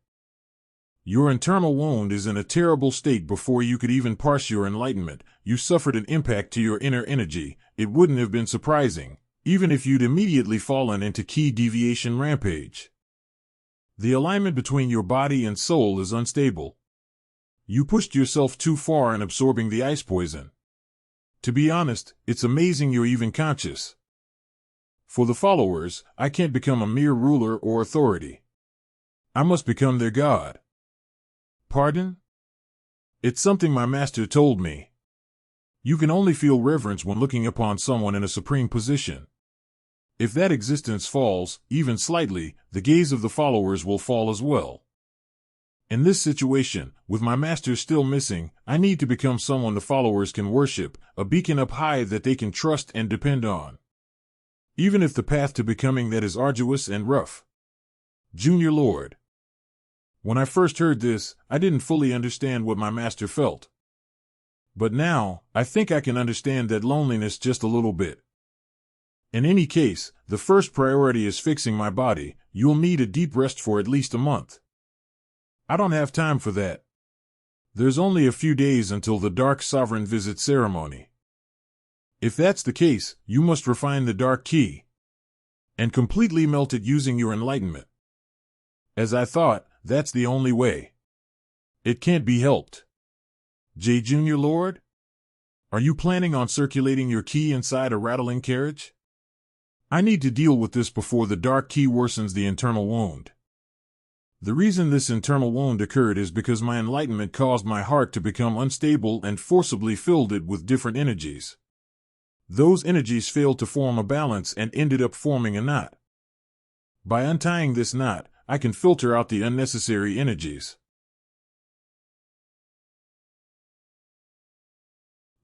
Your internal wound is in a terrible state before you could even parse your enlightenment. You suffered an impact to your inner energy. It wouldn't have been surprising, even if you'd immediately fallen into key deviation rampage. The alignment between your body and soul is unstable. You pushed yourself too far in absorbing the ice poison. To be honest, it's amazing you're even conscious. For the followers, I can't become a mere ruler or authority. I must become their god. Pardon? It's something my master told me. You can only feel reverence when looking upon someone in a supreme position. If that existence falls, even slightly, the gaze of the followers will fall as well. In this situation, with my master still missing, I need to become someone the followers can worship, a beacon up high that they can trust and depend on. Even if the path to becoming that is arduous and rough. Junior Lord. When I first heard this, I didn't fully understand what my master felt. But now, I think I can understand that loneliness just a little bit. In any case, the first priority is fixing my body. You'll need a deep rest for at least a month. I don't have time for that. There's only a few days until the Dark Sovereign visit ceremony. If that's the case, you must refine the Dark Key and completely melt it using your enlightenment. As I thought, that's the only way. It can't be helped. J. Junior Lord? Are you planning on circulating your key inside a rattling carriage? I need to deal with this before the Dark Key worsens the internal wound. The reason this internal wound occurred is because my enlightenment caused my heart to become unstable and forcibly filled it with different energies. Those energies failed to form a balance and ended up forming a knot. By untying this knot, I can filter out the unnecessary energies.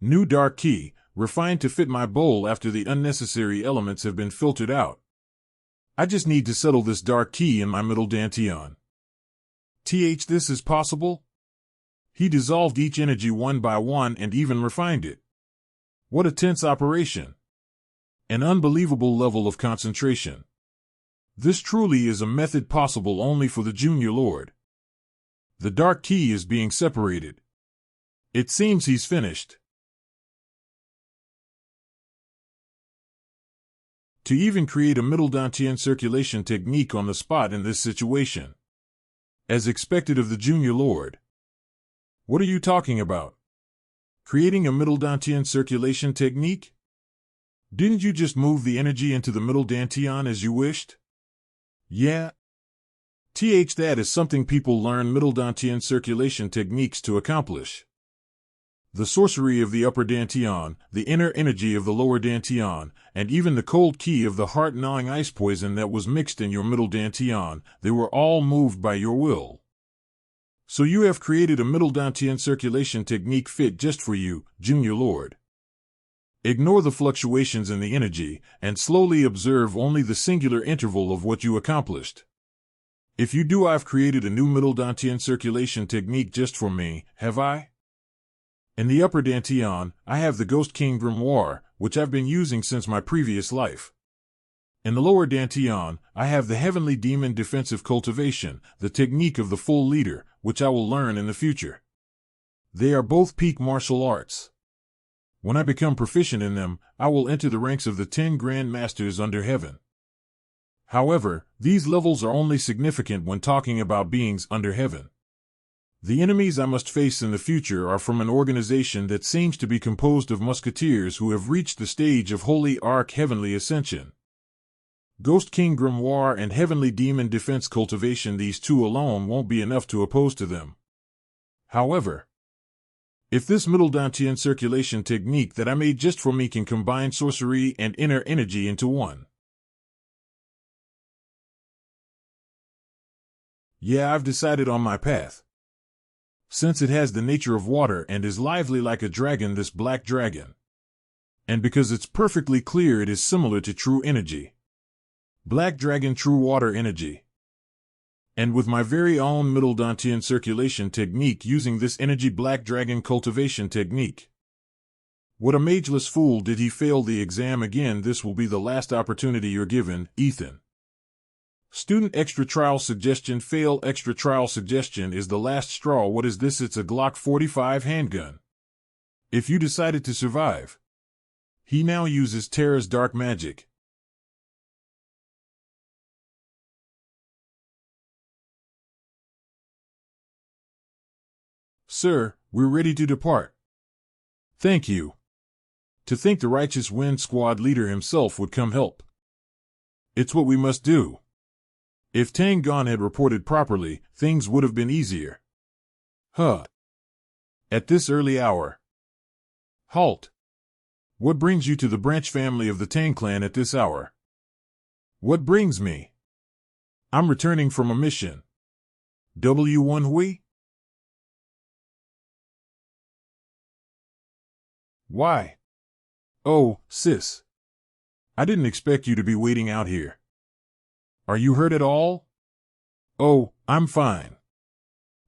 New Dark Key, refined to fit my bowl after the unnecessary elements have been filtered out. I just need to settle this Dark Key in my middle dantian. This is possible? He dissolved each energy one by one and even refined it. What a tense operation. An unbelievable level of concentration. This truly is a method possible only for the Junior Lord. The Dark Key is being separated. It seems he's finished. To even create a middle dantian circulation technique on the spot in this situation. As expected of the Junior Lord. What are you talking about? Creating a middle dantian circulation technique? Didn't you just move the energy into the middle dantian as you wished? Yeah. That is something people learn middle dantian circulation techniques to accomplish. The sorcery of the upper dantian, the inner energy of the lower dantian, and even the cold key of the heart-gnawing ice poison that was mixed in your middle dantian, they were all moved by your will. So you have created a middle dantian circulation technique fit just for you, Junior Lord. Ignore the fluctuations in the energy, and slowly observe only the singular interval of what you accomplished. If you do, I've created a new middle dantian circulation technique just for me, have I? In the upper dantian, I have the Ghost King Grimoire, which I've been using since my previous life. In the lower dantian, I have the Heavenly Demon Defensive Cultivation, the technique of the full leader, which I will learn in the future. They are both peak martial arts. When I become proficient in them, I will enter the ranks of the 10 Grand Masters under heaven. However, these levels are only significant when talking about beings under heaven. The enemies I must face in the future are from an organization that seems to be composed of musketeers who have reached the stage of Holy Ark Heavenly Ascension. Ghost King Grimoire and Heavenly Demon Defense Cultivation, these two alone won't be enough to oppose to them. However, if this middle Dantian circulation technique that I made just for me can combine sorcery and inner energy into one. Yeah, I've decided on my path. Since it has the nature of water and is lively like a dragon, this black dragon. And because it's perfectly clear it is similar to true energy. Black dragon true water energy. And with my very own middle Dantian circulation technique using this energy black dragon cultivation technique. What a mageless fool, did he fail the exam again? This will be the last opportunity you're given, Ethan. Student extra trial suggestion. Fail extra trial suggestion is the last straw. What is this? It's a Glock 45 handgun. If you decided to survive. He now uses Terra's dark magic. Sir, we're ready to depart. Thank you. To think the righteous Wind Squad leader himself would come help. It's what we must do. If Tang had reported properly, things would have been easier. Huh. At this early hour. Halt. What brings you to the branch family of the Tang clan at this hour? What brings me? I'm returning from a mission. W1 Hui? Why? Oh, sis. I didn't expect you to be waiting out here. Are you hurt at all? Oh, I'm fine.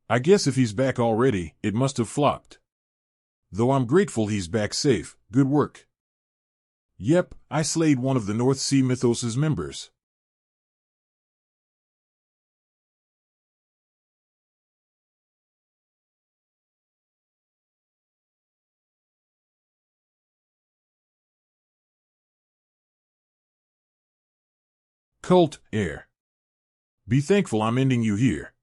I guess if he's back already, it must have flopped. Though I'm grateful he's back safe. Good work. Yep, I slayed one of the North Sea Mythos' members. Cult, air. Be thankful I'm ending you here.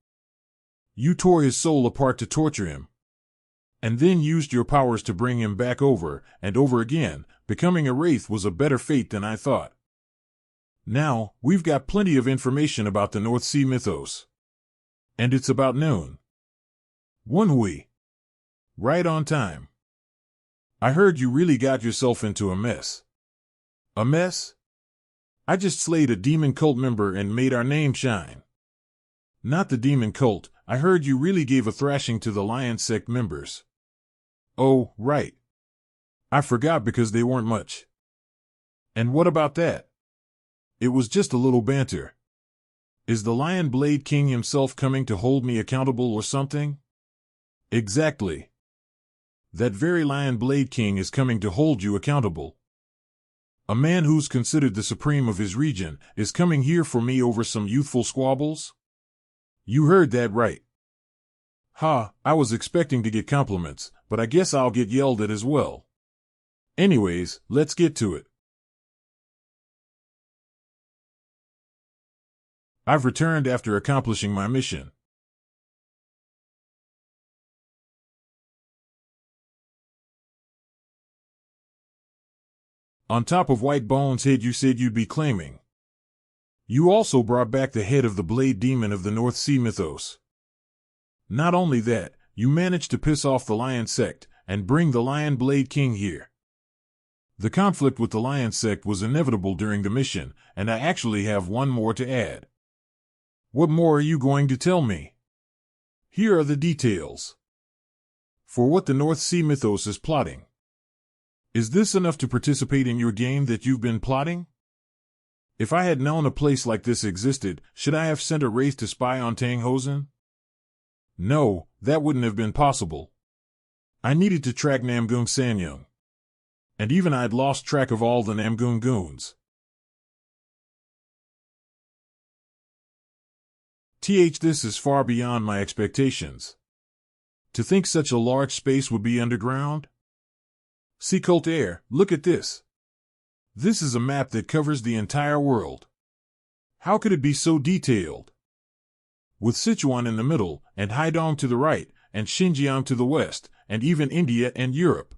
You tore his soul apart to torture him. And then used your powers to bring him back over and over again. Becoming a wraith was a better fate than I thought. Now, we've got plenty of information about the North Sea Mythos. And it's about noon. One Hui. Right on time. I heard you really got yourself into a mess. A mess? I just slayed a demon cult member and made our name shine. Not the demon cult, I heard you really gave a thrashing to the Lion Sect members. Oh, right. I forgot because they weren't much. And what about that? It was just a little banter. Is the Lion Blade King himself coming to hold me accountable or something? Exactly. That very Lion Blade King is coming to hold you accountable. A man who's considered the supreme of his region is coming here for me over some youthful squabbles? You heard that right. Ha, I was expecting to get compliments, but I guess I'll get yelled at as well. Anyways, let's get to it. I've returned after accomplishing my mission. On top of White Bone's head you said you'd be claiming. You also brought back the head of the Blade Demon of the North Sea Mythos. Not only that, you managed to piss off the Lion Sect and bring the Lion Blade King here. The conflict with the Lion Sect was inevitable during the mission, and I actually have one more to add. What more are you going to tell me? Here are the details. For what the North Sea Mythos is plotting. Is this enough to participate in your game that you've been plotting? If I had known a place like this existed, should I have sent a wraith to spy on Tanghosen? No, that wouldn't have been possible. I needed to track Namgung Sanyung. And even I'd lost track of all the Namgung goons. This is far beyond my expectations. To think such a large space would be underground? See Cult Air, look at this. This is a map that covers the entire world. How could it be so detailed? With Sichuan in the middle, and Haidong to the right, and Xinjiang to the west, and even India and Europe.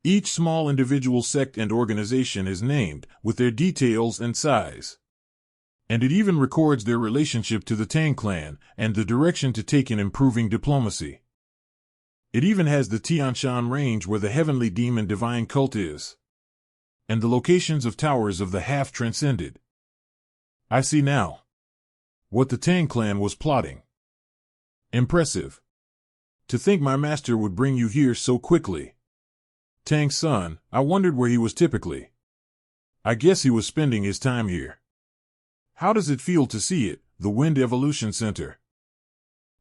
Each small individual sect and organization is named, with their details and size. And it even records their relationship to the Tang clan, and the direction to take in improving diplomacy. It even has the Tianshan range where the heavenly demon divine cult is. And the locations of towers of the half-transcended. I see now what the Tang clan was plotting. Impressive. To think my master would bring you here so quickly. Tang's son, I wondered where he was typically. I guess he was spending his time here. How does it feel to see it, the Wind Evolution Center?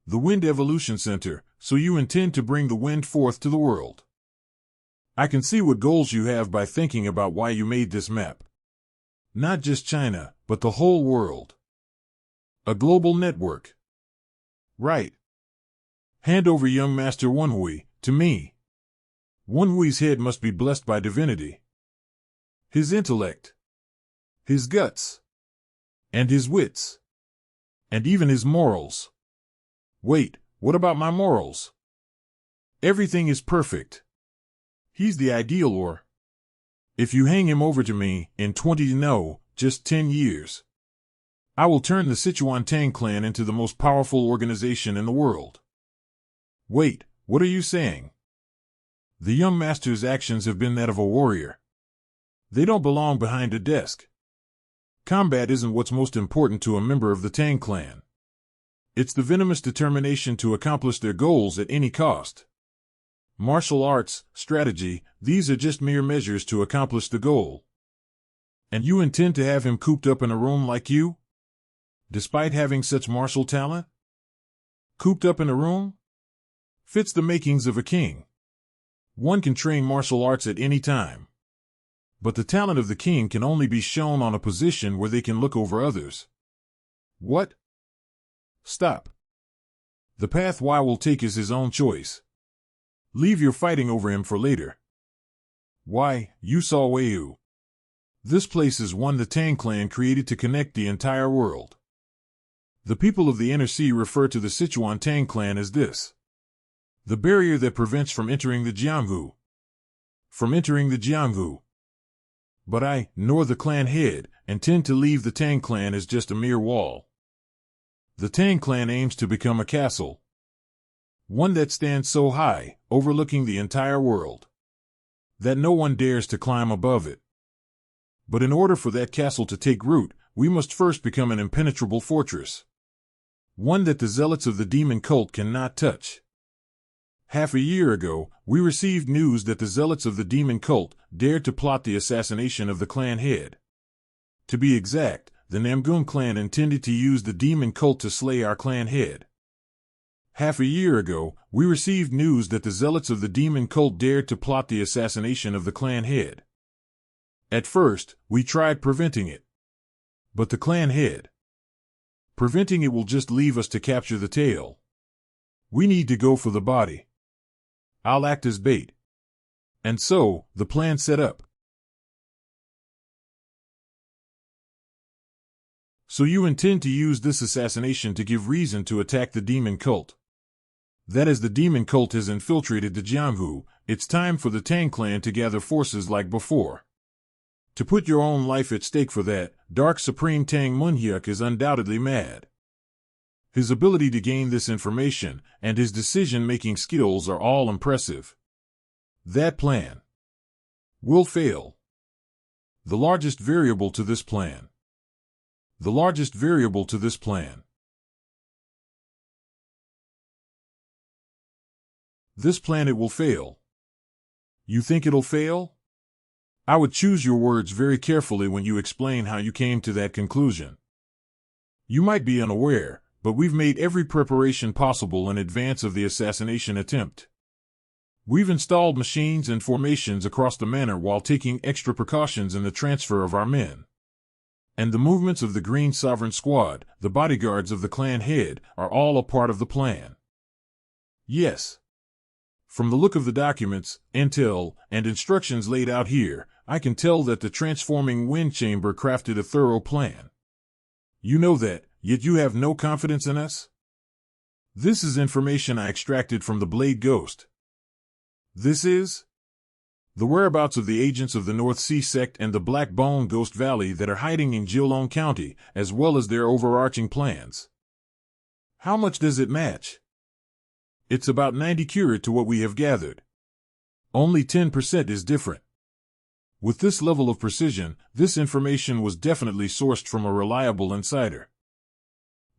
The Wind Evolution Center, so you intend to bring the wind forth to the world. I can see what goals you have by thinking about why you made this map. Not just China, but the whole world. A global network. Right. Hand over young Master Wenhui to me. Wenhui's head must be blessed by divinity. His intellect. His guts. And his wits. And even his morals. Wait, what about my morals? Everything is perfect. He's the ideal or... If you hang him over to me, in just 10 years. I will turn the Sichuan Tang clan into the most powerful organization in the world. Wait, what are you saying? The young master's actions have been that of a warrior. They don't belong behind a desk. Combat isn't what's most important to a member of the Tang clan. It's the venomous determination to accomplish their goals at any cost. Martial arts, strategy, these are just mere measures to accomplish the goal. And you intend to have him cooped up in a room like you? Despite having such martial talent? Cooped up in a room? Fits the makings of a king. One can train martial arts at any time. But the talent of the king can only be shown on a position where they can look over others. What? Stop. The path Y will take is his own choice. Leave your fighting over him for later. Why, you saw Weiyu. This place is one the Tang clan created to connect the entire world. The people of the Inner Sea refer to the Sichuan Tang clan as this. The barrier that prevents from entering the Jianghu. From entering the Jianghu. But I, nor the clan head, intend to leave the Tang clan as just a mere wall. The Tang clan aims to become a castle. One that stands so high, overlooking the entire world, that no one dares to climb above it. But in order for that castle to take root, we must first become an impenetrable fortress. One that the zealots of the demon cult cannot touch. Half a year ago, we received news that the zealots of the demon cult dared to plot the assassination of the clan head. To be exact, the Namgun clan intended to use the demon cult to slay our clan head. Half a year ago, we received news that the zealots of the demon cult dared to plot the assassination of the clan head. At first, we tried preventing it. But the clan head. Preventing it will just leave us to capture the tail. We need to go for the body. I'll act as bait. And so, the plan set up. So you intend to use this assassination to give reason to attack the demon cult. That as the demon cult has infiltrated the Jianghu, it's time for the Tang clan to gather forces like before. To put your own life at stake for that, Dark Supreme Tang Munhyuk is undoubtedly mad. His ability to gain this information and his decision-making skills are all impressive. That plan will fail. The largest variable to this plan. The largest variable to this plan. This plan it will fail. You think it'll fail? I would choose your words very carefully when you explain how you came to that conclusion. You might be unaware, but we've made every preparation possible in advance of the assassination attempt. We've installed machines and formations across the manor while taking extra precautions in the transfer of our men. And the movements of the Green Sovereign Squad, the bodyguards of the clan head, are all a part of the plan. Yes. From the look of the documents, intel, and instructions laid out here, I can tell that the transforming wind chamber crafted a thorough plan. You know that, yet you have no confidence in us? This is information I extracted from the Blade Ghost. This is the whereabouts of the agents of the North Sea sect and the Black Bone Ghost Valley that are hiding in Jiulong County, as well as their overarching plans. How much does it match? It's about 90 accurate to what we have gathered. Only 10% is different. With this level of precision, this information was definitely sourced from a reliable insider.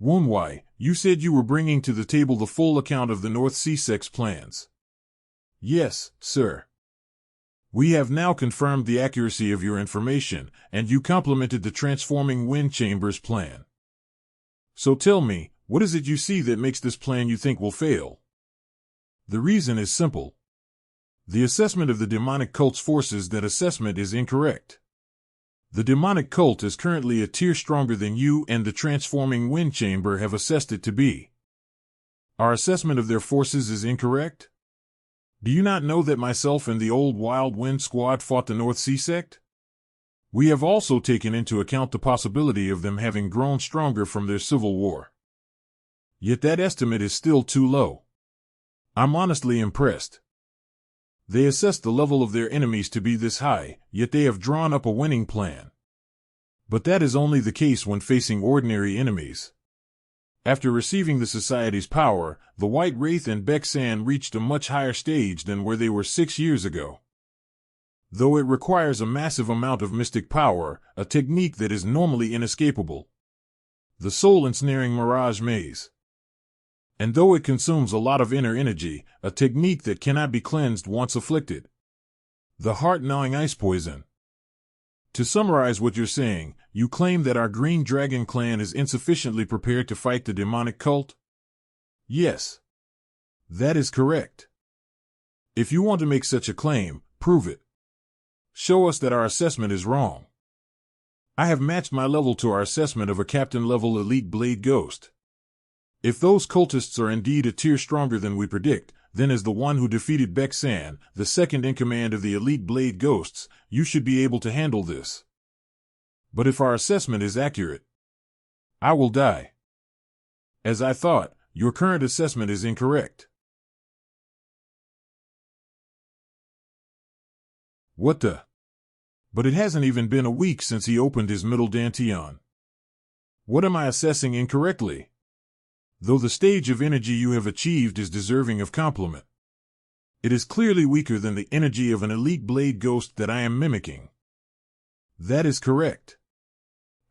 Wunwai, you said you were bringing to the table the full account of the North Sea sect's plans. Yes, sir. We have now confirmed the accuracy of your information, and you complimented the transforming wind chamber's plan. So tell me, what is it you see that makes this plan you think will fail? The reason is simple. The assessment of the demonic cult's forces, that assessment is incorrect. The demonic cult is currently a tier stronger than you and the transforming wind chamber have assessed it to be. Our assessment of their forces is incorrect? Do you not know that myself and the old Wild Wind Squad fought the North Sea sect? We have also taken into account the possibility of them having grown stronger from their civil war. Yet that estimate is still too low. I'm honestly impressed. They assessed the level of their enemies to be this high, yet they have drawn up a winning plan. But that is only the case when facing ordinary enemies. After receiving the Society's power, the White Wraith and Beksan reached a much higher stage than where they were 6 years ago. Though it requires a massive amount of mystic power, a technique that is normally inescapable. The soul-ensnaring Mirage Maze. And though it consumes a lot of inner energy, a technique that cannot be cleansed once afflicted. The heart-gnawing ice poison. To summarize what you're saying, you claim that our Green Dragon clan is insufficiently prepared to fight the demonic cult? Yes. That is correct. If you want to make such a claim, prove it. Show us that our assessment is wrong. I have matched my level to our assessment of a captain-level elite Blade Ghost. If those cultists are indeed a tier stronger than we predict, then as the one who defeated Beksan, the second in command of the elite Blade Ghosts, you should be able to handle this. But if our assessment is accurate, I will die. As I thought, your current assessment is incorrect. What the? But it hasn't even been a week since he opened his middle dantian. What am I assessing incorrectly? Though the stage of energy you have achieved is deserving of compliment. It is clearly weaker than the energy of an elite Blade Ghost that I am mimicking. That is correct.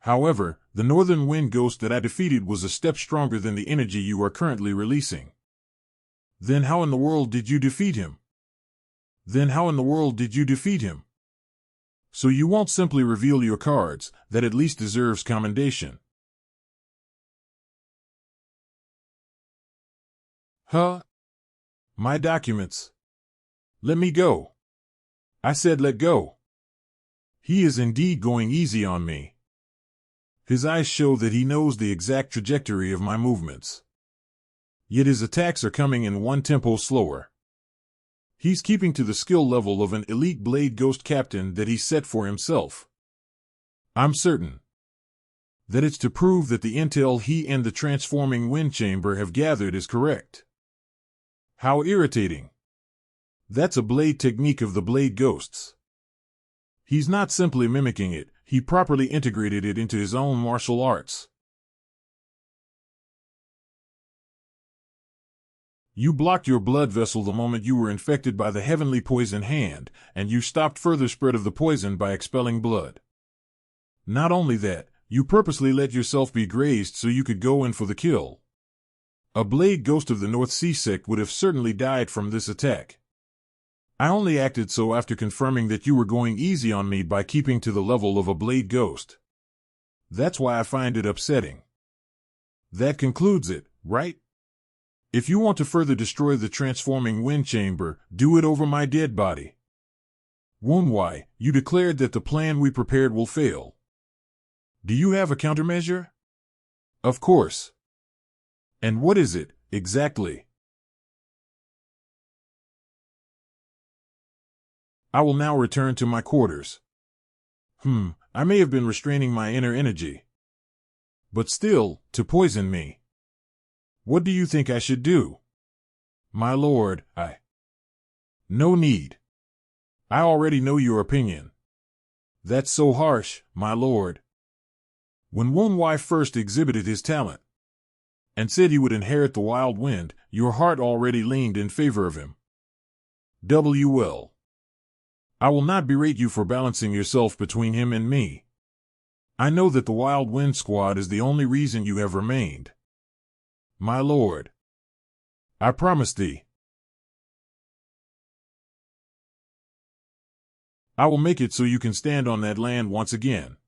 However, the Northern Wind Ghost that I defeated was a step stronger than the energy you are currently releasing. Then how in the world did you defeat him? So you won't simply reveal your cards, that at least deserves commendation. Huh? My documents. Let me go. I said let go. He is indeed going easy on me. His eyes show that he knows the exact trajectory of my movements. Yet his attacks are coming in one tempo slower. He's keeping to the skill level of an elite Blade Ghost captain that he set for himself. I'm certain that it's to prove that the intel he and the transforming wind chamber have gathered is correct. How irritating. That's a blade technique of the Blade Ghosts. He's not simply mimicking it, he properly integrated it into his own martial arts. You blocked your blood vessel the moment you were infected by the heavenly poison hand, and you stopped further spread of the poison by expelling blood. Not only that, you purposely let yourself be grazed so you could go in for the kill. A Blade Ghost of the North Sea sect would have certainly died from this attack. I only acted so after confirming that you were going easy on me by keeping to the level of a Blade Ghost. That's why I find it upsetting. That concludes it, right? If you want to further destroy the transforming wind chamber, do it over my dead body. Wunwai, you declared that the plan we prepared will fail. Do you have a countermeasure? Of course. And what is it, exactly? I will now return to my quarters. I may have been restraining my inner energy. But still, to poison me. What do you think I should do? My lord, No need. I already know your opinion. That's so harsh, my lord. When Wonwai first exhibited his talent, and said he would inherit the wild wind, your heart already leaned in favor of him. Well. I will not berate you for balancing yourself between him and me. I know that the Wild Wind Squad is the only reason you have remained. My lord. I promise thee. I will make it so you can stand on that land once again.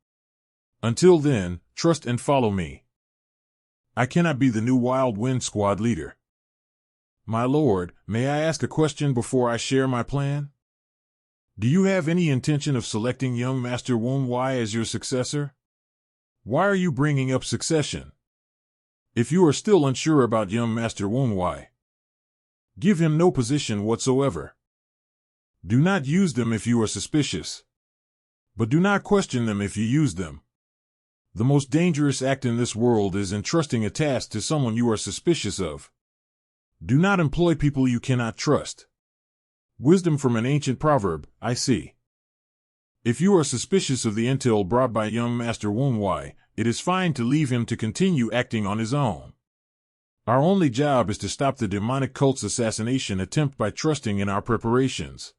Until then, trust and follow me. I cannot be the new Wild Wind Squad leader. My lord, may I ask a question before I share my plan? Do you have any intention of selecting young Master Wonwai as your successor? Why are you bringing up succession? If you are still unsure about young Master Wonwai, give him no position whatsoever. Do not use them if you are suspicious, but do not question them if you use them. The most dangerous act in this world is entrusting a task to someone you are suspicious of. Do not employ people you cannot trust. Wisdom from an ancient proverb, I see. If you are suspicious of the intel brought by young Master Wonwai, it is fine to leave him to continue acting on his own. Our only job is to stop the demonic cult's assassination attempt by trusting in our preparations.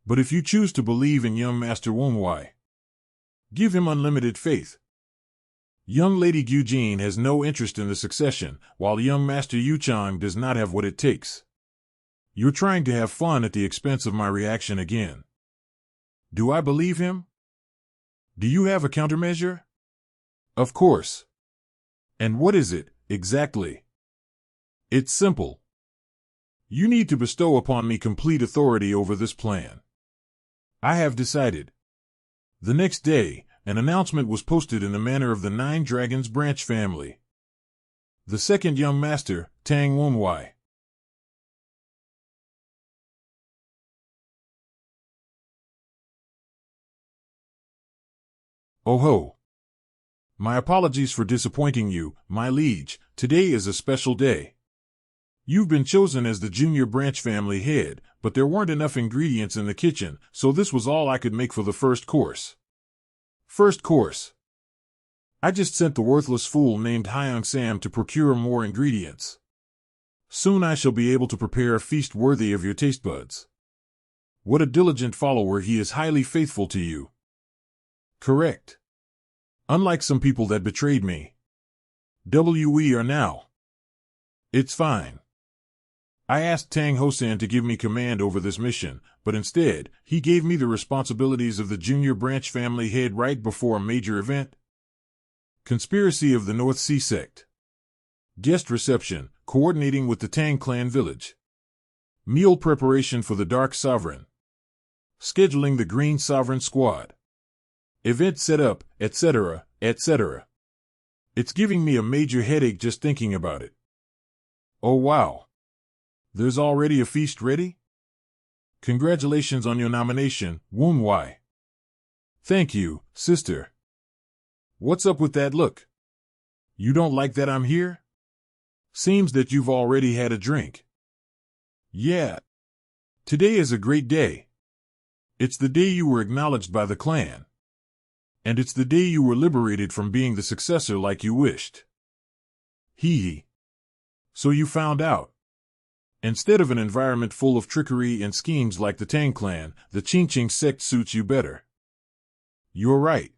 But if you choose to believe in young Master Wonwai, give him unlimited faith. Young Lady Eugene has no interest in the succession, while young Master Yuchang does not have what it takes. You're trying to have fun at the expense of my reaction again. Do I believe him? Do you have a countermeasure? Of course. And what is it, exactly? It's simple. You need to bestow upon me complete authority over this plan. I have decided. The next day, an announcement was posted in the manor of the Nine Dragons branch family. The second young master, Tang Wonwai. Oh ho! My apologies for disappointing you, my liege. Today is a special day. You've been chosen as the junior branch family head, but there weren't enough ingredients in the kitchen, so this was all I could make for the first course. First course. I just sent the worthless fool named Hyung Sam to procure more ingredients. Soon I shall be able to prepare a feast worthy of your taste buds. What a diligent follower, he is highly faithful to you. Correct. Unlike some people that betrayed me. We are now. It's fine. I asked Tang Hosan to give me command over this mission, but instead, he gave me the responsibilities of the junior branch family head right before a major event. Conspiracy of the North Sea Sect. Guest reception, coordinating with the Tang clan village. Meal preparation for the Dark Sovereign. Scheduling the Green Sovereign Squad. Event setup, etc., etc. It's giving me a major headache just thinking about it. Oh wow. There's already a feast ready? Congratulations on your nomination, Wonwai. Thank you, sister. What's up with that look? You don't like that I'm here? Seems that you've already had a drink. Yeah. Today is a great day. It's the day you were acknowledged by the clan. And it's the day you were liberated from being the successor like you wished. Hee. So you found out. Instead of an environment full of trickery and schemes like the Tang clan, the Qingqing sect suits you better. You're right.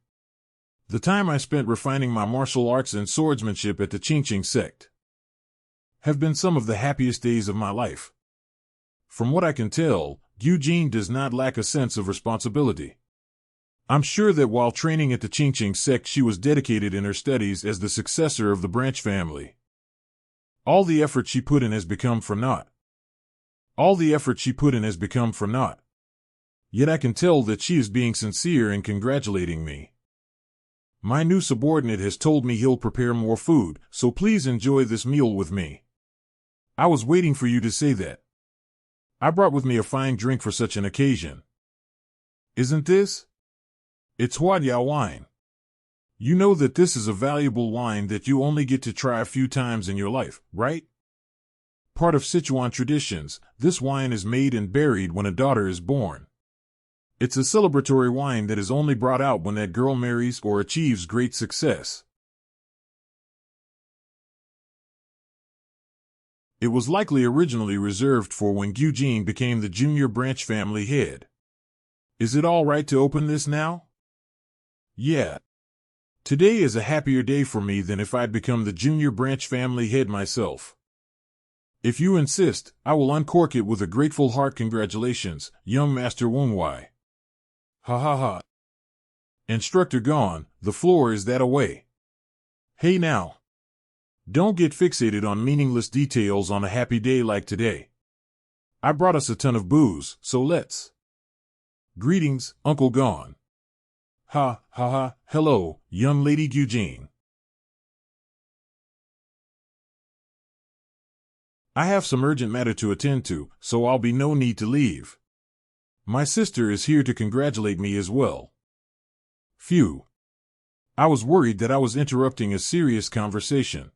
The time I spent refining my martial arts and swordsmanship at the Qingqing sect have been some of the happiest days of my life. From what I can tell, Eugene does not lack a sense of responsibility. I'm sure that while training at the Qingqing sect she was dedicated in her studies as the successor of the branch family. All the effort she put in has become for naught. Yet I can tell that she is being sincere in congratulating me. My new subordinate has told me he'll prepare more food, so please enjoy this meal with me. I was waiting for you to say that. I brought with me a fine drink for such an occasion. Isn't this? It's Huayao wine. You know that this is a valuable wine that you only get to try a few times in your life, right? Part of Sichuan traditions, this wine is made and buried when a daughter is born. It's a celebratory wine that is only brought out when that girl marries or achieves great success. It was likely originally reserved for when Eugene became the junior branch family head. Is it all right to open this now? Yeah. Today is a happier day for me than if I'd become the junior branch family head myself. If you insist, I will uncork it with a grateful heart. Congratulations, young Master Wunwai. Ha ha ha. Instructor gone, the floor is that away. Hey now. Don't get fixated on meaningless details on a happy day like today. I brought us a ton of booze, so let's. Greetings, Uncle Gone. Ha, ha, ha, hello, young Lady Eugene. I have some urgent matter to attend to, so I'll be no need to leave. My sister is here to congratulate me as well. Phew. I was worried that I was interrupting a serious conversation.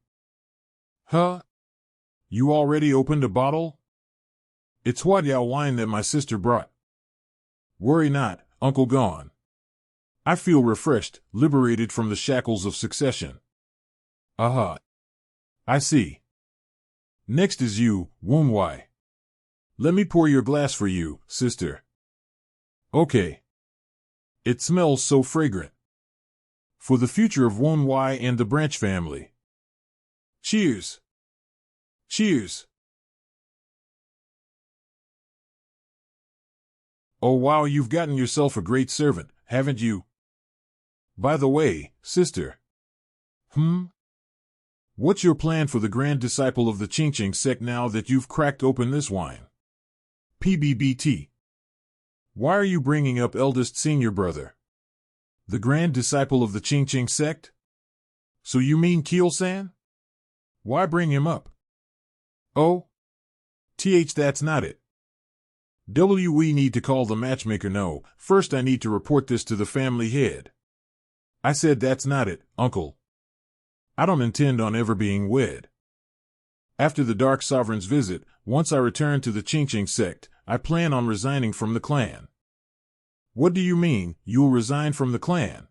Huh? You already opened a bottle? It's Huayao wine that my sister brought. Worry not, Uncle Gone. I feel refreshed, liberated from the shackles of succession. Aha. I see. Next is you, Wunwai. Let me pour your glass for you, sister. Okay. It smells so fragrant. For the future of Wunwai and the branch family. Cheers. Cheers. Oh wow, you've gotten yourself a great servant, haven't you? By the way, sister. What's your plan for the grand disciple of the Qingqing sect now that you've cracked open this wine? PBBT. Why are you bringing up eldest senior brother? The grand disciple of the Qingqing sect? So you mean Keel-san? Why bring him up? Oh? That's not it. We need to call the matchmaker. No, first I need to report this to the family head. I said that's not it, uncle. I don't intend on ever being wed. After the Dark Sovereign's visit, once I return to the Qingqing sect, I plan on resigning from the clan. What do you mean, you'll resign from the clan?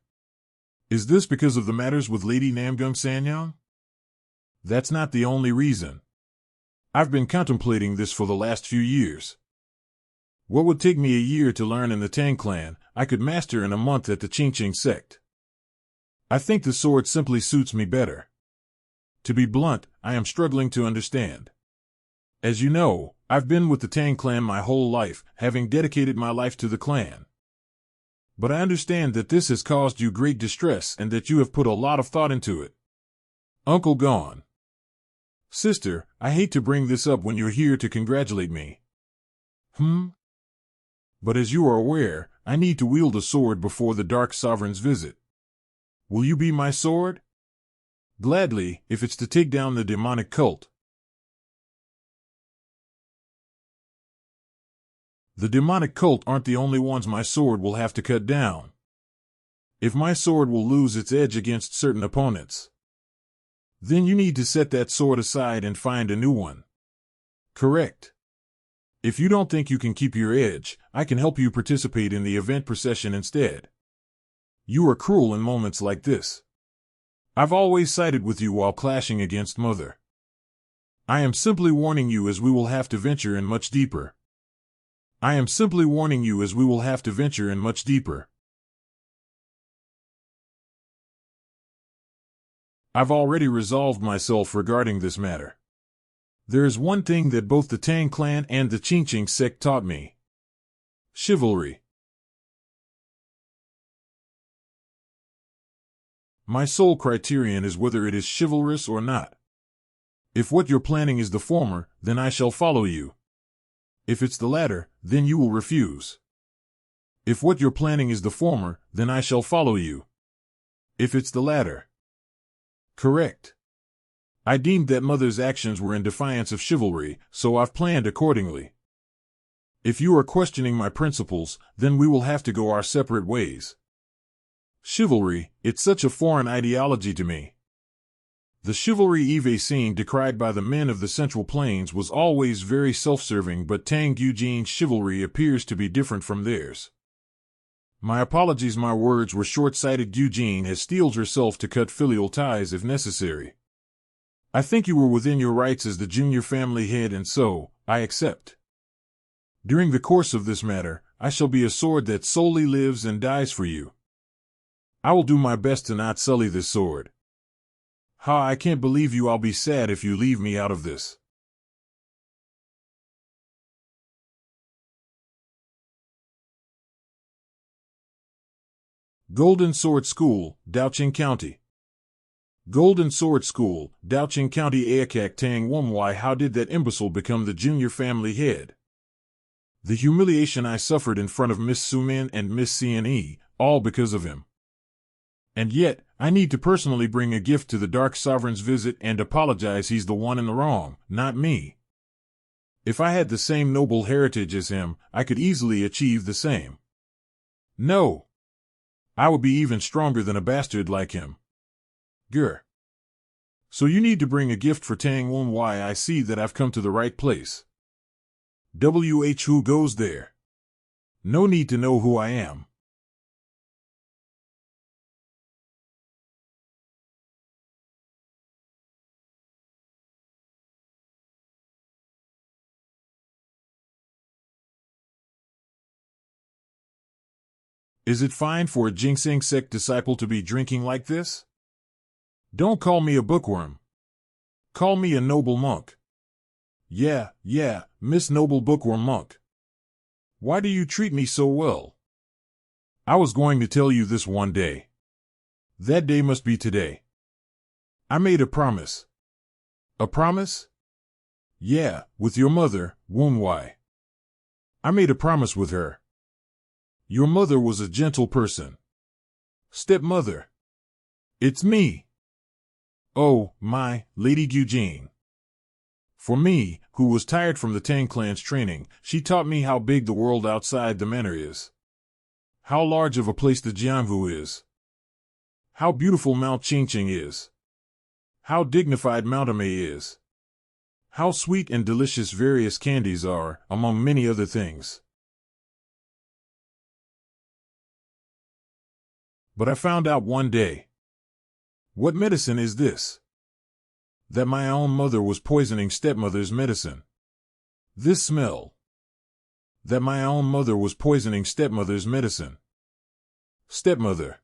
Is this because of the matters with Lady Namgung Sanyang? That's not the only reason. I've been contemplating this for the last few years. What would take me a year to learn in the Tang clan, I could master in a month at the Qingqing sect. I think the sword simply suits me better. To be blunt, I am struggling to understand. As you know, I've been with the Tang clan my whole life, having dedicated my life to the clan. But I understand that this has caused you great distress and that you have put a lot of thought into it. Uncle Gone. Sister, I hate to bring this up when you're here to congratulate me. But as you are aware, I need to wield a sword before the Dark Sovereign's visit. Will you be my sword? Gladly, if it's to take down the demonic cult. The demonic cult aren't the only ones my sword will have to cut down. If my sword will lose its edge against certain opponents, then you need to set that sword aside and find a new one. Correct. If you don't think you can keep your edge, I can help you participate in the event procession instead. You are cruel in moments like this. I've always sided with you while clashing against Mother. I am simply warning you as we will have to venture in much deeper. I've already resolved myself regarding this matter. There is one thing that both the Tang clan and the Qingqing sect taught me. Chivalry. My sole criterion is whether it is chivalrous or not. If what you're planning is the former, then I shall follow you. If it's the latter, then you will refuse. If what you're planning is the former, then I shall follow you. If it's the latter. Correct. I deemed that Mother's actions were in defiance of chivalry, so I've planned accordingly. If you are questioning my principles, then we will have to go our separate ways. Chivalry, it's such a foreign ideology to me. The chivalry Eve scene decried by the men of the Central Plains was always very self-serving, but Tang Eugene's chivalry appears to be different from theirs. My apologies, my words were short-sighted. Eugene has steeled herself to cut filial ties if necessary. I think you were within your rights as the junior family head, and so, I accept. During the course of this matter, I shall be a sword that solely lives and dies for you. I will do my best to not sully this sword. Ha, I can't believe you. I'll be sad if you leave me out of this. Golden Sword School, Yuchang County. Golden Sword School, Yuchang County. Aakak Tang Wumwai. How did that imbecile become the junior family head? The humiliation I suffered in front of Miss Sumin and Miss CNE, all because of him. And yet, I need to personally bring a gift to the Dark Sovereign's visit and apologize. He's the one in the wrong, not me. If I had the same noble heritage as him, I could easily achieve the same. No. I would be even stronger than a bastard like him. Grr. So you need to bring a gift for Tang Wumwai. I see that I've come to the right place. Who goes there? No need to know who I am. Is it fine for a Ginseng sect disciple to be drinking like this? Don't call me a bookworm. Call me a noble monk. Yeah, Miss Noble Bookworm Monk. Why do you treat me so well? I was going to tell you this one day. That day must be today. I made a promise. A promise? Yeah, with your mother, Wumwai. I made a promise with her. Your mother was a gentle person. Stepmother. It's me. Oh, my, Lady Eugene. For me, who was tired from the Tang clan's training, she taught me how big the world outside the manor is. How large of a place the Jianghu is. How beautiful Mount Qingqing is. How dignified Mount Amei is. How sweet and delicious various candies are, among many other things. But I found out one day. What medicine is this? That my own mother was poisoning stepmother's medicine. This smell. That my own mother was poisoning stepmother's medicine. Stepmother.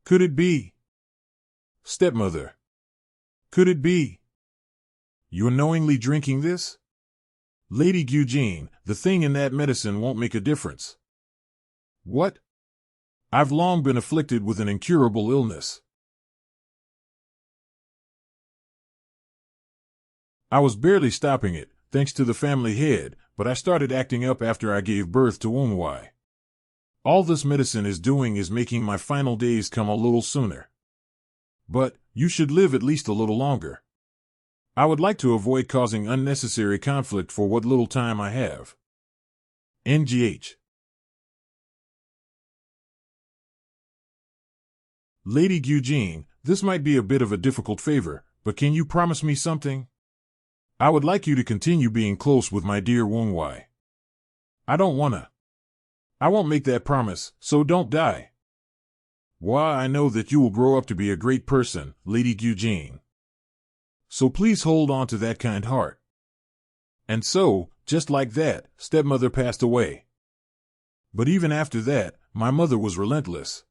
Could it be? Stepmother. Could it be? You're knowingly drinking this? Lady Eugene, the thing in that medicine won't make a difference. What? I've long been afflicted with an incurable illness. I was barely stopping it, thanks to the family head, but I started acting up after I gave birth to Wumwai. All this medicine is doing is making my final days come a little sooner. But, you should live at least a little longer. I would like to avoid causing unnecessary conflict for what little time I have. NGH. Lady Eugene, this might be a bit of a difficult favor, but can you promise me something? I would like you to continue being close with my dear Wumwai. I don't wanna. I won't make that promise, so don't die. Why, I know that you will grow up to be a great person, Lady Eugene. So please hold on to that kind heart. And so, just like that, stepmother passed away. But even after that, my mother was relentless.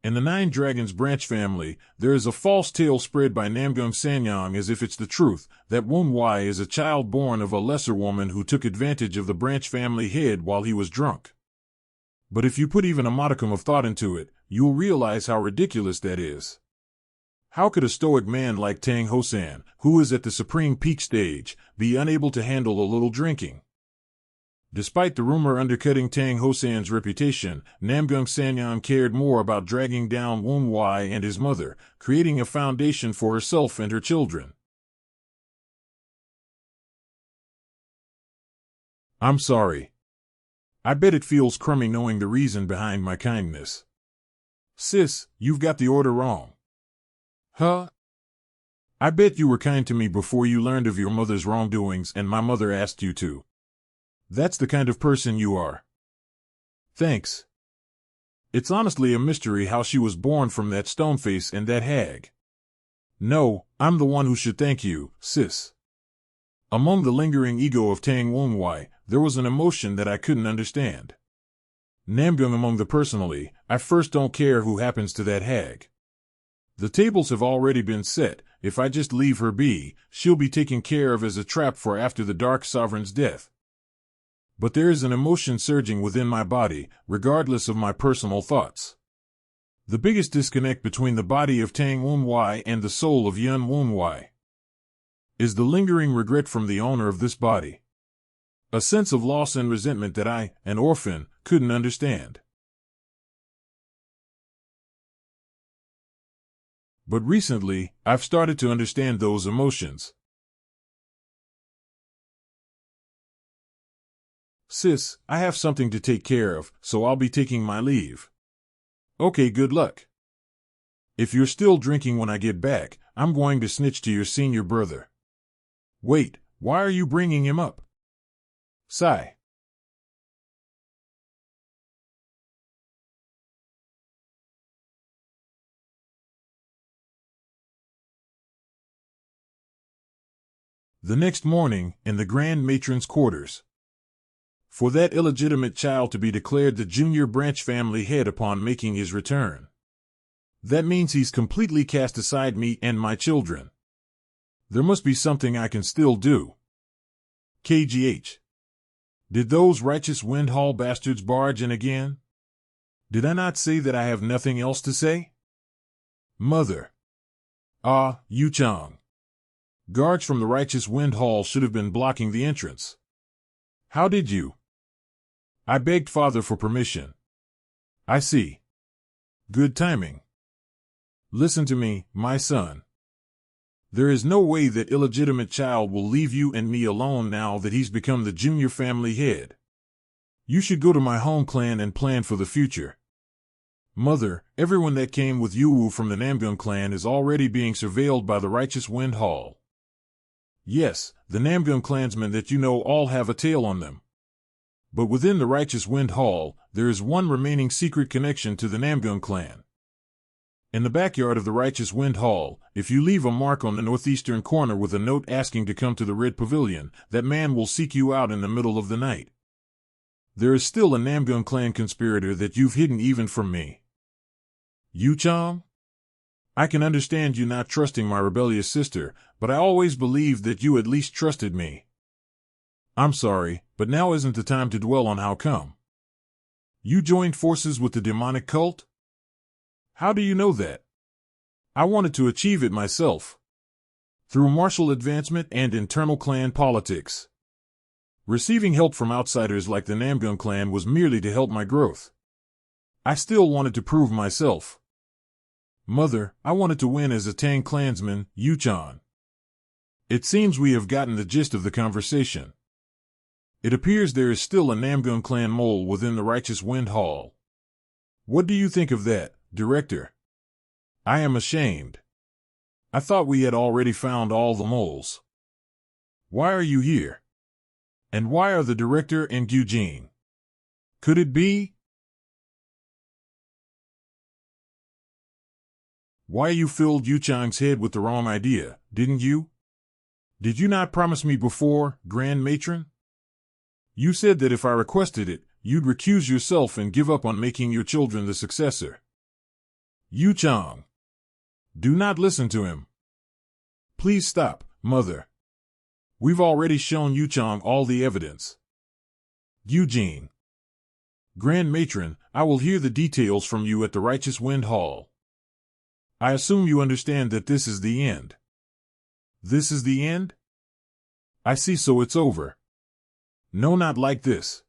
In the Nine Dragons branch family, there is a false tale spread by Namgung Sanyang as if it's the truth, that Wumwai is a child born of a lesser woman who took advantage of the branch family head while he was drunk. But if you put even a modicum of thought into it, you'll realize how ridiculous that is. How could a stoic man like Tang Hosan, who is at the supreme peak stage, be unable to handle a little drinking? Despite the rumor undercutting Tang Hosan's reputation, Namgung Sanyang cared more about dragging down Wumwai and his mother, creating a foundation for herself and her children. I'm sorry. I bet it feels crummy knowing the reason behind my kindness. Sis, you've got the order wrong. Huh? I bet you were kind to me before you learned of your mother's wrongdoings and my mother asked you to. That's the kind of person you are. Thanks. It's honestly a mystery how she was born from that stoneface and that hag. No, I'm the one who should thank you, sis. Among the lingering ego of Tang Wunwai, there was an emotion that I couldn't understand. Namgung among the personally, I first don't care who happens to that hag. The tables have already been set. If I just leave her be, she'll be taken care of as a trap for after the Dark Sovereign's death. But there is an emotion surging within my body, regardless of my personal thoughts. The biggest disconnect between the body of Tang Wunwai and the soul of Yun Wunwai is the lingering regret from the owner of this body. A sense of loss and resentment that I, an orphan, couldn't understand. But recently, I've started to understand those emotions. Sis, I have something to take care of, so I'll be taking my leave. Okay, good luck. If you're still drinking when I get back, I'm going to snitch to your senior brother. Wait, why are you bringing him up? Sigh. The next morning, in the Grand Matron's quarters. For that illegitimate child to be declared the junior branch family head upon making his return. That means he's completely cast aside me and my children. There must be something I can still do. KGH. Did those righteous Windhall bastards barge in again? Did I not say that I have nothing else to say? Mother. Ah, Yuchang. Guards from the righteous Windhall should have been blocking the entrance. How did you? I begged father for permission. I see. Good timing. Listen to me, my son. There is no way that illegitimate child will leave you and me alone now that he's become the junior family head. You should go to my home clan and plan for the future. Mother, everyone that came with Yuwu from the Namgun clan is already being surveilled by the righteous Windhall. Yes, the Namgun clansmen that you know all have a tail on them. But within the righteous Windhall, there is one remaining secret connection to the Namgun clan. In the backyard of the righteous Windhall, if you leave a mark on the northeastern corner with a note asking to come to the Red Pavilion, that man will seek you out in the middle of the night. There is still a Namgun clan conspirator that you've hidden even from me. Yuchang? I can understand you not trusting my rebellious sister, but I always believed that you at least trusted me. I'm sorry, but now isn't the time to dwell on how come. You joined forces with the demonic cult? How do you know that? I wanted to achieve it myself. Through martial advancement and internal clan politics. Receiving help from outsiders like the Namgun clan was merely to help my growth. I still wanted to prove myself. Mother, I wanted to win as a Tang clansman, Yuchang. It seems we have gotten the gist of the conversation. It appears there is still a Namgun clan mole within the righteous Windhall. What do you think of that, Director? I am ashamed. I thought we had already found all the moles. Why are you here? And why are the Director and Eugene? Could it be? Why you filled Yuchang's head with the wrong idea, didn't you? Did you not promise me before, Grand Matron? You said that if I requested it, you'd recuse yourself and give up on making your children the successor. Yuchang. Do not listen to him. Please stop, Mother. We've already shown Yuchang all the evidence. Eugene. Grand Matron, I will hear the details from you at the Righteous Windhall. I assume you understand that this is the end. This is the end? I see, so it's over. No, not like this.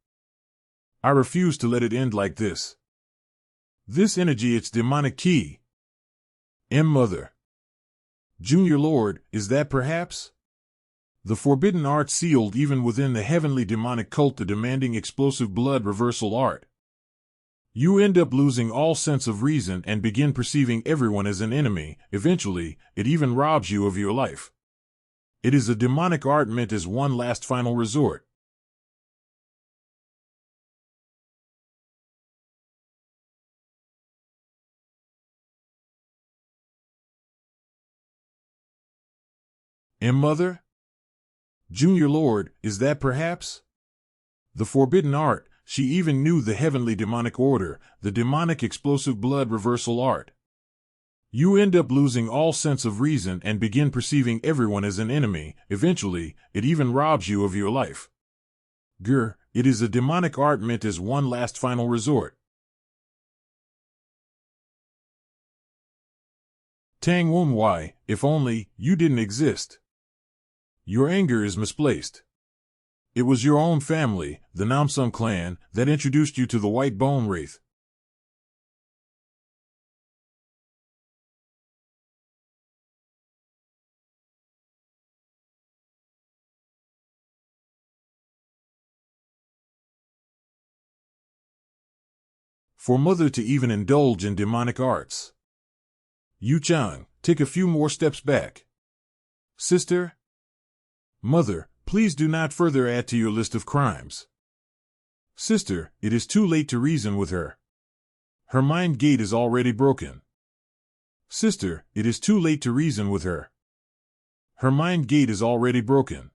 I refuse to let it end like this. This energy, its demonic key. Mother. Junior Lord, is that perhaps? The forbidden art sealed even within the heavenly demonic cult, the demanding explosive blood reversal art. You end up losing all sense of reason and begin perceiving everyone as an enemy. Eventually, it even robs you of your life. It is a demonic art meant as one last final resort. Mother? Junior Lord, is that perhaps? The forbidden art, she even knew the heavenly demonic order, the demonic explosive blood reversal art. You end up losing all sense of reason and begin perceiving everyone as an enemy. Eventually, it even robs you of your life. It is a demonic art meant as one last final resort. Tang, why, if only you didn't exist. Your anger is misplaced. It was your own family, the Namun clan, that introduced you to the White Bone Wraith. For mother to even indulge in demonic arts. Yuchang, take a few more steps back. Sister? Mother, please do not further add to your list of crimes. Sister, it is too late to reason with her. Her mind gate is already broken. Sister, it is too late to reason with her. Her mind gate is already broken.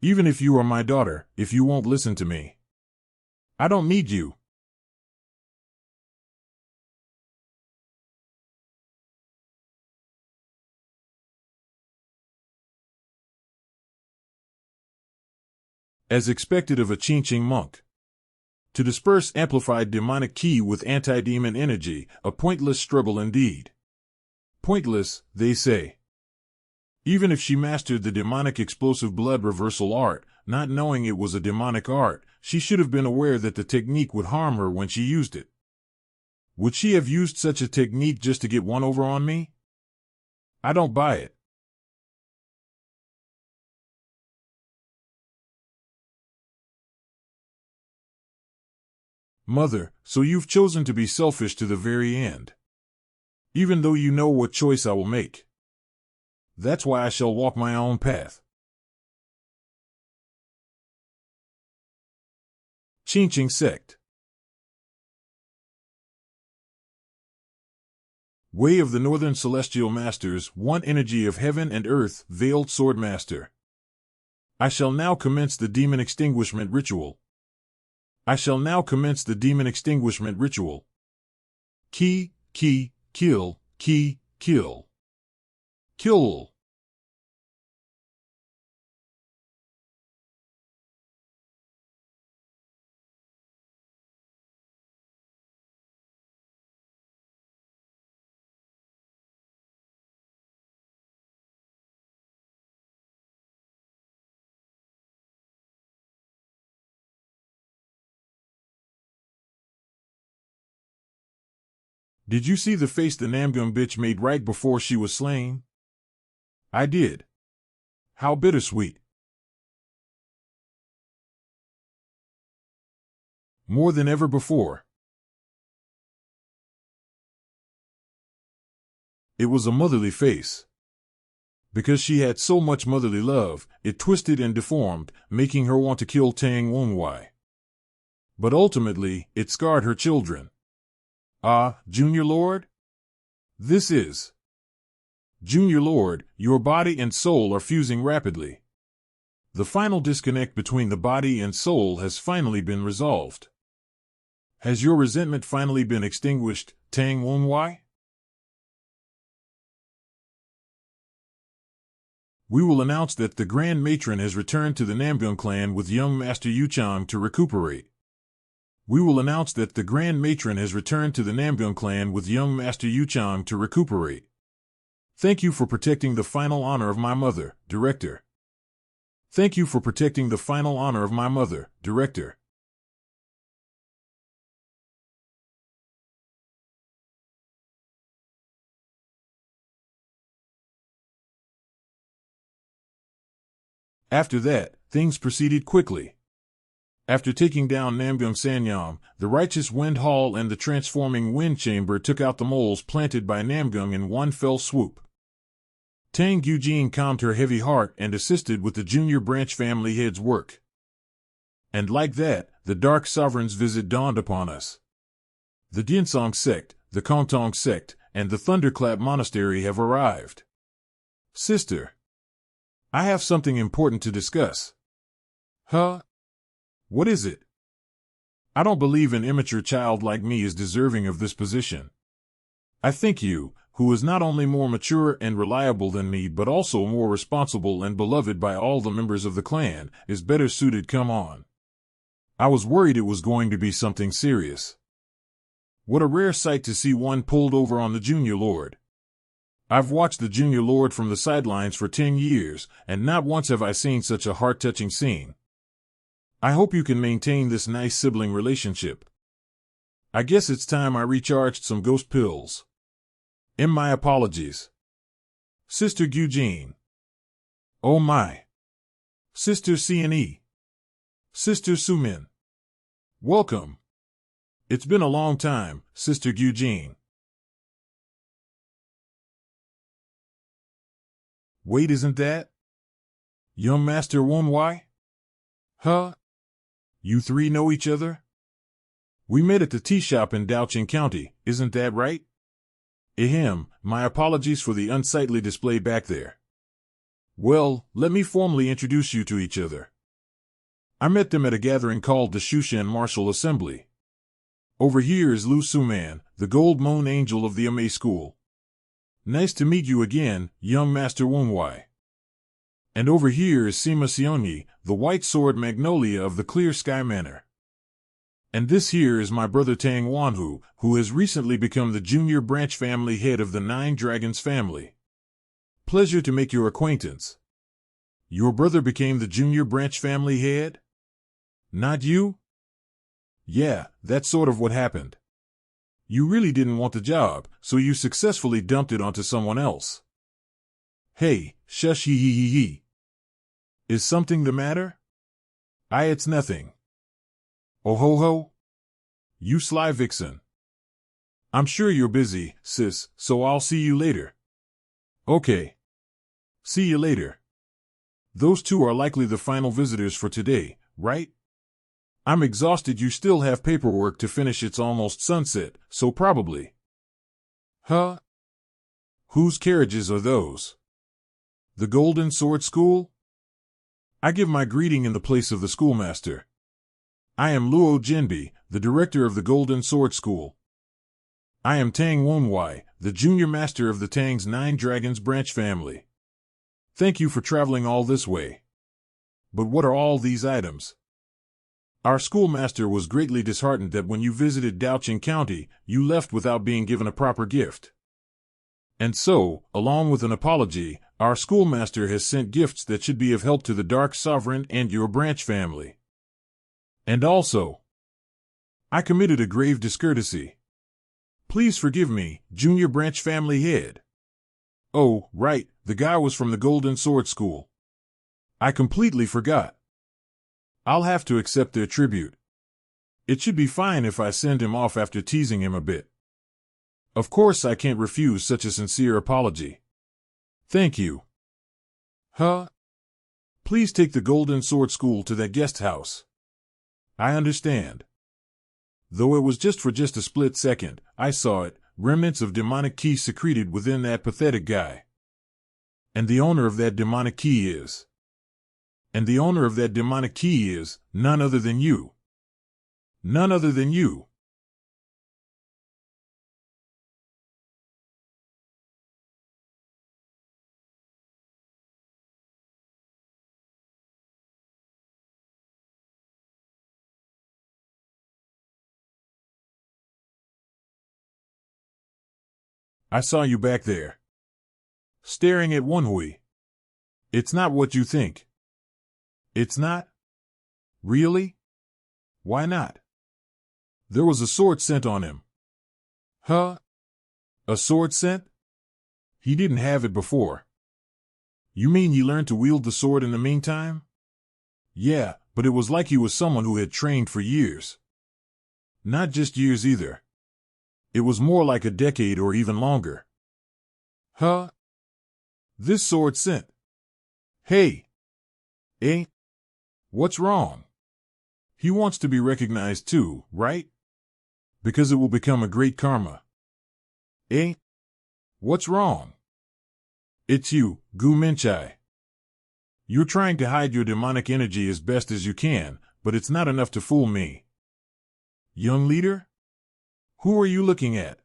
Even if you are my daughter, if you won't listen to me, I don't need you. As expected of a Qingqing monk. To disperse amplified demonic ki with anti-demon energy, a pointless struggle indeed. Pointless, they say. Even if she mastered the demonic explosive blood reversal art, not knowing it was a demonic art, she should have been aware that the technique would harm her when she used it. Would she have used such a technique just to get one over on me? I don't buy it. Mother, so you've chosen to be selfish to the very end. Even though you know what choice I will make. That's why I shall walk my own path. Qingqing sect. Way of the Northern Celestial Masters, one energy of heaven and earth, veiled sword master. I shall now commence the demon extinguishment ritual. I shall now commence the demon extinguishment ritual. Ki, kill, kill. Kill. Did you see the face the Namun bitch made right before she was slain? I did. How bittersweet. More than ever before. It was a motherly face. Because she had so much motherly love, it twisted and deformed, making her want to kill Tang Wonwai. But ultimately, it scarred her children. Ah, Junior Lord? This is. Junior Lord, your body and soul are fusing rapidly. The final disconnect between the body and soul has finally been resolved. Has your resentment finally been extinguished, Tang Wonwai? We will announce that the Grand Matron has returned to the Namun clan with young Master Yuchang to recuperate. We will announce that the Grand Matron has returned to the Namun clan with young Master Yuchang to recuperate. Thank you for protecting the final honor of my mother, Director. Thank you for protecting the final honor of my mother, Director. After that, things proceeded quickly. After taking down Namgung Sanyam, the Righteous Wind Hall and the Transforming Wind Chamber took out the moles planted by Namgung in one fell swoop. Tang Eugene calmed her heavy heart and assisted with the junior branch family head's work. And like that, the Dark Sovereign's visit dawned upon us. The Dinsong sect, the Kontong sect, and the Thunderclap Monastery have arrived. Sister, I have something important to discuss. Huh? What is it? I don't believe an immature child like me is deserving of this position. I think you, who is not only more mature and reliable than me but also more responsible and beloved by all the members of the clan, is better suited. Come on. I was worried it was going to be something serious. What a rare sight to see one pulled over on the Junior Lord. I've watched the Junior Lord from the sidelines for 10 years, and not once have I seen such a heart-touching scene. I hope you can maintain this nice sibling relationship. I guess it's time I recharged some ghost pills. My apologies. Sister Eugene. Oh my. Sister CNE. Sister Sumin. Welcome. It's been a long time, Sister Eugene. Wait, isn't that young Master Wonwai? Huh? You three know each other? We met at the tea shop in Daoqing County, isn't that right? Ahem, my apologies for the unsightly display back there. Well, let me formally introduce you to each other. I met them at a gathering called the Shushan Martial Assembly. Over here is Lu Suman, the Gold Moon Angel of the Amei School. Nice to meet you again, young Master Wonwai. And over here is Sima Sionyi, the White Sword Magnolia of the Clear Sky Manor. And this here is my brother Tang Wanhu, who has recently become the junior branch family head of the Nine Dragons family. Pleasure to make your acquaintance. Your brother became the junior branch family head? Not you? Yeah, that's sort of what happened. You really didn't want the job, so you successfully dumped it onto someone else. Hey, shush hee hee hee hee. Is something the matter? It's nothing. Oh ho ho? You sly vixen. I'm sure you're busy, sis, so I'll see you later. Okay. See you later. Those two are likely the final visitors for today, right? I'm exhausted. You still have paperwork to finish. It's almost sunset, so probably. Huh? Whose carriages are those? The Golden Sword School? I give my greeting in the place of the schoolmaster. I am Luo Jinbi, the director of the Golden Sword School. I am Tang Wonwai, the junior master of the Tang's Nine Dragons branch family. Thank you for traveling all this way. But what are all these items? Our schoolmaster was greatly disheartened that when you visited Daoqing County, you left without being given a proper gift. And so, along with an apology, our schoolmaster has sent gifts that should be of help to the Dark Sovereign and your branch family. And also, I committed a grave discourtesy. Please forgive me, junior branch family head. Oh, right, the guy was from the Golden Sword School. I completely forgot. I'll have to accept their tribute. It should be fine if I send him off after teasing him a bit. Of course I can't refuse such a sincere apology. Thank you. Huh? Please take the Golden Sword School to that guest house. I understand. Though it was just a split second, I saw it, remnants of demonic ki secreted within that pathetic guy. And the owner of that demonic ki is... And the owner of that demonic key is none other than you. None other than you. I saw you back there. Staring at Wonhui. It's not what you think. It's not? Really? Why not? There was a sword scent on him. Huh? A sword scent? He didn't have it before. You mean he learned to wield the sword in the meantime? Yeah, but it was like he was someone who had trained for years. Not just years either. It was more like a decade or even longer. Huh? This sword sent. Hey. Eh? What's wrong? He wants to be recognized too, right? Because it will become a great karma. Eh? What's wrong? It's you, Gu Minchai. You're trying to hide your demonic energy as best as you can, but it's not enough to fool me. Young leader? Who are you looking at?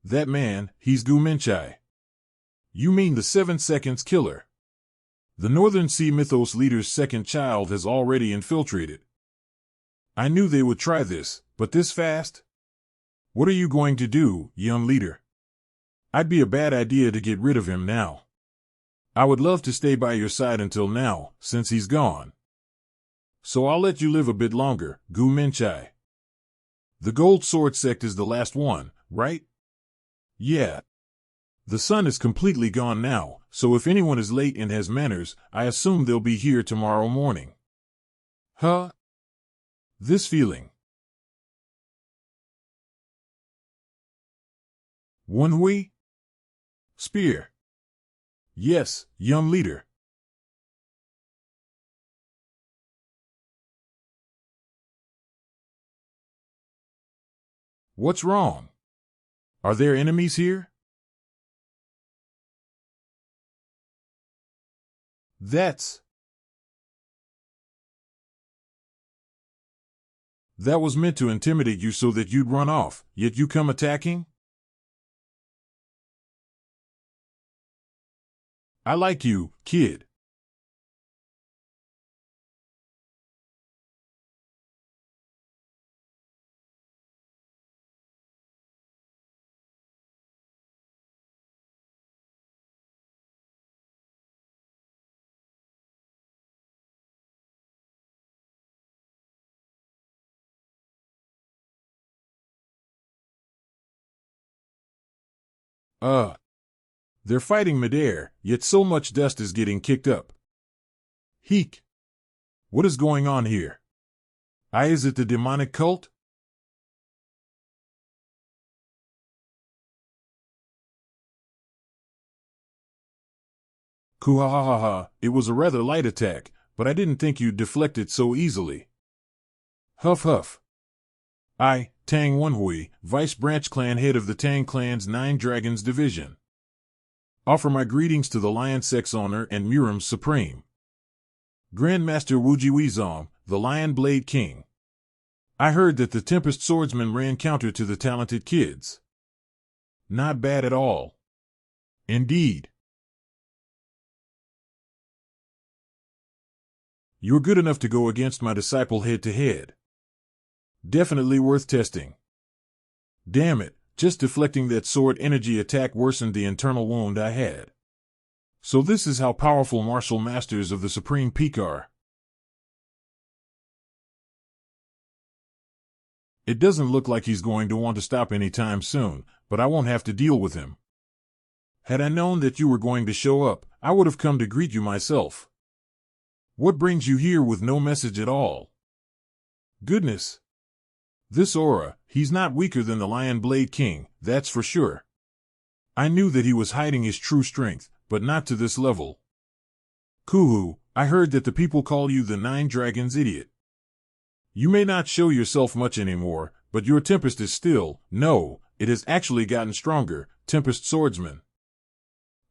That man, he's Gu Minchai. You mean the 7 seconds killer. The Northern Sea Mythos leader's second child has already infiltrated. I knew they would try this, but this fast? What are you going to do, young leader? I'd be a bad idea to get rid of him now. I would love to stay by your side until now, since he's gone. So I'll let you live a bit longer, Gu Minchai. The Gold Sword sect is the last one, right? Yeah. The sun is completely gone now, so if anyone is late and has manners, I assume they'll be here tomorrow morning. Huh? This feeling. Wenhui? Spear. Yes, young leader. What's wrong? Are there enemies here? That was meant to intimidate you so that you'd run off, yet you come attacking? I like you, kid. They're fighting midair, yet so much dust is getting kicked up. Heek. What is going on here? Is it the demonic cult? Kuhahaha, it was a rather light attack, but I didn't think you'd deflect it so easily. Huff huff. I, Tang Wenhui, Vice Branch Clan head of the Tang Clan's 9 Dragons Division. Offer my greetings to the Lion Sex Owner and Murim's Supreme. Grandmaster Wuji Wizong, the Lion Blade King. I heard that the Tempest Swordsman ran counter to the talented kids. Not bad at all. Indeed. You're good enough to go against my disciple head-to-head. Definitely worth testing. Damn it, just deflecting that sword energy attack worsened the internal wound I had. So this is how powerful martial masters of the Supreme Peak are. It doesn't look like he's going to want to stop anytime soon, but I won't have to deal with him. Had I known that you were going to show up, I would have come to greet you myself. What brings you here with no message at all? Goodness. This aura, he's not weaker than the Lion Blade King, that's for sure. I knew that he was hiding his true strength, but not to this level. Kuhu, I heard that the people call you the 9 Dragons Idiot. You may not show yourself much anymore, but your Tempest is still, no, it has actually gotten stronger, Tempest Swordsman.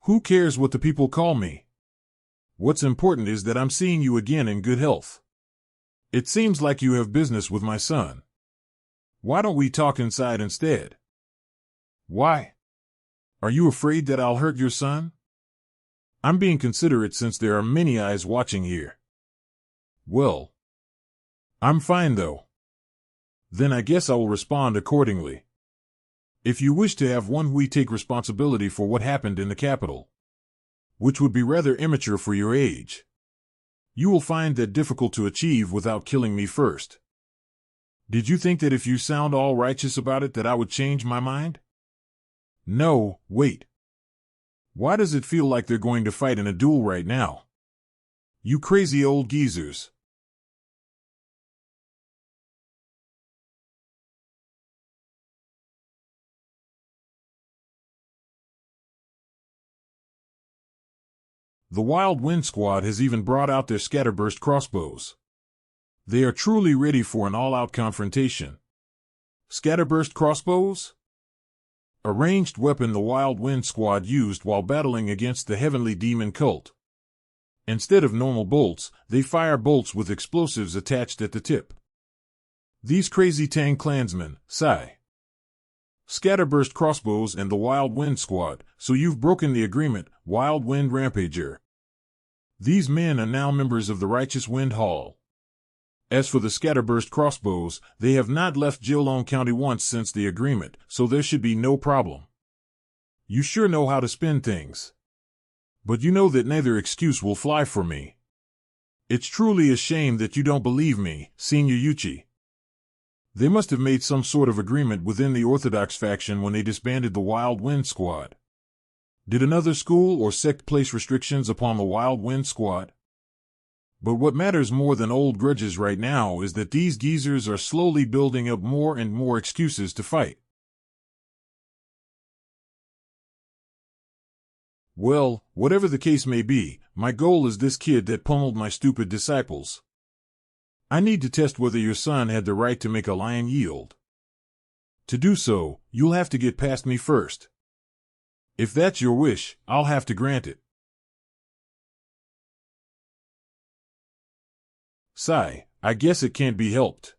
Who cares what the people call me? What's important is that I'm seeing you again in good health. It seems like you have business with my son. Why don't we talk inside instead? Why? Are you afraid that I'll hurt your son? I'm being considerate since there are many eyes watching here. Well, I'm fine though. Then I guess I will respond accordingly. If you wish to have one, we take responsibility for what happened in the capital, which would be rather immature for your age. You will find that difficult to achieve without killing me first. Did you think that if you sound all righteous about it that I would change my mind? No, wait. Why does it feel like they're going to fight in a duel right now? You crazy old geezers. The Wild Wind Squad has even brought out their scatterburst crossbows. They are truly ready for an all-out confrontation. Scatterburst crossbows? A ranged weapon the Wild Wind Squad used while battling against the Heavenly Demon cult. Instead of normal bolts, they fire bolts with explosives attached at the tip. These crazy Tang clansmen, sigh. Scatterburst crossbows and the Wild Wind Squad, so you've broken the agreement, Wild Wind Rampager. These men are now members of the Righteous Wind Hall. As for the scatterburst crossbows, they have not left Jilong County once since the agreement, so there should be no problem. You sure know how to spin things. But you know that neither excuse will fly for me. It's truly a shame that you don't believe me, Senior Yuchi. They must have made some sort of agreement within the Orthodox faction when they disbanded the Wild Wind Squad. Did another school or sect place restrictions upon the Wild Wind Squad? But what matters more than old grudges right now is that these geezers are slowly building up more and more excuses to fight. Well, whatever the case may be, my goal is this kid that pummeled my stupid disciples. I need to test whether your son had the right to make a lion yield. To do so, you'll have to get past me first. If that's your wish, I'll have to grant it. Sigh, I guess it can't be helped.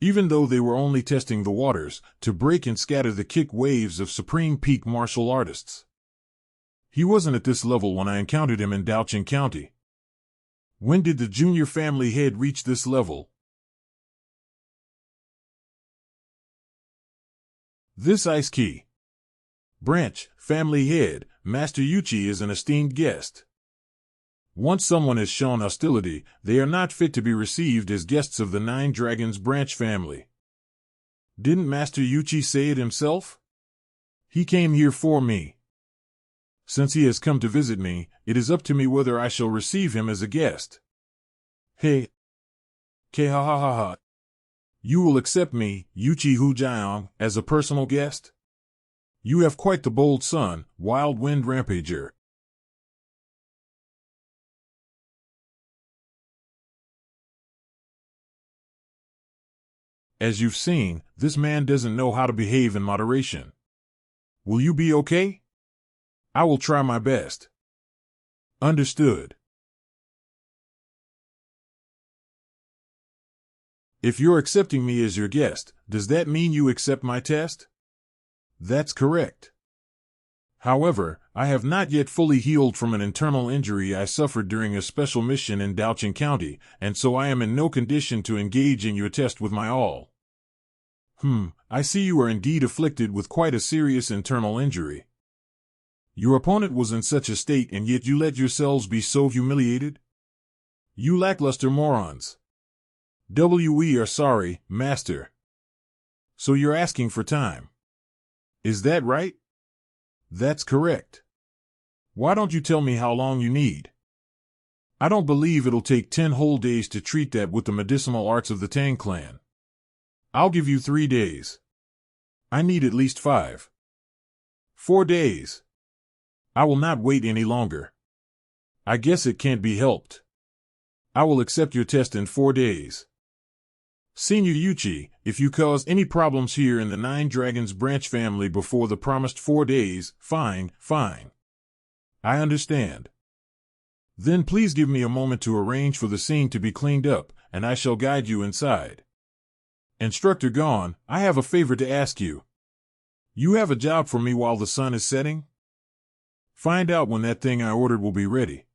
Even though they were only testing the waters, to break and scatter the kick waves of supreme peak martial artists. He wasn't at this level when I encountered him in Yuchang County. When did the junior family head reach this level? This ice key. Branch, family head, Master Yuchi is an esteemed guest. Once someone has shown hostility, they are not fit to be received as guests of the Nine Dragons branch family. Didn't Master Yuchi say it himself? He came here for me. Since he has come to visit me, it is up to me whether I shall receive him as a guest. Hey. Ha ha ha ha. You will accept me, Yuchi Hujiang, as a personal guest? You have quite the bold son, Wild Wind Rampager. As you've seen, this man doesn't know how to behave in moderation. Will you be okay? I will try my best. Understood. If you're accepting me as your guest, does that mean you accept my test? That's correct. However, I have not yet fully healed from an internal injury I suffered during a special mission in Yuchang County, and so I am in no condition to engage in your test with my all. I see you are indeed afflicted with quite a serious internal injury. Your opponent was in such a state and yet you let yourselves be so humiliated? You lackluster morons. We are sorry, Master. So you're asking for time. Is that right? That's correct. Why don't you tell me how long you need? I don't believe it'll take 10 whole days to treat that with the medicinal arts of the Tang clan. I'll give you 3 days. I need at least 5. 4 days. I will not wait any longer. I guess it can't be helped. I will accept your test in 4 days. Senior Yuchi, if you cause any problems here in the Nine Dragons branch family before the promised 4 days, fine. I understand. Then please give me a moment to arrange for the scene to be cleaned up, and I shall guide you inside. Instructor gone, I have a favor to ask you. You have a job for me while the sun is setting? Find out when that thing I ordered will be ready.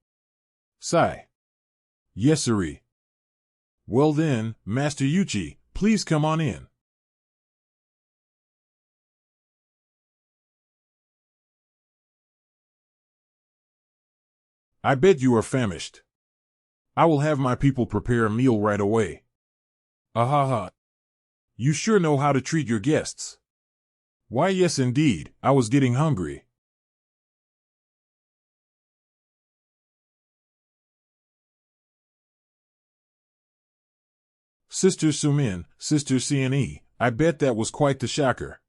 Sigh. Yes, sirree. Well then, Master Yuchi, please come on in. I bet you are famished. I will have my people prepare a meal right away. Ahaha. You sure know how to treat your guests. Why, yes indeed, I was getting hungry. Sister Sumin, Sister CNE, I bet that was quite the shocker.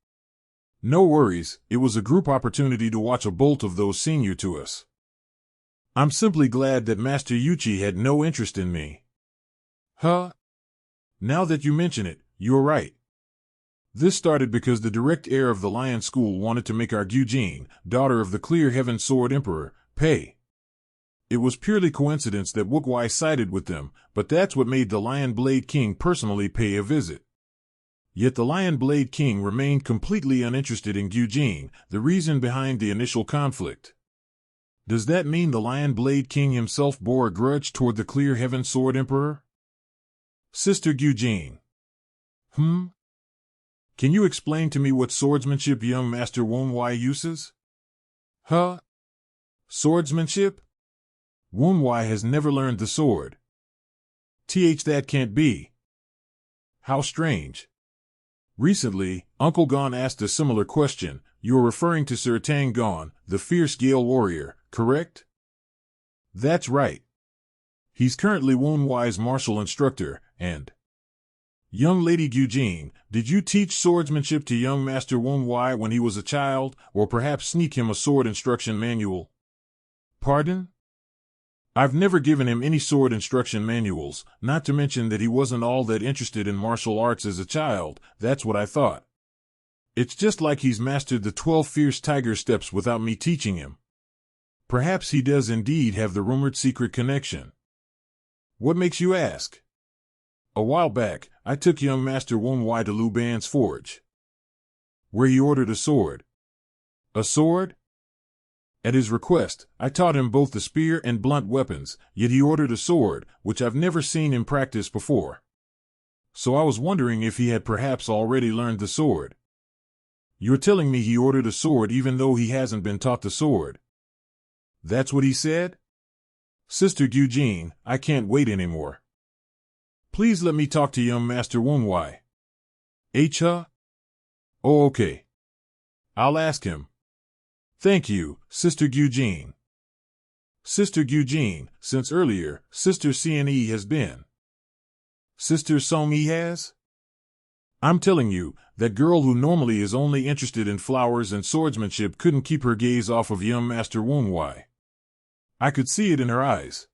No worries, it was a group opportunity to watch a bolt of those senior to us. I'm simply glad that Master Yuchi had no interest in me. Huh? Now that you mention it, you're right. This started because the direct heir of the Lion School wanted to make our Eugene, daughter of the Clear Heaven Sword Emperor, pay. It was purely coincidence that Wukwai sided with them, but that's what made the Lion Blade King personally pay a visit. Yet the Lion Blade King remained completely uninterested in Eugene, the reason behind the initial conflict. Does that mean the Lion Blade King himself bore a grudge toward the Clear Heaven Sword Emperor? Sister Eugene. Can you explain to me what swordsmanship young Master Wunwai uses? Huh? Swordsmanship? Wunwai has never learned the sword. That can't be. How strange. Recently, Uncle Gon asked a similar question. You are referring to Sir Tang Gon, the fierce Gale warrior, correct? That's right. He's currently Wunwai's martial instructor, and... Young Lady Eugene, did you teach swordsmanship to young Master Wunwai when he was a child, or perhaps sneak him a sword instruction manual? Pardon? I've never given him any sword instruction manuals, not to mention that he wasn't all that interested in martial arts as a child. That's what I thought. It's just like he's mastered the 12 fierce tiger steps without me teaching him. Perhaps he does indeed have the rumored secret connection. What makes you ask? A while back, I took young Master Wunwai to Lu Ban's forge, where he ordered a sword. A sword? At his request, I taught him both the spear and blunt weapons, yet he ordered a sword, which I've never seen in practice before. So I was wondering if he had perhaps already learned the sword. You're telling me he ordered a sword even though he hasn't been taught the sword? That's what he said? Sister Eugene, I can't wait anymore. Please let me talk to young Master Wunwai. Huh? Oh, okay. I'll ask him. Thank you, Sister Eugene. Sister Eugene, since earlier, Sister CNE has been. Sister Song-E has? I'm telling you, that girl who normally is only interested in flowers and swordsmanship couldn't keep her gaze off of young Master Wunwai. I could see it in her eyes.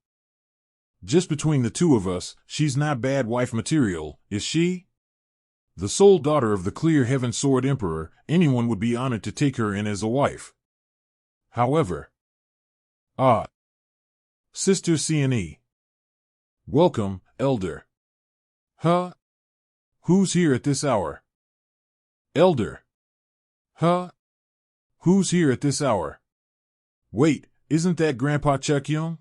Just between the two of us, she's not bad wife material, is she? The sole daughter of the Clear Heaven Sword Emperor, anyone would be honored to take her in as a wife. However, Sister CNE. Welcome, Elder. Huh? Who's here at this hour? Elder. Huh? Who's here at this hour? Wait, isn't that Grandpa Chuck-young?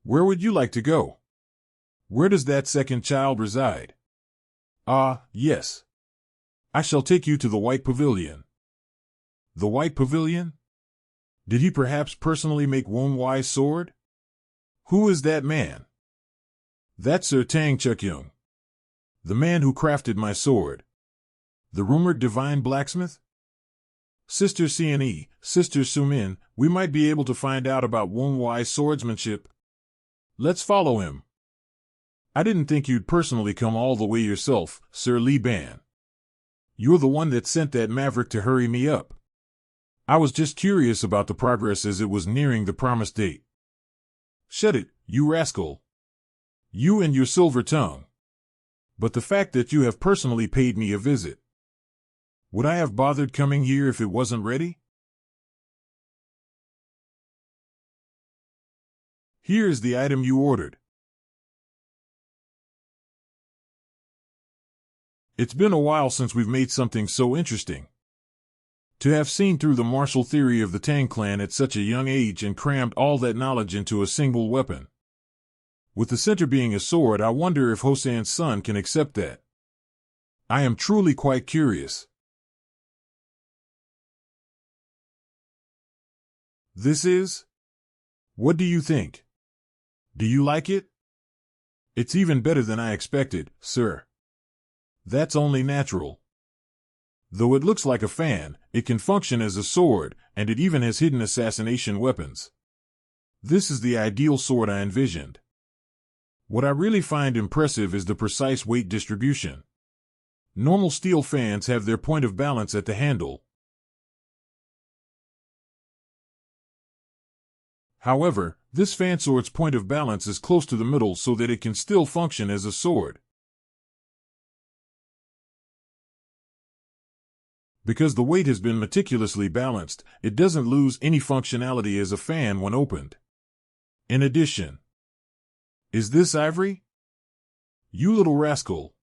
Where would you like to go? Where does that second child reside? Yes. I shall take you to the White Pavilion. The White Pavilion? Did he perhaps personally make Wunwai's sword? Who is that man? That's Sir Tang Chuck-young, the man who crafted my sword. The rumored divine blacksmith? Sister CNE, Sister Sumin, we might be able to find out about Wunwai's swordsmanship. Let's follow him. I didn't think you'd personally come all the way yourself, Sir Li Ban. You're the one that sent that maverick to hurry me up. I was just curious about the progress as it was nearing the promised date. Shut it, you rascal. You and your silver tongue. But the fact that you have personally paid me a visit. Would I have bothered coming here if it wasn't ready? Here is the item you ordered. It's been a while since we've made something so interesting. To have seen through the martial theory of the Tang clan at such a young age and crammed all that knowledge into a single weapon. With the center being a sword, I wonder if Hosan's son can accept that. I am truly quite curious. This is What do you think? Do you like it? It's even better than I expected, sir. That's only natural. Though it looks like a fan, it can function as a sword, and it even has hidden assassination weapons. This is the ideal sword I envisioned. What I really find impressive is the precise weight distribution. Normal steel fans have their point of balance at the handle. However, this fan sword's point of balance is close to the middle so that it can still function as a sword. Because the weight has been meticulously balanced, it doesn't lose any functionality as a fan when opened. In addition, is this ivory? You little rascal.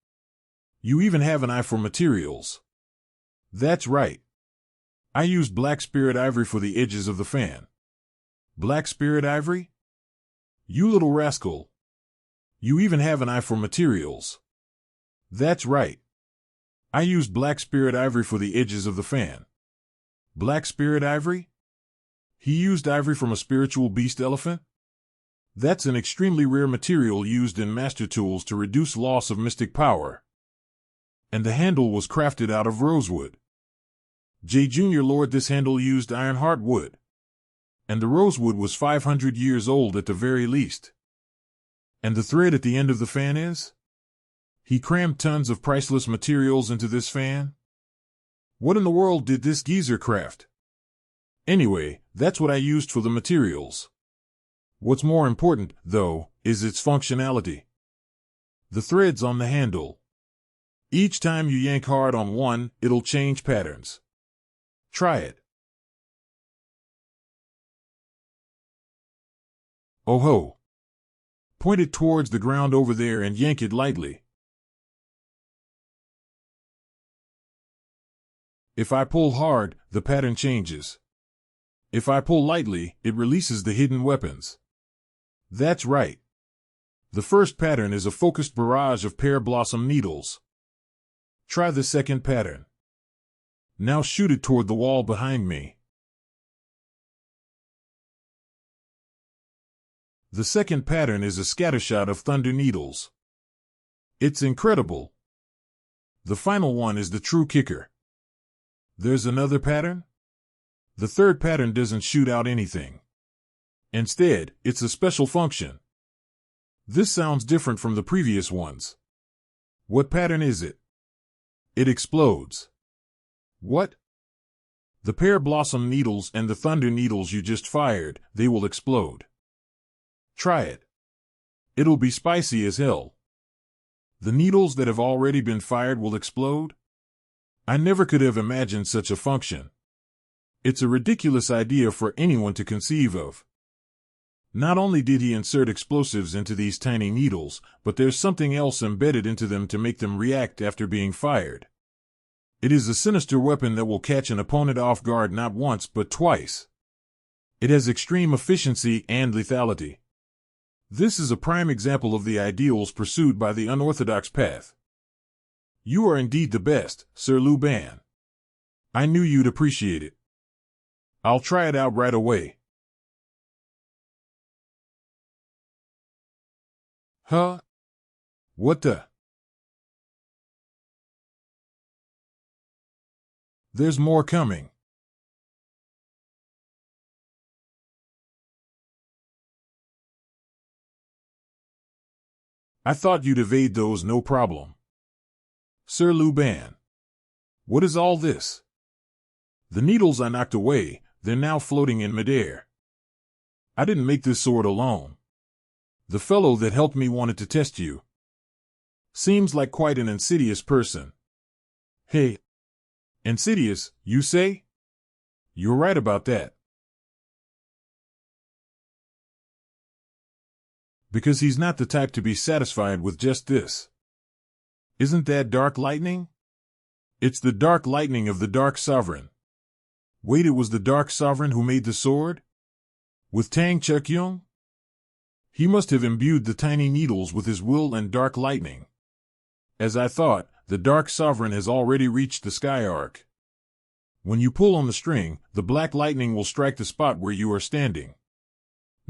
You even have an eye for materials. That's right. I used black spirit ivory for the edges of the fan. Black spirit ivory? You little rascal. You even have an eye for materials. That's right. I used black spirit ivory for the edges of the fan. Black spirit ivory? He used ivory from a spiritual beast elephant? That's an extremely rare material used in master tools to reduce loss of mystic power. And the handle was crafted out of rosewood. Junior Lord, this handle used ironheart wood. And the rosewood was 500 years old at the very least. And the thread at the end of the fan is? He crammed tons of priceless materials into this fan? What in the world did this geezer craft? Anyway, that's what I used for the materials. What's more important, though, is its functionality. The threads on the handle. Each time you yank hard on one, it'll change patterns. Try it. Oh ho. Point it towards the ground over there and yank it lightly. If I pull hard, the pattern changes. If I pull lightly, it releases the hidden weapons. That's right. The first pattern is a focused barrage of pear blossom needles. Try the second pattern. Now shoot it toward the wall behind me. The second pattern is a scattershot of thunder needles. It's incredible. The final one is the true kicker. There's another pattern? The third pattern doesn't shoot out anything. Instead, it's a special function. This sounds different from the previous ones. What pattern is it? It explodes. What? The pear blossom needles and the thunder needles you just fired, they will explode. Try it. It'll be spicy as hell. The needles that have already been fired will explode? I never could have imagined such a function. It's a ridiculous idea for anyone to conceive of. Not only did he insert explosives into these tiny needles, but there's something else embedded into them to make them react after being fired. It is a sinister weapon that will catch an opponent off guard not once but twice. It has extreme efficiency and lethality. This is a prime example of the ideals pursued by the unorthodox path. You are indeed the best, Sir Lu Ban. I knew you'd appreciate it. I'll try it out right away. Huh? What the? There's more coming. I thought you'd evade those no problem. Sir Lu Ban. What is all this? The needles I knocked away, they're now floating in midair. I didn't make this sword alone. The fellow that helped me wanted to test you. Seems like quite an insidious person. Hey. Insidious, you say? You're right about that. Because he's not the type to be satisfied with just this. Isn't that dark lightning? It's the dark lightning of the Dark Sovereign. Wait, it was the Dark Sovereign who made the sword? With Tang Chekyung? He must have imbued the tiny needles with his will and dark lightning. As I thought, the Dark Sovereign has already reached the sky arc. When you pull on the string, the black lightning will strike the spot where you are standing.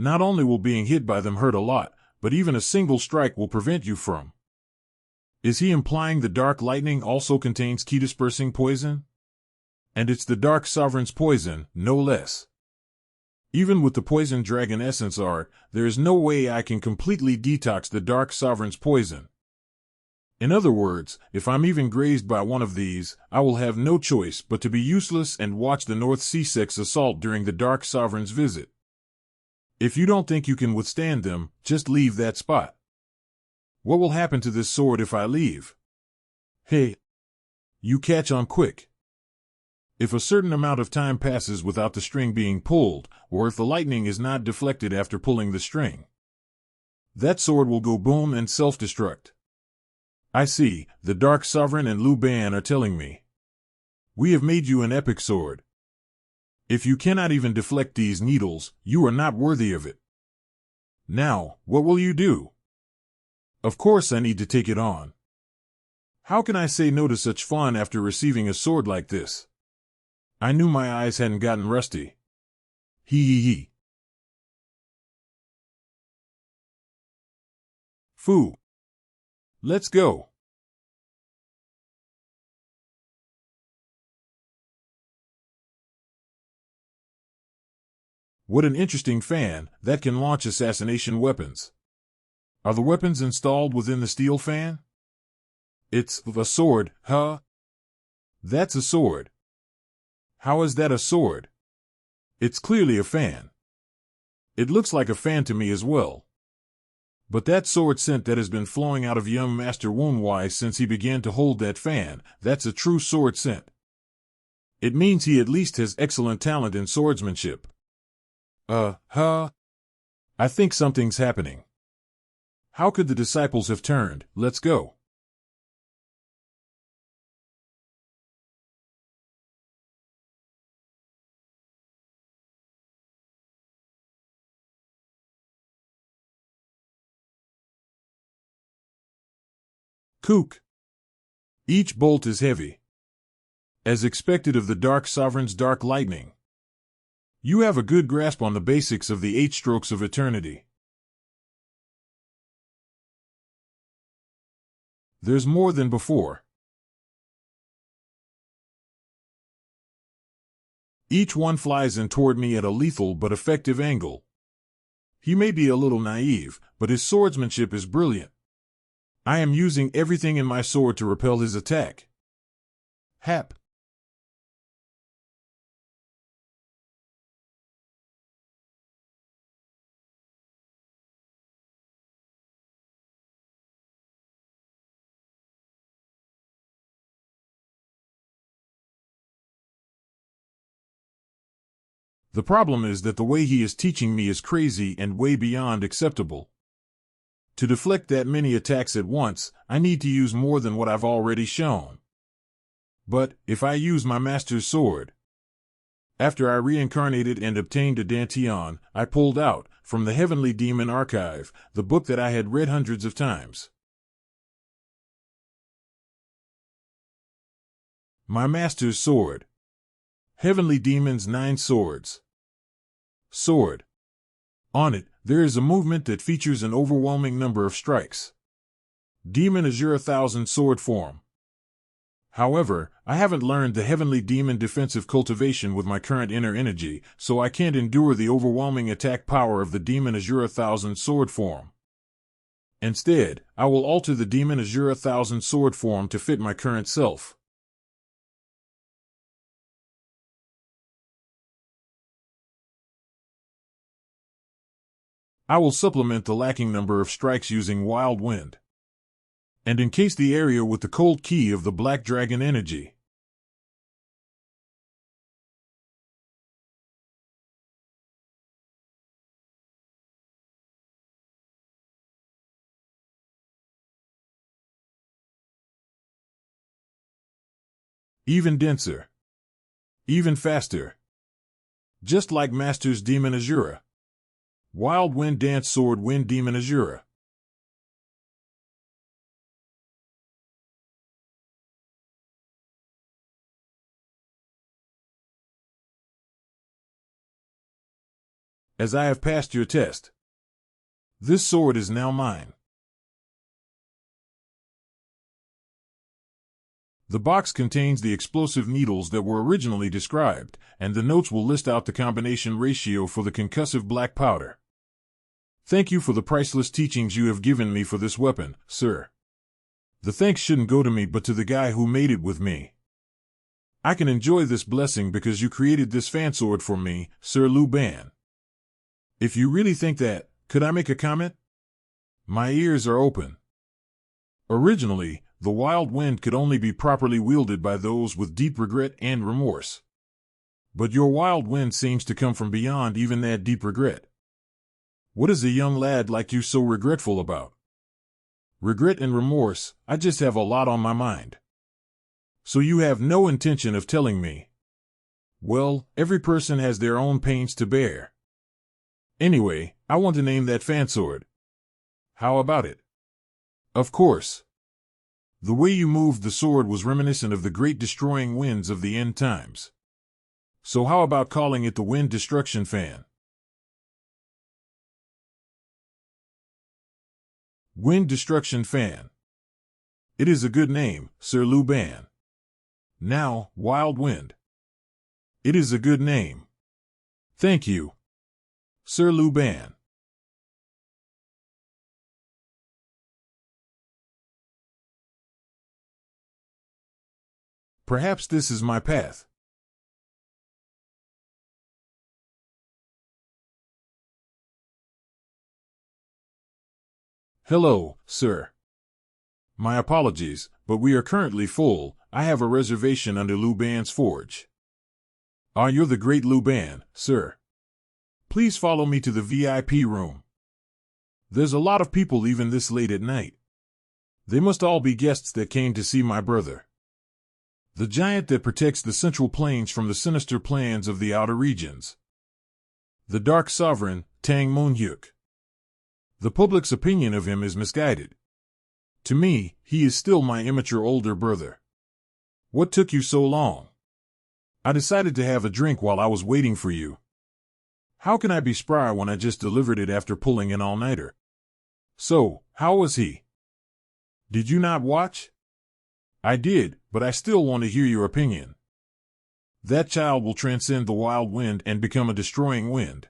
Not only will being hit by them hurt a lot, but even a single strike will prevent you from. Is he implying the dark lightning also contains key-dispersing poison? And it's the Dark Sovereign's poison, no less. Even with the Poison Dragon Essence art, there is no way I can completely detox the Dark Sovereign's poison. In other words, if I'm even grazed by one of these, I will have no choice but to be useless and watch the North Sea Sex assault during the Dark Sovereign's visit. If you don't think you can withstand them, just leave that spot. What will happen to this sword if I leave? Hey, you catch on quick. If a certain amount of time passes without the string being pulled, or if the lightning is not deflected after pulling the string, that sword will go boom and self-destruct. I see, the Dark Sovereign and Liu Ban are telling me. We have made you an epic sword. If you cannot even deflect these needles, you are not worthy of it. Now, what will you do? Of course I need to take it on. How can I say no to such fun after receiving a sword like this? I knew my eyes hadn't gotten rusty. Hee. Foo. Let's go. What an interesting fan that can launch assassination weapons. Are the weapons installed within the steel fan? It's a sword, huh? That's a sword. How is that a sword? It's clearly a fan. It looks like a fan to me as well. But that sword scent that has been flowing out of young Master Woundwise since he began to hold that fan, that's a true sword scent. It means he at least has excellent talent in swordsmanship. I think something's happening. How could the disciples have turned? Let's go. Kook. Each bolt is heavy. As expected of the Dark Sovereign's dark lightning. You have a good grasp on the basics of the 8 strokes of eternity. There's more than before. Each one flies in toward me at a lethal but effective angle. He may be a little naive, but his swordsmanship is brilliant. I am using everything in my sword to repel his attack. Hap. The problem is that the way he is teaching me is crazy and way beyond acceptable. To deflect that many attacks at once, I need to use more than what I've already shown. But, if I use my master's sword... After I reincarnated and obtained a Dantian, I pulled out, from the Heavenly Demon Archive, the book that I had read hundreds of times. My master's sword. Heavenly Demon's 9 swords. Sword. On it, there is a movement that features an overwhelming number of strikes. Demon Azura 1000 sword form. However, I haven't learned the Heavenly Demon defensive cultivation with my current inner energy, so I can't endure the overwhelming attack power of the Demon Azura 1000 sword form. Instead, I will alter the Demon Azura 1000 sword form to fit my current self. I will supplement the lacking number of strikes using Wild Wind. And encase the area with the cold key of the Black Dragon energy. Even denser. Even faster. Just like Master's Demon Azura. Wild Wind Dance Sword Wind Demon Azura. as I have passed your test. This sword is now mine. The box contains the explosive needles that were originally described, and the notes will list out the combination ratio for the concussive black powder. Thank you for the priceless teachings you have given me for this weapon, sir. The thanks shouldn't go to me but to the guy who made it with me. I can enjoy this blessing because you created this fan sword for me, Sir Lu Ban. If you really think that, could I make a comment? My ears are open. Originally, the wild wind could only be properly wielded by those with deep regret and remorse. But your wild wind seems to come from beyond even that deep regret. What is a young lad like you so regretful about? Regret and remorse, I just have a lot on my mind. So you have no intention of telling me. Well, every person has their own pains to bear. Anyway, I want to name that fan sword. How about it? Of course. The way you moved the sword was reminiscent of the great destroying winds of the end times. So how about calling it the Wind Destruction Fan? Wind Destruction Fan. It is a good name, Sir Lu Ban. Now, Wild Wind. It is a good name. Thank you, Sir Lu Ban. Perhaps this is my path. Hello, sir. My apologies, but we are currently full. I have a reservation under Lu Ban's forge. You're the great Lu Ban, sir. Please follow me to the VIP room. There's a lot of people even this late at night. They must all be guests that came to see my brother, the giant that protects the central plains from the sinister plans of the outer regions. The Dark Sovereign, Tang Moonhyuk. The public's opinion of him is misguided. To me, he is still my immature older brother. What took you so long? I decided to have a drink while I was waiting for you. How can I be spry when I just delivered it after pulling an all-nighter? So, how was he? Did you not watch? I did, but I still want to hear your opinion. That child will transcend the wild wind and become a destroying wind.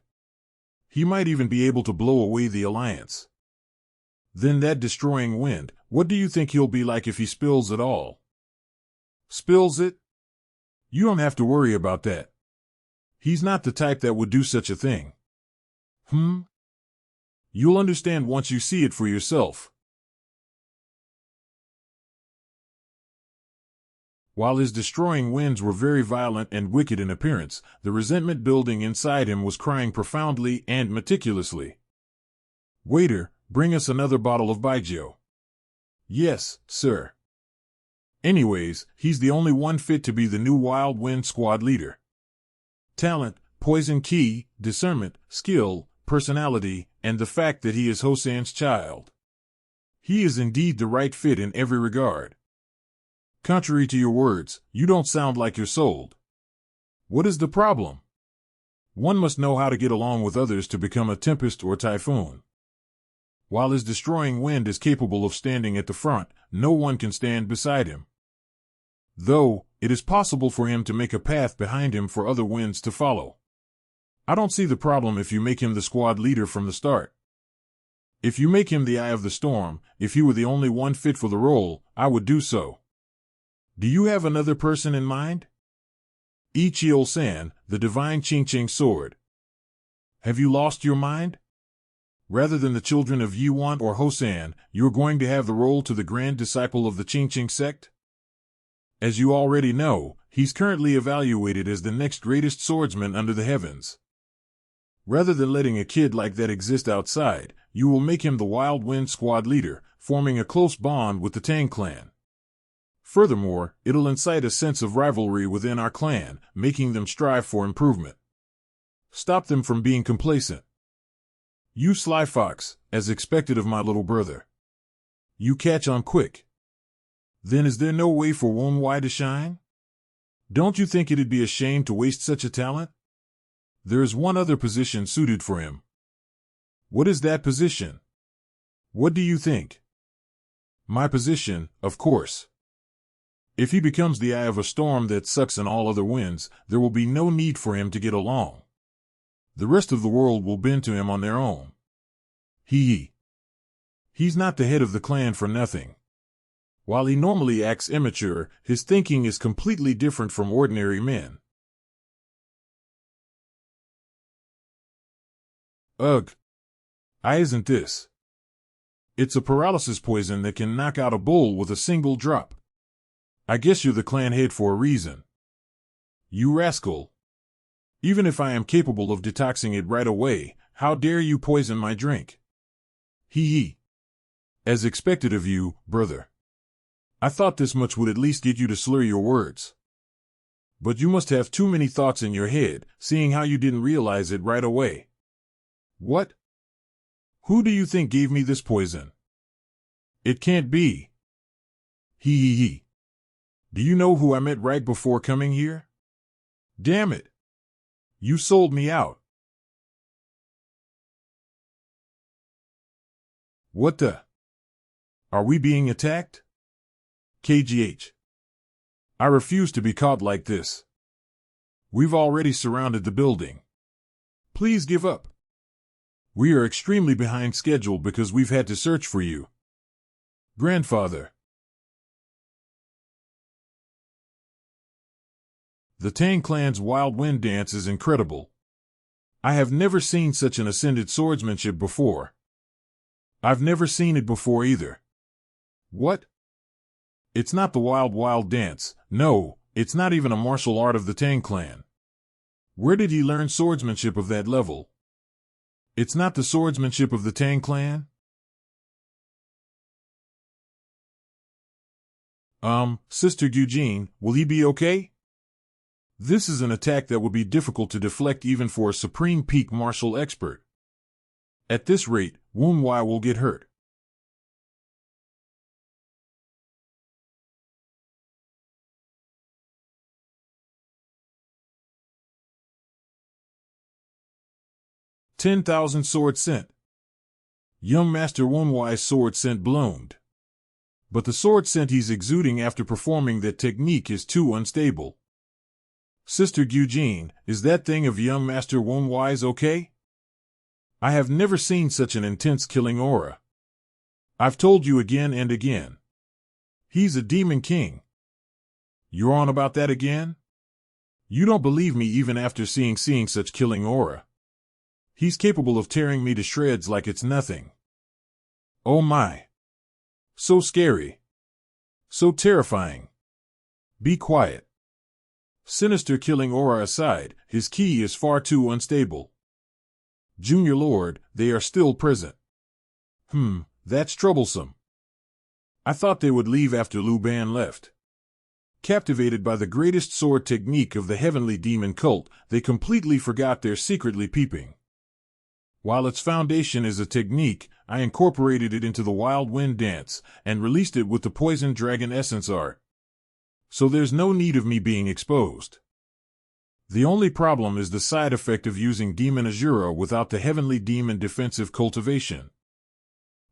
He might even be able to blow away the Alliance. Then that destroying wind, what do you think he'll be like if he spills it all? Spills it? You don't have to worry about that. He's not the type that would do such a thing. You'll understand once you see it for yourself. While his destroying winds were very violent and wicked in appearance, the resentment building inside him was crying profoundly and meticulously. Waiter, bring us another bottle of Baijiu. Yes, sir. Anyways, he's the only one fit to be the new Wild Wind squad leader. Talent, poison key, discernment, skill, personality, and the fact that he is Hosan's child. He is indeed the right fit in every regard. Contrary to your words, you don't sound like you're sold. What is the problem? One must know how to get along with others to become a tempest or typhoon. While his destroying wind is capable of standing at the front, no one can stand beside him. Though, it is possible for him to make a path behind him for other winds to follow. I don't see the problem if you make him the squad leader from the start. If you make him the eye of the storm, if he were the only one fit for the role, I would do so. Do you have another person in mind? Ichio-san, the divine Ching-Ching sword. Have you lost your mind? Rather than the children of Yuan or Hosan, you're going to have the role to the grand disciple of the Ching-Ching sect? As you already know, he's currently evaluated as the next greatest swordsman under the heavens. Rather than letting a kid like that exist outside, you will make him the Wild Wind squad leader, forming a close bond with the Tang clan. Furthermore, it'll incite a sense of rivalry within our clan, making them strive for improvement. Stop them from being complacent. You sly fox, as expected of my little brother. You catch on quick. Then is there no way for Wonwai to shine? Don't you think it'd be a shame to waste such a talent? There is one other position suited for him. What is that position? What do you think? My position, of course. If he becomes the eye of a storm that sucks in all other winds, there will be no need for him to get along. The rest of the world will bend to him on their own. He's not the head of the clan for nothing. While he normally acts immature, his thinking is completely different from ordinary men. Ugh. Isn't this? It's a paralysis poison that can knock out a bull with a single drop. I guess you're the clan head for a reason. You rascal. Even if I am capable of detoxing it right away, how dare you poison my drink? As expected of you, brother. I thought this much would at least get you to slur your words. But you must have too many thoughts in your head, seeing how you didn't realize it right away. What? Who do you think gave me this poison? It can't be. Do you know who I met right before coming here? Damn it. You sold me out. What the? Are we being attacked? KGH. I refuse to be caught like this. We've already surrounded the building. Please give up. We are extremely behind schedule because we've had to search for you. Grandfather. The Tang clan's wild wind dance is incredible. I have never seen such an ascended swordsmanship before. I've never seen it before either. What? It's not the wild dance. No, it's not even a martial art of the Tang clan. Where did he learn swordsmanship of that level? It's not the swordsmanship of the Tang clan? Sister Eugene, will he be okay? This is an attack that would be difficult to deflect even for a supreme peak martial expert. At this rate, Manhwa will get hurt. "10,000 sword scent." Young Master Manhwa's sword scent bloomed. But the sword scent he's exuding after performing that technique is too unstable. Sister Eugene, is that thing of young Master Manhwa's okay? I have never seen such an intense killing aura. I've told you again and again. He's a demon king. You're on about that again? You don't believe me even after seeing such killing aura. He's capable of tearing me to shreds like it's nothing. Oh my. So scary. So terrifying. Be quiet. Sinister killing aura aside, his ki is far too unstable. Junior Lord, they are still present. That's troublesome. I thought they would leave after Lu Ban left. Captivated by the greatest sword technique of the heavenly demon cult, they completely forgot they're secretly peeping. While its foundation is a technique, I incorporated it into the wild wind dance, and released it with the poison dragon essence art. So there's no need of me being exposed. The only problem is the side effect of using Demon Azura without the heavenly demon defensive cultivation.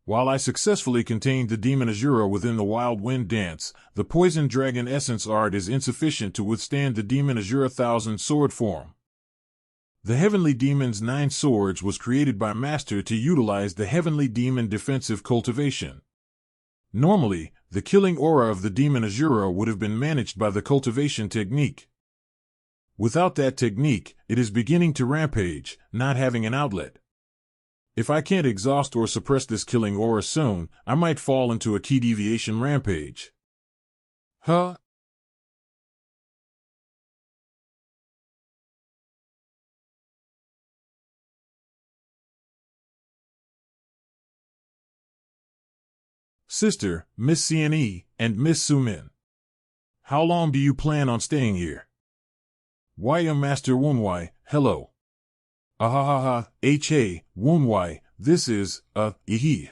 While I successfully contained the Demon Azura within the wild wind dance, the poison dragon essence art is insufficient to withstand the Demon Azura 1000 sword form. The Heavenly Demon's 9 swords was created by Master to utilize the Heavenly Demon defensive cultivation. Normally, the killing aura of the Demon Azura would have been managed by the cultivation technique. Without that technique, it is beginning to rampage, not having an outlet. If I can't exhaust or suppress this killing aura soon, I might fall into a key deviation rampage. Huh? Sister, Miss CNE, and Miss Sumin. How long do you plan on staying here? Why, young Master Manhwa, hello. Hey, Manhwa, this is, Ihi.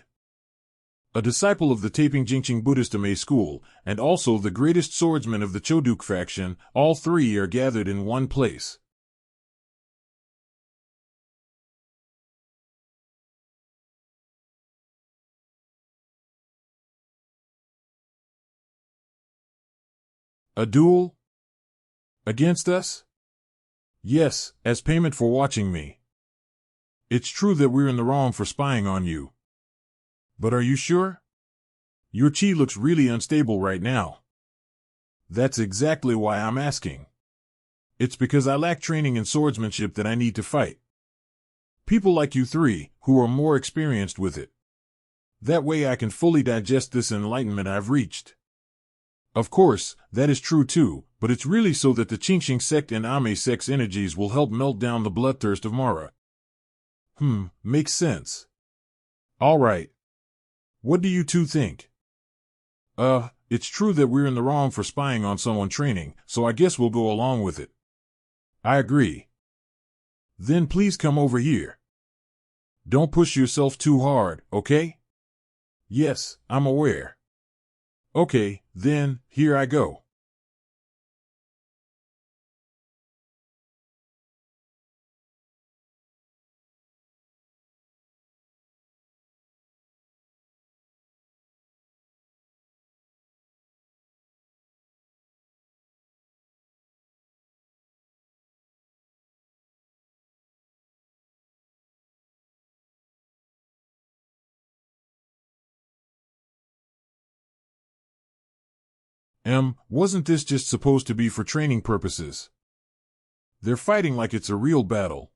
A disciple of the Taiping Jingqing Buddhist Ame school, and also the greatest swordsman of the Choduk faction, all three are gathered in one place. A duel? Against us? Yes, as payment for watching me. It's true that we're in the wrong for spying on you. But are you sure? Your chi looks really unstable right now. That's exactly why I'm asking. It's because I lack training in swordsmanship that I need to fight. People like you three, who are more experienced with it. That way I can fully digest this enlightenment I've reached. Of course, that is true too, but it's really so that the Qingxing sect and Ame sect's energies will help melt down the bloodthirst of Mara. Makes sense. All right. What do you two think? It's true that we're in the wrong for spying on someone training, so I guess we'll go along with it. I agree. Then please come over here. Don't push yourself too hard, okay? Yes, I'm aware. Okay, then, here I go. Wasn't this just supposed to be for training purposes? They're fighting like it's a real battle.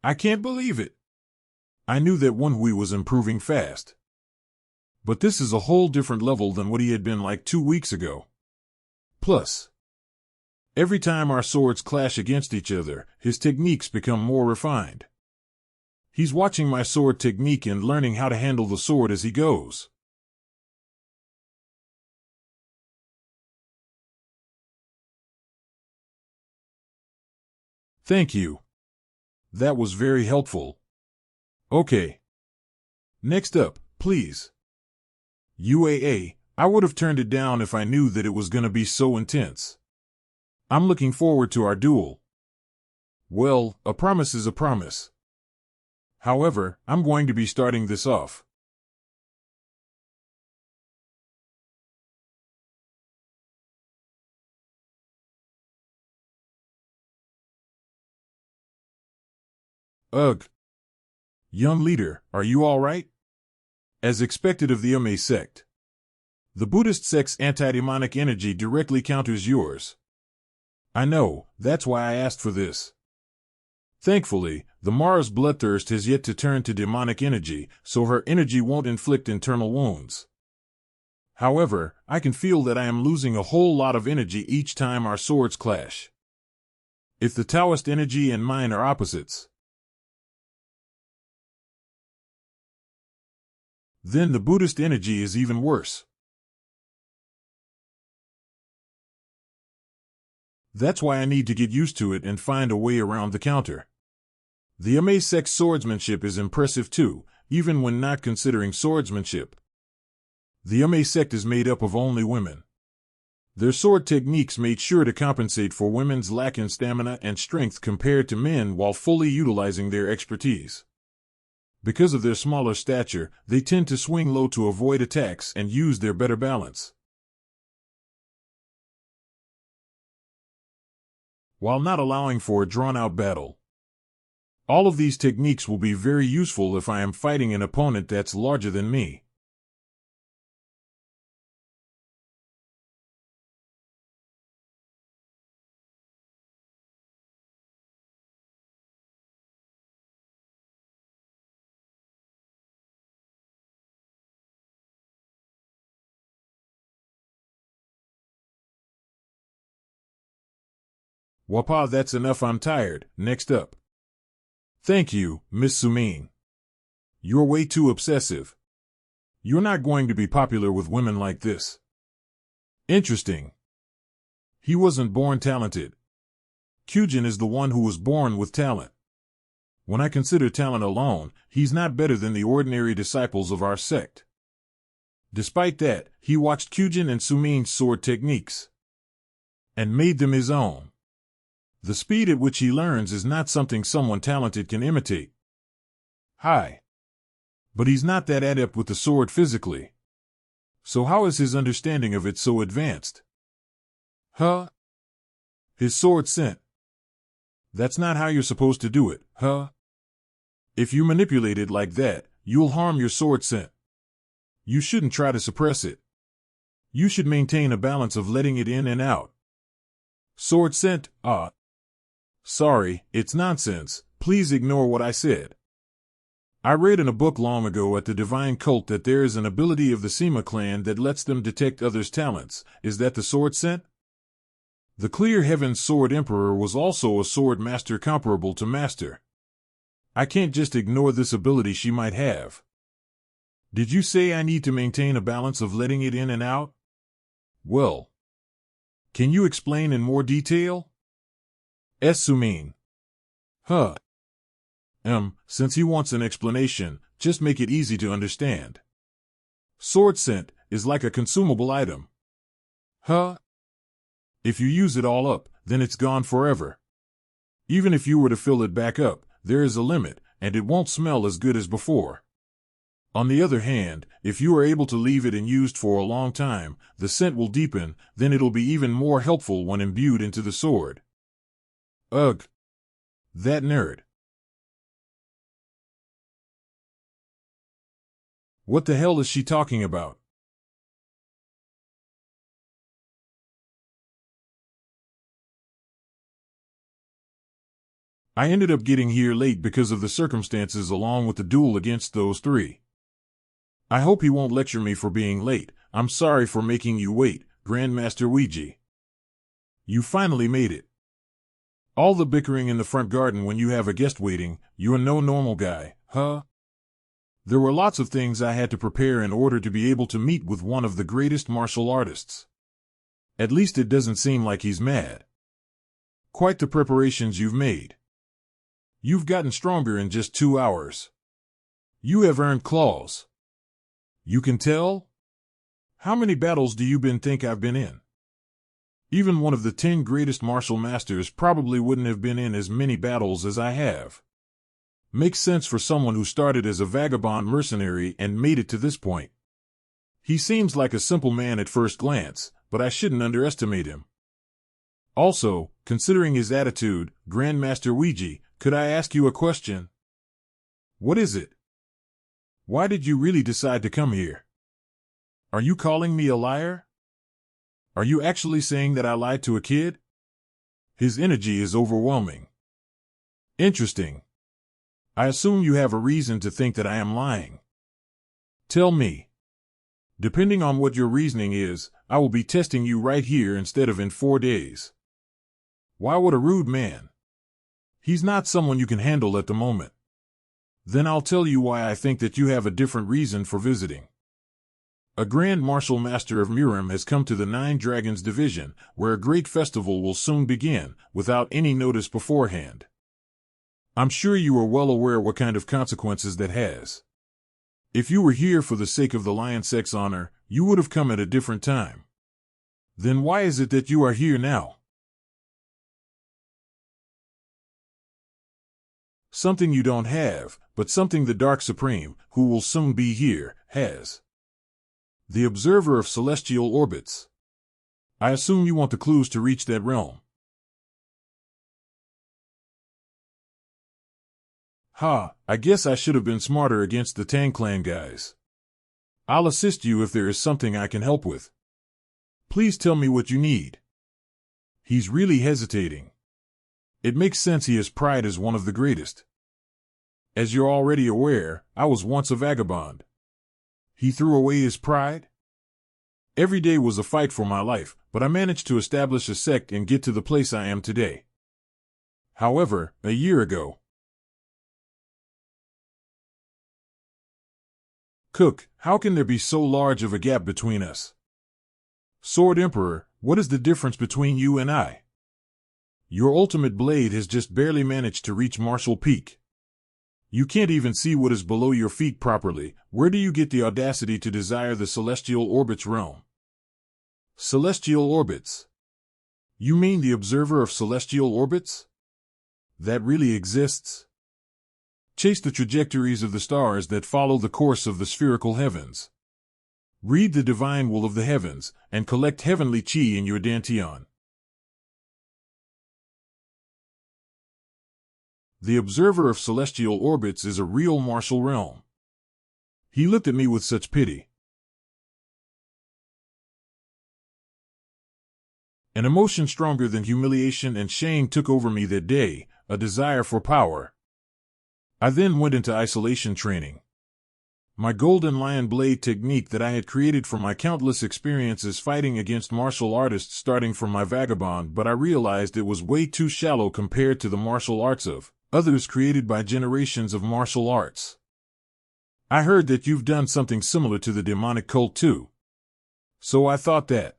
I can't believe it. I knew that Wenhui was improving fast. But this is a whole different level than what he had been like 2 weeks ago. Plus, every time our swords clash against each other, his techniques become more refined. He's watching my sword technique and learning how to handle the sword as he goes. Thank you. That was very helpful. Okay. Next up, please. UAA, I would have turned it down if I knew that it was going to be so intense. I'm looking forward to our duel. Well, a promise is a promise. However, I'm going to be starting this off. Ugh. Young leader, are you all right? As expected of the Ame sect. The Buddhist sect's anti-demonic energy directly counters yours. I know, that's why I asked for this. Thankfully, the Mara's bloodthirst has yet to turn to demonic energy, so her energy won't inflict internal wounds. However, I can feel that I am losing a whole lot of energy each time our swords clash. If the Taoist energy and mine are opposites, then the Buddhist energy is even worse. That's why I need to get used to it and find a way around the counter. The Ame sect's swordsmanship is impressive too, even when not considering swordsmanship. The Ame sect is made up of only women. Their sword techniques made sure to compensate for women's lack in stamina and strength compared to men while fully utilizing their expertise. Because of their smaller stature, they tend to swing low to avoid attacks and use their better balance, while not allowing for a drawn-out battle. All of these techniques will be very useful if I am fighting an opponent that's larger than me. Wapa, that's enough, I'm tired. Next up. Thank you, Miss Sumin. You're way too obsessive. You're not going to be popular with women like this. Interesting. He wasn't born talented. Eugene is the one who was born with talent. When I consider talent alone, he's not better than the ordinary disciples of our sect. Despite that, he watched Eugene and Sumin's sword techniques and made them his own. The speed at which he learns is not something someone talented can imitate. Hi. But he's not that adept with the sword physically. So how is his understanding of it so advanced? Huh? His sword scent. That's not how you're supposed to do it, huh? If you manipulate it like that, you'll harm your sword scent. You shouldn't try to suppress it. You should maintain a balance of letting it in and out. Sword scent, sorry, it's nonsense. Please ignore what I said. I read in a book long ago at the Divine Cult that there is an ability of the Sema clan that lets them detect others' talents. Is that the sword scent? The Clear Heaven's Sword Emperor was also a sword master comparable to Master. I can't just ignore this ability she might have. Did you say I need to maintain a balance of letting it in and out? Well, can you explain in more detail? Sumin. Huh. Since he wants an explanation, just make it easy to understand. Sword scent is like a consumable item. Huh? If you use it all up, then it's gone forever. Even if you were to fill it back up, there is a limit, and it won't smell as good as before. On the other hand, if you are able to leave it unused for a long time, the scent will deepen, then it'll be even more helpful when imbued into the sword. Ugh. That nerd. What the hell is she talking about? I ended up getting here late because of the circumstances along with the duel against those three. I hope he won't lecture me for being late. I'm sorry for making you wait, Grandmaster Ouija. You finally made it. All the bickering in the front garden when you have a guest waiting, you're no normal guy, huh? There were lots of things I had to prepare in order to be able to meet with one of the greatest martial artists. At least it doesn't seem like he's mad. Quite the preparations you've made. You've gotten stronger in just 2 hours. You have earned claws. You can tell? How many battles do you think I've been in? Even one of the 10 greatest martial masters probably wouldn't have been in as many battles as I have. Makes sense for someone who started as a vagabond mercenary and made it to this point. He seems like a simple man at first glance, but I shouldn't underestimate him. Also, considering his attitude, Grandmaster Ouija, could I ask you a question? What is it? Why did you really decide to come here? Are you calling me a liar? Are you actually saying that I lied to a kid? His energy is overwhelming. Interesting. I assume you have a reason to think that I am lying. Tell me. Depending on what your reasoning is, I will be testing you right here instead of in 4 days. Why would a rude man? He's not someone you can handle at the moment. Then I'll tell you why I think that you have a different reason for visiting. A Grand Martial Master of Murim has come to the Nine Dragons Division, where a great festival will soon begin, without any notice beforehand. I'm sure you are well aware what kind of consequences that has. If you were here for the sake of the Lion Sex honor, you would have come at a different time. Then why is it that you are here now? Something you don't have, but something the Dark Supreme, who will soon be here, has. The Observer of Celestial Orbits. I assume you want the clues to reach that realm. I guess I should have been smarter against the Tang clan guys. I'll assist you if there is something I can help with. Please tell me what you need. He's really hesitating. It makes sense he has pride as one of the greatest. As you're already aware, I was once a vagabond. He threw away his pride? Every day was a fight for my life, but I managed to establish a sect and get to the place I am today. However, a year ago. Cook, how can there be so large of a gap between us? Sword Emperor, what is the difference between you and I? Your ultimate blade has just barely managed to reach martial peak. You can't even see what is below your feet properly. Where do you get the audacity to desire the Celestial Orbits realm? Celestial Orbits? You mean the Observer of Celestial Orbits? That really exists? Chase the trajectories of the stars that follow the course of the spherical heavens. Read the divine will of the heavens, and collect heavenly chi in your dantian. The observer of celestial orbits is a real martial realm. He looked at me with such pity. An emotion stronger than humiliation and shame took over me that day, a desire for power. I then went into isolation training. My golden lion blade technique that I had created from my countless experiences fighting against martial artists starting from my vagabond, but I realized it was way too shallow compared to the martial arts of others created by generations of martial arts. I heard that you've done something similar to the demonic cult too. So I thought that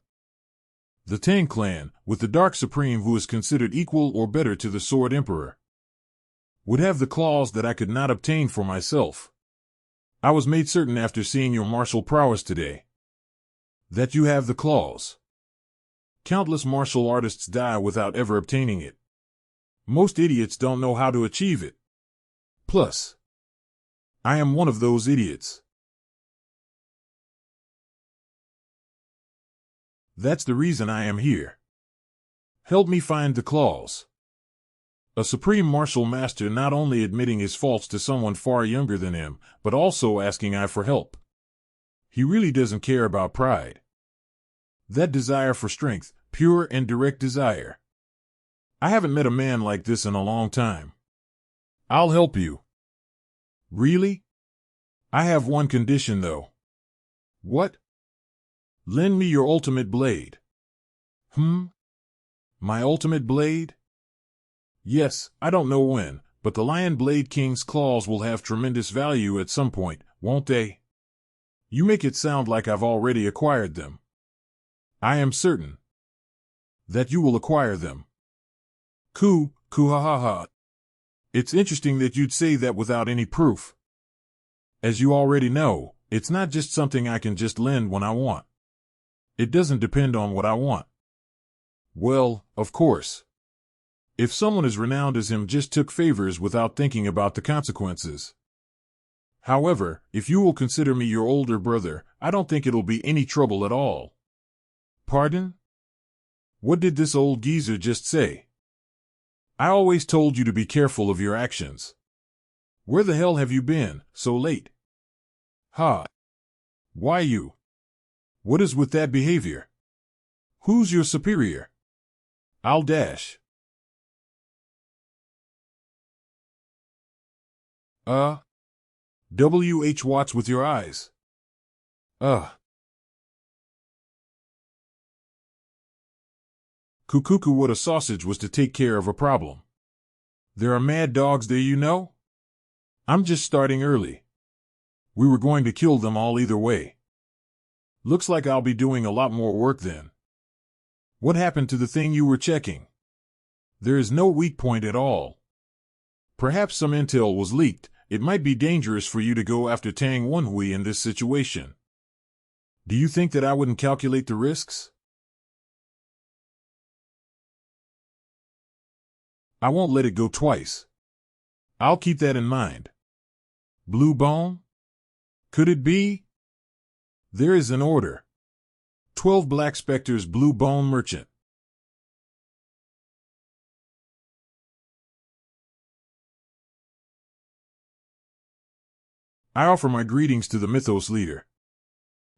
the Tang clan, with the Dark Supreme who is considered equal or better to the Sword Emperor, would have the claws that I could not obtain for myself. I was made certain after seeing your martial prowess today that you have the claws. Countless martial artists die without ever obtaining it. Most idiots don't know how to achieve it. Plus, I am one of those idiots. That's the reason I am here. Help me find the claws. A supreme martial master not only admitting his faults to someone far younger than him, but also asking I for help. He really doesn't care about pride. That desire for strength, pure and direct desire. I haven't met a man like this in a long time. I'll help you. Really? I have one condition though. What? Lend me your ultimate blade. My ultimate blade? Yes, I don't know when, but the Lion Blade King's claws will have tremendous value at some point, won't they? You make it sound like I've already acquired them. I am certain that you will acquire them. Ha ha ha. It's interesting that you'd say that without any proof. As you already know, it's not just something I can just lend when I want. It doesn't depend on what I want. Well, of course. If someone as renowned as him just took favors without thinking about the consequences. However, if you will consider me your older brother, I don't think it'll be any trouble at all. Pardon? What did this old geezer just say? I always told you to be careful of your actions. Where the hell have you been, so late? Ha! Why you? What is with that behavior? Who's your superior? I'll dash. W.H. Watts with your eyes. Cuckoo, what a sausage was to take care of a problem. There are mad dogs there, you know? I'm just starting early. We were going to kill them all either way. Looks like I'll be doing a lot more work then. What happened to the thing you were checking? There is no weak point at all. Perhaps some intel was leaked. It might be dangerous for you to go after Tang Wenhui in this situation. Do you think that I wouldn't calculate the risks? I won't let it go twice. I'll keep that in mind. Blue Bone? Could it be? There is an order. 12 Black Spectres Blue Bone Merchant. I offer my greetings to the Mythos leader.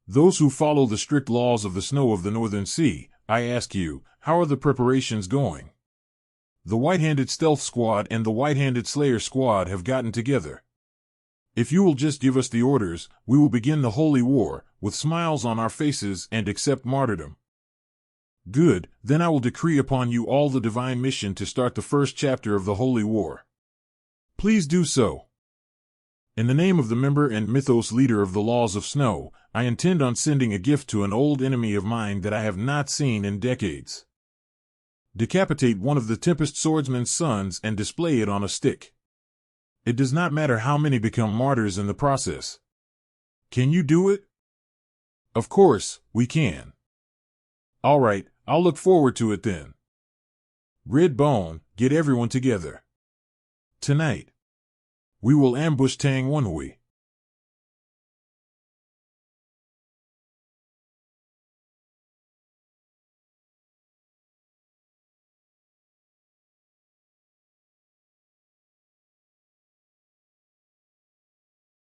Those who follow the strict laws of the snow of the Northern Sea, I ask you, how are the preparations going? The White-Handed Stealth Squad and the White-Handed Slayer Squad have gotten together. If you will just give us the orders, we will begin the Holy War, with smiles on our faces and accept martyrdom. Good, then I will decree upon you all the divine mission to start the first chapter of the Holy War. Please do so. In the name of the member and Mythos leader of the Laws of Snow, I intend on sending a gift to an old enemy of mine that I have not seen in decades. Decapitate one of the Tempest Swordsman's sons and display it on a stick. It does not matter how many become martyrs in the process. Can you do it? Of course, we can. All right, I'll look forward to it then. Red Bone, get everyone together. Tonight. We will ambush Tang Manhwa.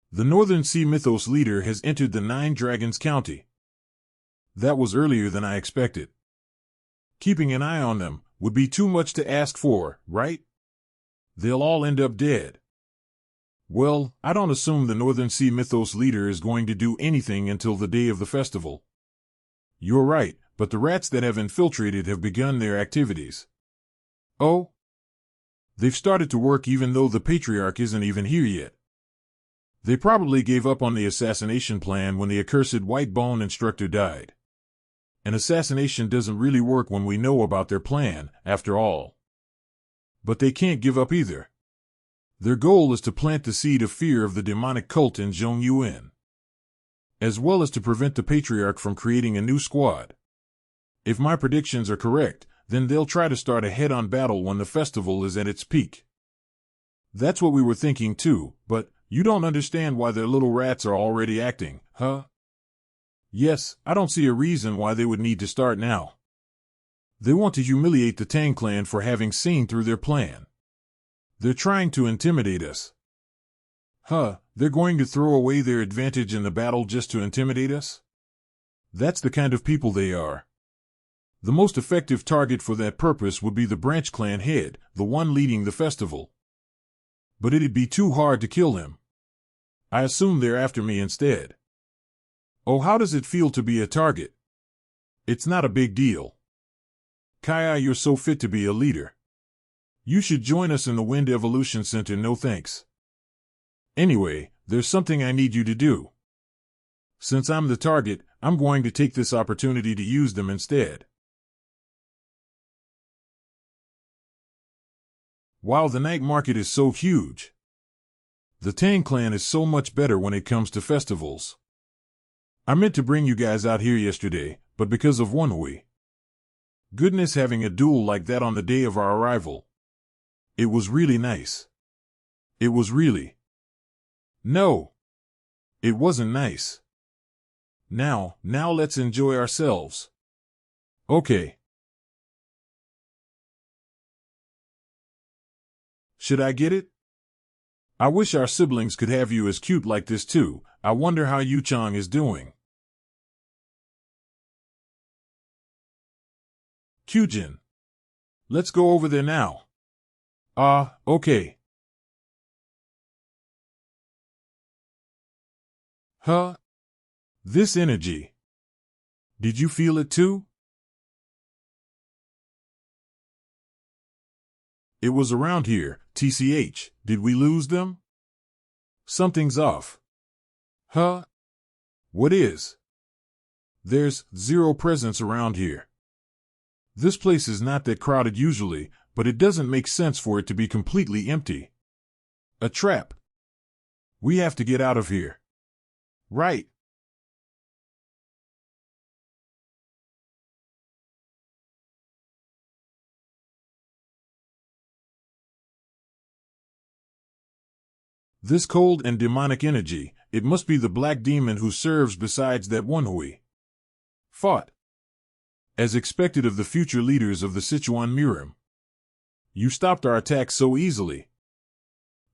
The Northern Sea Mythos leader has entered the Nine Dragons County. That was earlier than I expected. Keeping an eye on them would be too much to ask for, right? They'll all end up dead. Well, I don't assume the Northern Sea Mythos leader is going to do anything until the day of the festival. You're right, but the rats that have infiltrated have begun their activities. Oh? They've started to work even though the Patriarch isn't even here yet. They probably gave up on the assassination plan when the accursed White Bone instructor died. An assassination doesn't really work when we know about their plan, after all. But they can't give up either. Their goal is to plant the seed of fear of the demonic cult in Zhongyuan, as well as to prevent the Patriarch from creating a new squad. If my predictions are correct, then they'll try to start a head-on battle when the festival is at its peak. That's what we were thinking too, but you don't understand why their little rats are already acting, huh? Yes, I don't see a reason why they would need to start now. They want to humiliate the Tang clan for having seen through their plan. They're trying to intimidate us. Huh, they're going to throw away their advantage in the battle just to intimidate us? That's the kind of people they are. The most effective target for that purpose would be the branch clan head, the one leading the festival. But it'd be too hard to kill him. I assume they're after me instead. Oh, how does it feel to be a target? It's not a big deal. Kaya, you're so fit to be a leader. You should join us in the Wind Evolution Center, no thanks. Anyway, there's something I need you to do. Since I'm the target, I'm going to take this opportunity to use them instead. Wow, the night market is so huge. The Tang clan is so much better when it comes to festivals. I meant to bring you guys out here yesterday, but because of Manhwa. Goodness, having a duel like that on the day of our arrival. It was really nice. It was really. No. It wasn't nice. Now let's enjoy ourselves. Okay. Should I get it? I wish our siblings could have you as cute like this too. I wonder how Yuchang is doing. Eugene. Let's go over there now. Okay. Huh? This energy. Did you feel it too? It was around here, TCH. Did we lose them? Something's off. Huh? What is? There's zero presence around here. This place is not that crowded usually, but it doesn't make sense for it to be completely empty. A trap. We have to get out of here. Right. This cold and demonic energy, it must be the black demon who serves besides that Manhwa. Fought. As expected of the future leaders of the Sichuan Mirim. You stopped our attack so easily.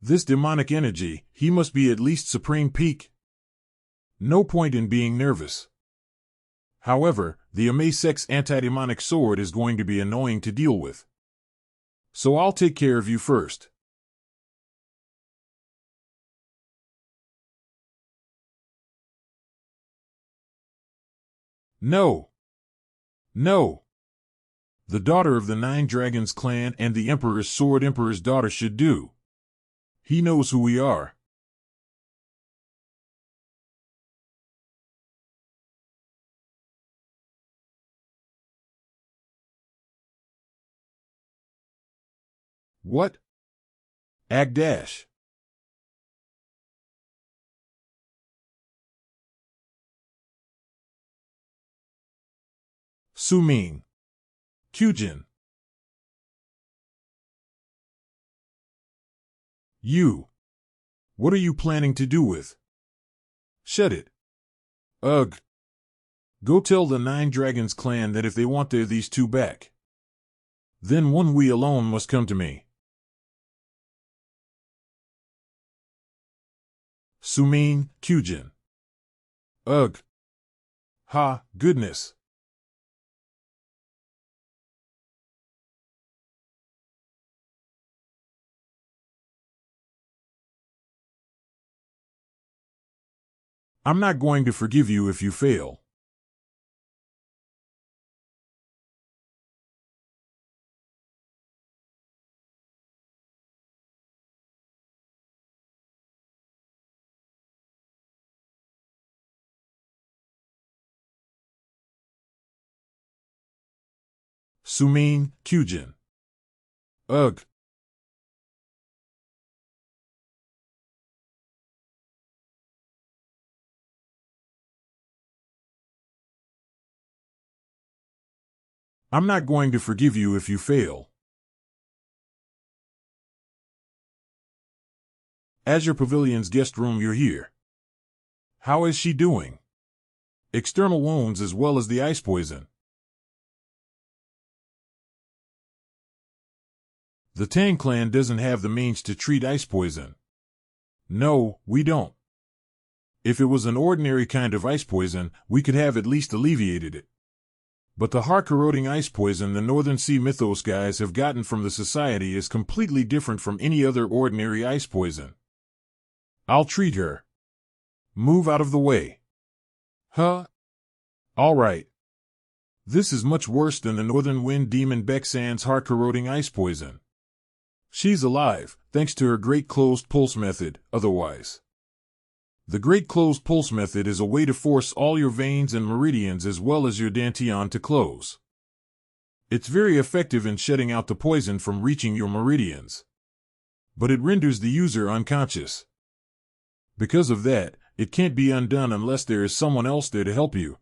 This demonic energy, he must be at least supreme peak. No point in being nervous. However, the Amasek's anti-demonic sword is going to be annoying to deal with. So I'll take care of you first. No. No. The daughter of the Nine Dragons clan and the Emperor's Sword Emperor's daughter should do. He knows who we are. What? Agdash. Suming. Eugene. You. What are you planning to do with? Shut it. Ugh. Go tell the 9 Dragons clan that if they want these 2 back, then one we alone must come to me. Sumin, Eugene. Ugh. Ha, goodness. I'm not going to forgive you if you fail. Sumin, Eugene. Ugh. I'm not going to forgive you if you fail. Azure Pavilion's guest room, you're here. How is she doing? External wounds as well as the ice poison. The Tang clan doesn't have the means to treat ice poison. No, we don't. If it was an ordinary kind of ice poison, we could have at least alleviated it. But the heart-corroding ice poison the Northern Sea Mythos guys have gotten from the Society is completely different from any other ordinary ice poison. I'll treat her. Move out of the way. Huh? All right. This is much worse than the Northern Wind Demon Beksan's heart-corroding ice poison. She's alive, thanks to her Great Closed Pulse method, otherwise. The Great Closed Pulse method is a way to force all your veins and meridians as well as your dantian to close. It's very effective in shutting out the poison from reaching your meridians. But it renders the user unconscious. Because of that, it can't be undone unless there is someone else there to help you.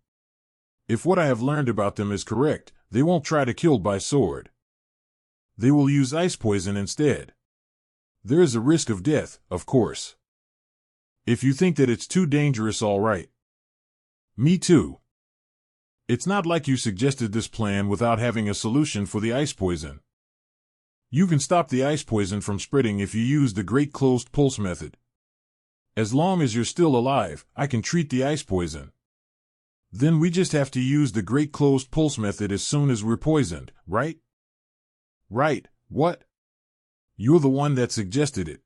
If what I have learned about them is correct, they won't try to kill by sword. They will use ice poison instead. There is a risk of death, of course. If you think that it's too dangerous, all right. Me too. It's not like you suggested this plan without having a solution for the ice poison. You can stop the ice poison from spreading if you use the Great Closed Pulse method. As long as you're still alive, I can treat the ice poison. Then we just have to use the Great Closed Pulse method as soon as we're poisoned, right? Right, what? You're the one that suggested it.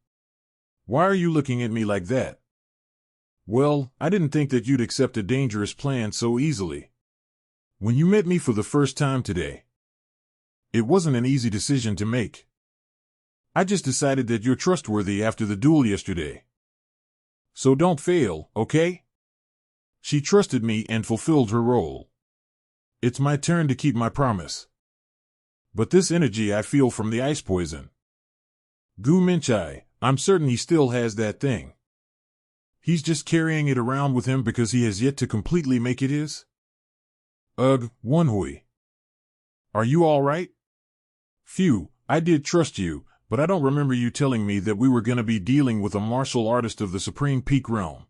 Why are you looking at me like that? Well, I didn't think that you'd accept a dangerous plan so easily. When you met me for the first time today, it wasn't an easy decision to make. I just decided that you're trustworthy after the duel yesterday. So don't fail, okay? She trusted me and fulfilled her role. It's my turn to keep my promise. But this energy I feel from the ice poison. Gu Minchai, I'm certain he still has that thing. He's just carrying it around with him because he has yet to completely make it his? Ugh, Wonhui. Are you all right? Phew, I did trust you, but I don't remember you telling me that we were going to be dealing with a martial artist of the Supreme Peak Realm.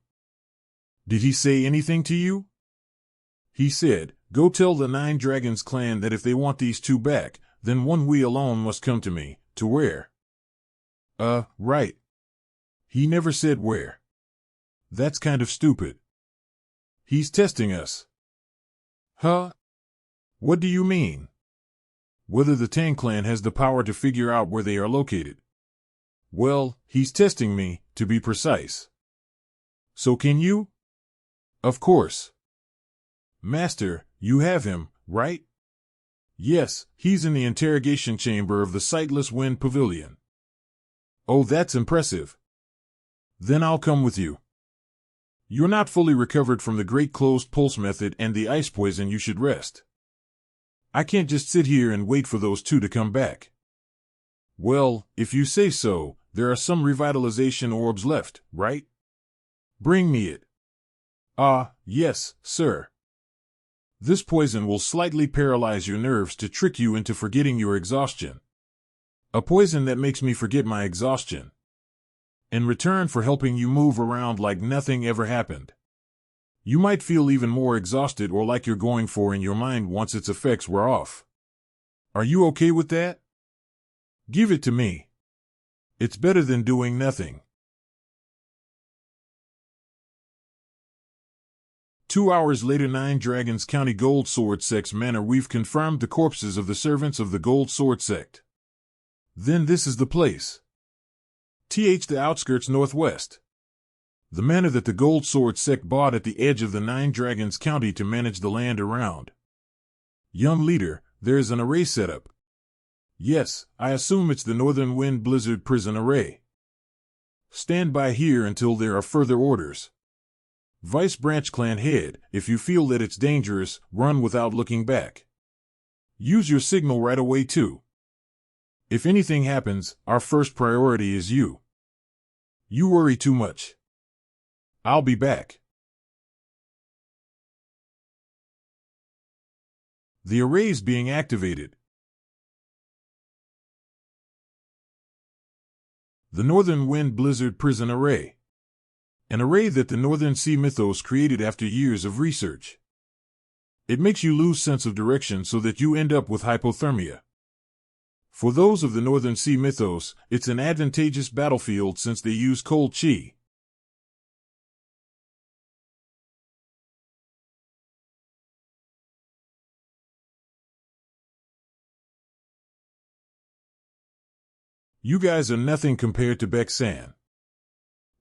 Did he say anything to you? He said, go tell the 9 Dragons clan that if they want these 2 back, then one we alone must come to me, to where? Right. He never said where. That's kind of stupid. He's testing us. Huh? What do you mean? Whether the Tang clan has the power to figure out where they are located. Well, he's testing me, to be precise. So can you? Of course. Master, you have him, right? Yes, he's in the interrogation chamber of the Sightless Wind Pavilion. Oh, that's impressive. Then I'll come with you. You're not fully recovered from the Great Closed Pulse method and the ice poison. You should rest. I can't just sit here and wait for those 2 to come back. Well, if you say so, there are some revitalization orbs left, right? Bring me it. Yes, sir. This poison will slightly paralyze your nerves to trick you into forgetting your exhaustion. A poison that makes me forget my exhaustion. in return for helping you move around like nothing ever happened. You might feel even more exhausted or like you're going for in your mind once its effects wear off. Are you okay with that? Give it to me. It's better than doing nothing. 2 hours later, 9 Dragons County Gold Sword Sect's manor. We've confirmed the corpses of the servants of the Gold Sword Sect. Then this is the place. The outskirts northwest. The manor that the Gold Sword Sect bought at the edge of the 9 Dragons County to manage the land around. Young leader, there is an array set up. Yes, I assume it's the Northern Wind Blizzard prison array. Stand by here until there are further orders. Vice Branch Clan Head, if you feel that it's dangerous, run without looking back. Use your signal right away too. If anything happens, our first priority is you. You worry too much. I'll be back. The array's being activated. The Northern Wind Blizzard Prison Array. An array that the Northern Sea Mythos created after years of research. It makes you lose sense of direction so that you end up with hypothermia. For those of the Northern Sea Mythos, it's an advantageous battlefield since they use cold chi. You guys are nothing compared to Beck-san.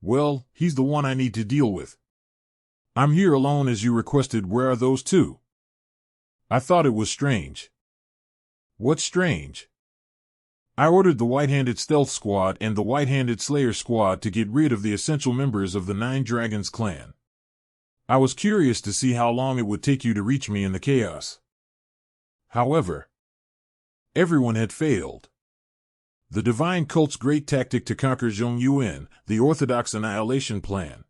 Well, he's the one I need to deal with. I'm here alone as you requested. Where are those two? I thought it was strange. What's strange? I ordered the White-Handed Stealth Squad and the White-Handed Slayer Squad to get rid of the essential members of the 9 Dragons clan. I was curious to see how long it would take you to reach me in the chaos. However, everyone had failed. The Divine Cult's great tactic to conquer Zhong Yuan, the Orthodox Annihilation Plan.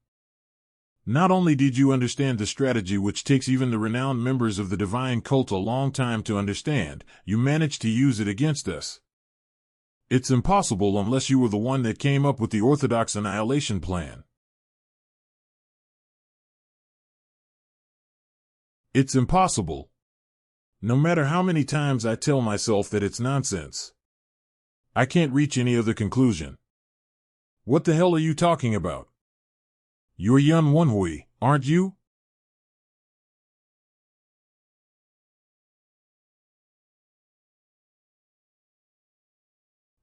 Not only did you understand the strategy which takes even the renowned members of the Divine Cult a long time to understand, you managed to use it against us. It's impossible unless you were the one that came up with the Orthodox Annihilation Plan. It's impossible. No matter how many times I tell myself that it's nonsense. I can't reach any other conclusion. What the hell are you talking about? You're Yun Wonhui, aren't you?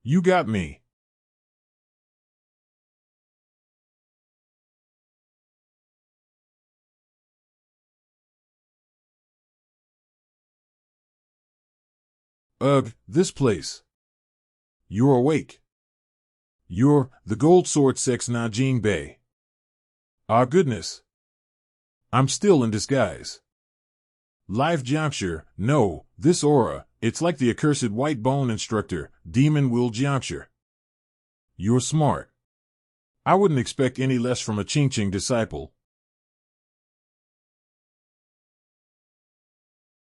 You got me. Ugh, this place. You're awake. You're the Gold Sword Sect's Najin Bey. Ah, goodness. I'm still in disguise. Live Jiangshi, no, this aura, it's like the accursed white bone instructor, Demon Will Jiangshi. You're smart. I wouldn't expect any less from a Qingqing disciple.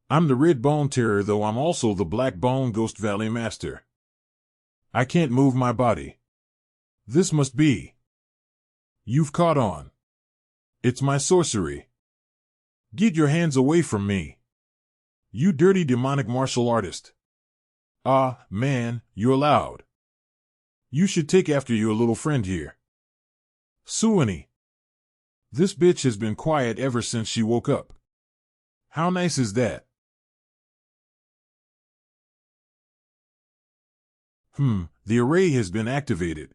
I'm the Red Bone Terror, though I'm also the Black Bone Ghost Valley Master. I can't move my body. This must be. You've caught on. It's my sorcery. Get your hands away from me. You dirty demonic martial artist. Ah, man, you're loud. You should take after your little friend here. Suani. This bitch has been quiet ever since she woke up. How nice is that? The array has been activated.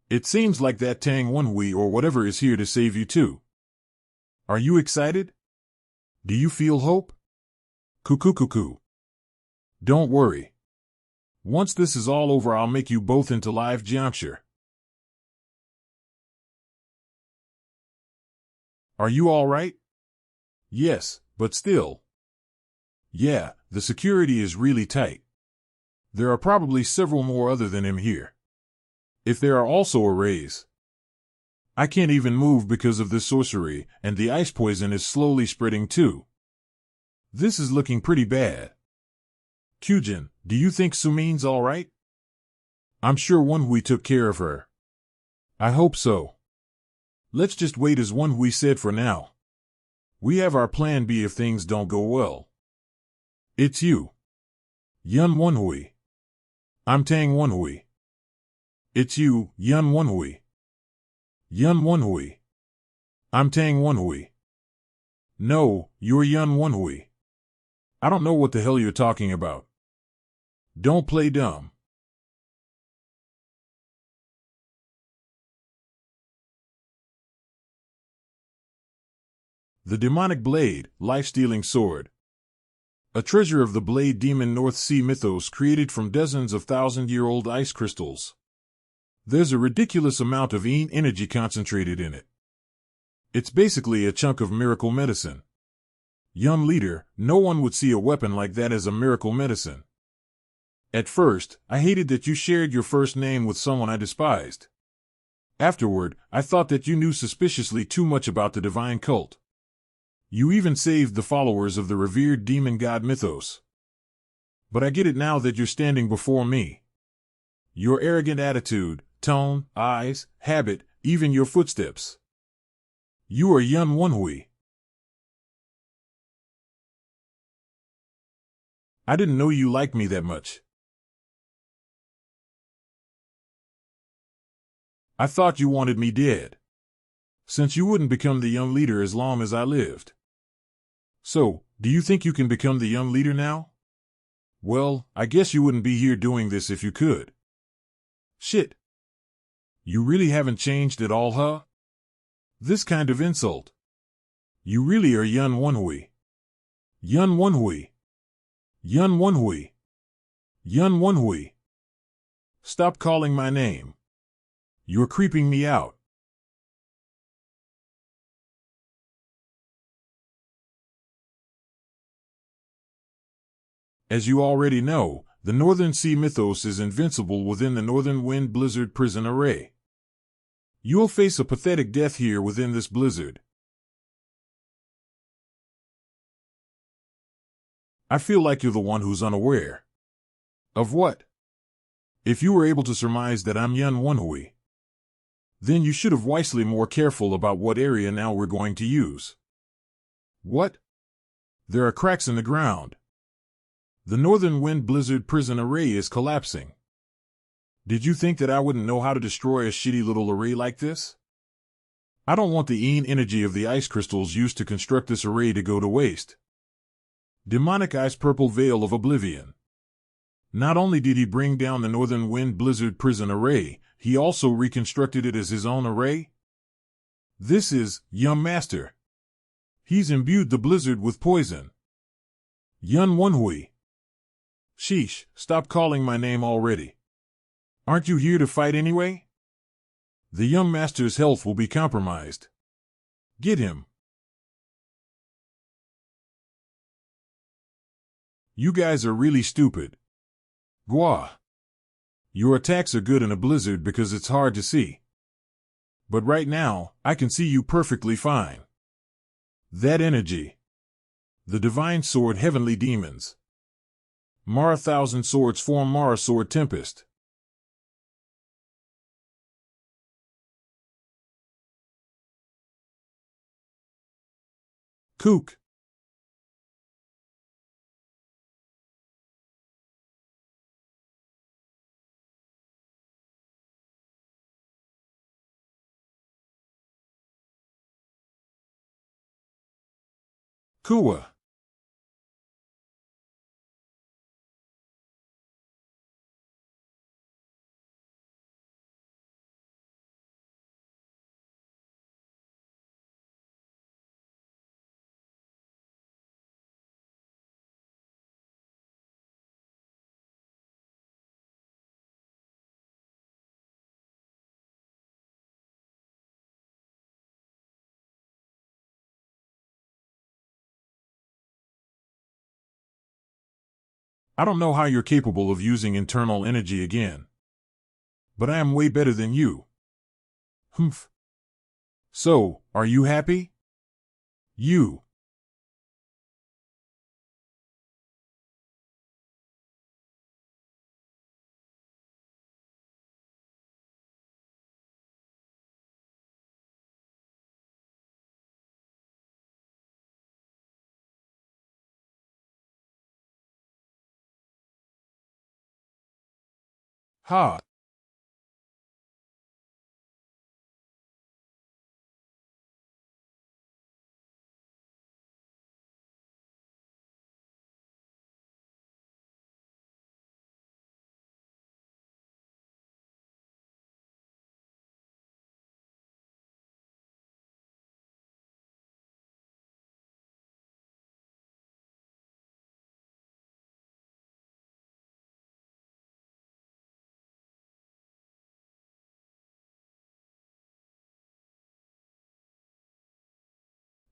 It seems like that Tang Wonhui or whatever is here to save you too. Are you excited? Do you feel hope? Cuckoo. Don't worry. Once this is all over, I'll make you both into live Jiangshi. Are you all right? Yes, but still. Yeah, the security is really tight. There are probably several more other than him here. If there are also arrays. I can't even move because of this sorcery, and the ice poison is slowly spreading too. This is looking pretty bad. Kyujin, do you think Sumin's all right? I'm sure Wonhui took care of her. I hope so. Let's just wait as one we said for now. We have our plan B if things don't go well. It's you. Yun Wonhui. I'm Tang Wonhui. It's you, Yun Wonhui. Yun Wonhui. I'm Tang Wonhui. No, you're Yun Wonhui. I don't know what the hell you're talking about. Don't play dumb. The Demonic Blade, Life-Stealing Sword. A treasure of the Blade Demon North Sea mythos created from dozens of thousand-year-old ice crystals. There's a ridiculous amount of Yin energy concentrated in it. It's basically a chunk of miracle medicine. Young leader, no one would see a weapon like that as a miracle medicine. At first, I hated that you shared your first name with someone I despised. Afterward, I thought that you knew suspiciously too much about the divine cult. You even saved the followers of the revered demon god mythos. But I get it now that you're standing before me. Your arrogant attitude, tone, eyes, habit, even your footsteps. You are Yun Wonhui. I didn't know you liked me that much. I thought you wanted me dead, since you wouldn't become the young leader as long as I lived. So, do you think you can become the young leader now? Well, I guess you wouldn't be here doing this if you could. Shit. You really haven't changed at all, huh? This kind of insult. You really are Yun Wonhui. Yun Wonhui. Yun Wonhui. Yun Wonhui. Stop calling my name. You're creeping me out. As you already know, the Northern Sea mythos is invincible within the Northern Wind Blizzard prison array. You'll face a pathetic death here within this blizzard. I feel like you're the one who's unaware. Of what? If you were able to surmise that I'm Yun Wonhui, then you should have wisely more careful about what area now we're going to use. What? There are cracks in the ground. The Northern Wind Blizzard prison array is collapsing. Did you think that I wouldn't know how to destroy a shitty little array like this? I don't want the Yin energy of the ice crystals used to construct this array to go to waste. Demonic Ice Purple Veil of Oblivion. Not only did he bring down the Northern Wind Blizzard prison array, he also reconstructed it as his own array? This is Young Master. He's imbued the blizzard with poison. Yun Wonhui. Sheesh, stop calling my name already. Aren't you here to fight anyway? The young master's health will be compromised. Get him. You guys are really stupid. Gua. Your attacks are good in a blizzard because it's hard to see. But right now, I can see you perfectly fine. That energy. The divine sword heavenly demons. Mara thousand swords form Mara sword tempest. Kook. Kua. I don't know how you're capable of using internal energy again. But I am way better than you. Humph. So, are you happy? You. Ha!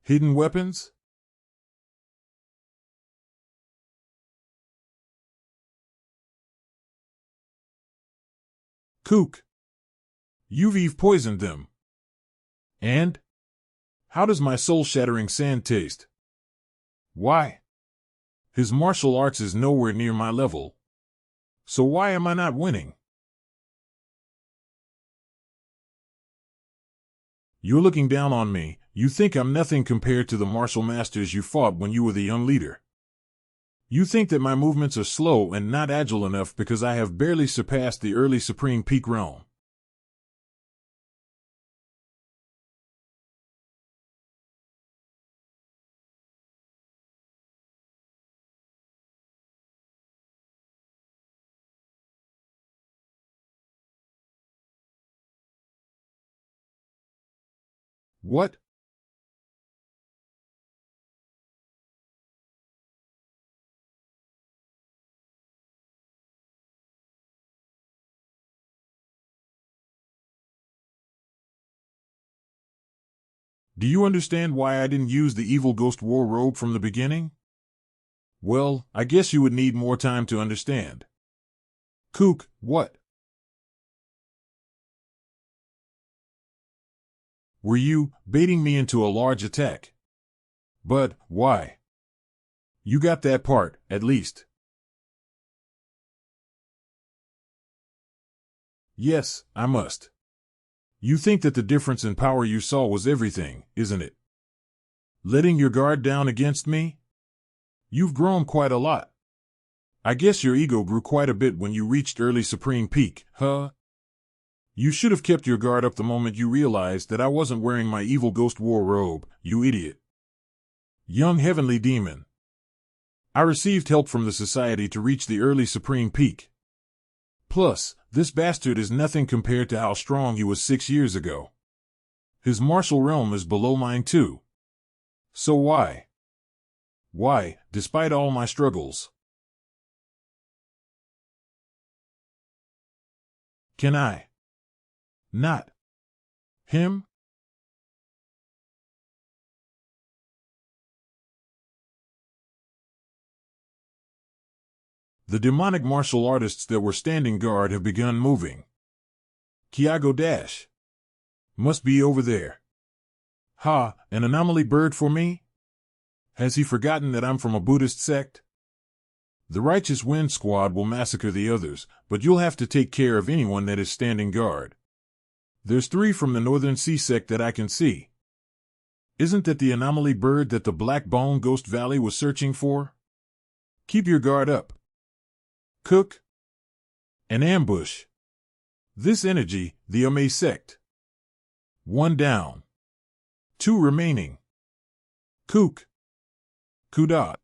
Hidden weapons? Kook! You've poisoned them. And? How does my soul-shattering sand taste? Why? His martial arts is nowhere near my level. So why am I not winning? You're looking down on me. You think I'm nothing compared to the martial masters you fought when you were the young leader. You think that my movements are slow and not agile enough because I have barely surpassed the early Supreme Peak realm. What? Do you understand why I didn't use the evil ghost war robe from the beginning? Well, I guess you would need more time to understand. Kook, what? Were you baiting me into a large attack? But why? You got that part, at least. Yes, I must. You think that the difference in power you saw was everything, isn't it? Letting your guard down against me? You've grown quite a lot. I guess your ego grew quite a bit when you reached early Supreme Peak, huh? You should have kept your guard up the moment you realized that I wasn't wearing my evil ghost war robe, you idiot. Young heavenly demon. I received help from the society to reach the early Supreme Peak. Plus, this bastard is nothing compared to how strong he was 6 years ago. His martial realm is below mine too. So why? Why, despite all my struggles? Can I? Not. Him? The demonic martial artists that were standing guard have begun moving. Kiago Dash. Must be over there. Ha, an anomaly bird for me? Has he forgotten that I'm from a Buddhist sect? The Righteous Wind Squad will massacre the others, but you'll have to take care of anyone that is standing guard. There's 3 from the Northern Sea sect that I can see. Isn't that the anomaly bird that the Black Bone Ghost Valley was searching for? Keep your guard up. Cook. An ambush. This energy, the Ame sect. 1 down. 2 remaining. Kook. Kudat.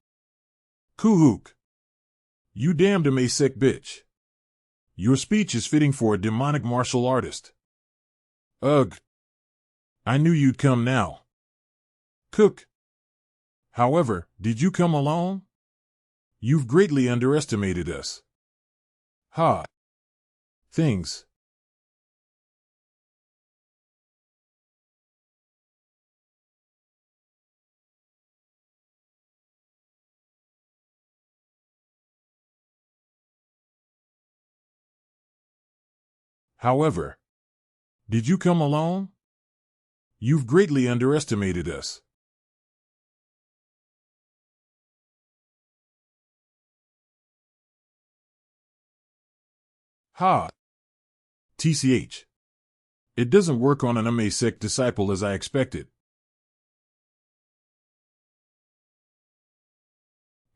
Kuhook. You damned Ame sect bitch. Your speech is fitting for a demonic martial artist. Ugh. I knew you'd come now. Cook. However, did you come alone? You've greatly underestimated us. Ha. Things. However, did you come alone? You've greatly underestimated us. Ha. TCH. It doesn't work on an Ame sect disciple as I expected.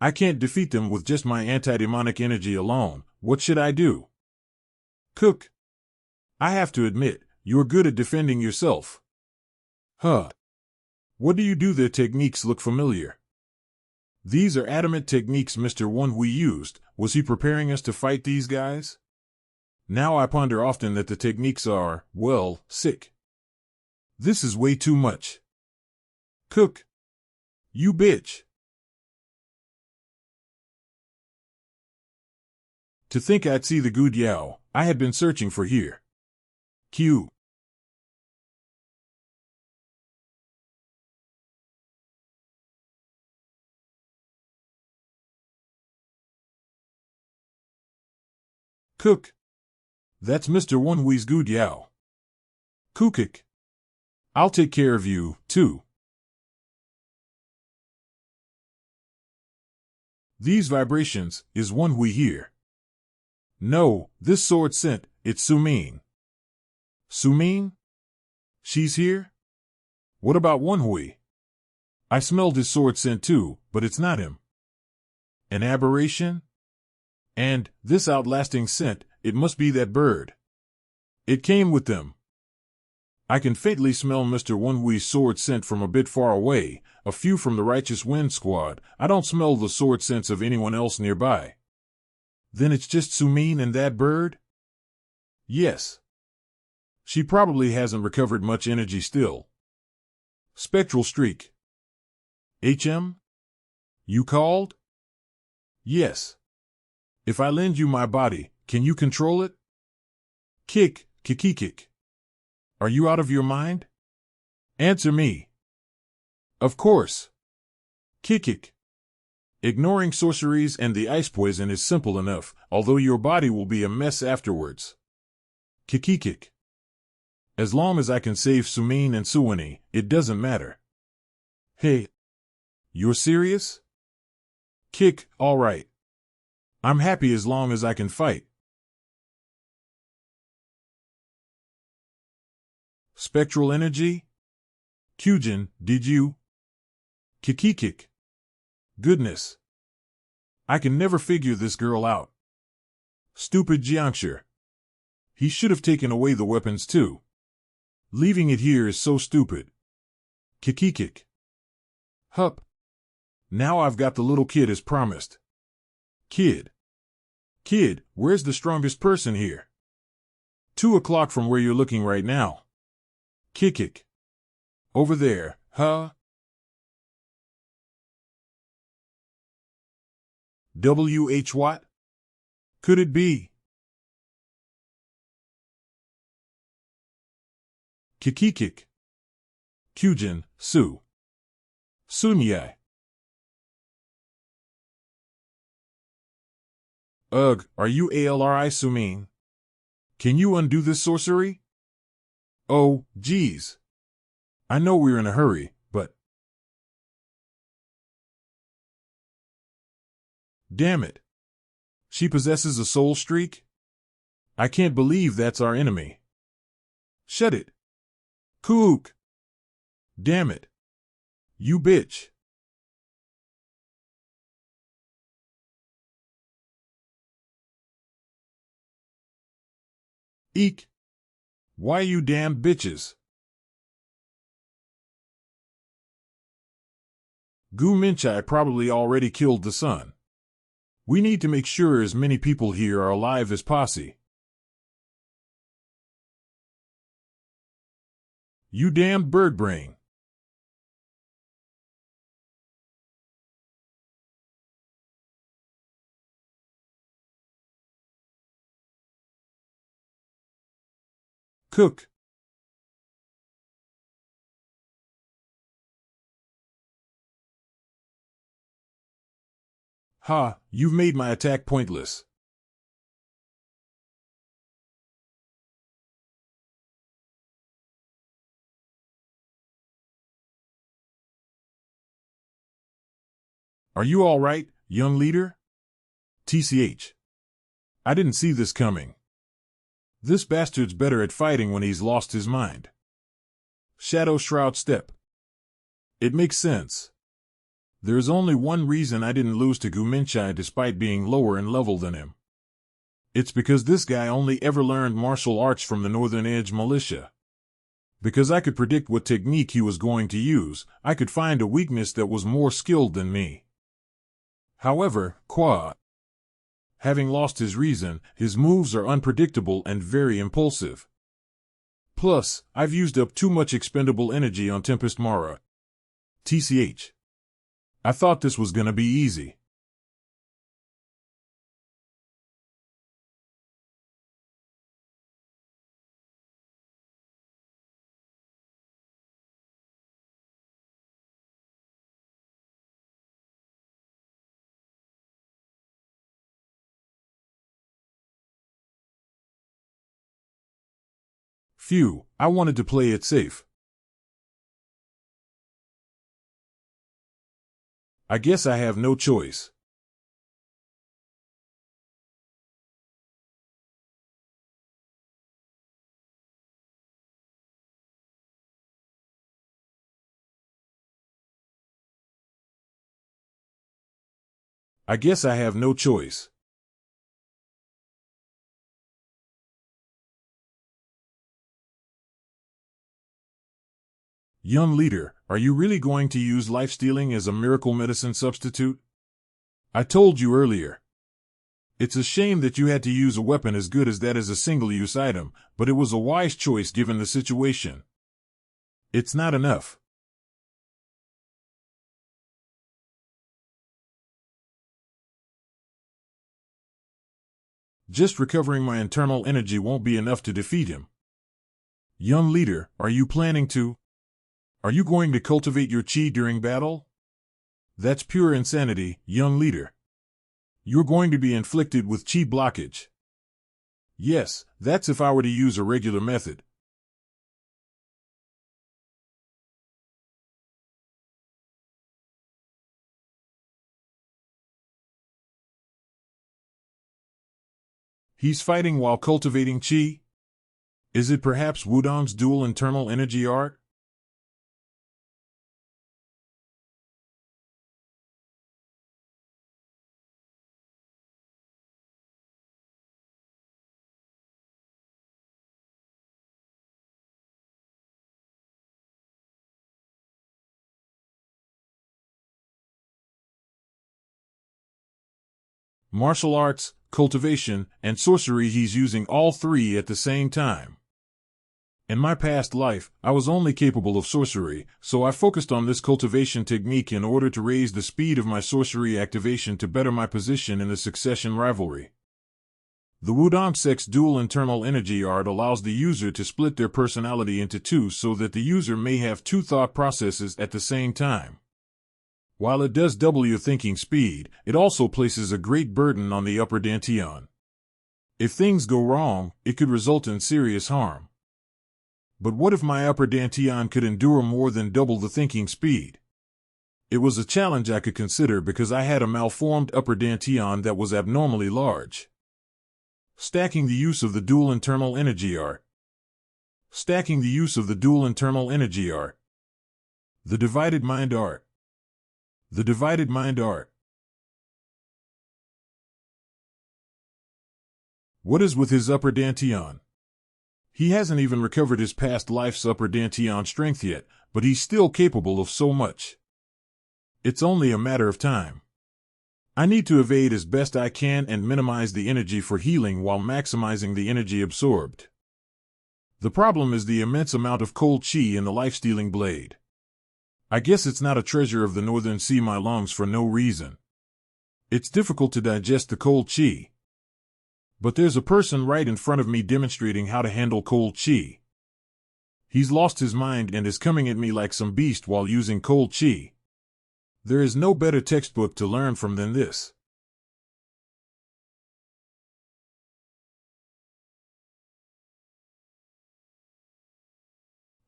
I can't defeat them with just my anti-demonic energy alone. What should I do? Cook, I have to admit, you're good at defending yourself. Huh. What do you do? Their techniques look familiar. These are adamant techniques Mr. Manhwa used. Was he preparing us to fight these guys? Now I ponder often that the techniques are, well, sick. This is way too much. Cook. You bitch. To think I'd see the good Yao I had been searching for here. Q. Cook. That's Mr. Manhwa's good Yao. Kukik. I'll take care of you, too. These vibrations, is Manhwa here? No, this sword scent, it's Sumin. Sumin? She's here? What about Manhwa? I smelled his sword scent too, but it's not him. An aberration? And, this outlasting scent, it must be that bird. It came with them. I can faintly smell Mr. Manhwa's sword scent from a bit far away, a few from the Righteous Wind Squad. I don't smell the sword scents of anyone else nearby. Then it's just Sumin and that bird? Yes. She probably hasn't recovered much energy still. Spectral streak. HM? You called? Yes. If I lend you my body, can you control it? Kick. Are you out of your mind? Answer me. Of course. Kick. Ignoring sorceries and the ice poison is simple enough, although your body will be a mess afterwards. Kick. As long as I can save Sumin and Suwani, it doesn't matter. Hey. You're serious? Kick, all right. I'm happy as long as I can fight. Spectral energy? Eugene, did you? Kick. Goodness. I can never figure this girl out. Stupid Jiangshi. He should have taken away the weapons too. Leaving it here is so stupid. Kick. Hup. Now I've got the little kid as promised. Kid, where's the strongest person here? 2 o'clock from where you're looking right now. Kick. Over there, huh? WH what? Could it be? Kick. Eugene, Su. Sunyai. Ugh, are you ALRI Sumin? Can you undo this sorcery? Oh, geez. I know we're in a hurry, but... Damn it. She possesses a soul streak? I can't believe that's our enemy. Shut it. Kook. Damn it. You bitch. Eek. Why you damn bitches? Gu Minchai probably already killed the son. We need to make sure as many people here are alive as posse. You damned bird brain. Cook. Ha, you've made my attack pointless. Are you all right, young leader? TCH. I didn't see this coming. This bastard's better at fighting when he's lost his mind. Shadow Shroud Step. It makes sense. There's only one reason I didn't lose to Gu Minchai despite being lower in level than him. It's because this guy only ever learned martial arts from the Northern Edge militia. Because I could predict what technique he was going to use, I could find a weakness that was more skilled than me. However, having lost his reason, his moves are unpredictable and very impulsive. Plus, I've used up too much expendable energy on Tempest Mara. TCH. I thought this was gonna be easy. Phew, I wanted to play it safe. I guess I have no choice. I guess I have no choice. Young leader, are you really going to use life-stealing as a miracle medicine substitute? I told you earlier. It's a shame that you had to use a weapon as good as that as a single-use item, but it was a wise choice given the situation. It's not enough. Just recovering my internal energy won't be enough to defeat him. Young leader, are you planning to? Are you going to cultivate your chi during battle? That's pure insanity, young leader. You're going to be inflicted with chi blockage. Yes, that's if I were to use a regular method. He's fighting while cultivating chi? Is it perhaps Wudong's dual internal energy art? Martial arts, cultivation, and sorcery. He's using all three at the same time. In my past life, I was only capable of sorcery, so I focused on this cultivation technique in order to raise the speed of my sorcery activation to better my position in the succession rivalry. The Wudong Sect's dual internal energy art allows the user to split their personality into two so that the user may have two thought processes at the same time. While it does double your thinking speed, it also places a great burden on the upper dantian. If things go wrong, it could result in serious harm. But what if my upper dantian could endure more than double the thinking speed? It was a challenge I could consider because I had a malformed upper dantian that was abnormally large. Stacking the use of the dual internal energy art. Stacking the use of the dual internal energy art. The divided mind art. The divided mind art. What is with his upper dantian? He hasn't even recovered his past life's upper dantian strength yet, but he's still capable of so much. It's only a matter of time. I need to evade as best I can and minimize the energy for healing while maximizing the energy absorbed. The problem is the immense amount of cold chi in the life-stealing blade. I guess it's not a treasure of the Northern Sea my lungs for no reason. It's difficult to digest the cold chi. But there's a person right in front of me demonstrating how to handle cold chi. He's lost his mind and is coming at me like some beast while using cold chi. There is no better textbook to learn from than this.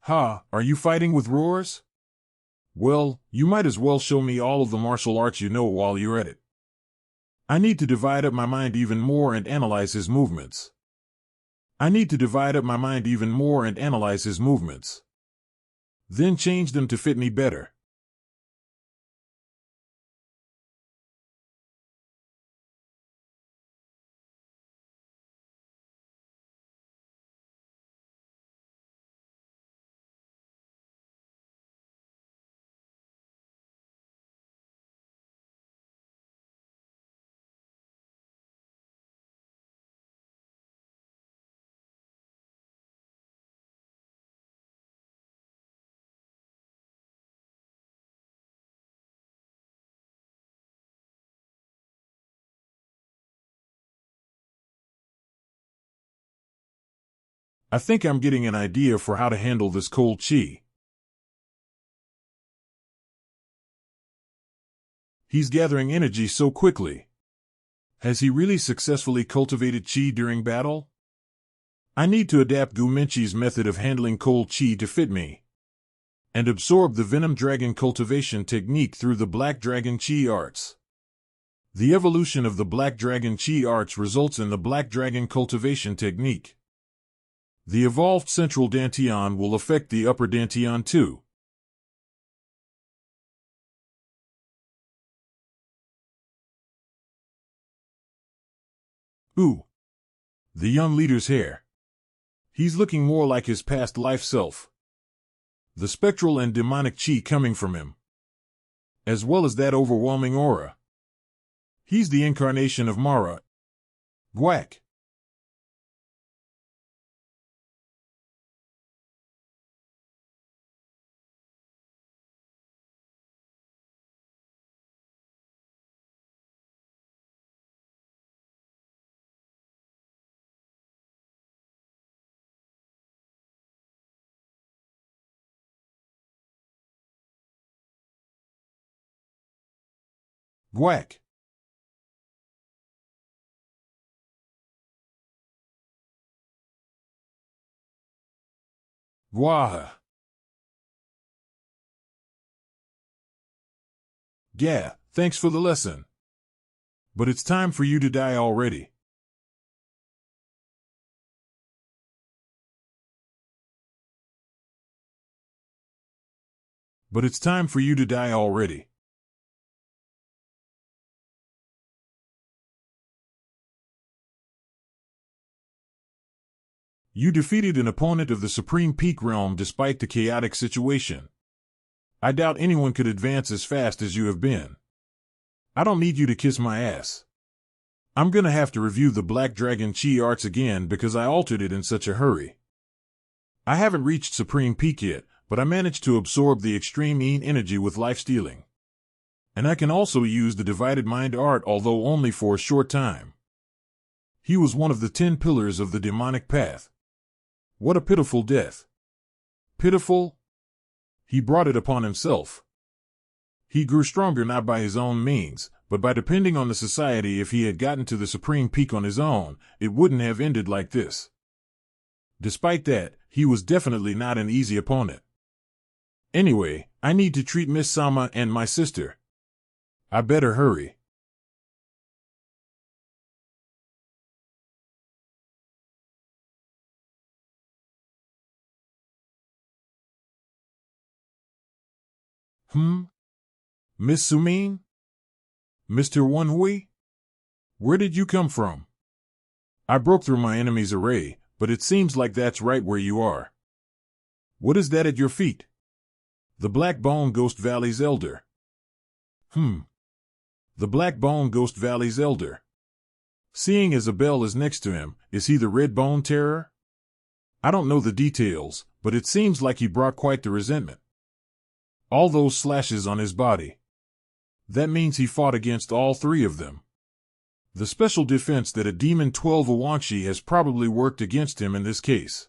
Ha, are you fighting with roars? Well, you might as well show me all of the martial arts you know while you're at it. I need to divide up my mind even more and analyze his movements. Then change them to fit me better. I think I'm getting an idea for how to handle this cold chi. He's gathering energy so quickly. Has he really successfully cultivated chi during battle? I need to adapt Gu Minchi's method of handling cold chi to fit me, and absorb the Venom Dragon cultivation technique through the Black Dragon Chi arts. The evolution of the Black Dragon Chi arts results in the Black Dragon cultivation technique. The evolved central dantian will affect the upper dantian too. Ooh! The young leader's hair. He's looking more like his past life self. The spectral and demonic chi coming from him, as well as that overwhelming aura. He's the incarnation of Mara. Gwack. Gwack. Gwaha. Yeah, thanks for the lesson. But it's time for you to die already. But it's time for you to die already. You defeated an opponent of the Supreme Peak Realm despite the chaotic situation. I doubt anyone could advance as fast as you have been. I don't need you to kiss my ass. I'm gonna have to review the Black Dragon Chi arts again because I altered it in such a hurry. I haven't reached Supreme Peak yet, but I managed to absorb the extreme Yin energy with life-stealing. And I can also use the Divided Mind art, although only for a short time. He was one of the 10 pillars of the demonic path. What a pitiful death. Pitiful? He brought it upon himself. He grew stronger not by his own means, but by depending on the society. If he had gotten to the Supreme Peak on his own, it wouldn't have ended like this. Despite that, he was definitely not an easy opponent. Anyway, I need to treat Miss Sama and my sister. I better hurry. Miss Sumin? Mr. Wanhui? Where did you come from? I broke through my enemy's array, but it seems like that's right where you are. What is that at your feet? The Black Bone Ghost Valley's elder. The Black Bone Ghost Valley's elder. Seeing as a bell is next to him, is he the Red Bone Terror? I don't know the details, but it seems like he brought quite the resentment. All those slashes on his body. That means he fought against all 3 of them. The special defense that a Demon 12 Awangshi has probably worked against him in this case.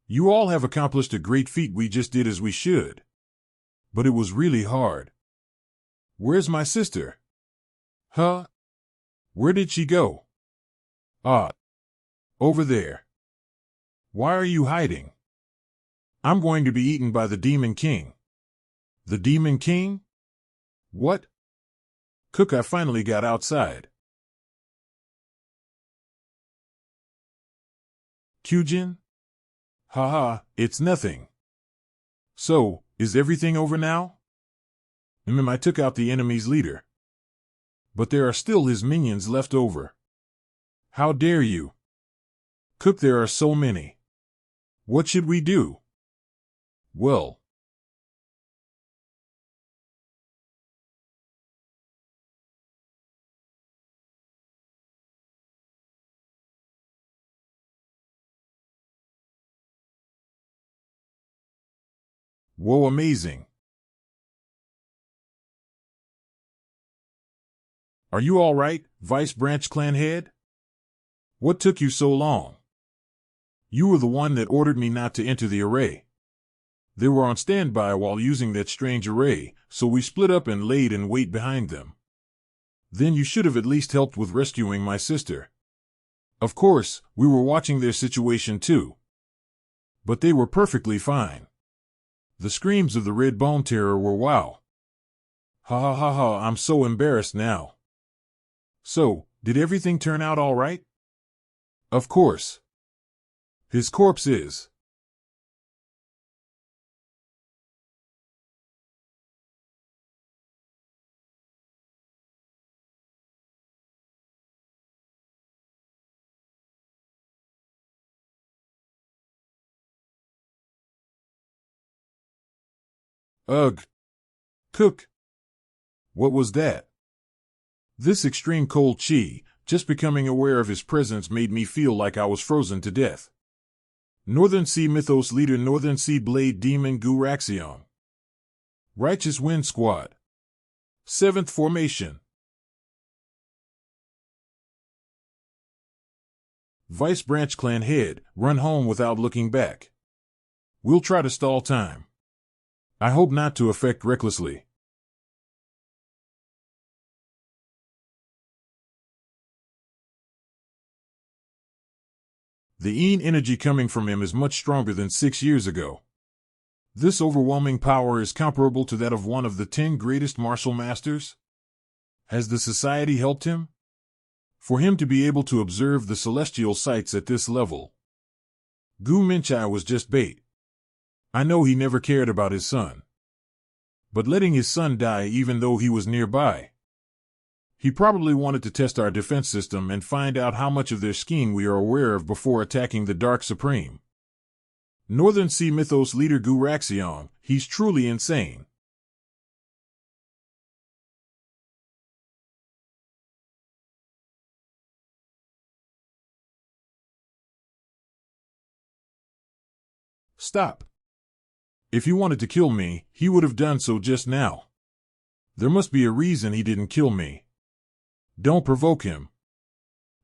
You all have accomplished a great feat. We just did as we should. But it was really hard. Where's my sister? Huh? Where did she go? Over there. Why are you hiding? I'm going to be eaten by the Demon King. The Demon King? What? Cook, I finally got outside. Kyujin? Haha, it's nothing. So, is everything over now? I took out the enemy's leader. But there are still his minions left over. How dare you? Cook, there are so many. What should we do? Well. Whoa, amazing. Are you all right, Vice Branch Clan Head? What took you so long? You were the one that ordered me not to enter the array. They were on standby while using that strange array, so we split up and laid in wait behind them. Then you should have at least helped with rescuing my sister. Of course, we were watching their situation too. But they were perfectly fine. The screams of the Red Bone Terror were wow. Ha ha ha ha, I'm so embarrassed now. So, did everything turn out all right? Of course. His corpse is. Ugh. Cook. What was that? This extreme cold chi, just becoming aware of his presence made me feel like I was frozen to death. Northern Sea Mythos Leader Northern Sea Blade Demon Guraxion. Righteous Wind Squad. 7th Formation. Vice Branch Clan Head, run home without looking back. We'll try to stall time. I hope not to affect recklessly. The Een energy coming from him is much stronger than 6 years ago. This overwhelming power is comparable to that of one of the 10 greatest martial masters. Has the society helped him? For him to be able to observe the celestial sights at this level. Gu Minchai was just bait. I know he never cared about his son. But letting his son die even though he was nearby. He probably wanted to test our defense system and find out how much of their scheme we are aware of before attacking the Dark Supreme. Northern Sea Mythos Leader Guraxion, he's truly insane. Stop. If he wanted to kill me, he would have done so just now. There must be a reason he didn't kill me. Don't provoke him.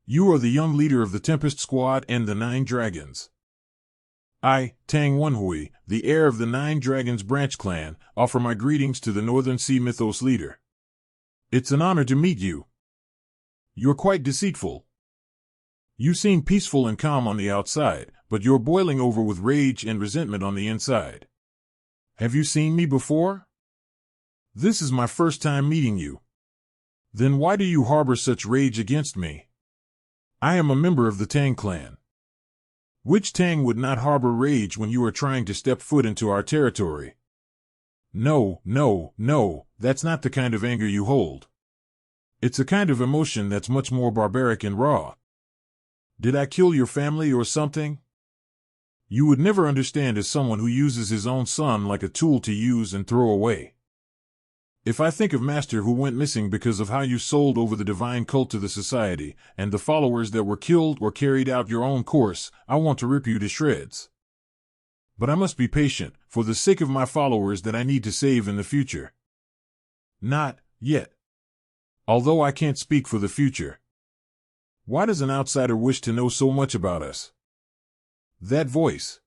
You are the young leader of the Tempest Squad and the 9 Dragons. I, Tang Wenhui, the heir of the 9 Dragons branch clan, offer my greetings to the Northern Sea Mythos leader. It's an honor to meet you. You're quite deceitful. You seem peaceful and calm on the outside, but you're boiling over with rage and resentment on the inside. Have you seen me before? This is my first time meeting you. Then why do you harbor such rage against me? I am a member of the Tang clan. Which Tang would not harbor rage when you are trying to step foot into our territory? No, no, no, that's not the kind of anger you hold. It's a kind of emotion that's much more barbaric and raw. Did I kill your family or something? You would never understand as someone who uses his own son like a tool to use and throw away. If I think of Master who went missing because of how you sold over the divine cult to the society, and the followers that were killed or carried out your own course, I want to rip you to shreds. But I must be patient, for the sake of my followers that I need to save in the future. Not yet. Although I can't speak for the future. Why does an outsider wish to know so much about us? That voice.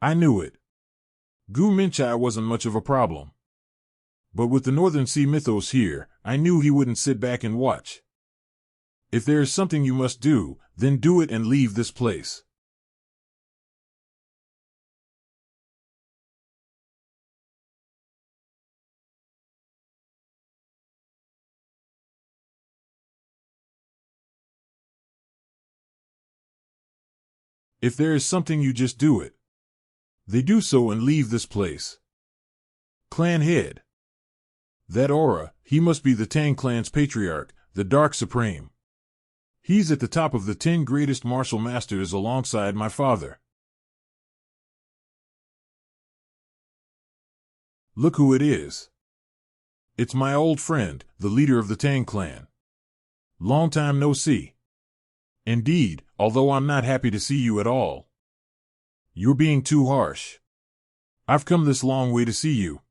I knew it. Gu Minchai wasn't much of a problem. But with the Northern Sea Mythos here, I knew he wouldn't sit back and watch. If there is something you must do, then do it and leave this place. If there is something you just do it. They do so and leave this place. Clan head. That aura, he must be the Tang clan's patriarch, the Dark Supreme. He's at the top of the 10 greatest martial masters alongside my father. Look who it is. It's my old friend, the leader of the Tang clan. Long time no see. Indeed, although I'm not happy to see you at all. You're being too harsh. I've come this long way to see you.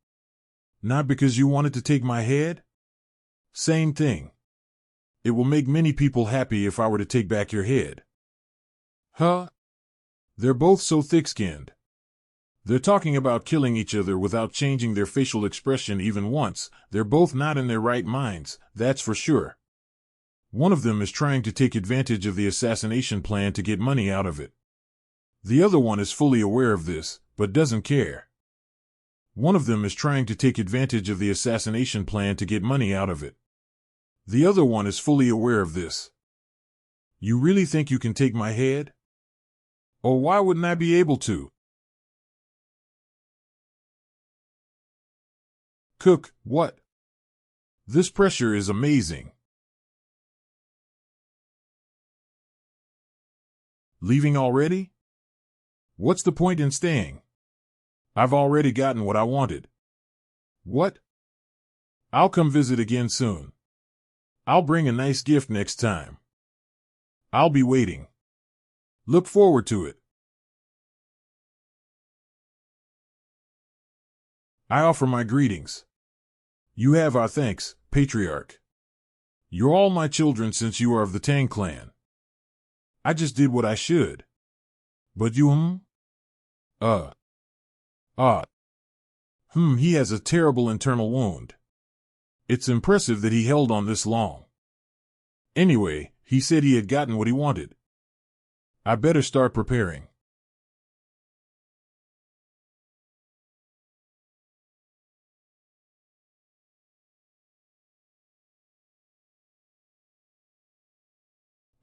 Not because you wanted to take my head? Same thing. It will make many people happy if I were to take back your head. Huh? They're both so thick-skinned. They're talking about killing each other without changing their facial expression even once. They're both not in their right minds, that's for sure. One of them is trying to take advantage of the assassination plan to get money out of it. The other one is fully aware of this, but doesn't care. One of them is trying to take advantage of the assassination plan to get money out of it. The other one is fully aware of this. You really think you can take my head? Or why wouldn't I be able to? Cook, what? This pressure is amazing. Leaving already? What's the point in staying? I've already gotten what I wanted. What? I'll come visit again soon. I'll bring a nice gift next time. I'll be waiting. Look forward to it. I offer my greetings. You have our thanks, Patriarch. You're all my children since you are of the Tang clan. I just did what I should. But you, he has a terrible internal wound. It's impressive that he held on this long. Anyway, he said he had gotten what he wanted. I better start preparing.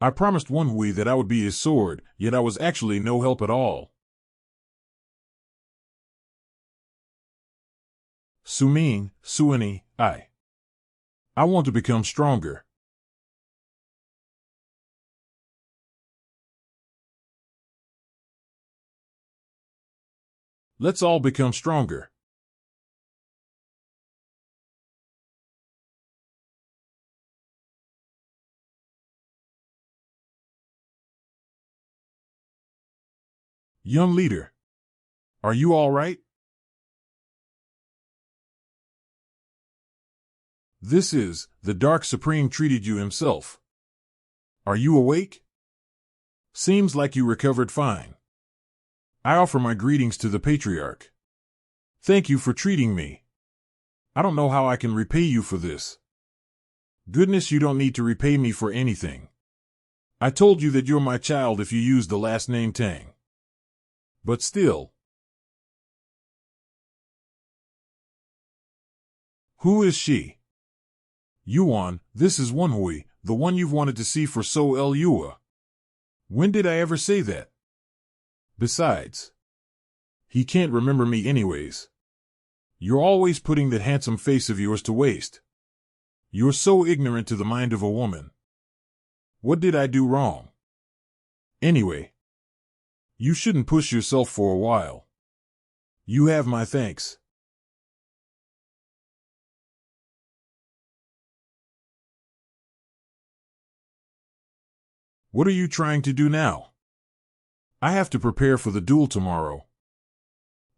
I promised Manhwa that I would be his sword, yet I was actually no help at all. Suini, I want to become stronger. Let's all become stronger. Young leader, are you all right? This is, the Dark Supreme treated you himself. Are you awake? Seems like you recovered fine. I offer my greetings to the Patriarch. Thank you for treating me. I don't know how I can repay you for this. Goodness, you don't need to repay me for anything. I told you that you're my child if you use the last name Tang. But still. Who is she? Yuan, this is Manhwa, the one you've wanted to see for so long. When did I ever say that? Besides, he can't remember me anyways. You're always putting that handsome face of yours to waste. You're so ignorant to the mind of a woman. What did I do wrong? Anyway, you shouldn't push yourself for a while. You have my thanks. What are you trying to do now? I have to prepare for the duel tomorrow.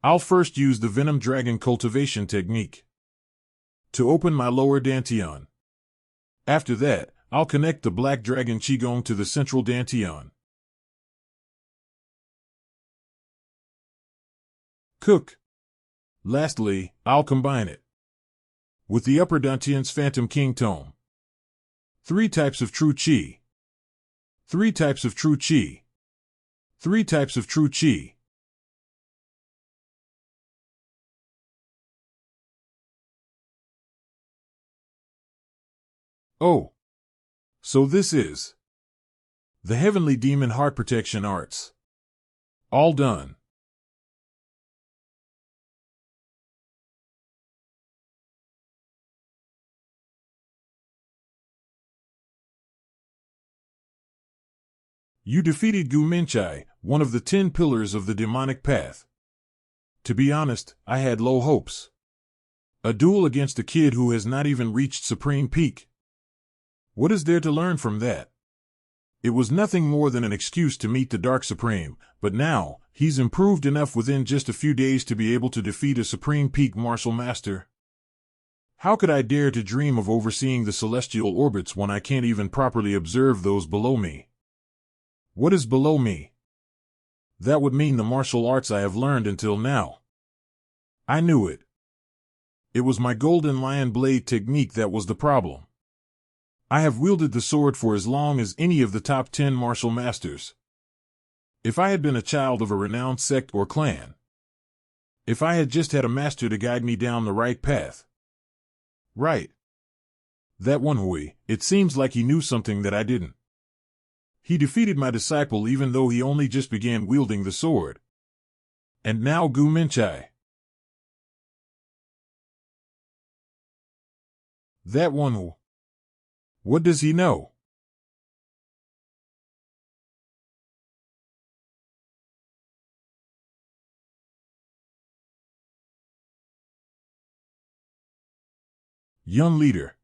I'll first use the Venom Dragon cultivation technique to open my lower dantian. After that, I'll connect the Black Dragon Qigong to the central dantian. Cook. Lastly, I'll combine it with the upper dantian's Phantom King Tome. 3 types of true Qi. 3 types of true Qi. 3 types of true Qi. Oh. So this is the Heavenly Demon Heart Protection Arts. All done. You defeated Gu Minchai, one of the 10 pillars of the demonic path. To be honest, I had low hopes. A duel against a kid who has not even reached Supreme Peak. What is there to learn from that? It was nothing more than an excuse to meet the Dark Supreme, but now, he's improved enough within just a few days to be able to defeat a Supreme Peak martial master. How could I dare to dream of overseeing the celestial orbits when I can't even properly observe those below me? What is below me? That would mean the martial arts I have learned until now. I knew it. It was my golden lion blade technique that was the problem. I have wielded the sword for as long as any of the top 10 martial masters. If I had been a child of a renowned sect or clan, if I had just had a master to guide me down the right path. Right. That Manhwa, it seems like he knew something that I didn't. He defeated my disciple even though he only just began wielding the sword. And now Gu Minchai. That Manhwa. What does he know? Young leader.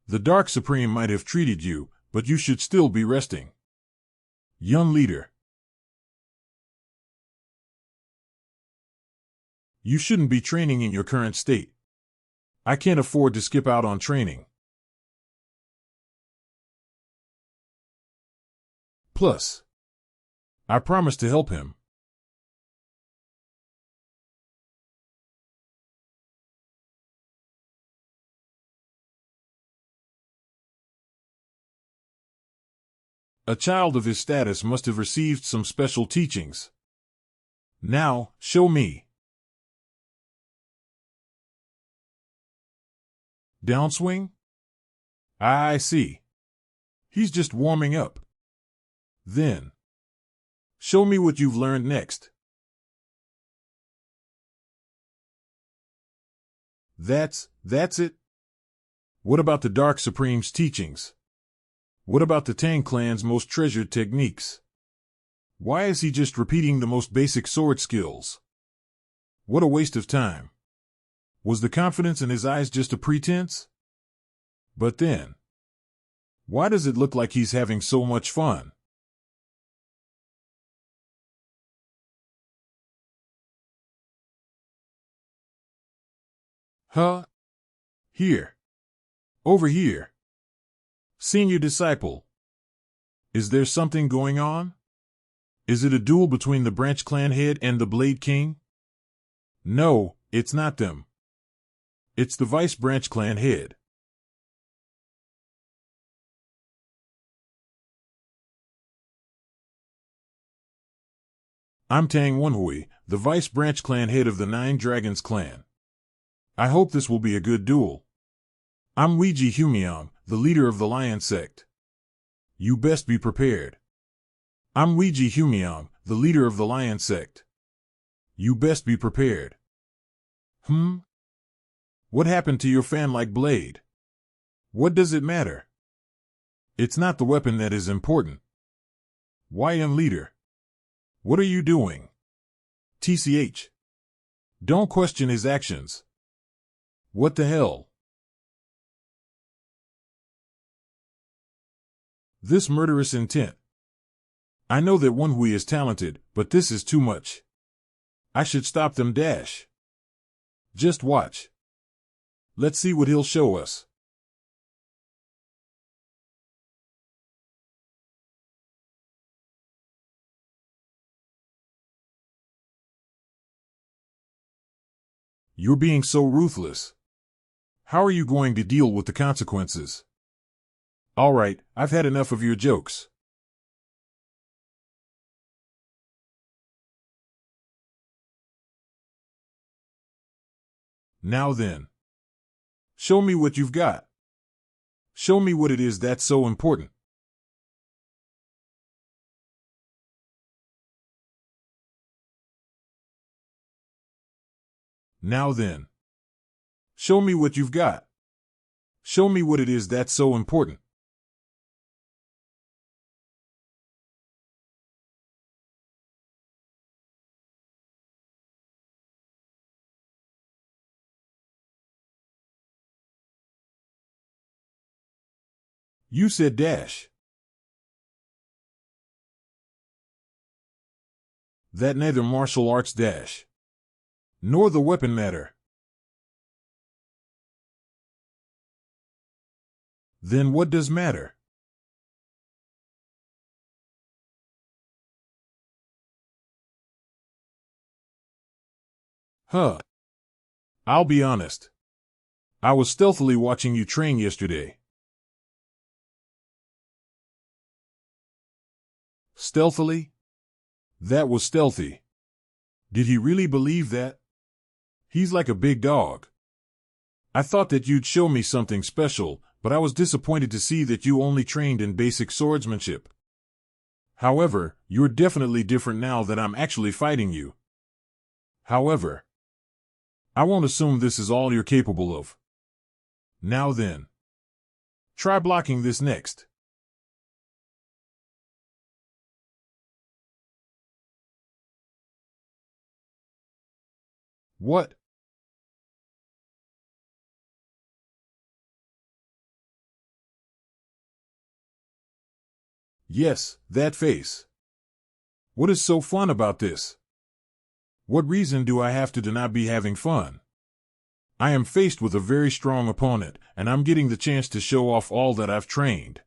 The Dark Supreme might have treated you, but you should still be resting. Young leader. You shouldn't be training in your current state. I can't afford to skip out on training. Plus, I promised to help him. A child of his status must have received some special teachings. Now, show me. Downswing? I see. He's just warming up. Then, show me what you've learned next. That's it? What about the Dark Supreme's teachings? What about the Tang clan's most treasured techniques? Why is he just repeating the most basic sword skills? What a waste of time. Was the confidence in his eyes just a pretense? But then, why does it look like he's having so much fun? Huh? Here. Over here. Senior disciple. Is there something going on? Is it a duel between the branch clan head and the Blade King? No, it's not them. It's the vice branch clan head. I'm Tang Manhwa, the vice branch clan head of the Nine Dragons clan. I hope this will be a good duel. I'm Yuchang, the leader of the Lion sect. You best be prepared. I'm Yuchang, the leader of the Lion sect. You best be prepared. What happened to your fan-like blade? What does it matter? It's not the weapon that is important. YM leader. What are you doing? TCH. Don't question his actions. What the hell? This murderous intent. I know that Manhwa is talented, but this is too much. I should stop them. Just watch. Let's see what he'll show us. You're being so ruthless. How are you going to deal with the consequences? All right, I've had enough of your jokes. Now then. Show me what you've got. Show me what it is that's so important. Now then. Show me what you've got. Show me what it is that's so important. You said dash. That neither martial arts dash, nor the weapon matter. Then what does matter? Huh. I'll be honest. I was stealthily watching you train yesterday. Stealthily? That was stealthy. Did he really believe that? He's like a big dog. I thought that you'd show me something special, but I was disappointed to see that you only trained in basic swordsmanship. However, you're definitely different now that I'm actually fighting you. However, I won't assume this is all you're capable of. Now then, try blocking this next. What? Yes, that face. What is so fun about this? What reason do I have to not be having fun? I am faced with a very strong opponent, and I'm getting the chance to show off all that I've trained.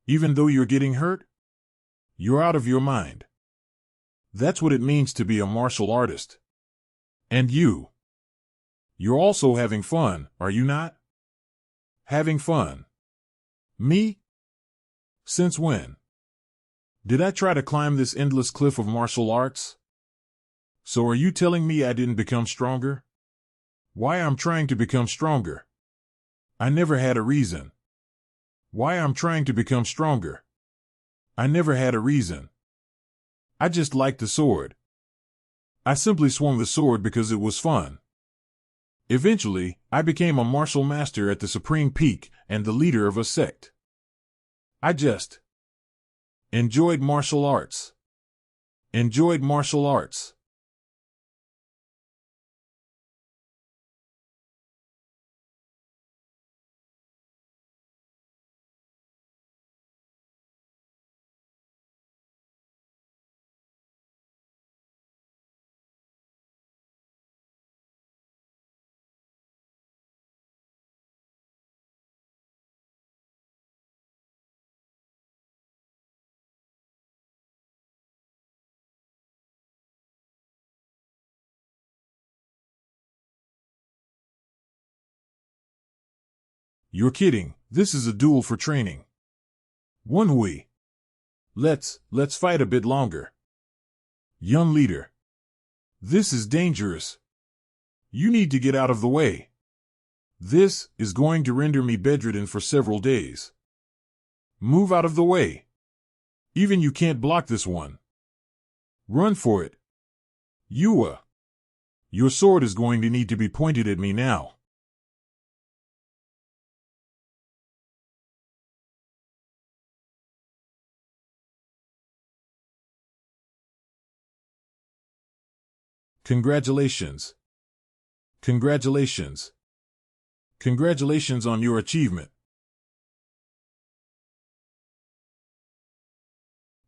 Even though you're getting hurt? You're out of your mind. That's what it means to be a martial artist. And you. You're also having fun, are you not? Having fun. Me? Since when? Did I try to climb this endless cliff of martial arts? So are you telling me I didn't become stronger? Why I'm trying to become stronger? I never had a reason. Why I'm trying to become stronger? I never had a reason. I just liked the sword. I simply swung the sword because it was fun. Eventually, I became a martial master at the supreme peak and the leader of a sect. I just enjoyed martial arts. Enjoyed martial arts. You're kidding. This is a duel for training. Manhwa. Let's fight a bit longer. Young leader. This is dangerous. You need to get out of the way. This is going to render me bedridden for several days. Move out of the way. Even you can't block this one. Run for it. Your sword is going to need to be pointed at me now. Congratulations. Congratulations. Congratulations on your achievement.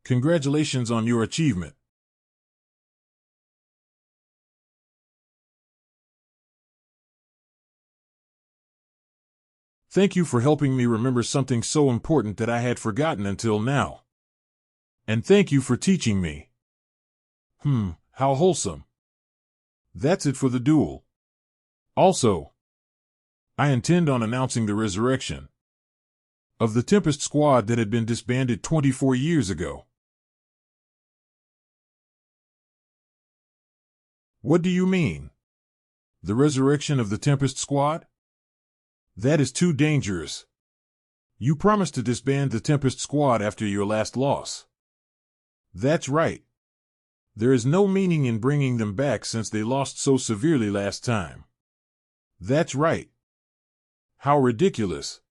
Congratulations on your achievement. Thank you for helping me remember something so important that I had forgotten until now. And thank you for teaching me. How wholesome. That's it for the duel. Also, I intend on announcing the resurrection of the Tempest squad that had been disbanded 24 years ago. What do you mean? The resurrection of the Tempest squad? That is too dangerous. You promised to disband the Tempest squad after your last loss. That's right. There is no meaning in bringing them back since they lost so severely last time. That's right. How ridiculous.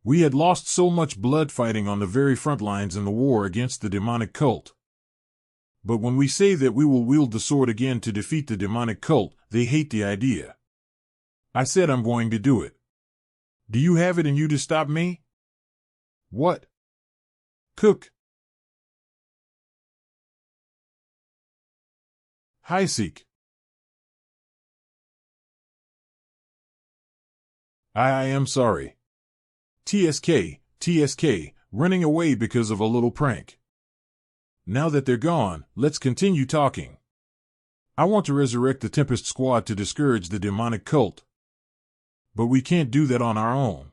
We had lost so much blood fighting on the very front lines in the war against the demonic cult. But when we say that we will wield the sword again to defeat the demonic cult, they hate the idea. I said I'm going to do it. Do you have it in you to stop me? What? Cook. Highseek. I am sorry. TSK, running away because of a little prank. Now that they're gone, let's continue talking. I want to resurrect the Tempest Squad to discourage the demonic cult. But we can't do that on our own.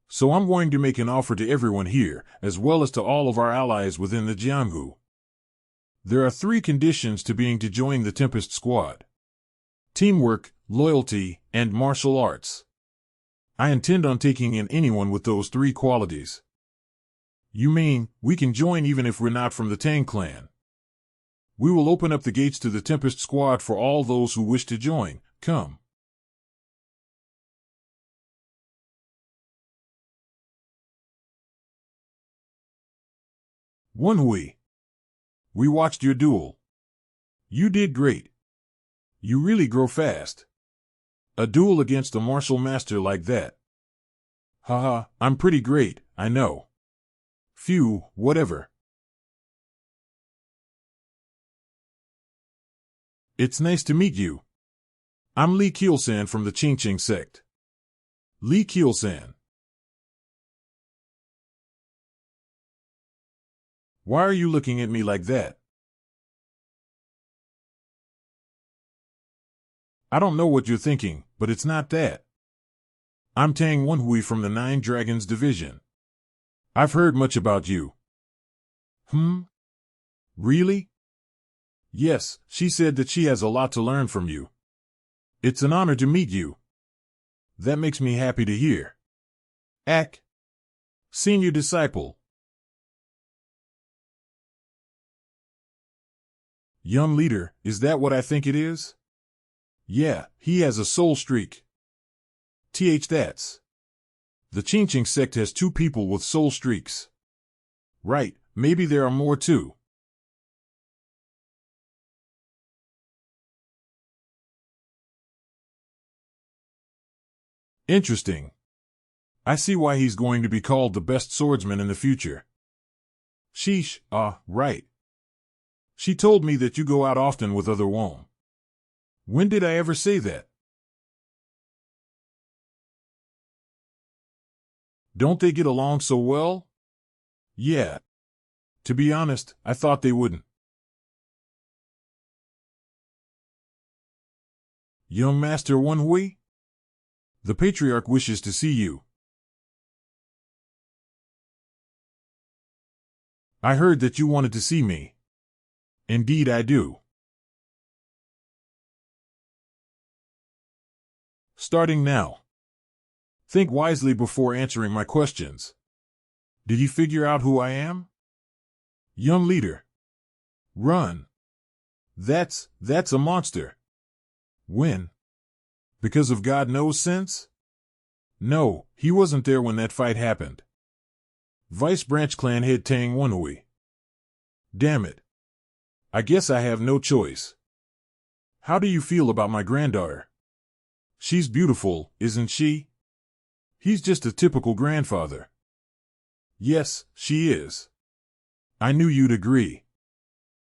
So I'm going to make an offer to everyone here, as well as to all of our allies within the Jianghu. There are 3 conditions to being to join the Tempest Squad: teamwork, loyalty, and martial arts. I intend on taking in anyone with those 3 qualities. You mean, we can join even if we're not from the Tang clan? We will open up the gates to the Tempest Squad for all those who wish to join. Come. Manhwa. We watched your duel. You did great. You really grow fast. A duel against a martial master like that. Haha, I'm pretty great, I know. Phew, whatever. It's nice to meet you. I'm Li Keelsan from the Qingqing sect. Li Keelsan. Why are you looking at me like that? I don't know what you're thinking, but it's not that. I'm Tang Manhwa from the 9 Dragons Division. I've heard much about you. Really? Yes, she said that she has a lot to learn from you. It's an honor to meet you. That makes me happy to hear. Ak. Senior disciple. Young leader, is that what I think it is? Yeah, he has a soul streak. That's. The Qingqing sect has 2 people with soul streaks. Right, maybe there are more too. Interesting. I see why he's going to be called the best swordsman in the future. Sheesh, right. She told me that you go out often with other Wom. When did I ever say that? Don't they get along so well? Yeah. To be honest, I thought they wouldn't. Young Master Manhwa? The Patriarch wishes to see you. I heard that you wanted to see me. Indeed I do. Starting now. Think wisely before answering my questions. Did you figure out who I am? Young leader. Run. That's a monster. When? Because of God knows sense? No, he wasn't there when that fight happened. Vice Branch Clan head Tang Manhwa. Damn it. I guess I have no choice. How do you feel about my granddaughter? She's beautiful, isn't she? He's just a typical grandfather. Yes, she is. I knew you'd agree.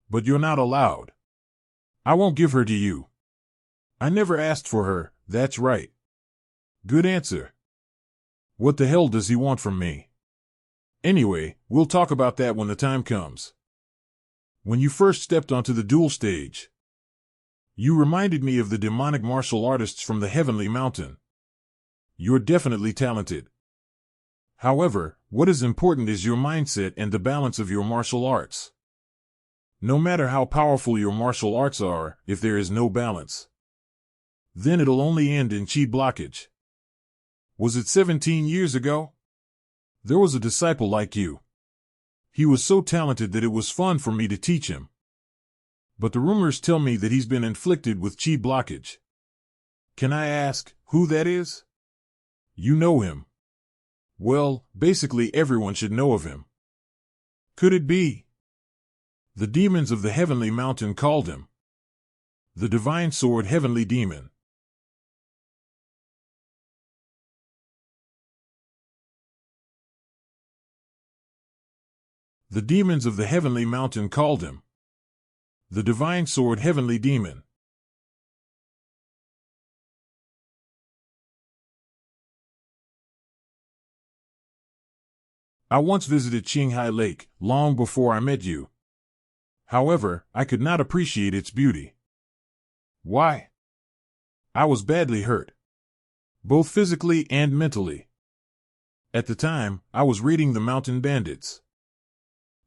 But you're not allowed. I won't give her to you. I never asked for her, that's right. Good answer. What the hell does he want from me? Anyway, we'll talk about that when the time comes. When you first stepped onto the duel stage, you reminded me of the demonic martial artists from the Heavenly Mountain. You're definitely talented. However, what is important is your mindset and the balance of your martial arts. No matter how powerful your martial arts are, if there is no balance, then it'll only end in chi blockage. Was it 17 years ago? There was a disciple like you. He was so talented that it was fun for me to teach him. But the rumors tell me that he's been inflicted with chi blockage. Can I ask who that is? You know him. Well, basically everyone should know of him. Could it be? The demons of the Heavenly Mountain called him the Divine Sword Heavenly Demon. The demons of the Heavenly Mountain called him the Divine Sword Heavenly Demon. I once visited Qinghai Lake, long before I met you. However, I could not appreciate its beauty. Why? I was badly hurt, both physically and mentally. At the time, I was raiding the mountain bandits.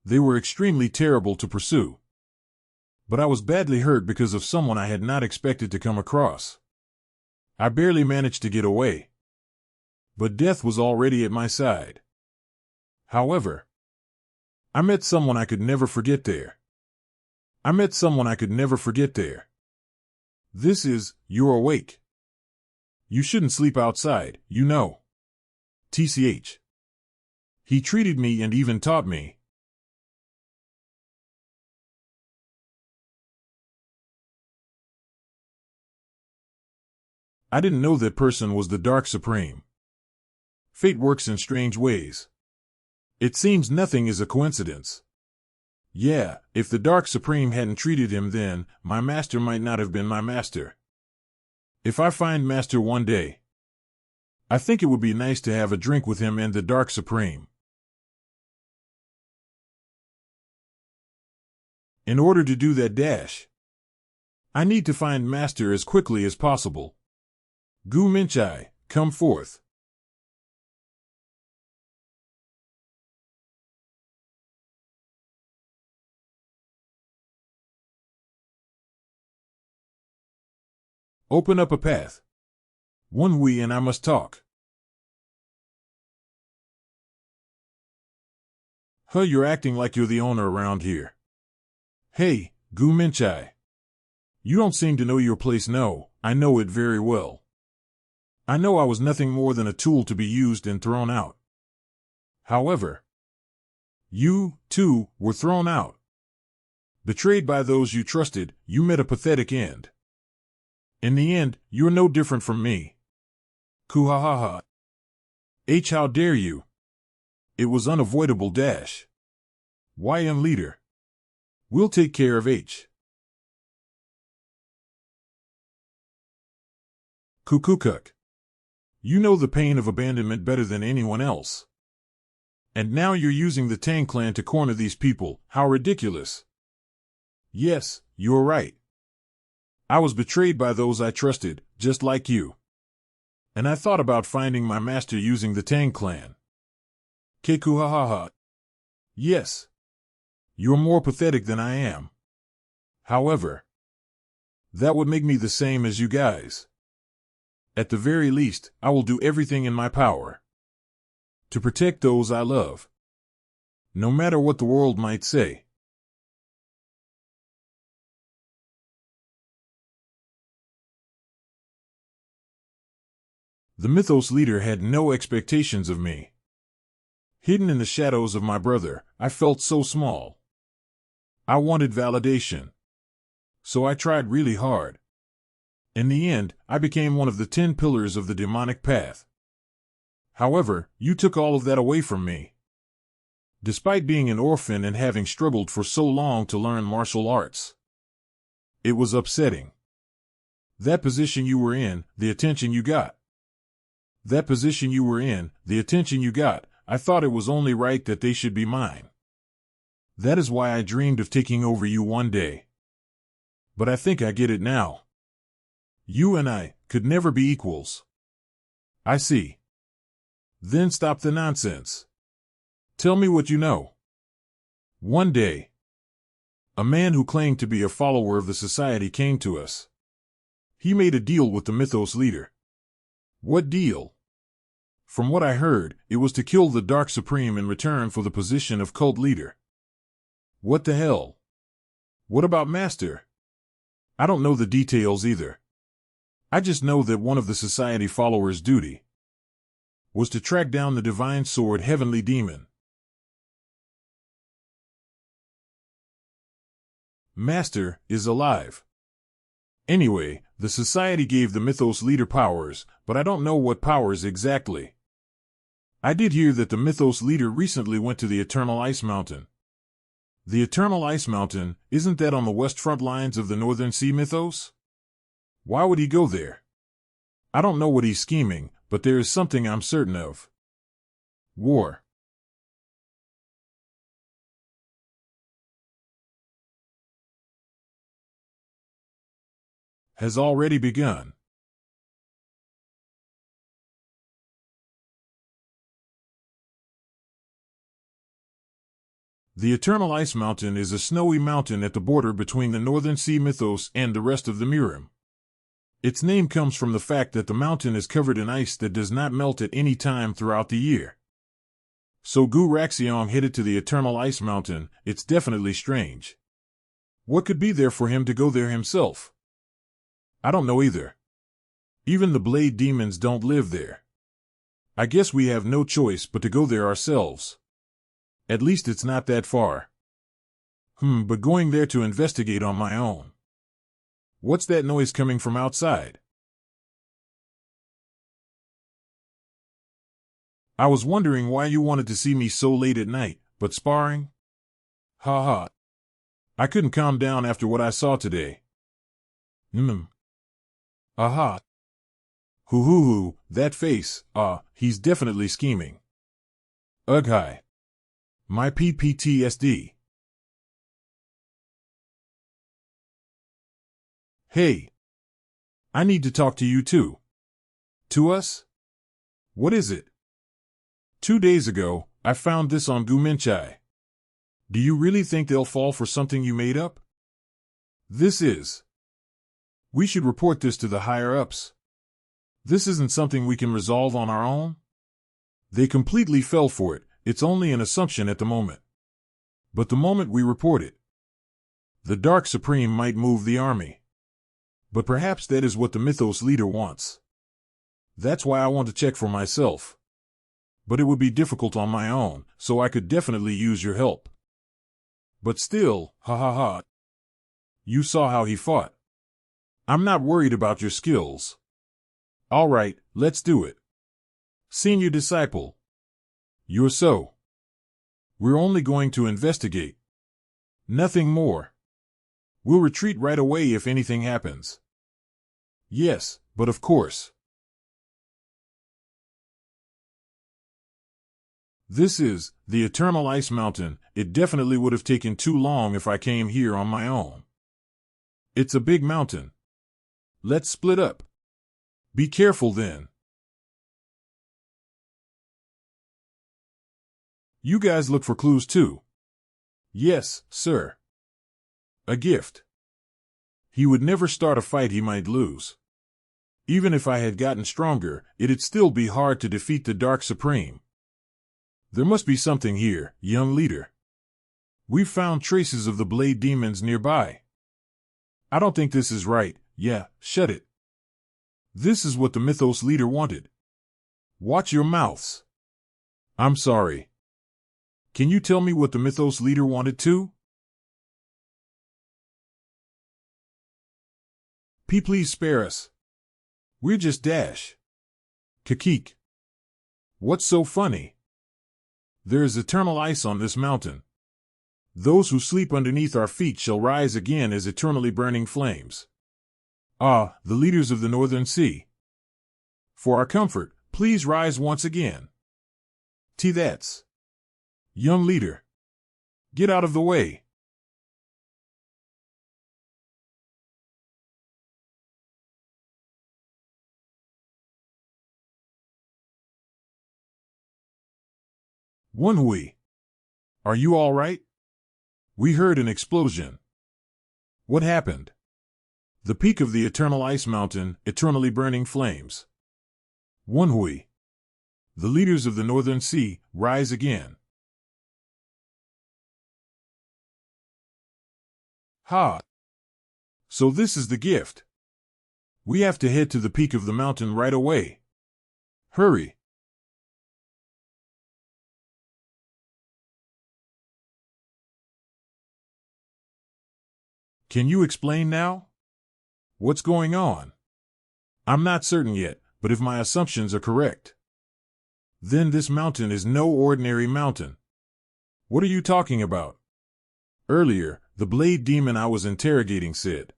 They were extremely terrible to pursue. But I was badly hurt because of someone I had not expected to come across. I barely managed to get away. But death was already at my side. However, I met someone I could never forget there. This is, you're awake. You shouldn't sleep outside, you know. TCH. He treated me and even taught me. I didn't know that person was the Dark Supreme. Fate works in strange ways. It seems nothing is a coincidence. Yeah, if the Dark Supreme hadn't treated him then, my master might not have been my master. If I find master one day, I think it would be nice to have a drink with him and the Dark Supreme. In order to do that dash, I need to find master as quickly as possible. Gu Minchai, come forth. Open up a path. One we and I must talk. You're acting like you're the owner around here. Hey, Gu Minchai. You don't seem to know your place. No, I know it very well. I know I was nothing more than a tool to be used and thrown out. However, you, too, were thrown out. Betrayed by those you trusted, you met a pathetic end. In the end, you're no different from me. Kuhahaha. H, how dare you? It was unavoidable dash. YM leader. We'll take care of H. Kukukuk. You know the pain of abandonment better than anyone else. And now you're using the Tang clan to corner these people. How ridiculous. Yes, you're right. I was betrayed by those I trusted, just like you. And I thought about finding my master using the Tang clan. Kekuhahaha. Yes. You're more pathetic than I am. However, that would make me the same as you guys. At the very least, I will do everything in my power to protect those I love, no matter what the world might say. The Mythos leader had no expectations of me. Hidden in the shadows of my brother, I felt so small. I wanted validation. So I tried really hard. In the end, I became one of the 10 pillars of the demonic path. However, you took all of that away from me. Despite being an orphan and having struggled for so long to learn martial arts. It was upsetting. That position you were in, the attention you got. I thought it was only right that they should be mine. That is why I dreamed of taking over you one day. But I think I get it now. You and I could never be equals. I see. Then stop the nonsense. Tell me what you know. One day, a man who claimed to be a follower of the society came to us. He made a deal with the Mythos leader. What deal? From what I heard, it was to kill the Dark Supreme in return for the position of cult leader. What the hell? What about Master? I don't know the details either. I just know that one of the society followers' duty was to track down the divine sword heavenly demon. Master is alive. Anyway, the society gave the Mythos leader powers, but I don't know what powers exactly. I did hear that the Mythos leader recently went to the Eternal Ice Mountain. The Eternal Ice Mountain, isn't that on the west front lines of the Northern Sea Mythos? Why would he go there? I don't know what he's scheming, but there is something I'm certain of. War. has already begun. The Eternal Ice Mountain is a snowy mountain at the border between the Northern Sea mythos and the rest of the Mirim. Its name comes from the fact that the mountain is covered in ice that does not melt at any time throughout the year. So Gu Raxiong headed to the Eternal Ice Mountain. It's definitely strange. What could be there for him to go there himself? I don't know either. Even the Blade Demons don't live there. I guess we have no choice but to go there ourselves. At least it's not that far. But going there to investigate on my own. What's that noise coming from outside? I was wondering why you wanted to see me so late at night, but sparring? Ha ha. I couldn't calm down after what I saw today. Aha. Hoo, that face, he's definitely scheming. Ugh hi. My PTSD. Hey. I need to talk to you too. To us? What is it? 2 days ago, I found this on Guminchai. Do you really think they'll fall for something you made up? This is. We should report this to the higher-ups. This isn't something we can resolve on our own. They completely fell for it. It's only an assumption at the moment. But the moment we report it, the Dark Supreme might move the army. But perhaps that is what the Mythos leader wants. That's why I want to check for myself. But it would be difficult on my own, so I could definitely use your help. But still, ha ha ha. You saw how he fought. I'm not worried about your skills. All right, let's do it. Senior disciple. You're so. We're only going to investigate. Nothing more. We'll retreat right away if anything happens. Yes, but of course. This is the Eternal Ice Mountain. It definitely would have taken too long if I came here on my own. It's a big mountain. Let's split up. Be careful then. You guys look for clues too. Yes, sir. A gift. He would never start a fight he might lose. Even if I had gotten stronger, it'd still be hard to defeat the Dark Supreme. There must be something here, young leader. We've found traces of the Blade Demons nearby. I don't think this is right. Yeah, shut it. This is what the Mythos leader wanted. Watch your mouths. I'm sorry. Can you tell me what the Mythos leader wanted too? Please spare us. We're just dash. Kakik. What's so funny? There is eternal ice on this mountain. Those who sleep underneath our feet shall rise again as eternally burning flames. The leaders of the Northern Sea. For our comfort, please rise once again. That's. Young leader. Get out of the way. Wenhui. Are you all right? We heard an explosion. What happened? The peak of the Eternal Ice Mountain, eternally burning flames. Wenhui. The leaders of the Northern Sea, rise again. Ha! So this is the gift. We have to head to the peak of the mountain right away. Hurry! Can you explain now? What's going on? I'm not certain yet, but if my assumptions are correct, then this mountain is no ordinary mountain. What are you talking about? Earlier, the Blade Demon I was interrogating said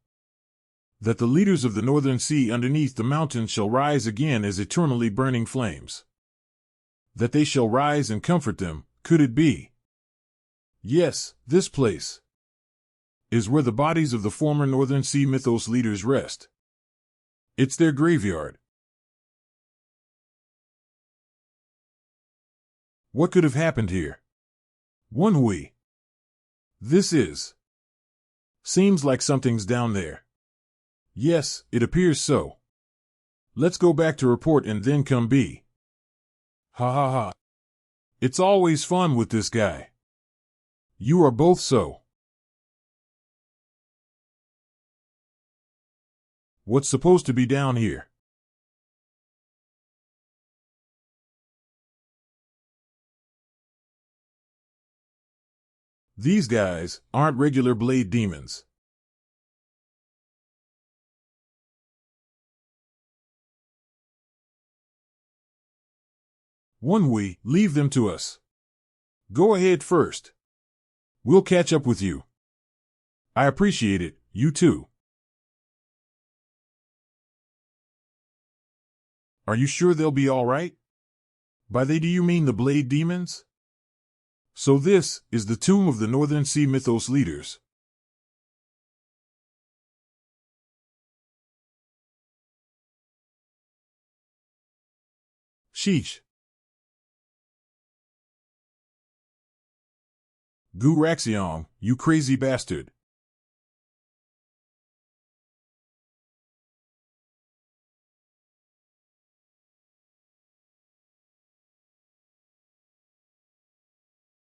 that the leaders of the Northern Sea underneath the mountain shall rise again as eternally burning flames. That they shall rise and comfort them, could it be? Yes, this place is where the bodies of the former Northern Sea Mythos leaders rest. It's their graveyard. What could have happened here? Manhwa. This is. Seems like something's down there. Yes, it appears so. Let's go back to report and then come be. Ha ha ha. It's always fun with this guy. You are both so. What's supposed to be down here? These guys aren't regular blade demons. Manhwa, leave them to us. Go ahead first. We'll catch up with you. I appreciate it, you too. Are you sure they'll be all right? By they do you mean the blade demons? So this is the tomb of the Northern Sea mythos leaders. Sheesh. Gu Raxiong, you crazy bastard.